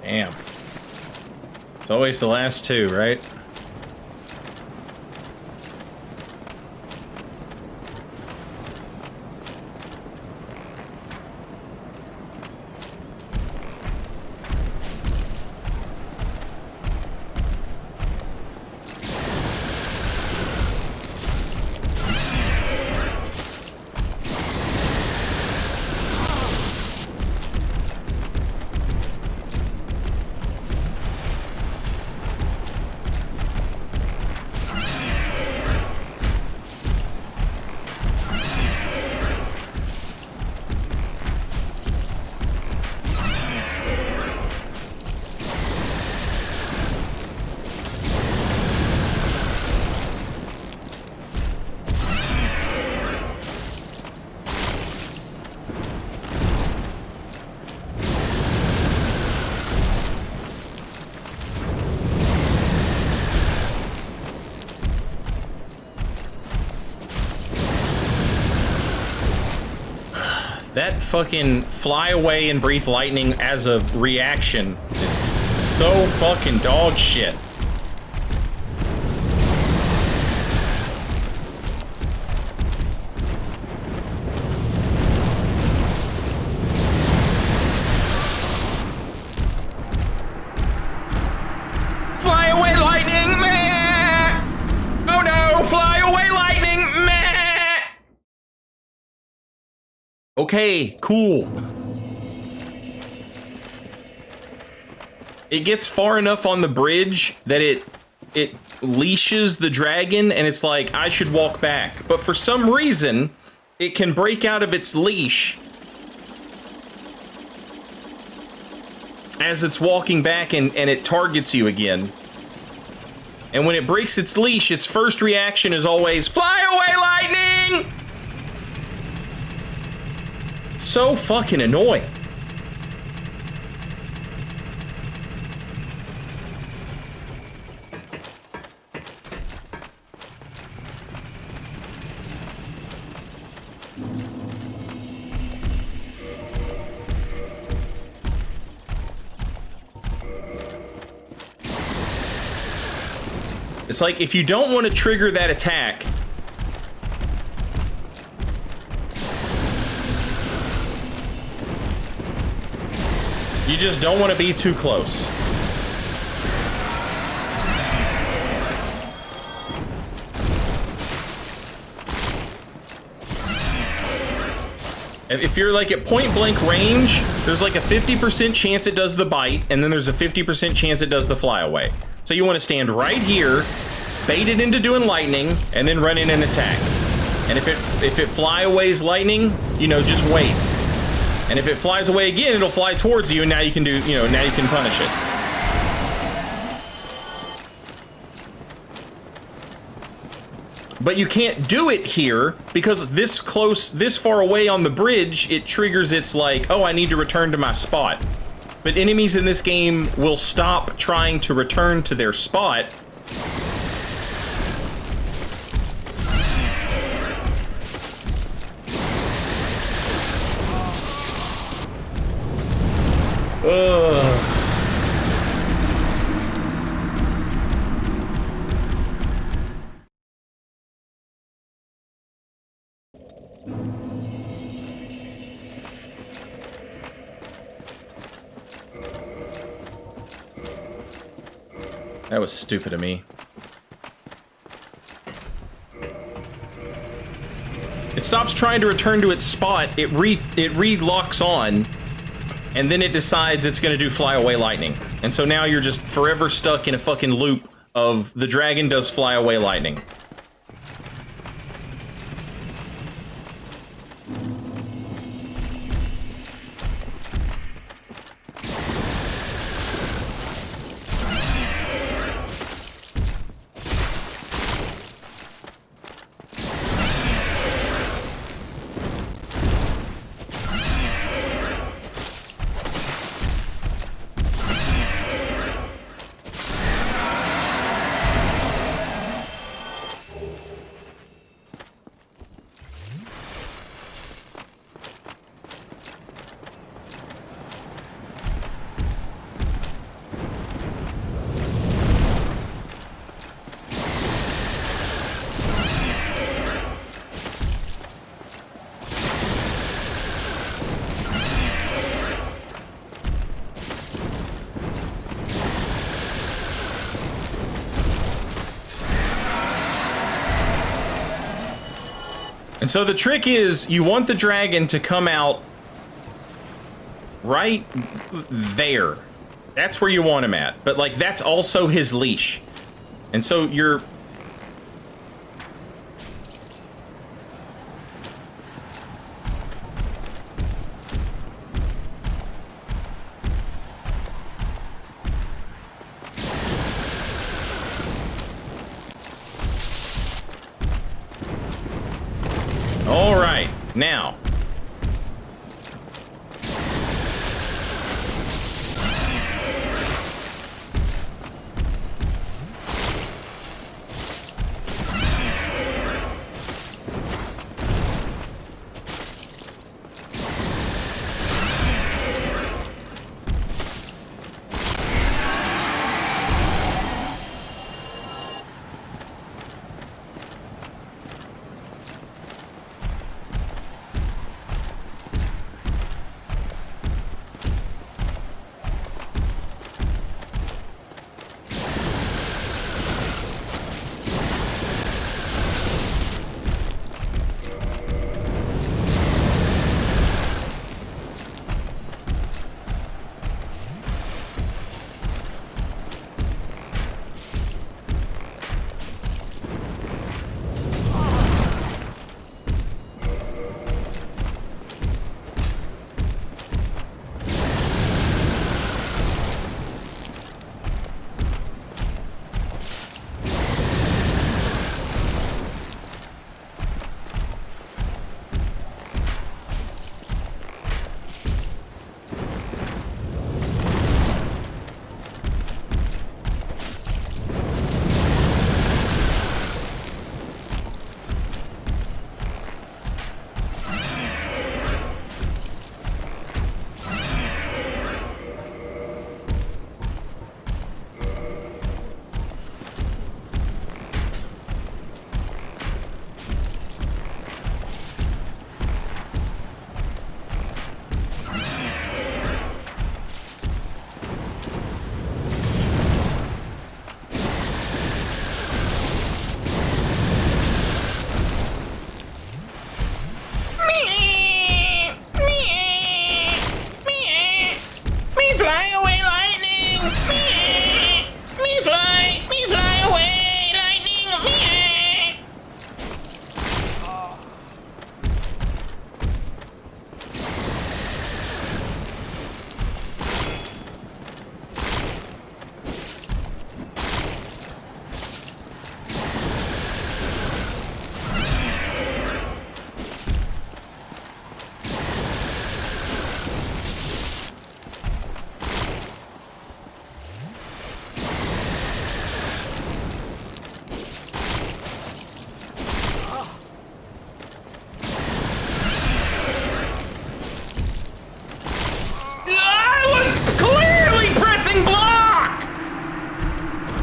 Damn. It's always the last 2, right? That fucking fly away and breathe lightning as a reaction is so fucking dog shit. Fly away lightning, meh! Oh no, fly away lightning, meh! Okay, cool. It gets far enough on the bridge that it leashes the dragon, and it's like, I should walk back. But for some reason, it can break out of its leash as it's walking back, and it targets you again. And when it breaks its leash, its first reaction is always, fly away, lightning! So fucking annoying. It's like if you don't want to trigger that attack, you just don't want to be too close. If you're like at point blank range, there's like a 50% chance it does the bite, and then there's a 50% chance it does the flyaway. So you want to stand right here, bait it into doing lightning, and then run in and attack. And if it flyaways lightning, you know, just wait. And if it flies away again, it'll fly towards you, and now you can do, you know, now you can punish it. But you can't do it here because this close, this far away on the bridge, it triggers its like, oh, I need to return to my spot. But enemies in this game will stop trying to return to their spot. Ugh. That was stupid of me. It stops trying to return to its spot, it re-locks on, and then it decides it's gonna do flyaway lightning. And so now you're just forever stuck in a fucking loop of the dragon does flyaway lightning. And so the trick is, you want the dragon to come out right there. That's where you want him at. But, like, that's also his leash. And so you're... All right, now.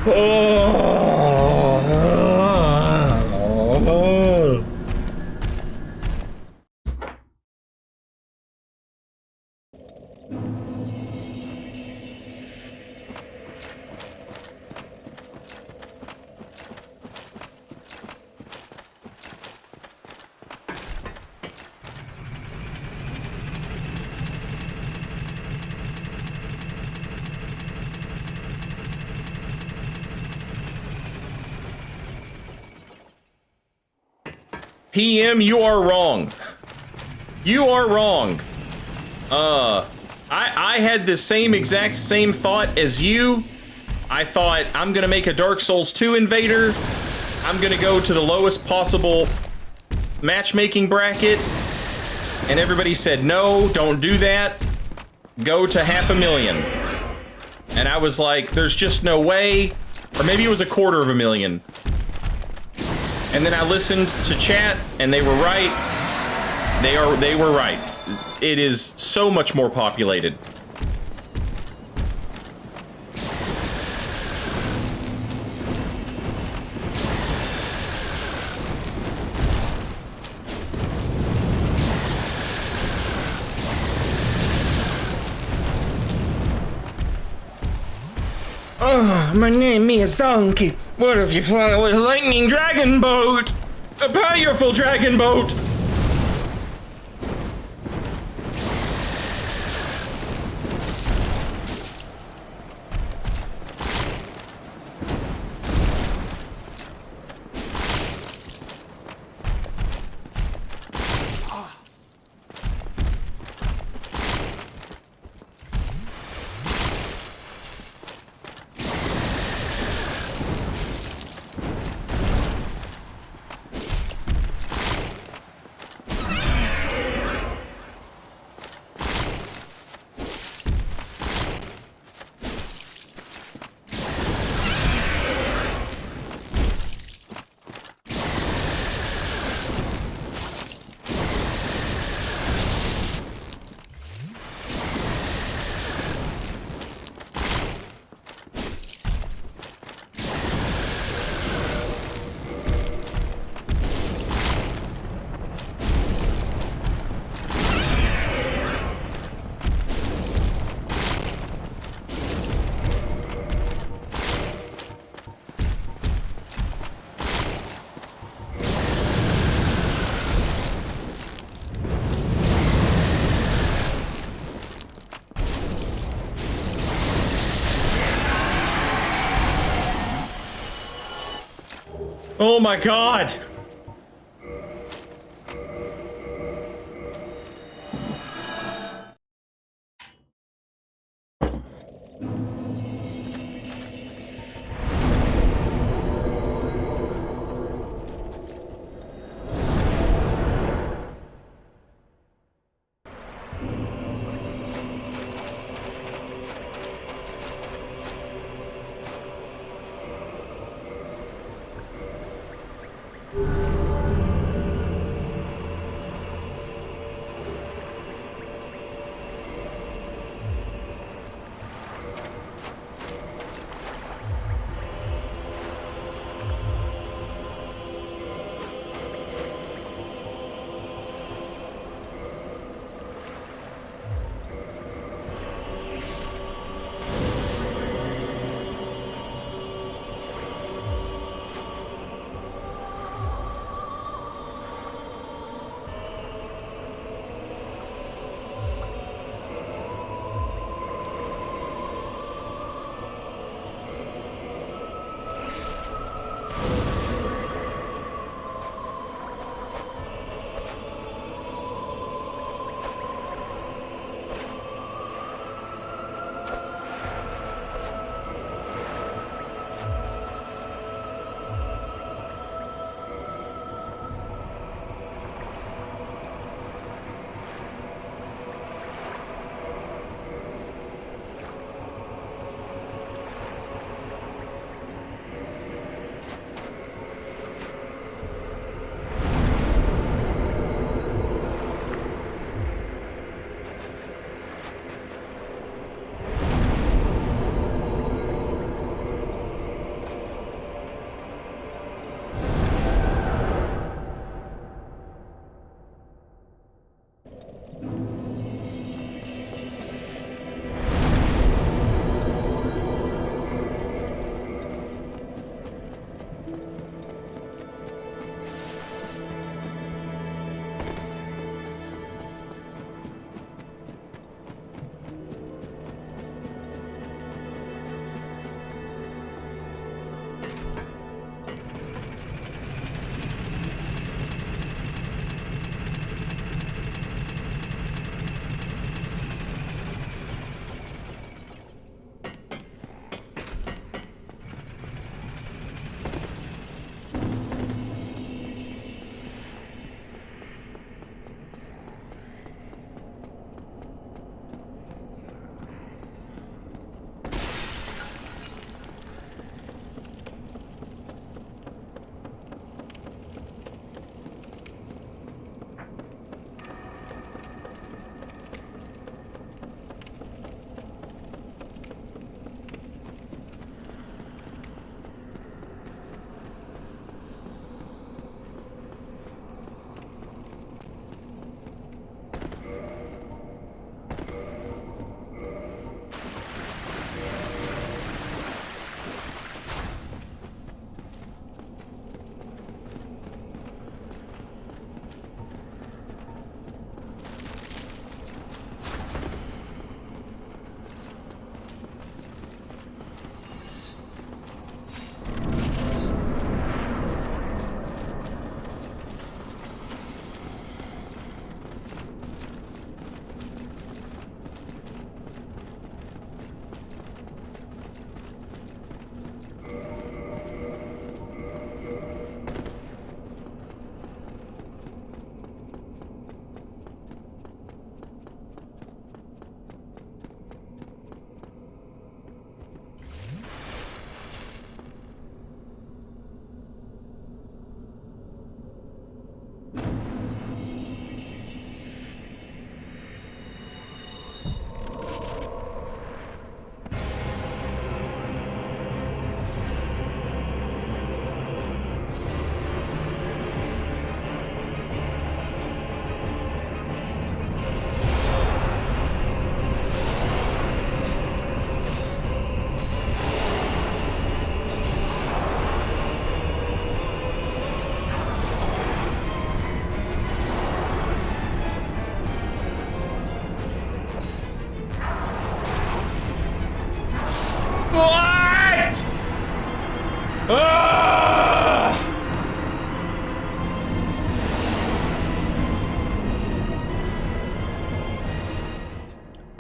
Oh. PM, you are wrong. You are wrong. I had the exact same thought as you. I thought, I'm gonna make a Dark Souls 2 invader. I'm gonna go to the lowest possible matchmaking bracket. And everybody said, no, don't do that. Go to 500,000. And I was like, there's just no way. Or maybe it was 250,000. And then I listened to chat, and they were right. They were right. It is so much more populated. My name is Donkey. What if you fly with a lightning dragon boat? A powerful dragon boat! Oh my god!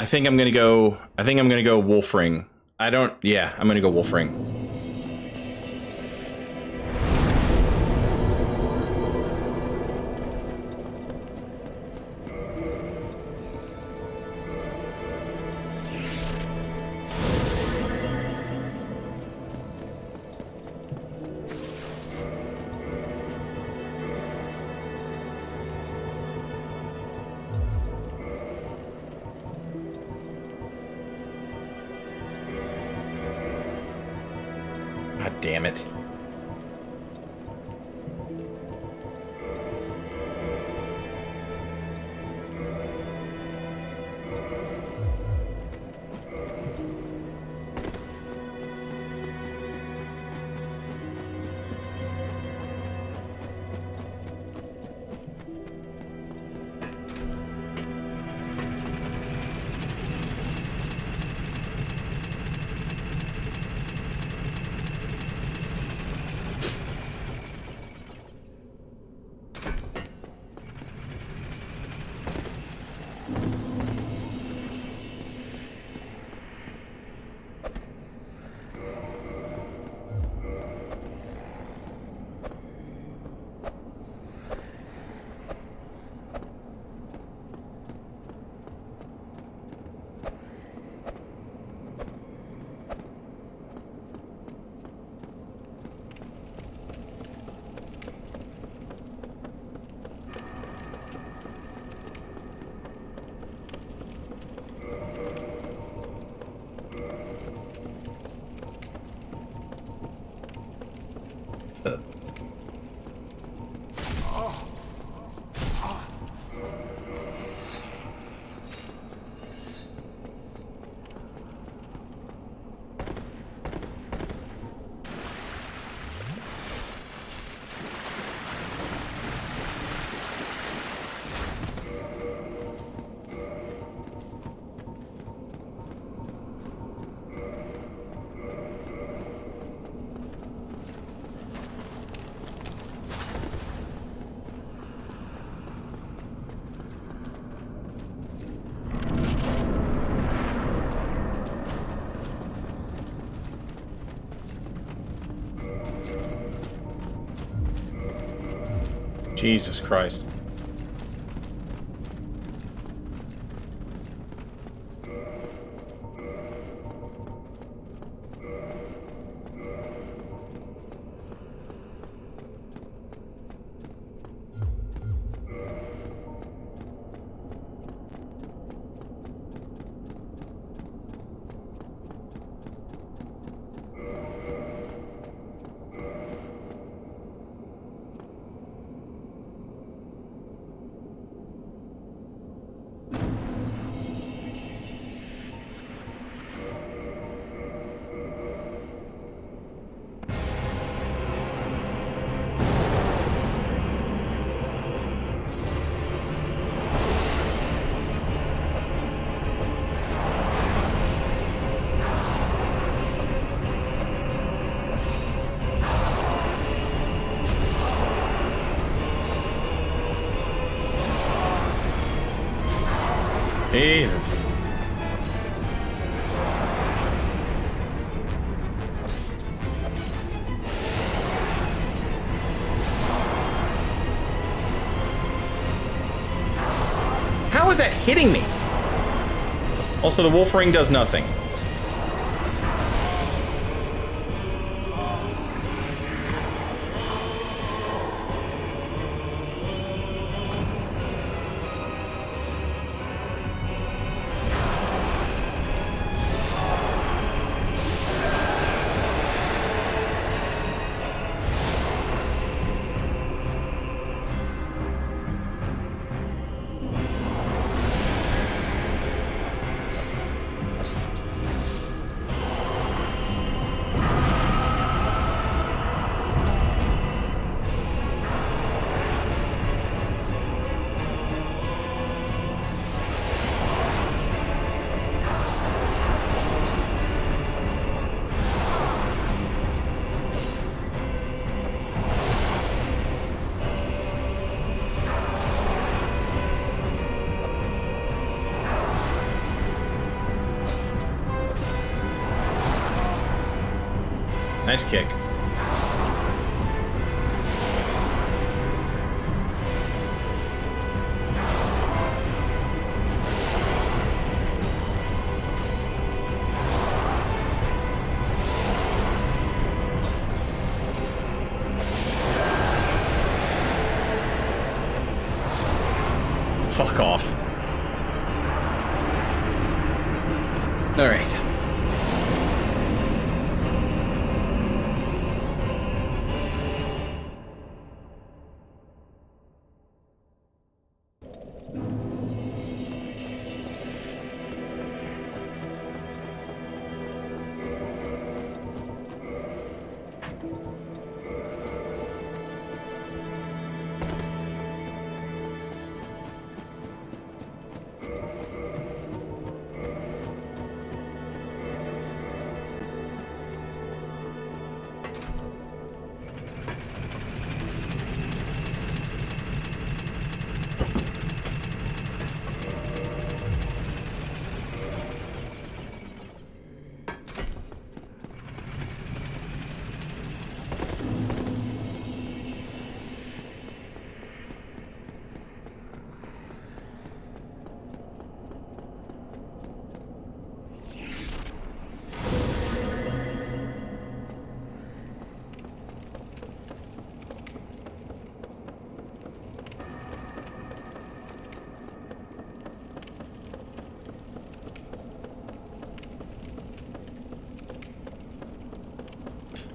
I think I'm gonna go Wolfring. I'm gonna go Wolfring. God damn it. Jesus Christ. Jesus. How is that hitting me? Also, the wolf ring does nothing. Nice kick. Fuck off. All right.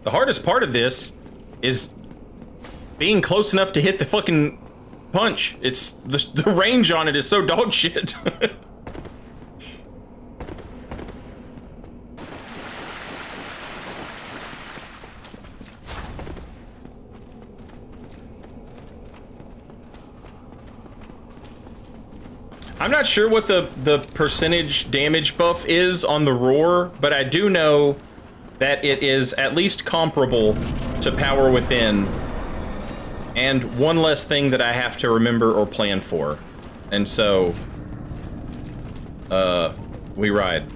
The hardest part of this is being close enough to hit the fucking punch. It's the range on it is so dog shit. I'm not sure what the percentage damage buff is on the roar, but I do know that it is at least comparable to Power Within, and one less thing that I have to remember or plan for. And so, we ride.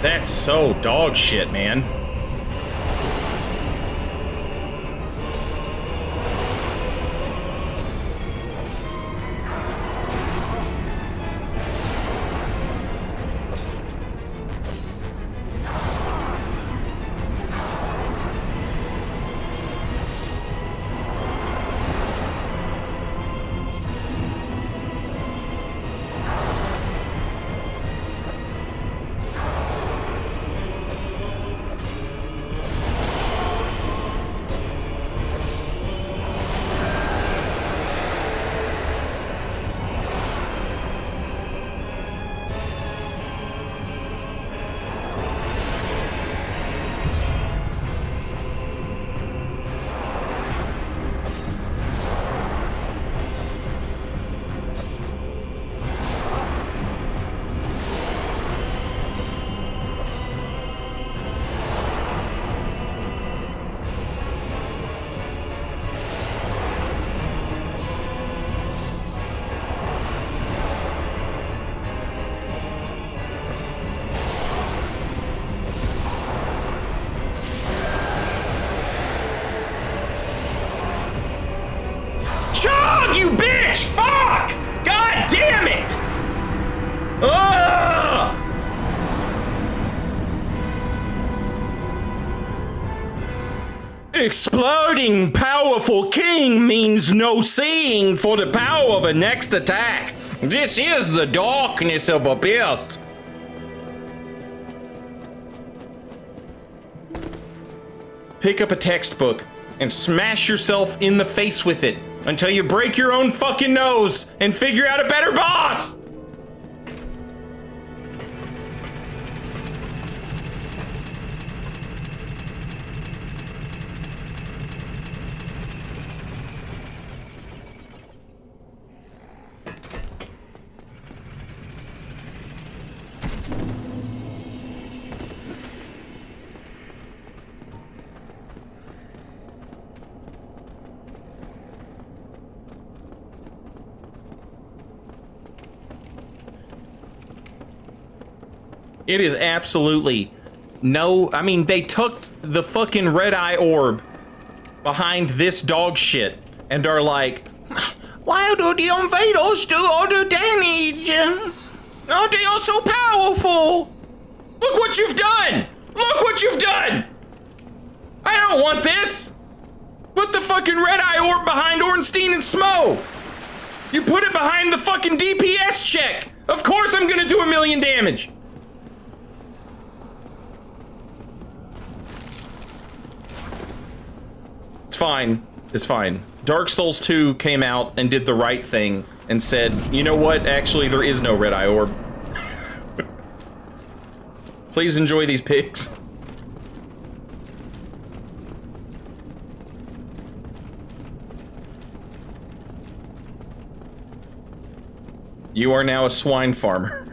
That's so dog shit, man. You bitch! Fuck! God damn it! Ugh! Exploding powerful king means no seeing for the power of a next attack. This is the darkness of abyss. Pick up a textbook and smash yourself in the face with it until you break your own fucking nose and figure out a better boss! It is absolutely no, I mean, they took the fucking red eye orb behind this dog shit and are like, why do the invaders do all the damage? Oh, they are so powerful. Look what you've done. Look what you've done. I don't want this. Put the fucking red eye orb behind Ornstein and Smo. You put it behind the fucking DPS check. Of course I'm gonna do 1,000,000 damage. It's fine. It's fine. Dark Souls 2 came out and did the right thing and said, you know what? Actually, there is no red eye orb. Please enjoy these pigs. You are now a swine farmer.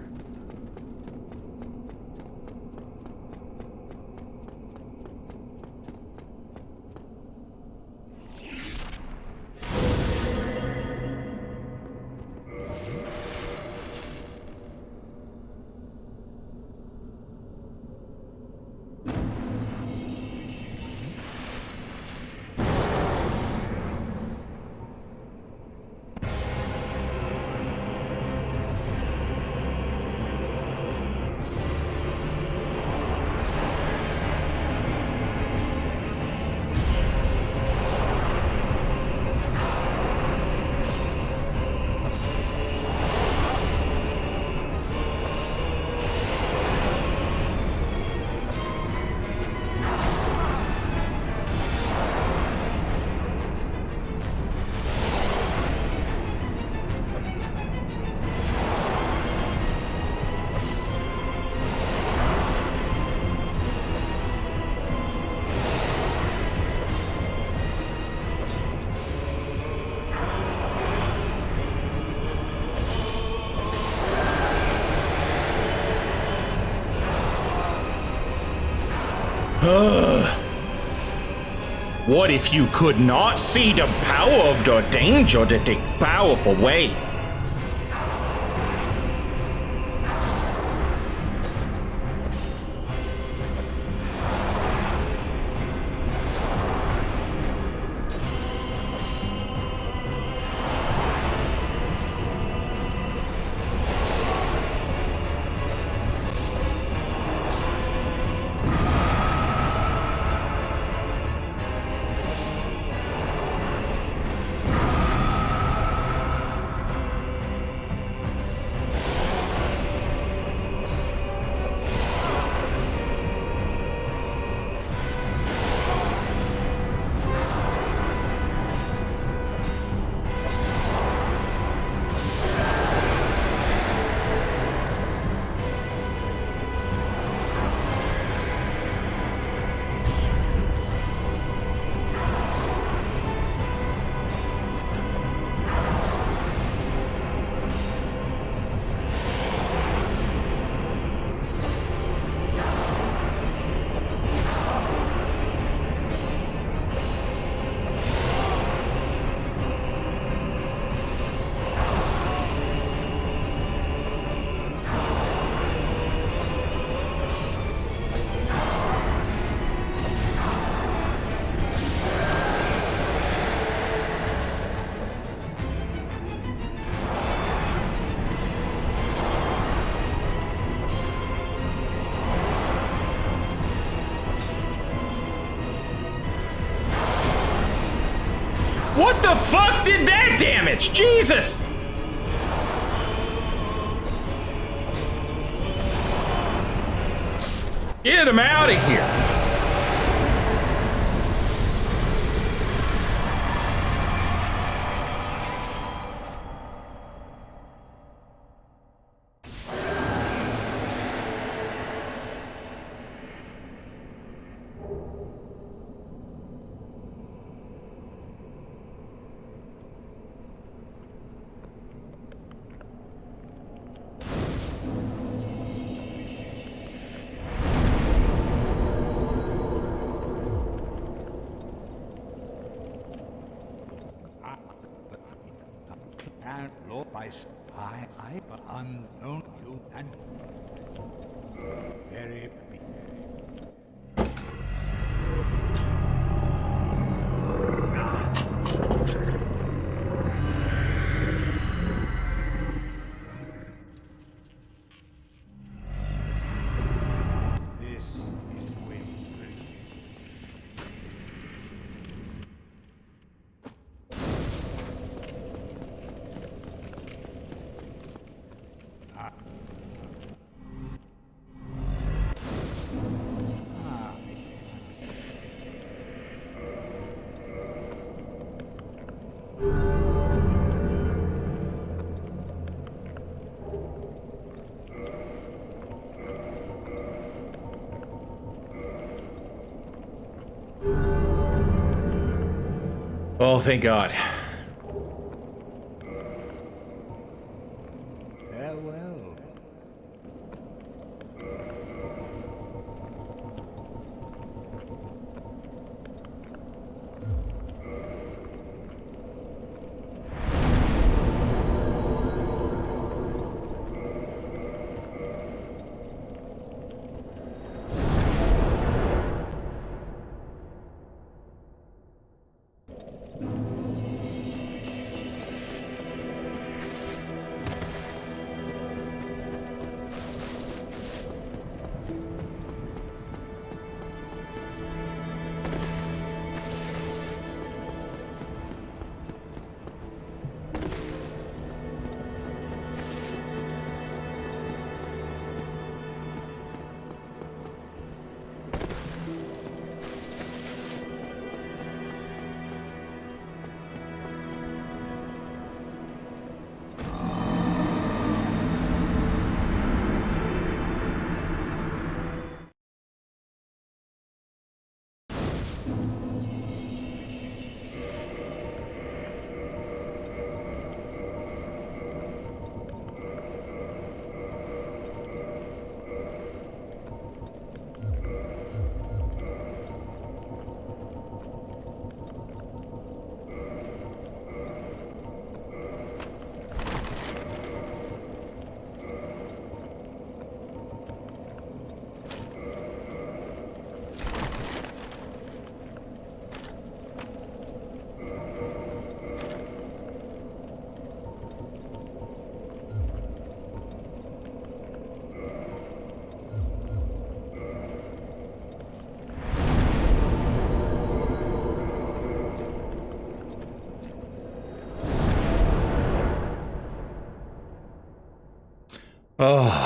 What if you could not see the power of the danger that take powerful way? What the fuck did that damage? Jesus! Get him out of here. sacrifice. I unknown you and very. This is Quinn's prison. Oh, thank God. Farewell. Oh.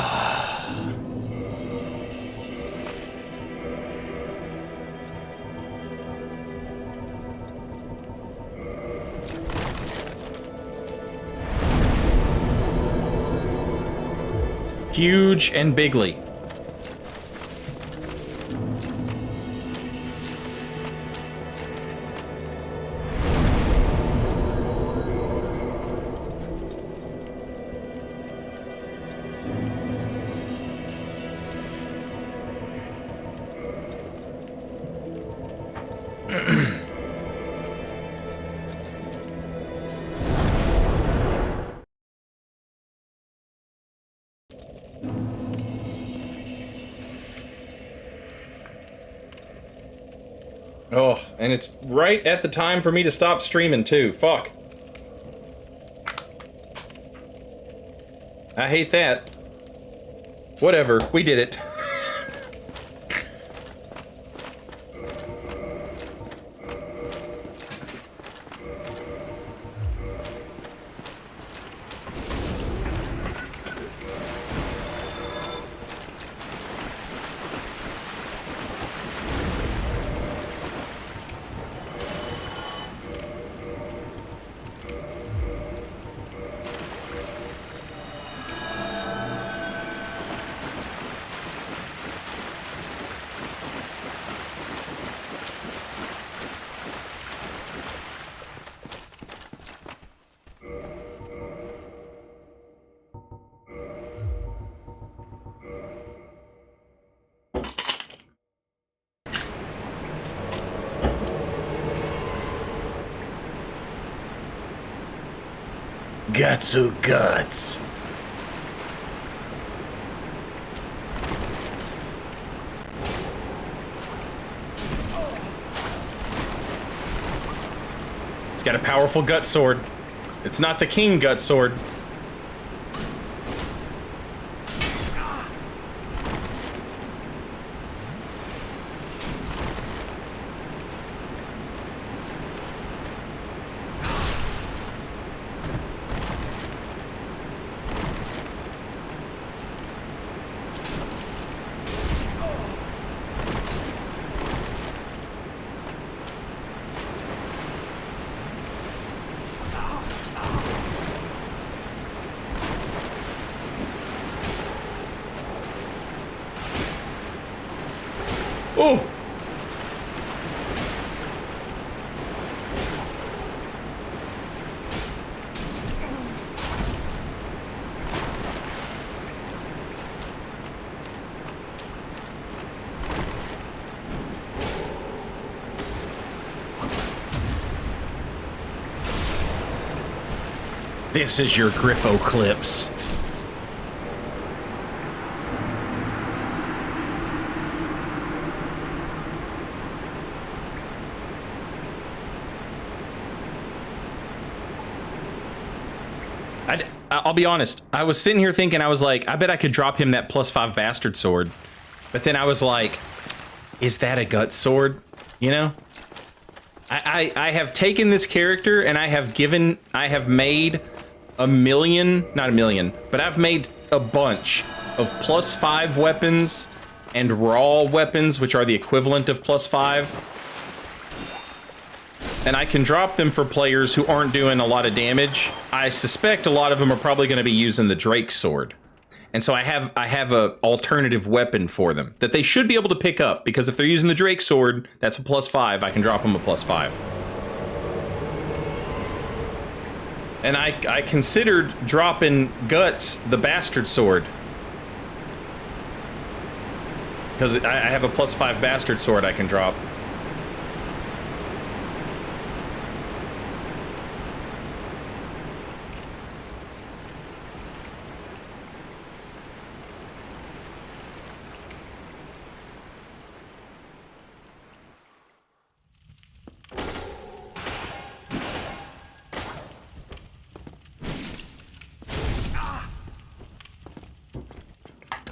Huge and bigly. Oh, and it's right at the time for me to stop streaming too. Fuck. I hate that. Whatever, we did it. Gutsu guts. It's got a powerful gut sword. It's not the king gut sword. Oh! This is your Griffo Clips. I'll be honest. I was sitting here thinking, I was like, I bet I could drop him that +5 bastard sword. But then I was like, is that a gut sword? You know? I have taken this character and I have made a million, not a million, but I've made a bunch of +5 weapons and raw weapons, which are the equivalent of +5. And I can drop them for players who aren't doing a lot of damage. I suspect a lot of them are probably going to be using the Drake sword. And so I have a alternative weapon for them that they should be able to pick up, because if they're using the Drake sword, that's a +5, I can drop them a +5. And I considered dropping Guts the bastard sword, because I have a +5 bastard sword I can drop.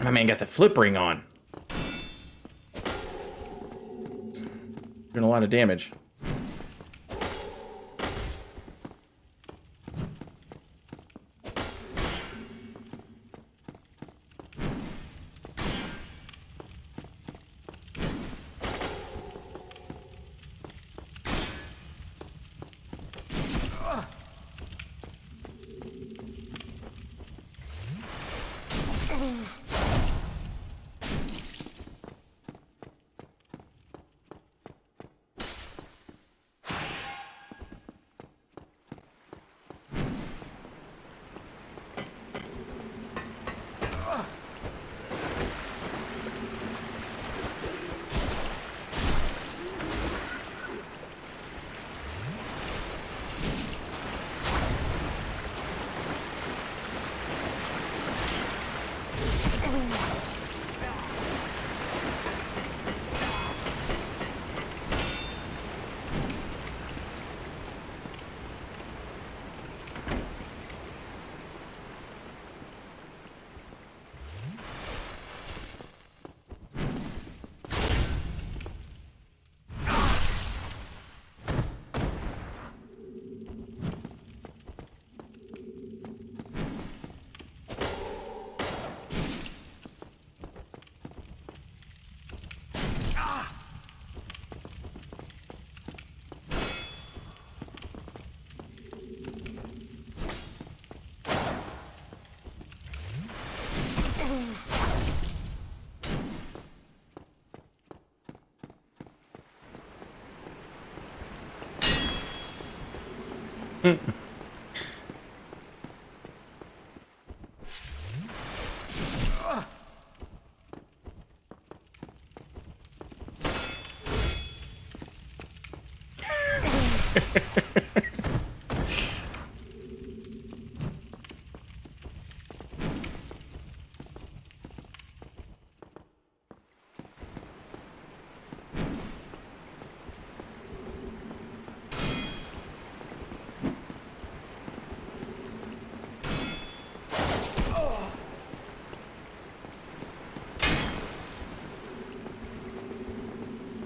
My man got the flip ring on. Doing a lot of damage.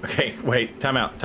Okay, wait, time out.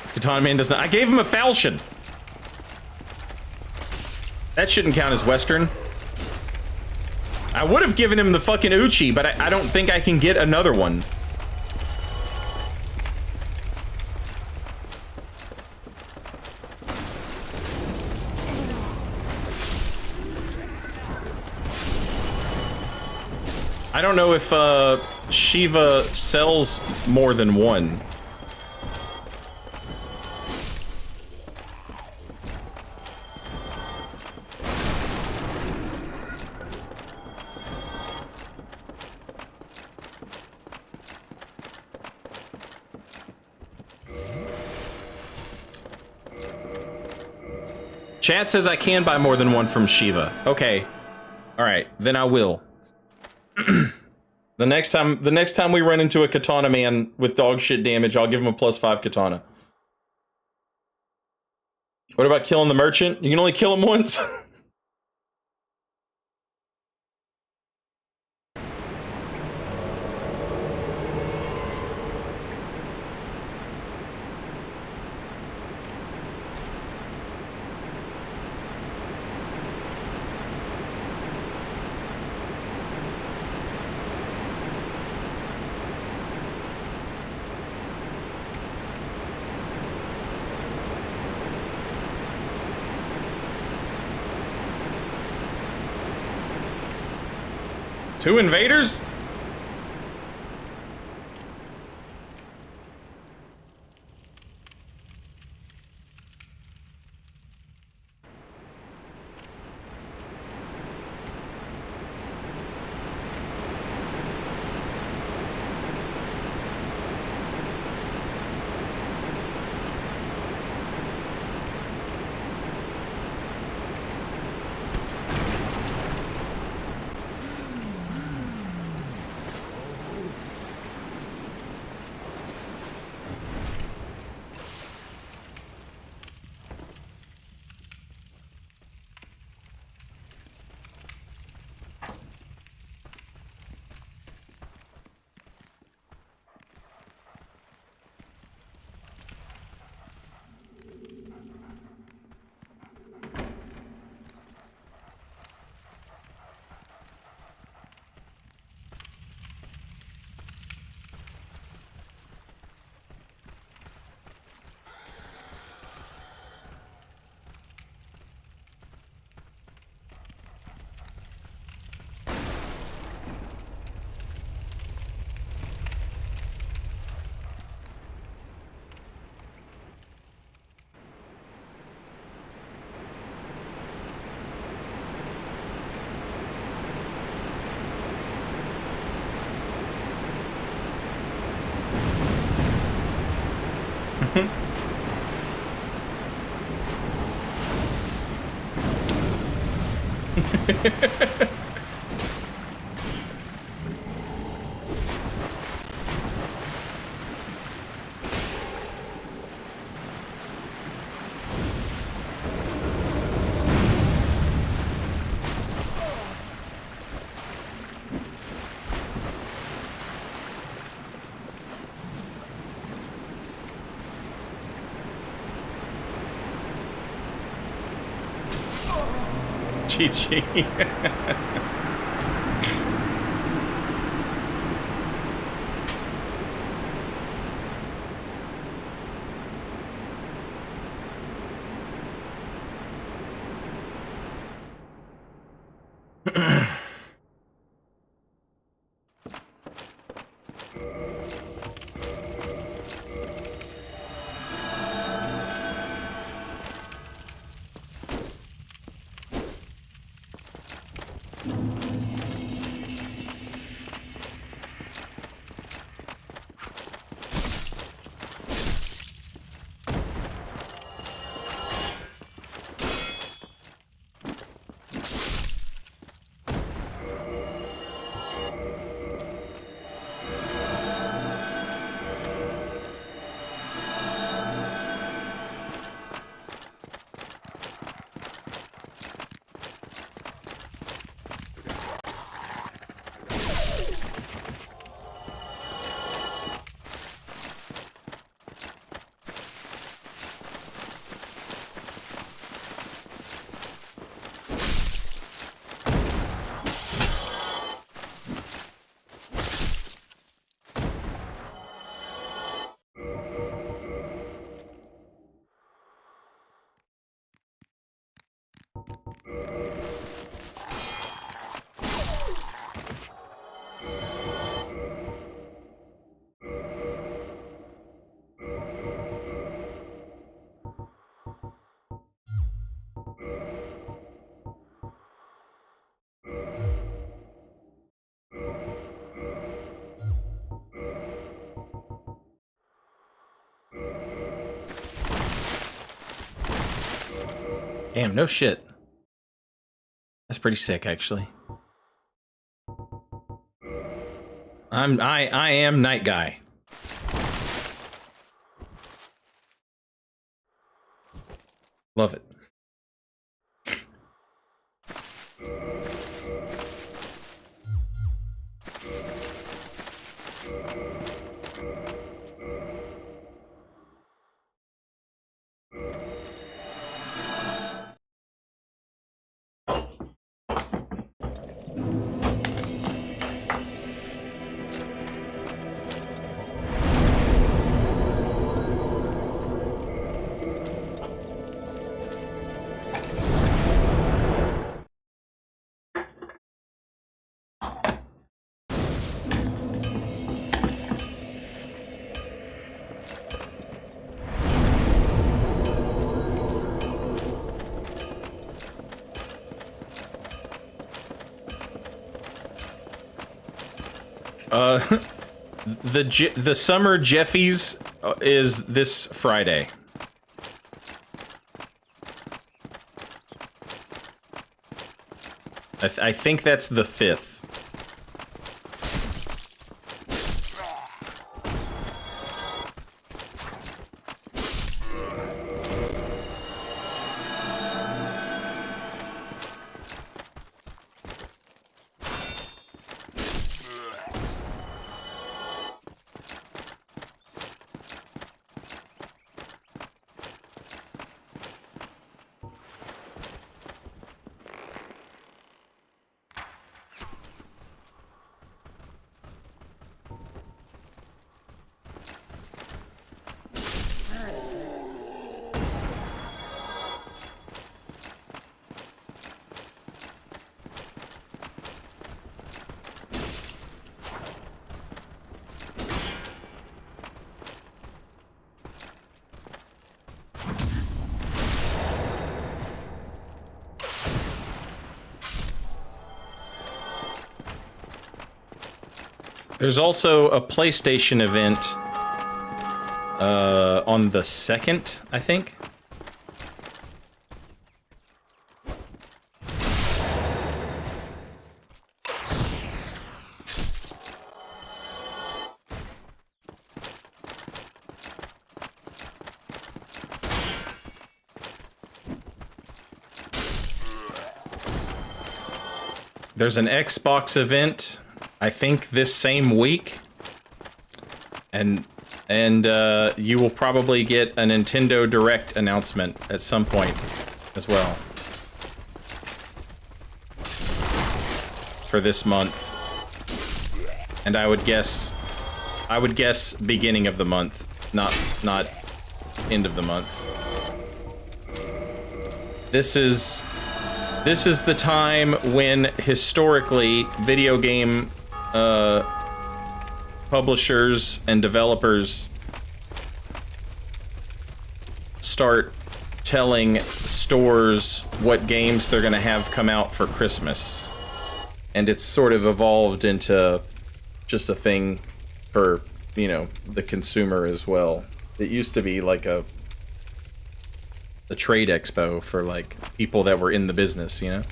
This Katana Man does not. I gave him a falchion. That shouldn't count as Western. I would have given him the fucking Uchi, but I don't think I can get another one. I don't know if Shiva sells more than one. Chat says I can buy more than one from Shiva. Okay. All right, then I will. The next time we run into a Katana Man with dog shit damage, I'll give him a +5 katana. What about killing the merchant? You can only kill him once. Two invaders? GG. Damn, no shit. That's pretty sick, actually. I am Night Guy. Love it. The summer Jeffies is this Friday. I think that's the 5th. There's also a PlayStation event on the 2nd, I think. There's an Xbox event, I think, this same week, and you will probably get a Nintendo Direct announcement at some point as well. for this month. And I would guess beginning of the month, not end of the month. This is the time when historically video game publishers and developers start telling stores what games they're going to have come out for Christmas. And it's sort of evolved into just a thing for, you know, the consumer as well. It used to be like a trade expo for like people that were in the business, you know?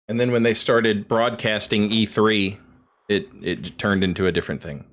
And then when they started broadcasting E3, it turned into a different thing.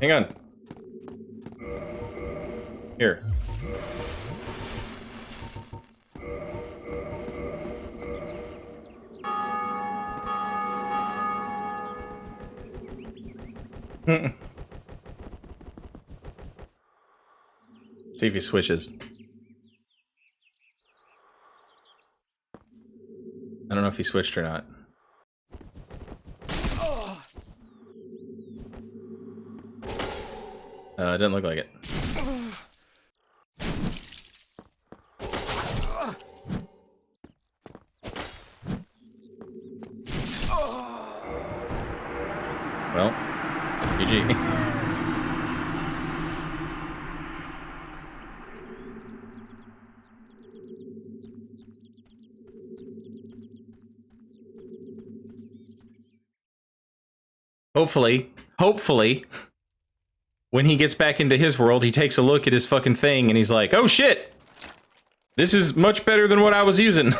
Hang on. Here. See if he switches. I don't know if he switched or not. It didn't look like it. Well, GG. Hopefully, when he gets back into his world, he takes a look at his fucking thing and he's like, oh shit! This is much better than what I was using.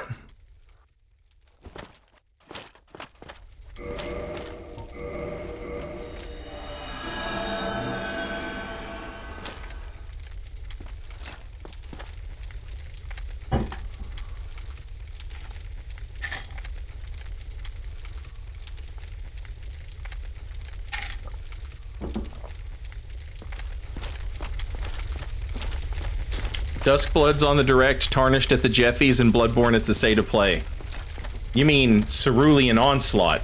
Duskblood's on the Direct, Tarnished at the Jeffies, and Bloodborne at the State of Play. You mean Cerulean Onslaught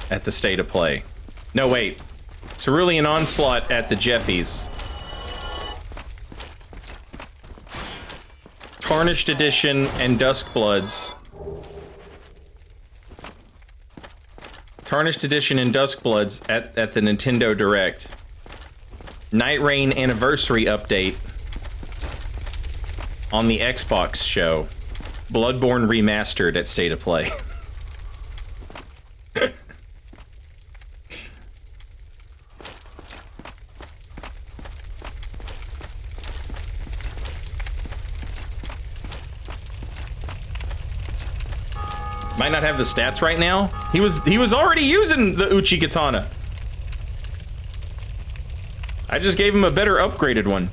at the State of Play. No, wait. Cerulean Onslaught at the Jeffies. Tarnished Edition and Duskbloods. Tarnished Edition and Duskbloods at the Nintendo Direct. Night Rain Anniversary Update on the Xbox show. Bloodborne Remastered at State of Play. Might not have the stats right now. He was already using the Uchi Katana. I just gave him a better upgraded one.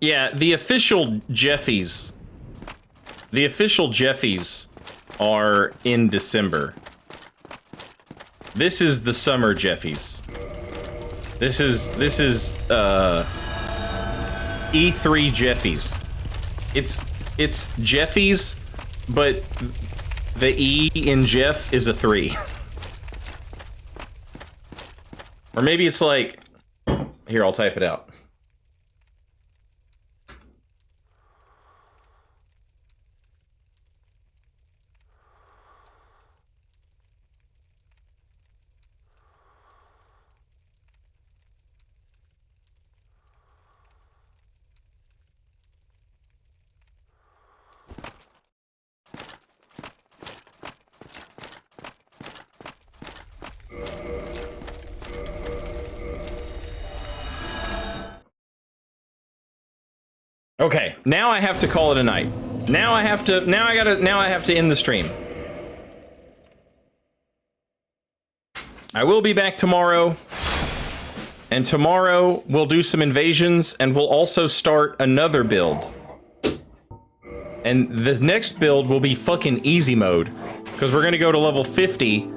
Yeah, the official Jeffies. The official Jeffies are in December. This is the summer Jeffies. This is E3 Jeffies. It's Jeffies, but the E in Jeff is a 3. Or maybe it's like, here, I'll type it out. Okay, now I have to call it a night. Now I have to end the stream. I will be back tomorrow. And tomorrow we'll do some invasions and we'll also start another build. And the next build will be fucking easy mode, because we're gonna go to level 50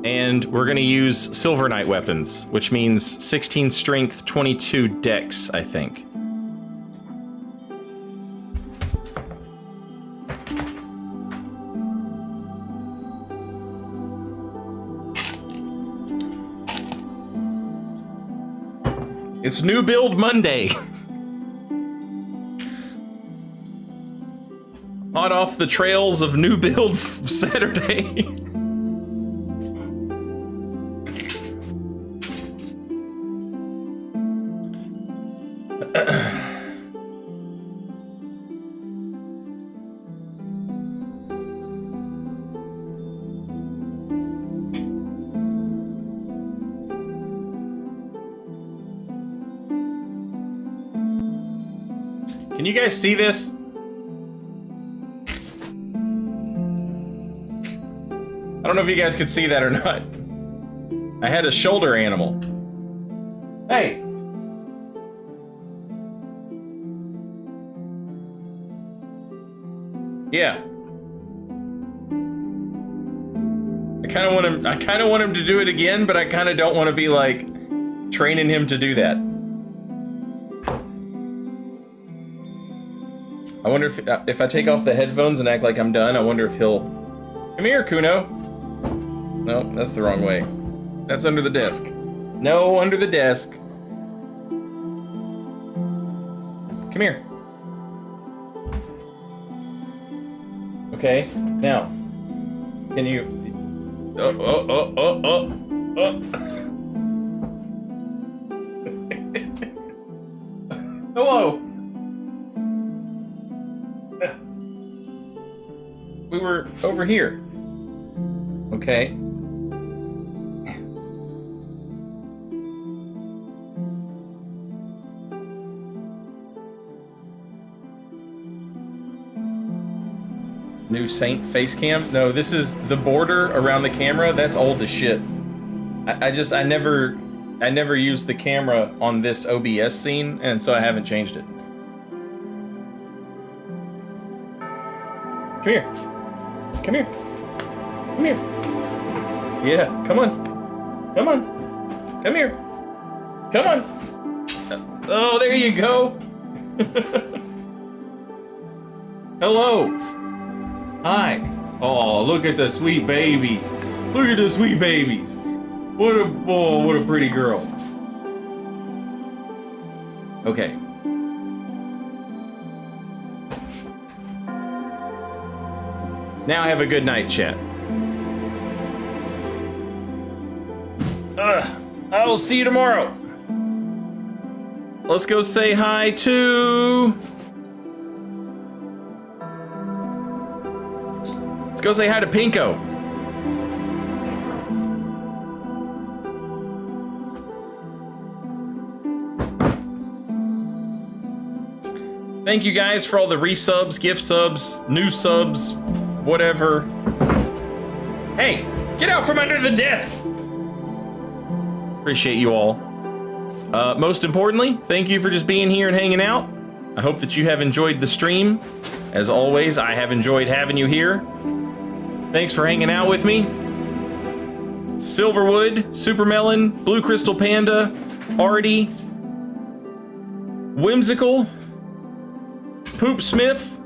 and we're gonna use Silver Knight weapons, which means 16 strength, 22 dex, I think. It's New Build Monday. Hot off the trails of New Build Saturday. Can you guys see this? I don't know if you guys could see that or not. I had a shoulder animal. Hey! Yeah. I kinda want him to do it again, but I kinda don't want to be like training him to do that. I wonder if I take off the headphones and act like I'm done, I wonder if he'll... Come here, Kuno! No, that's the wrong way. That's under the desk. No, under the desk. Come here. Okay, now. Can you... Oh. Hello! We were over here. Okay. New Saint face cam? No, this is the border around the camera. That's old as shit. I never used the camera on this OBS scene, and so I haven't changed it. Come here. Come here. Come here. Yeah, come on. Come on. Come here. Come on. Oh, there you go. Hello. Hi. Oh, look at the sweet babies. Look at the sweet babies. What a pretty girl. Okay. Now have a good night, chat. will see you tomorrow. Let's go say hi to... Let's go say hi to Pinko. Thank you guys for all the resubs, gift subs, new subs, whatever. Hey, get out from under the desk! Appreciate you all. Most importantly, thank you for just being here and hanging out. I hope that you have enjoyed the stream. As always, I have enjoyed having you here. Thanks for hanging out with me. Silverwood, Supermelon, Blue Crystal Panda, Artie, Whimsical, Poop Smith,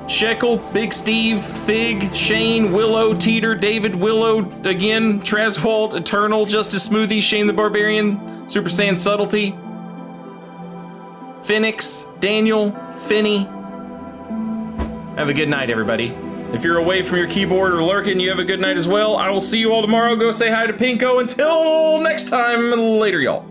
Shekel, Big Steve, Fig, Shane, Willow, Teeter, David, Willow, again, Traswalt, Eternal, Justice Smoothie, Shane the Barbarian, Super Saiyan Subtlety, Phoenix, Daniel, Finny. Have a good night, everybody. If you're away from your keyboard or lurking, you have a good night as well. I will see you all tomorrow. Go say hi to Pinko. Until next time, later, y'all.